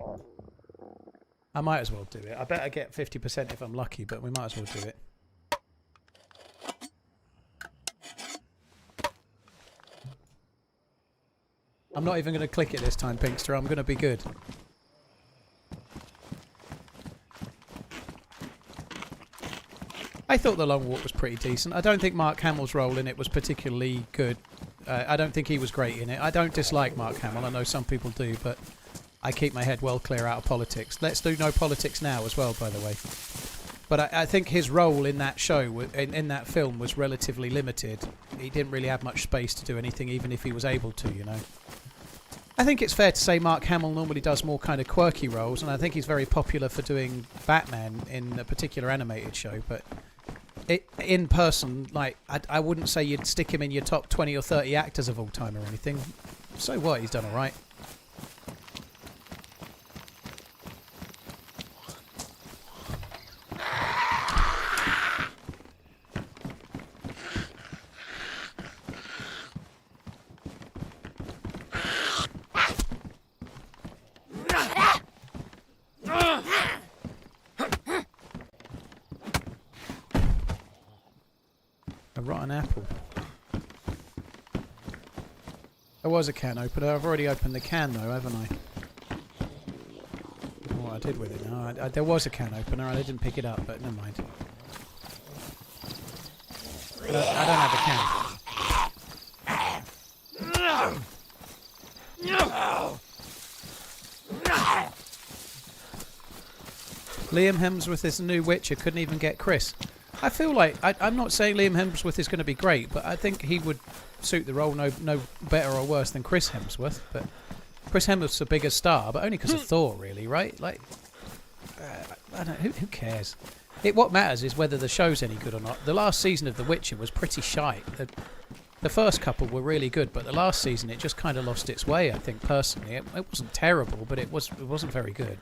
Speaker 2: I might as well do it. I better get 50% if I'm lucky, but we might as well do it. I'm not even going to click it this time, Pinkster. I'm going to be good. I thought the long walk was pretty decent. I don't think Mark Hamill's role in it was particularly good. I don't think he was great in it. I don't dislike Mark Hamill. I know some people do, but I keep my head well clear out of politics. Let's do no politics now as well, by the way. But I think his role in that show, in that film, was relatively limited. He didn't really have much space to do anything, even if he was able to, you know. I think it's fair to say Mark Hamill normally does more kind of quirky roles, and I think he's very popular for doing Batman in a particular animated show, but in person, like, I wouldn't say you'd stick him in your top 20 or 30 actors of all time or anything. So what? He's done all right. A rotten apple. There was a can opener. I've already opened the can though, haven't I? What I did with it now. There was a can opener. I didn't pick it up, but never mind. I don't have a can. Liam Hemsworth is the new Witcher. Couldn't even get Chris. I feel like I'm not saying Liam Hemsworth is going to be great, but I think he would suit the role no better or worse than Chris Hemsworth. But Chris Hemsworth's a bigger star, but only because of Thor, really, right? Like, I don't. Who cares? What matters is whether the show's any good or not. The last season of The Witcher was pretty shite. The first couple were really good, but the last season it just kind of lost its way. I think personally, it wasn't terrible, but it wasn't very good.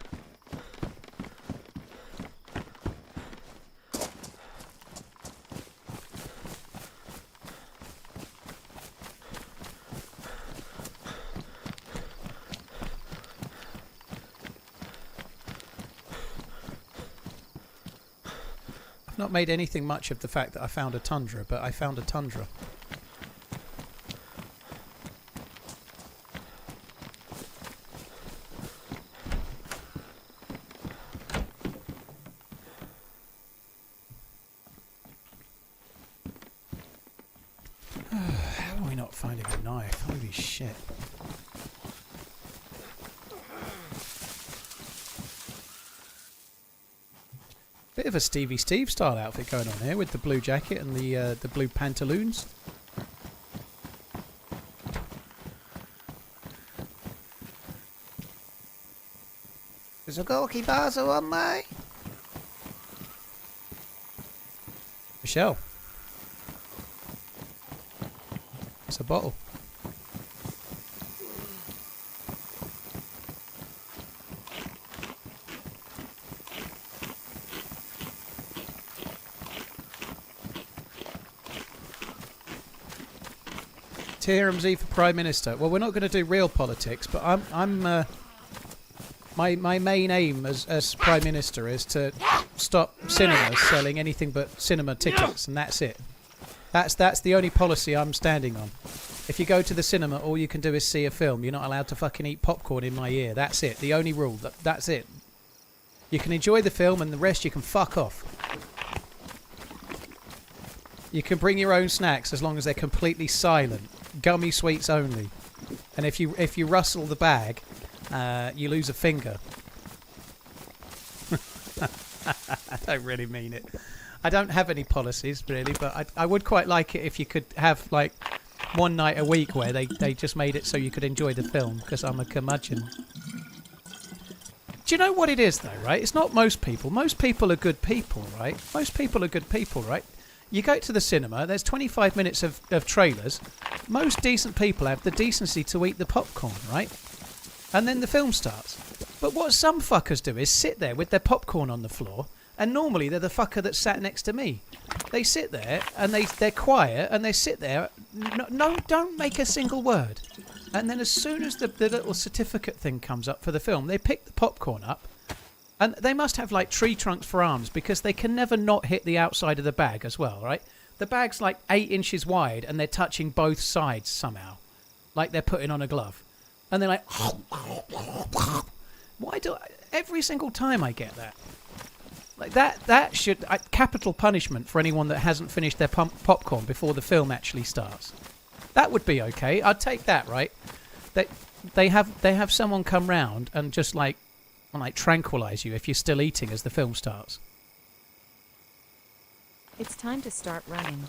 Speaker 2: Not made anything much of the fact that I found a tundra, but I found a tundra. How are we not finding a knife? Holy shit. Bit of a Stevie Steve style outfit going on here with the blue jacket and the blue pantaloons.
Speaker 4: There's a Gorky Baza on, mate.
Speaker 2: Michelle. It's a bottle. TRMZ for Prime Minister. Well, we're not going to do real politics, but my main aim as Prime Minister is to stop cinemas selling anything but cinema tickets, and that's it. That's the only policy I'm standing on. If you go to the cinema, all you can do is see a film. You're not allowed to fucking eat popcorn in my ear. That's it. The only rule. That's it. You can enjoy the film, and the rest you can fuck off. You can bring your own snacks as long as they're completely silent. Gummy sweets only. And if you rustle the bag, you lose a finger. I don't really mean it. I don't have any policies really, but I would quite like it if you could have like one night a week where they just made it so you could enjoy the film, because I'm a curmudgeon. Do you know what it is though, right? It's not most people. Most people are good people, right? Most people are good people, right? You go to the cinema, there's 25 minutes of trailers. Most decent people have the decency to eat the popcorn, right? And then the film starts. But what some fuckers do is sit there with their popcorn on the floor, and normally they're the fucker that sat next to me. They sit there, and they're quiet, and they sit there, don't make a single word. And then as soon as the little certificate thing comes up for the film, they pick the popcorn up, and they must have like tree trunks for arms, because they can never not hit the outside of the bag as well, right? The bag's like 8 inches wide, and they're touching both sides somehow, like they're putting on a glove. And they're like, why do every single time I get that? Like that should capital punishment for anyone that hasn't finished their popcorn before the film actually starts. That would be okay. I'd take that, right? They have someone come round and just like tranquilise you if you're still eating as the film starts.
Speaker 3: It's time to start running.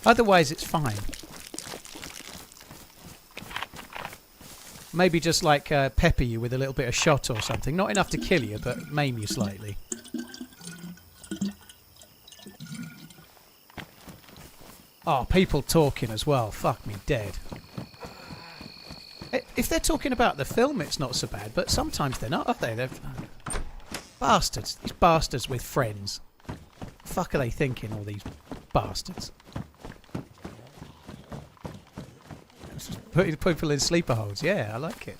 Speaker 2: Otherwise, it's fine. Maybe just like pepper you with a little bit of shot or something. Not enough to kill you, but maim you slightly. Oh, people talking as well. Fuck me dead. If they're talking about the film, it's not so bad. But sometimes they're not, are they? They're bastards. These bastards with friends. Fuck are they thinking, all these bastards? Putting people in sleeper holes. Yeah, I like it.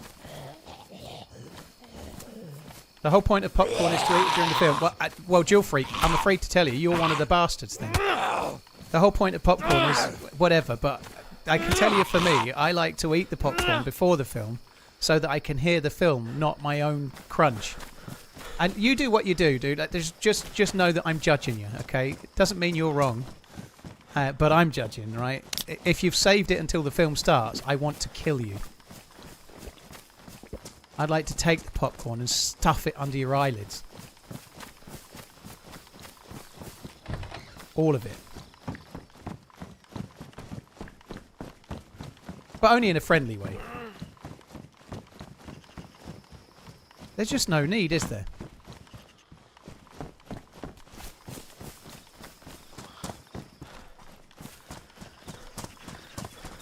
Speaker 2: The whole point of popcorn is to eat it during the film. Well, Jill Freak, I'm afraid to tell you, you're one of the bastards then. The whole point of popcorn is whatever, but I can tell you for me, I like to eat the popcorn before the film so that I can hear the film, not my own crunch. And you do what you do, dude. Just know that I'm judging you, okay? It doesn't mean you're wrong. But I'm judging, right? If you've saved it until the film starts, I want to kill you. I'd like to take the popcorn and stuff it under your eyelids. All of it. But only in a friendly way. There's just no need, is there?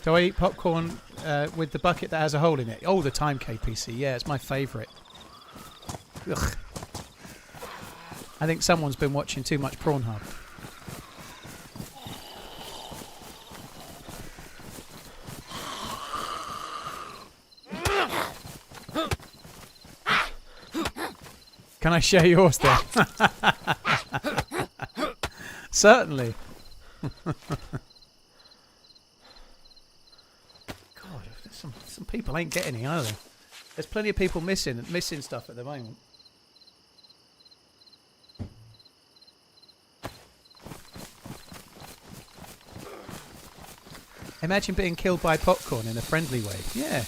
Speaker 2: Do I eat popcorn with the bucket that has a hole in it? All the time, KPC. Yeah, it's my favourite. Ugh. I think someone's been watching too much Pornhub. Can I share yours then? Certainly. Some people ain't getting it either. There's plenty of people missing stuff at the moment. Imagine being killed by popcorn in a friendly way. Yeah,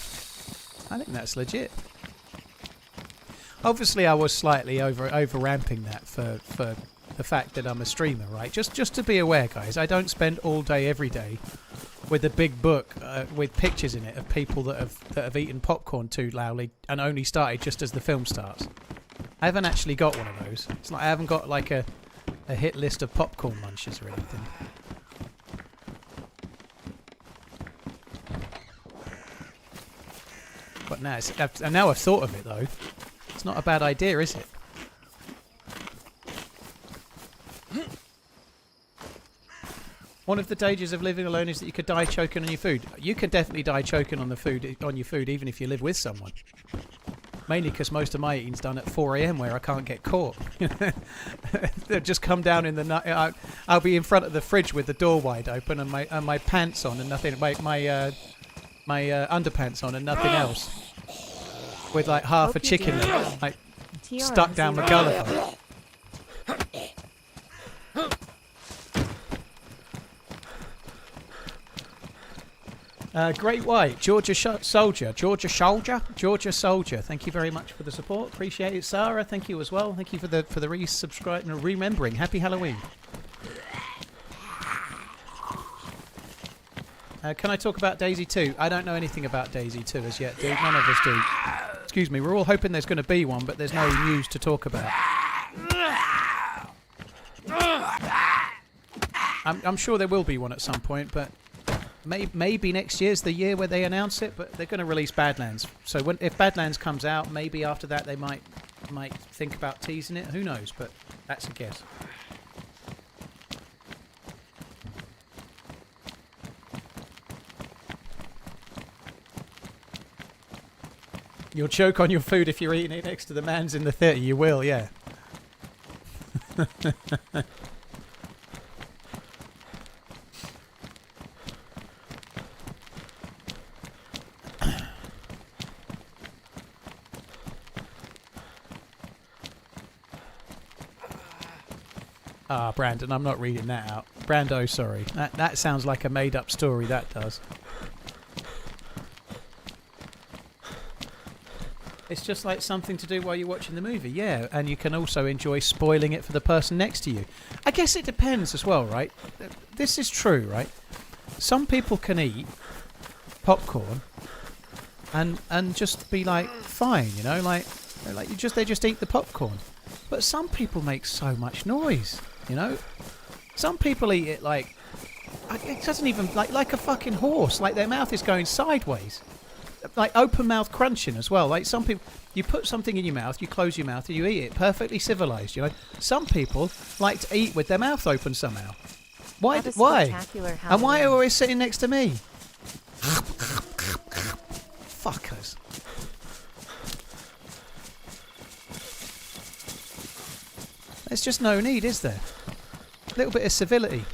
Speaker 2: I think that's legit. Obviously, I was slightly over ramping that for the fact that I'm a streamer, right? Just to be aware, guys. I don't spend all day every day with a big book with pictures in it of people that have eaten popcorn too loudly and only started just as the film starts. I haven't actually got one of those. It's like I haven't got like a hit list of popcorn munchers or anything. But now I've thought of it though. It's not a bad idea, is it? One of the dangers of living alone is that you could die choking on your food. You can definitely die choking on your food, even if you live with someone. Mainly because most of my eating's done at 4 a.m. where I can't get caught. They'll just come down in the night. I'll be in front of the fridge with the door wide open and my pants on and nothing. My underpants on and nothing else. With like half
Speaker 3: Hope
Speaker 2: a
Speaker 3: you
Speaker 2: chicken
Speaker 3: do
Speaker 2: leg,
Speaker 3: well.
Speaker 2: like
Speaker 3: TRMZ
Speaker 2: stuck down my gullet. Great White, Georgia Soldier. Thank you very much for the support. Appreciate it, Sarah. Thank you as well. Thank you for the resubscribe and remembering. Happy Halloween. Can I talk about DayZ 2? I don't know anything about DayZ 2 as yet, dude. None of us do. Excuse me. We're all hoping there's going to be one, but there's no news to talk about. I'm sure there will be one at some point, but maybe next year's the year where they announce it. But they're going to release Badlands, so if Badlands comes out, maybe after that they might think about teasing it. Who knows? But that's a guess. You'll choke on your food if you're eating it next to the man's in the theatre. You will, yeah. Ah, Brandon, I'm not reading that out. Brando, sorry. That sounds like a made-up story, that does. It's just like something to do while you're watching the movie, yeah. And you can also enjoy spoiling it for the person next to you. I guess it depends as well, right? This is true, right? Some people can eat popcorn and just be like fine, you know, like they just eat the popcorn. But some people make so much noise, you know. Some people eat it like it doesn't even like a fucking horse. Like their mouth is going sideways. Like open mouth crunching as well. Like some people, you put something in your mouth, you close your mouth and you eat it. Perfectly civilized, you know. Some people like to eat with their mouth open somehow. Why? And why are you always sitting next to me? Fuckers. There's just no need, is there? A little bit of civility.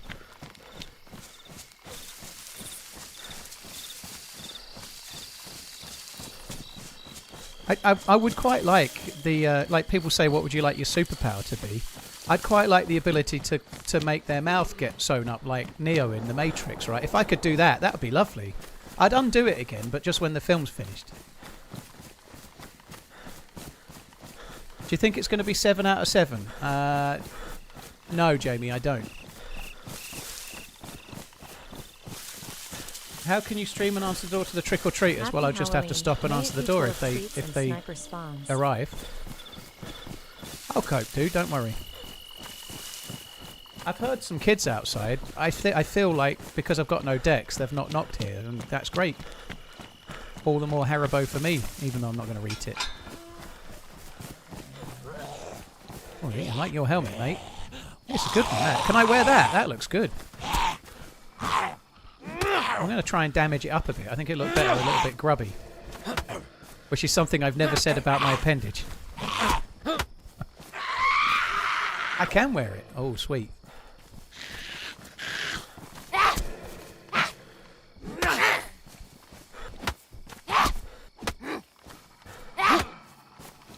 Speaker 2: I would quite like the like people say, what would you like your superpower to be? I'd quite like the ability to make their mouth get sewn up like Neo in The Matrix, right? If I could do that, that would be lovely. I'd undo it again, but just when the film's finished. Do you think it's going to be 7 out of 7? No, Jamie, I don't. How can you stream and answer the door to the trick-or-treaters? Well, I'll just have to stop and answer the door if they arrive. I'll cope, dude. Don't worry. I've heard some kids outside. I feel like because I've got no decks, they've not knocked here, and that's great. All the more Haribo for me, even though I'm not going to read it. Oh, yeah, I like your helmet, mate. It's a good one, that. Can I wear that? That looks good. I'm going to try and damage it up a bit. I think it'll look better a little bit grubby. Which is something I've never said about my appendage. I can wear it. Oh, sweet.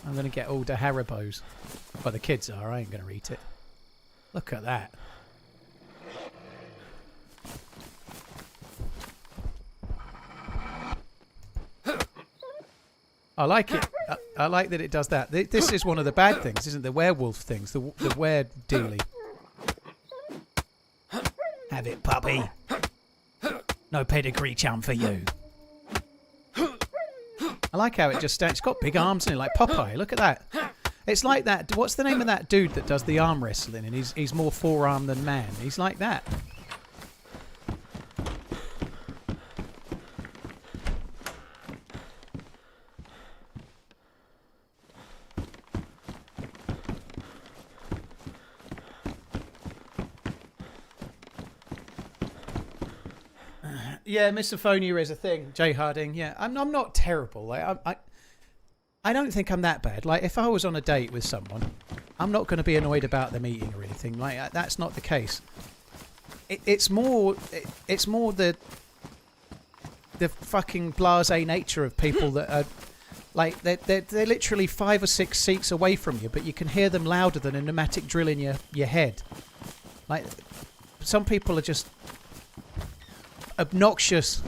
Speaker 2: I'm going to get all the Haribos. Well, the kids are. I ain't going to eat it. Look at that. I like it. I like that it does that. This is one of the bad things, isn't it? The werewolf things. The were-dealy. Have it, puppy. No pedigree chum for you. I like how it just stands. It's got big arms in it, like Popeye. Look at that. It's like that. What's the name of that dude that does the arm wrestling? And he's more forearm than man. He's like that. Yeah, misophonia is a thing, Jay Harding. Yeah, I'm not terrible. Like, I don't think I'm that bad. Like, if I was on a date with someone, I'm not going to be annoyed about them eating or anything. Like, that's not the case. It's more the fucking blasé nature of people that are like they're literally 5 or 6 seats away from you, but you can hear them louder than a pneumatic drill in your head. Like, some people are just obnoxious.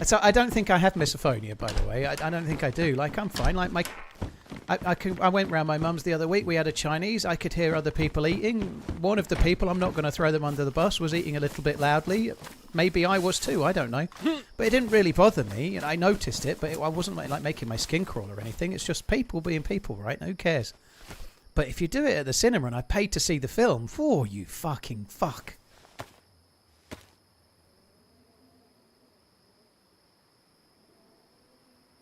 Speaker 2: So I don't think I have misophonia, by the way. I don't think I do. Like, I'm fine. Like, I went round my mum's the other week. We had a Chinese. I could hear other people eating. One of the people, I'm not going to throw them under the bus, was eating a little bit loudly. Maybe I was too. I don't know. But it didn't really bother me. I noticed it, but I wasn't like making my skin crawl or anything. It's just people being people, right? Who cares? But if you do it at the cinema and I paid to see the film, oh, you fucking fuck.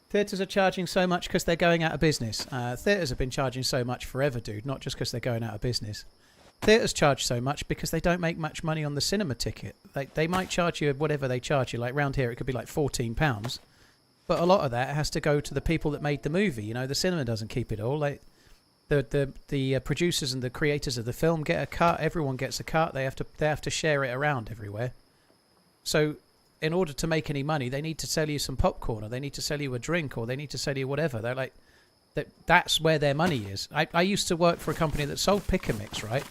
Speaker 2: Theatres are charging so much because they're going out of business. Theatres have been charging so much forever, dude, not just because they're going out of business. Theatres charge so much because they don't make much money on the cinema ticket. They might charge you whatever they charge you. Like, round here it could be like £14. But a lot of that has to go to the people that made the movie. You know, the cinema doesn't keep it all. Like, the producers and the creators of the film get a cut. Everyone gets a cut. They have to share it around everywhere. So in order to make any money, they need to sell you some popcorn, or they need to sell you a drink, or they need to sell you whatever. They're like, that's where their money is. I used to work for a company that sold pick and mix, right?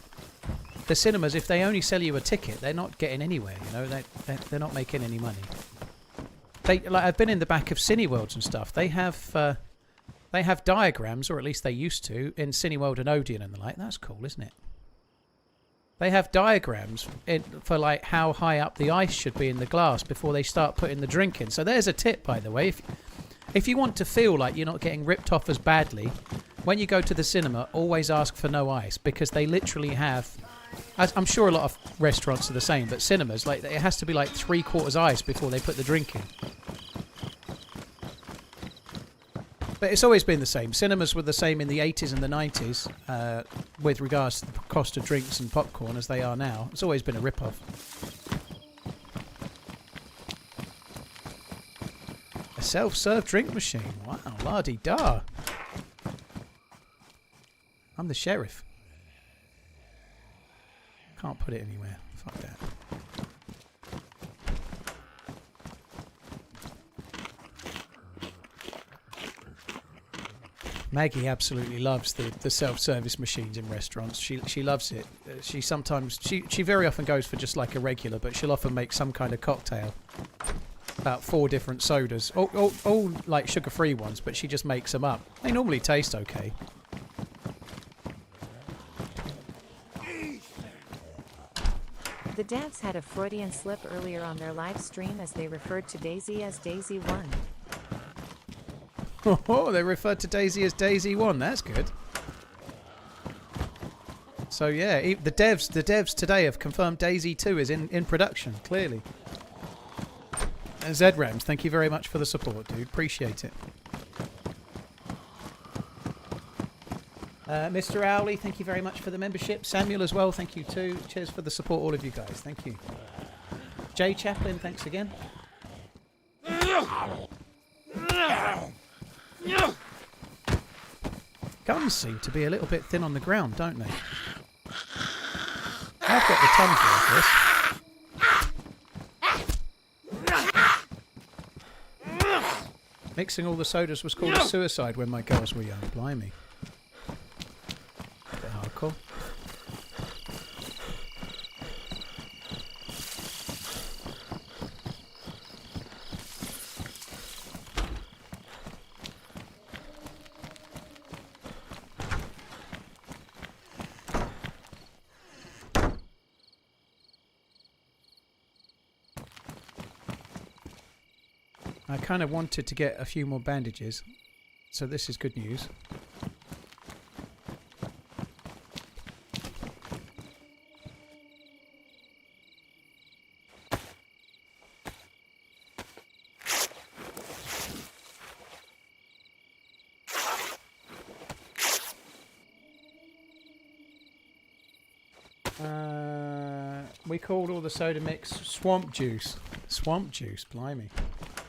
Speaker 2: The cinemas, if they only sell you a ticket, they're not getting anywhere. You know, they're not making any money. I've been in the back of Cineworlds and stuff. They have diagrams, or at least they used to, in Cineworld and Odeon and the like. That's cool, isn't it? They have diagrams for like how high up the ice should be in the glass before they start putting the drink in. So there's a tip, by the way. If you want to feel like you're not getting ripped off as badly, when you go to the cinema, always ask for no ice, because they literally have... I'm sure a lot of restaurants are the same, but cinemas, like, it has to be like 3/4 ice before they put the drink in. But it's always been the same. Cinemas were the same in the 80s and the 90s with regards to the cost of drinks and popcorn as they are now. It's always been a rip-off. A self-serve drink machine. Wow, la-di-da. I'm the sheriff. Can't put it anywhere. Fuck that. Maggie absolutely loves the self-service machines in restaurants. She loves it. She very often goes for just like a regular, but she'll often make some kind of cocktail. About 4 different sodas, all like sugar-free ones, but she just makes them up. They normally taste okay.
Speaker 3: The devs had a Freudian slip earlier on their live stream as they referred to DayZ as DayZ 1.
Speaker 2: Oh, they referred to DayZ as DayZ 1. That's good. So yeah, the devs today have confirmed DayZ 2 is in production, clearly. And ZRAMS, thank you very much for the support, dude. Appreciate it. Mr. Owley, thank you very much for the membership. Samuel as well, thank you too. Cheers for the support, all of you guys. Thank you. Jay Chaplin, thanks again. Guns seem to be a little bit thin on the ground, don't they? I've got the tongue for this. Mixing all the sodas was called a suicide when my girls were young. Blimey. Bit hardcore. I kind of wanted to get a few more bandages, so this is good news. We called all the soda mix swamp juice. Swamp juice, blimey.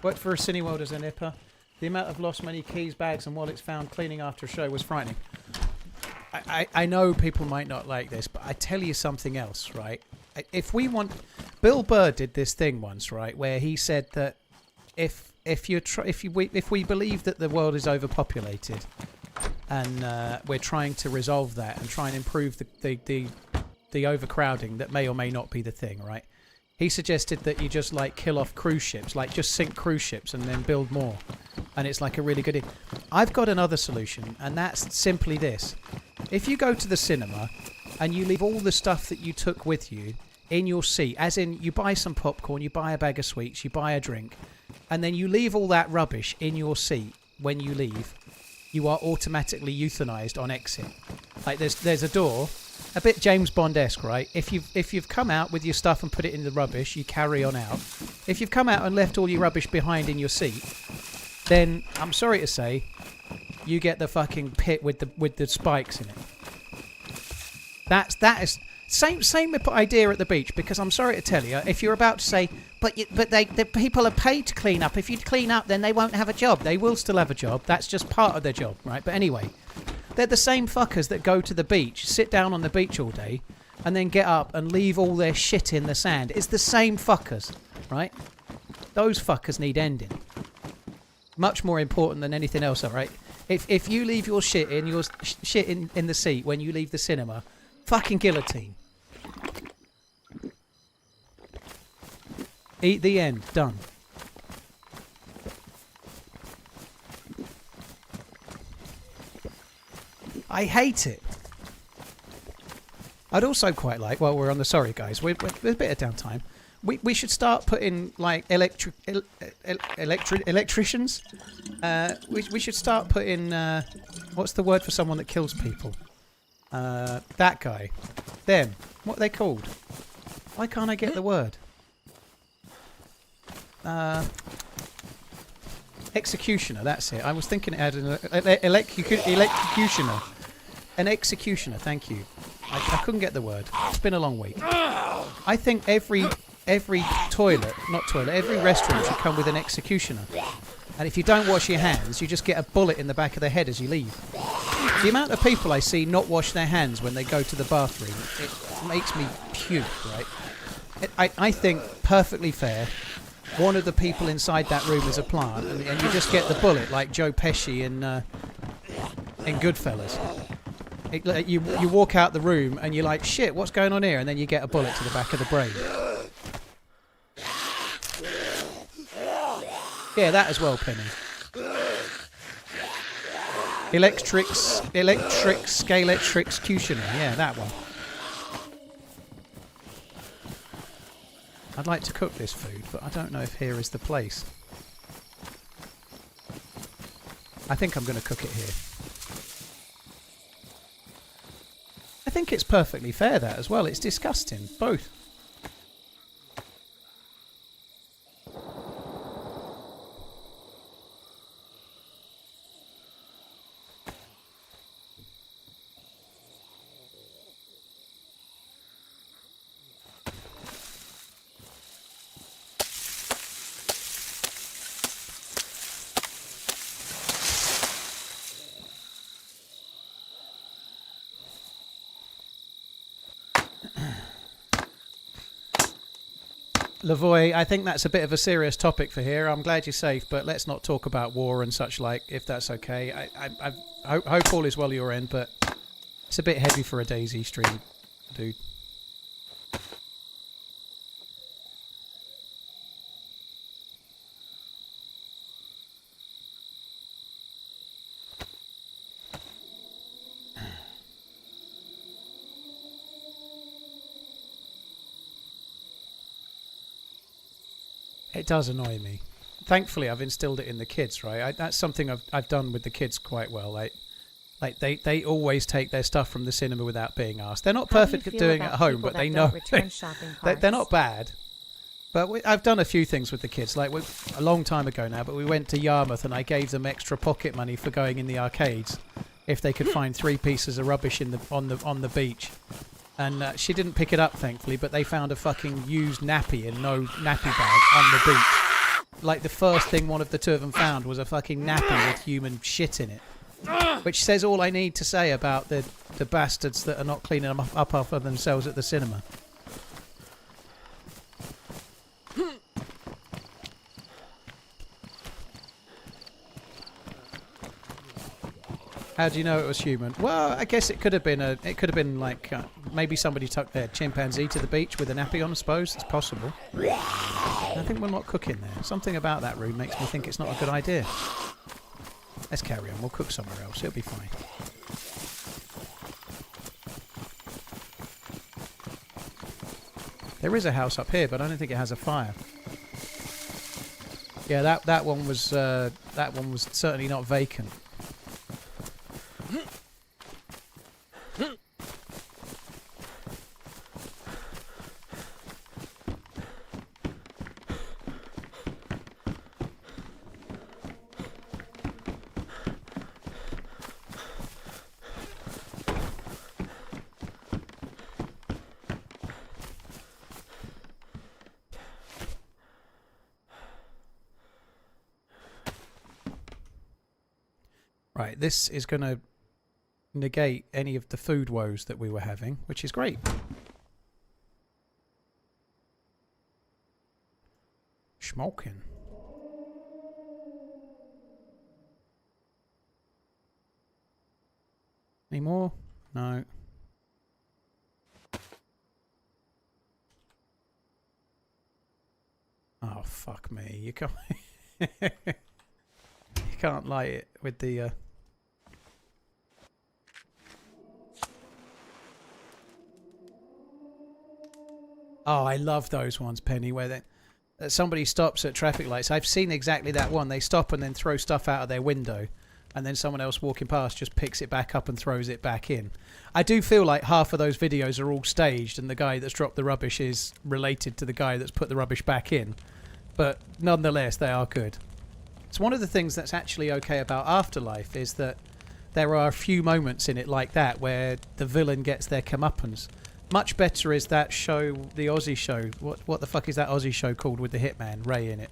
Speaker 2: Worked for a Cineworld as a nipper. The amount of lost money, keys, bags and wallets found cleaning after a show was frightening. I know people might not like this, but I tell you something else, right? If we want... Bill Burr did this thing once, right, where he said that if we believe that the world is overpopulated and we're trying to resolve that and try and improve the overcrowding that may or may not be the thing, right? He suggested that you just like kill off cruise ships, like just sink cruise ships and then build more. And it's like a really good... I've got another solution, and that's simply this. If you go to the cinema and you leave all the stuff that you took with you in your seat, as in you buy some popcorn, you buy a bag of sweets, you buy a drink, and then you leave all that rubbish in your seat when you leave, you are automatically euthanized on exit. Like there's a door... A bit James Bond-esque, right? If you've come out with your stuff and put it in the rubbish, you carry on out. If you've come out and left all your rubbish behind in your seat, then I'm sorry to say, you get the fucking pit with the spikes in it. That is same idea at the beach, because I'm sorry to tell you, if you're about to say, but the people are paid to clean up. If you clean up, then they won't have a job. They will still have a job. That's just part of their job, right? But anyway. They're the same fuckers that go to the beach, sit down on the beach all day, and then get up and leave all their shit in the sand. It's the same fuckers, right? Those fuckers need ending. Much more important than anything else, all right? If you leave your shit in the seat when you leave the cinema, fucking guillotine. Eat the end. Done. I hate it. I'd also quite like, well, we're on the... Sorry, guys. We're a bit of downtime. We should start putting, like, electricians. We should start putting... what's the word for someone that kills people? That guy. Them. What are they called? Why can't I get the word? Executioner, that's it. I was thinking it had an electrocutioner. An executioner, thank you. I couldn't get the word. It's been a long week. I think every toilet, not toilet, every restaurant should come with an executioner. And if you don't wash your hands, you just get a bullet in the back of the head as you leave. The amount of people I see not wash their hands when they go to the bathroom, it makes me puke, right? I think perfectly fair. One of the people inside that room is a plant, and you just get the bullet like Joe Pesci in Goodfellas. You walk out the room and you're like, shit, what's going on here? And then you get a bullet to the back of the brain. Yeah, that as well, Penny. Electrocutioner. Yeah, that one. I'd like to cook this food, but I don't know if here is the place. I think I'm going to cook it here. I think it's perfectly fair, that as well. It's disgusting. Both. Lavoy, I think that's a bit of a serious topic for here. I'm glad you're safe, but let's not talk about war and such like, if that's okay. I hope all is well your end, but it's a bit heavy for a DayZ stream, dude. It does annoy me. Thankfully, I've instilled it in the kids, right? That's something I've done with the kids quite well. Like they always take their stuff from the cinema without being asked. They're not perfect at doing it at home, but they know they're not bad. But I've done a few things with the kids. Like a long time ago now, but we went to Yarmouth and I gave them extra pocket money for going in the arcades if they could find 3 pieces of rubbish on the beach. And she didn't pick it up, thankfully, but they found a fucking used nappy and no nappy bag on the beach. Like, the first thing one of the two of them found was a fucking nappy with human shit in it. Which says all I need to say about the bastards that are not cleaning them up after themselves at the cinema. How do you know it was human? Well, I guess it could have been like maybe somebody took their chimpanzee to the beach with a nappy on. I suppose it's possible. I think we're not cooking there. Something about that room makes me think it's not a good idea. Let's carry on. We'll cook somewhere else. It'll be fine. There is a house up here, but I don't think it has a fire. Yeah, that one was certainly not vacant. Right, this is going to negate any of the food woes that we were having, which is great. Smoking. Any more? No. Oh, fuck me. You can't... you can't light it with the... Oh, I love those ones, Penny, where somebody stops at traffic lights. I've seen exactly that one. They stop and then throw stuff out of their window, and then someone else walking past just picks it back up and throws it back in. I do feel like half of those videos are all staged, and the guy that's dropped the rubbish is related to the guy that's put the rubbish back in. But nonetheless, they are good. It's one of the things that's actually okay about Afterlife is that there are a few moments in it like that where the villain gets their comeuppance. Much better is that show, the Aussie show. What the fuck is that Aussie show called with the hitman, Ray, in it?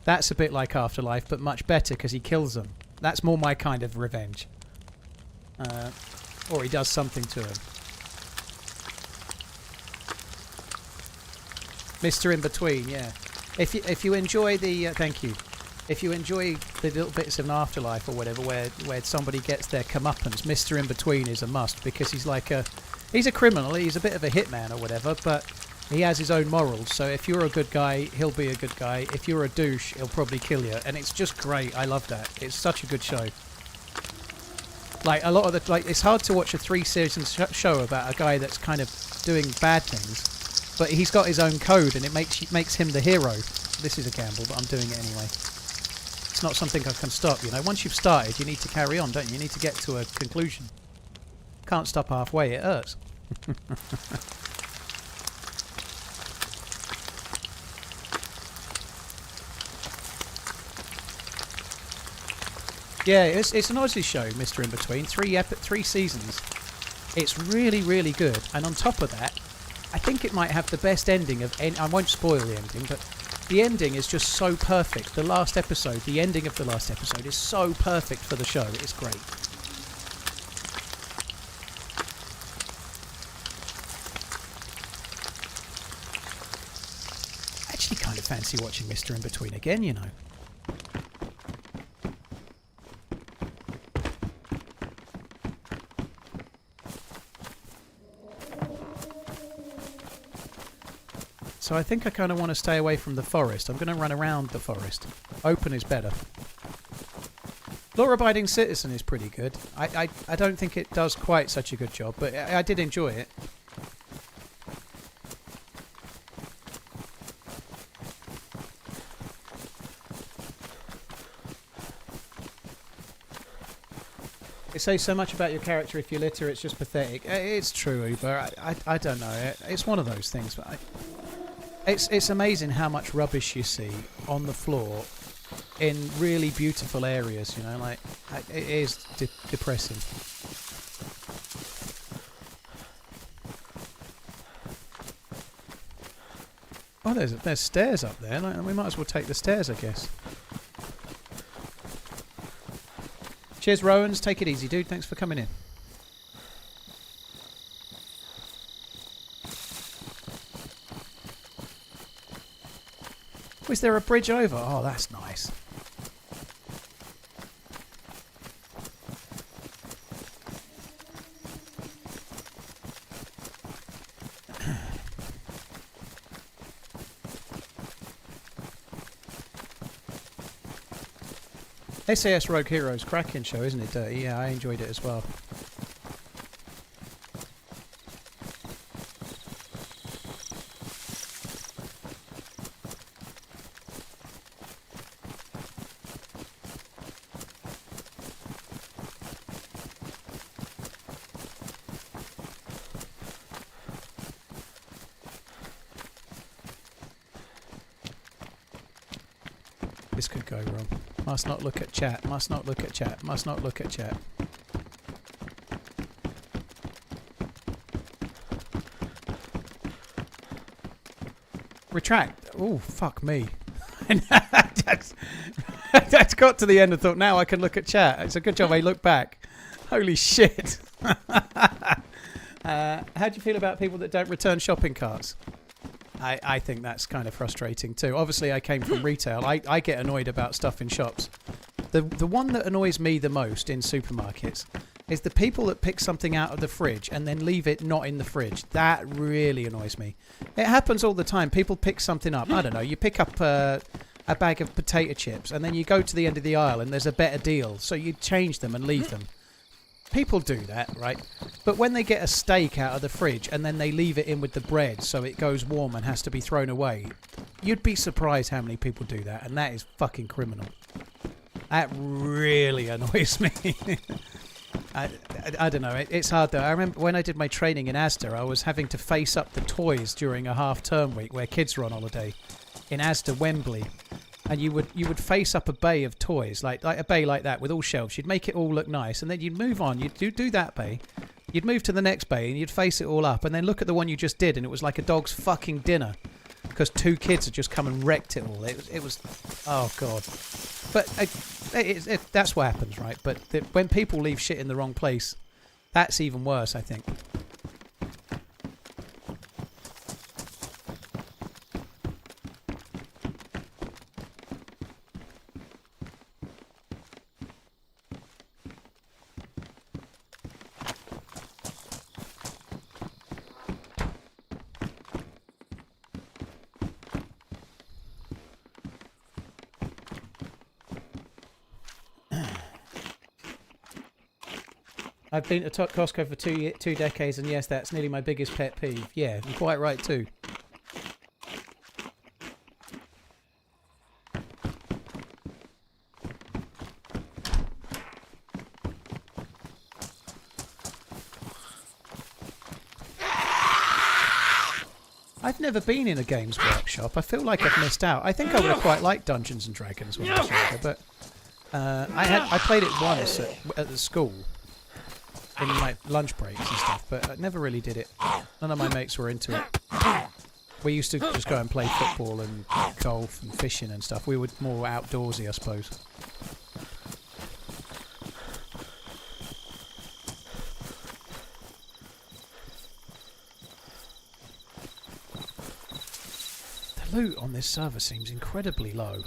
Speaker 2: That's a bit like Afterlife, but much better because he kills them. That's more my kind of revenge. Or he does something to him. Mr. In Between, yeah. If you enjoy the... thank you. If you enjoy the little bits of an Afterlife or whatever where somebody gets their comeuppance, Mr. In Between is a must because he's like a... He's a criminal, he's a bit of a hitman or whatever, but he has his own morals. So if you're a good guy, he'll be a good guy. If you're a douche, he'll probably kill you. And it's just great. I love that. It's such a good show. Like, a lot of the... Like, it's hard to watch a 3-season show about a guy that's kind of doing bad things, but he's got his own code and it makes him the hero. This is a gamble, but I'm doing it anyway. It's not something I can stop, you know. Once you've started, you need to carry on, don't you? You need to get to a conclusion. Can't stop halfway, it hurts. Yeah, it's an Aussie show, Mr. In Between. 3 seasons. It's really, really good. And on top of that, I think it might have the best ending of any... I won't spoil the ending, but the ending is just so perfect. The last episode, the ending of the last episode is so perfect for the show. It's great. Kind of fancy watching Mr. In Between again, you know. So I think I kind of want to stay away from the forest. I'm going to run around the forest. Open is better. Law-abiding citizen is pretty good. I don't think it does quite such a good job, but I did enjoy it. They say so much about your character if you litter, it's just pathetic. It's true, Uber. I don't know. It's one of those things. But it's amazing how much rubbish you see on the floor in really beautiful areas, you know. Like, it is depressing. Oh, there's stairs up there. Like, we might as well take the stairs, I guess. Cheers, Rowans. Take it easy, dude. Thanks for coming in. Oh, is there a bridge over? Oh, that's nice. SAS Rogue Heroes, cracking show, isn't it, Dirty? Yeah, I enjoyed it as well. This could go wrong. Must not look at chat. Must not look at chat. Must not look at chat. Retract. Oh, fuck me. That's got to the end and thought, now I can look at chat. It's a good job I looked back. Holy shit. How do you feel about people that don't return shopping carts? I think that's kind of frustrating too. Obviously, I came from retail. I get annoyed about stuff in shops. The one that annoys me the most in supermarkets is the people that pick something out of the fridge and then leave it not in the fridge. That really annoys me. It happens all the time. People pick something up. I don't know. You pick up a bag of potato chips and then you go to the end of the aisle and there's a better deal. So you change them and leave them. People do that, right? But when they get a steak out of the fridge and then they leave it in with the bread so it goes warm and has to be thrown away, you'd be surprised how many people do that, and that is fucking criminal. That really annoys me. I don't know. It's hard though. I remember when I did my training in Asda, I was having to face up the toys during a half-term week where kids were on holiday in Asda Wembley. And you would face up a bay of toys, like a bay like that with all shelves. You'd make it all look nice, and then you'd move on. You'd do that bay. You'd move to the next bay, and you'd face it all up, and then look at the one you just did, and it was like a dog's fucking dinner, because 2 kids had just come and wrecked it all. It was oh god. But that's what happens, right? But when people leave shit in the wrong place, that's even worse, I think. I've been to Costco for two decades, and yes, that's nearly my biggest pet peeve. Yeah, you're quite right too. I've never been in a Games Workshop. I feel like I've missed out. I think I would have quite liked Dungeons and Dragons when I was younger, but I played it once at the school. In like lunch breaks and stuff, but I never really did it. None of my mates were into it. We used to just go and play football and golf and fishing and stuff. We were more outdoorsy, I suppose. The loot on this server seems incredibly low.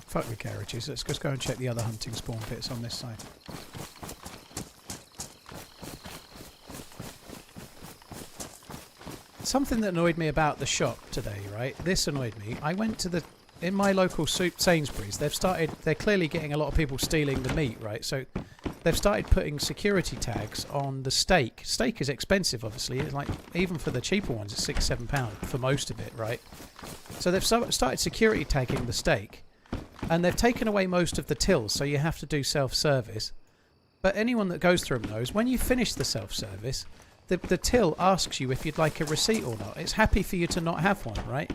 Speaker 2: Fuck the garages. Let's just go and check the other hunting spawn pits on this side. Something that annoyed me about the shop today, right? This annoyed me. I went to in my local Sainsbury's, they're clearly getting a lot of people stealing the meat, right? So they've started putting security tags on the steak. Steak is expensive, obviously. It's like, even for the cheaper ones, it's £6-7 for most of it, right? So they've started security tagging the steak. And they've taken away most of the tills, so you have to do self-service. But anyone that goes through them knows, when you finish the self-service, the till asks you if you'd like a receipt or not. It's happy for you to not have one, right?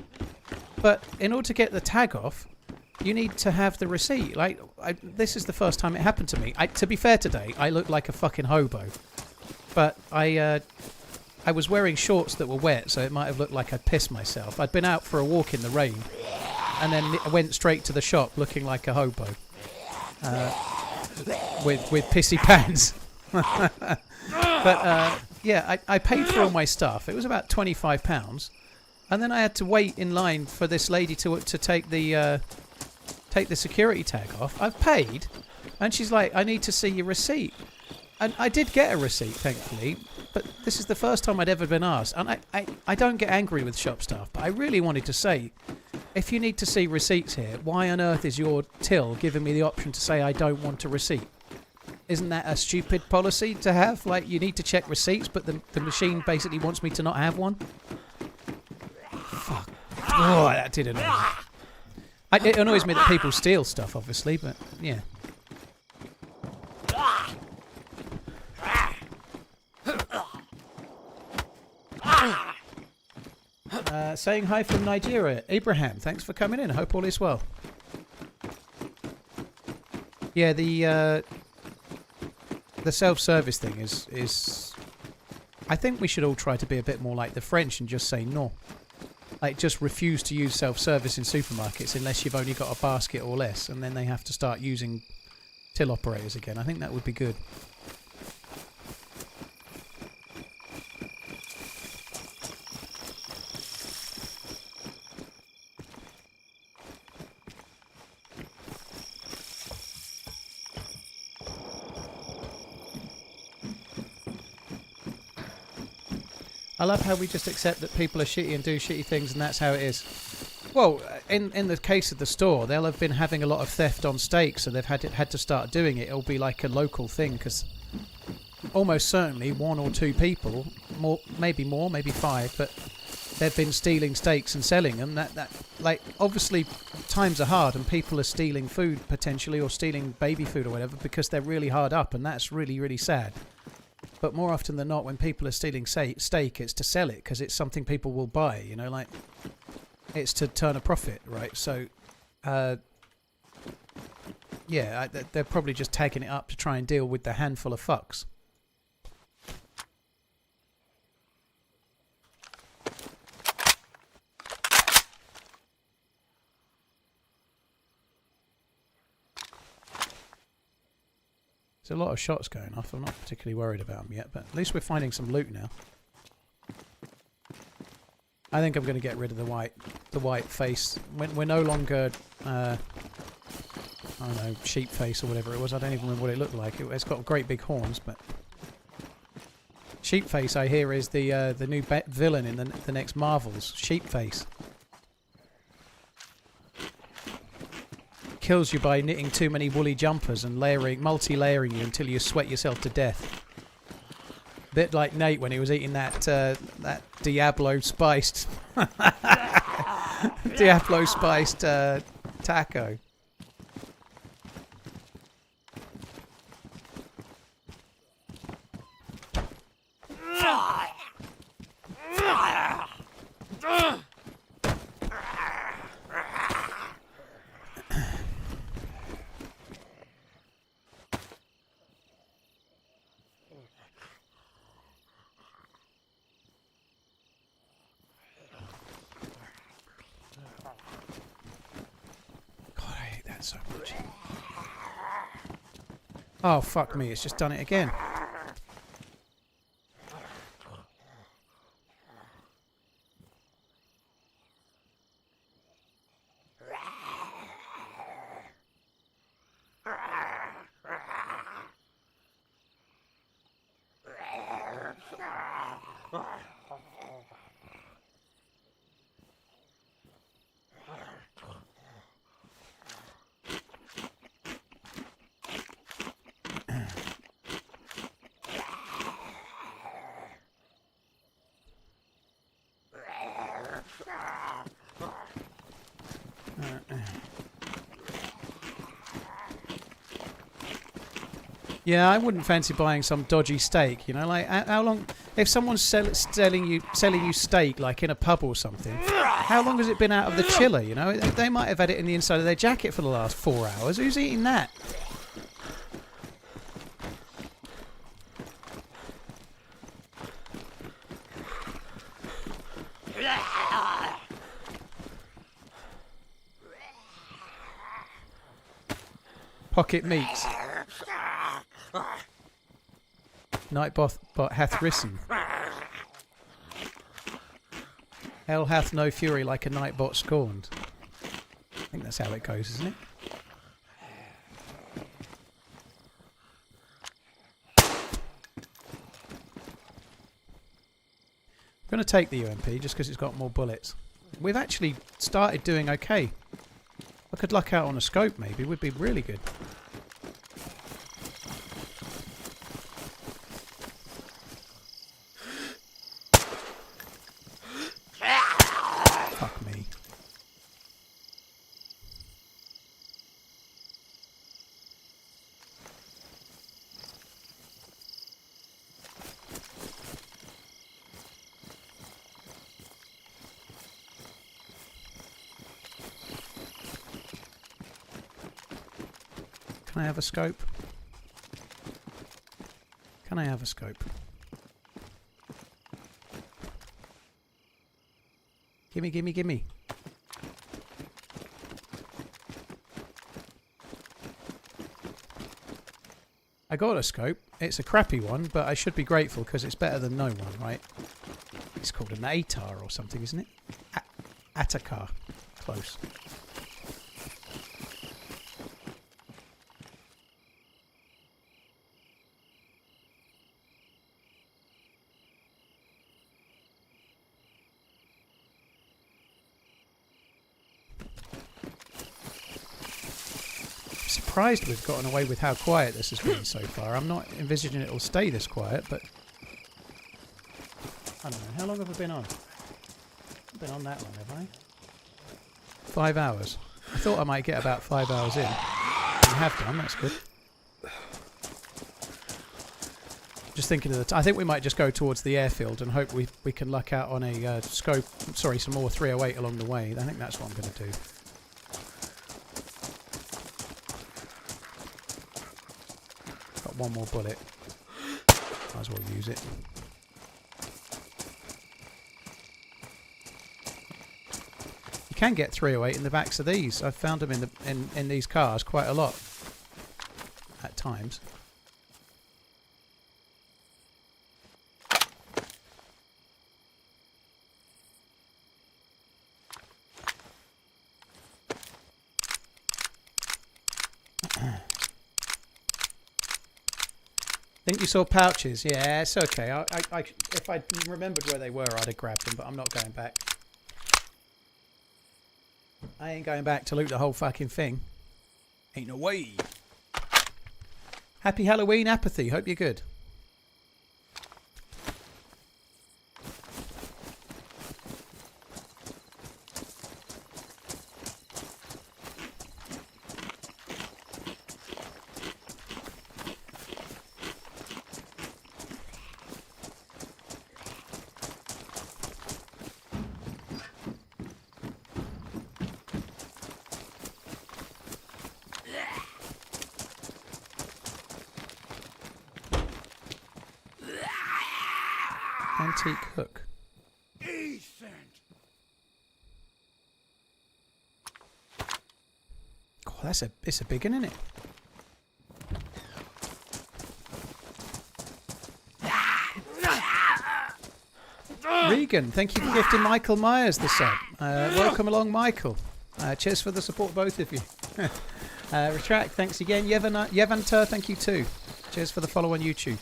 Speaker 2: But in order to get the tag off, you need to have the receipt. Like, this is the first time it happened to me. To be fair today, I looked like a fucking hobo. But I was wearing shorts that were wet, so it might have looked like I'd pissed myself. I'd been out for a walk in the rain, and then I went straight to the shop looking like a hobo. With pissy pants. But yeah, I paid for all my stuff. It was about £25, and then I had to wait in line for this lady to take the security tag off. I've paid, and she's like, "I need to see your receipt." And I did get a receipt, thankfully, but this is the first time I'd ever been asked. And I don't get angry with shop staff, but I really wanted to say, if you need to see receipts here, why on earth is your till giving me the option to say I don't want a receipt? Isn't that a stupid policy to have? Like, you need to check receipts, but the machine basically wants me to not have one? Fuck. Oh, that did annoy me. It annoys me that people steal stuff, obviously, but yeah. Saying hi from Nigeria. Abraham, thanks for coming in. Hope all is well. Yeah, the self-service thing is... I think we should all try to be a bit more like the French and just say no. Like, just refuse to use self-service in supermarkets unless you've only got a basket or less, and then they have to start using till operators again. I think that would be good. I love how we just accept that people are shitty and do shitty things, and that's how it is. Well, in the case of the store, they'll have been having a lot of theft on steak, so they've had to start doing it. It'll be like a local thing, because almost certainly one or two people, maybe more, maybe five, but they've been stealing steaks and selling them. That like, obviously times are hard, and people are stealing food potentially, or stealing baby food or whatever, because they're really hard up, and that's really, really sad. But more often than not, when people are stealing steak, it's to sell it, because it's something people will buy, you know, like, it's to turn a profit, right? So, yeah, they're probably just tagging it up to try and deal with the handful of fucks. There's a lot of shots going off. I'm not particularly worried about them yet, but at least we're finding some loot now. I think I'm going to get rid of the white face. We're no longer, I don't know, sheep face or whatever it was. I don't even remember what it looked like. It's got great big horns, but sheep face, I hear, is the new villain in the next Marvels. Sheep face. Kills you by knitting too many woolly jumpers and multi-layering you until you sweat yourself to death. Bit like Nate when he was eating that Diablo spiced taco. So much. Oh, fuck me, it's just done it again. Yeah, I wouldn't fancy buying some dodgy steak. You know, like how long? If someone's selling you steak, like in a pub or something, how long has it been out of the chiller? You know, they might have had it in the inside of their jacket for the last 4 hours. Who's eating that? Pocket meats. Nightbot hath risen. Hell hath no fury like a nightbot scorned. I think that's how it goes, isn't it? I'm going to take the UMP just because it's got more bullets. We've actually started doing okay. I could luck out on a scope maybe, would be really good. Fuck me. Can I have a scope? Can I have a scope? Gimme, gimme, gimme. I got a scope. It's a crappy one, but I should be grateful because it's better than no one, right? It's called an ATAR or something, isn't it? Atakar. Close. Surprised we've gotten away with how quiet this has been so far. I'm not envisaging it'll stay this quiet, but I don't know. How long have I been on? I've been on that long, have I? 5 hours. I thought I might get about 5 hours in. I have done, that's good. Just thinking of the I think we might just go towards the airfield and hope we can luck out on a scope, sorry, some more 308 along the way. I think that's what I'm going to do. Got one more bullet. Might as well use it. You can get 308 in the backs of these. I've found them in these cars quite a lot at times. Think you saw pouches? Yeah, it's okay. If I remembered where they were, I'd have grabbed them, but I'm not going back. I ain't going back to loot the whole fucking thing. Ain't no way. Happy Halloween, Apathy. Hope you're good. Antique hook.
Speaker 5: Decent.
Speaker 2: Oh, it's a big one, isn't it? Regan, thank you for gifting Michael Myers the sub. Welcome along, Michael. Cheers for the support, both of you. Retract, thanks again. Yevanter, thank you too. Cheers for the follow on YouTube.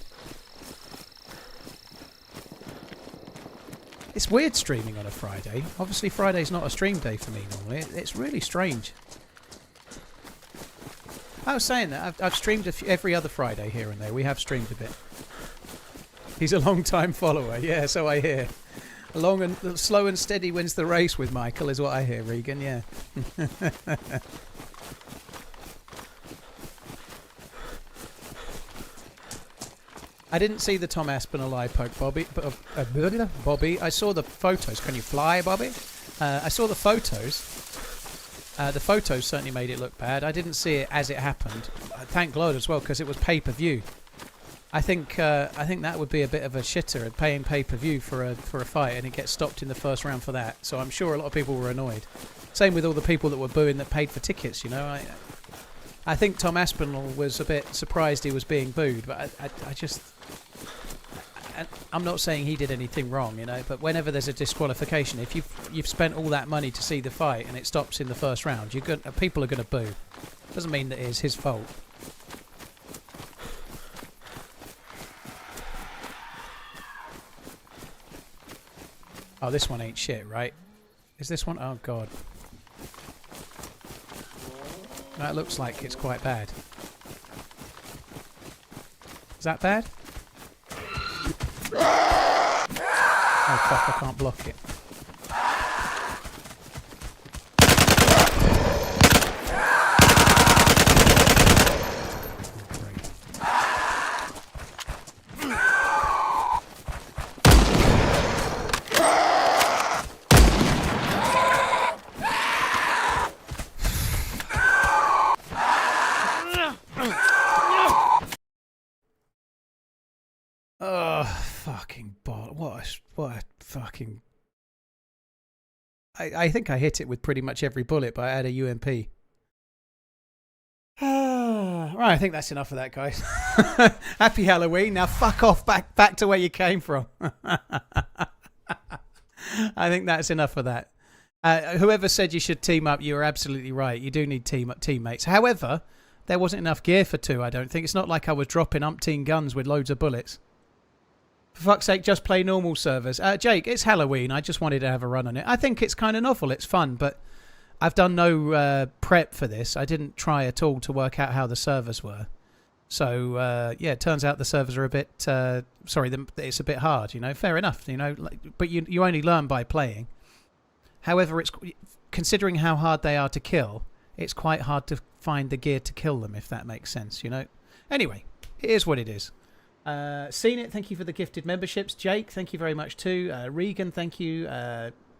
Speaker 2: It's weird streaming on a Friday. Obviously Friday's not a stream day for me normally. It's really strange. I was saying that I've streamed every other Friday here and there. We have streamed a bit. He's a long time follower. Yeah, so I hear. Long and slow and steady wins the race with Michael is what I hear, Regan. Yeah. I didn't see the Tom Aspinall eye poke, Bobby. Bobby, I saw the photos. Can you fly, Bobby? I saw the photos. The photos certainly made it look bad. I didn't see it as it happened. Thank God as well, because it was pay-per-view. I think that would be a bit of a shitter, paying pay-per-view for a fight, and it gets stopped in the first round for that. So I'm sure a lot of people were annoyed. Same with all the people that were booing that paid for tickets. You know, I think Tom Aspinall was a bit surprised he was being booed, but I'm not saying he did anything wrong, you know. But whenever there's a disqualification, if you've spent all that money to see the fight and it stops in the first round, people are going to boo. Doesn't mean that it's his fault. Oh, this one ain't shit, right? Is this one? Oh, God. That looks like it's quite bad. Is that bad? Oh, fuck, I can't block it. Oh, fucking ball. What a fucking... I think I hit it with pretty much every bullet, but I had a UMP. Right, I think that's enough of that, guys. Happy Halloween. Now fuck off back to where you came from. I think that's enough of that. Whoever said you should team up, you were absolutely right. You do need teammates. However, there wasn't enough gear for two, I don't think. It's not like I was dropping umpteen guns with loads of bullets. For fuck's sake, just play normal servers. Jake, it's Halloween. I just wanted to have a run on it. I think it's kind of novel. It's fun, but I've done no prep for this. I didn't try at all to work out how the servers were. So, yeah, it turns out the servers are a bit... it's a bit hard, you know. Fair enough, you know. But you only learn by playing. However, it's considering how hard they are to kill, it's quite hard to find the gear to kill them, if that makes sense, you know. Anyway, it is what it is. Seen it, thank you for the gifted memberships. Jake, thank you very much too. Regan, thank you.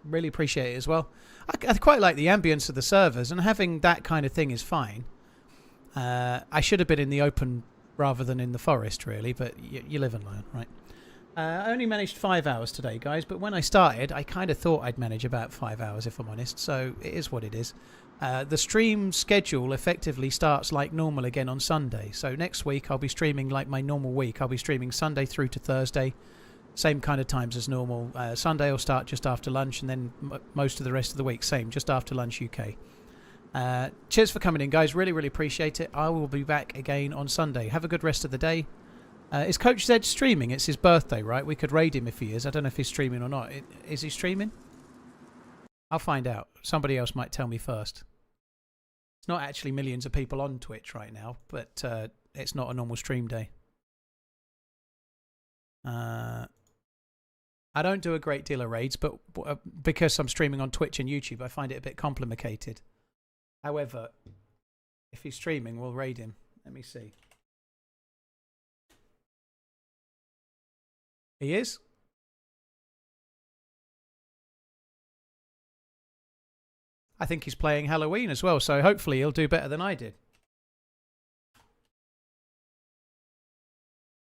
Speaker 2: Really appreciate it as well. I quite like the ambience of the servers, and having that kind of thing is fine. I should have been in the open rather than in the forest, really, but you live and learn, right? I only managed 5 hours today, guys, but when I started, I kind of thought I'd manage about 5 hours, if I'm honest, so it is what it is. The stream schedule effectively starts like normal again on Sunday. So next week I'll be streaming like my normal week. I'll be streaming Sunday through to Thursday. Same kind of times as normal. Sunday will start just after lunch, and then most of the rest of the week, same, just after lunch UK. Cheers for coming in, guys. Really, really appreciate it. I will be back again on Sunday. Have a good rest of the day. Is Coach Zed streaming? It's his birthday, right? We could raid him if he is. I don't know if he's streaming or not. Is he streaming? I'll find out. Somebody else might tell me first. It's not actually millions of people on Twitch right now, but it's not a normal stream day. I don't do a great deal of raids, but because I'm streaming on Twitch and YouTube, I find it a bit complicated. However, if he's streaming, we'll raid him. Let me see. He is? I think he's playing Halloween as well, so hopefully he'll do better than I did.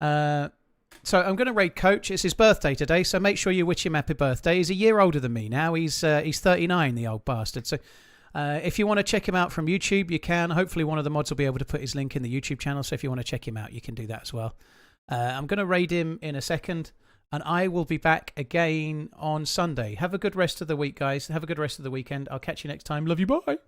Speaker 2: So I'm going to raid Coach. It's his birthday today, so make sure you wish him happy birthday. He's a year older than me now. He's 39, the old bastard. So if you want to check him out from YouTube, you can. Hopefully one of the mods will be able to put his link in the YouTube channel, so if you want to check him out, you can do that as well. I'm going to raid him in a second, and I will be back again on Sunday. Have a good rest of the week, guys. Have a good rest of the weekend. I'll catch you next time. Love you. Bye.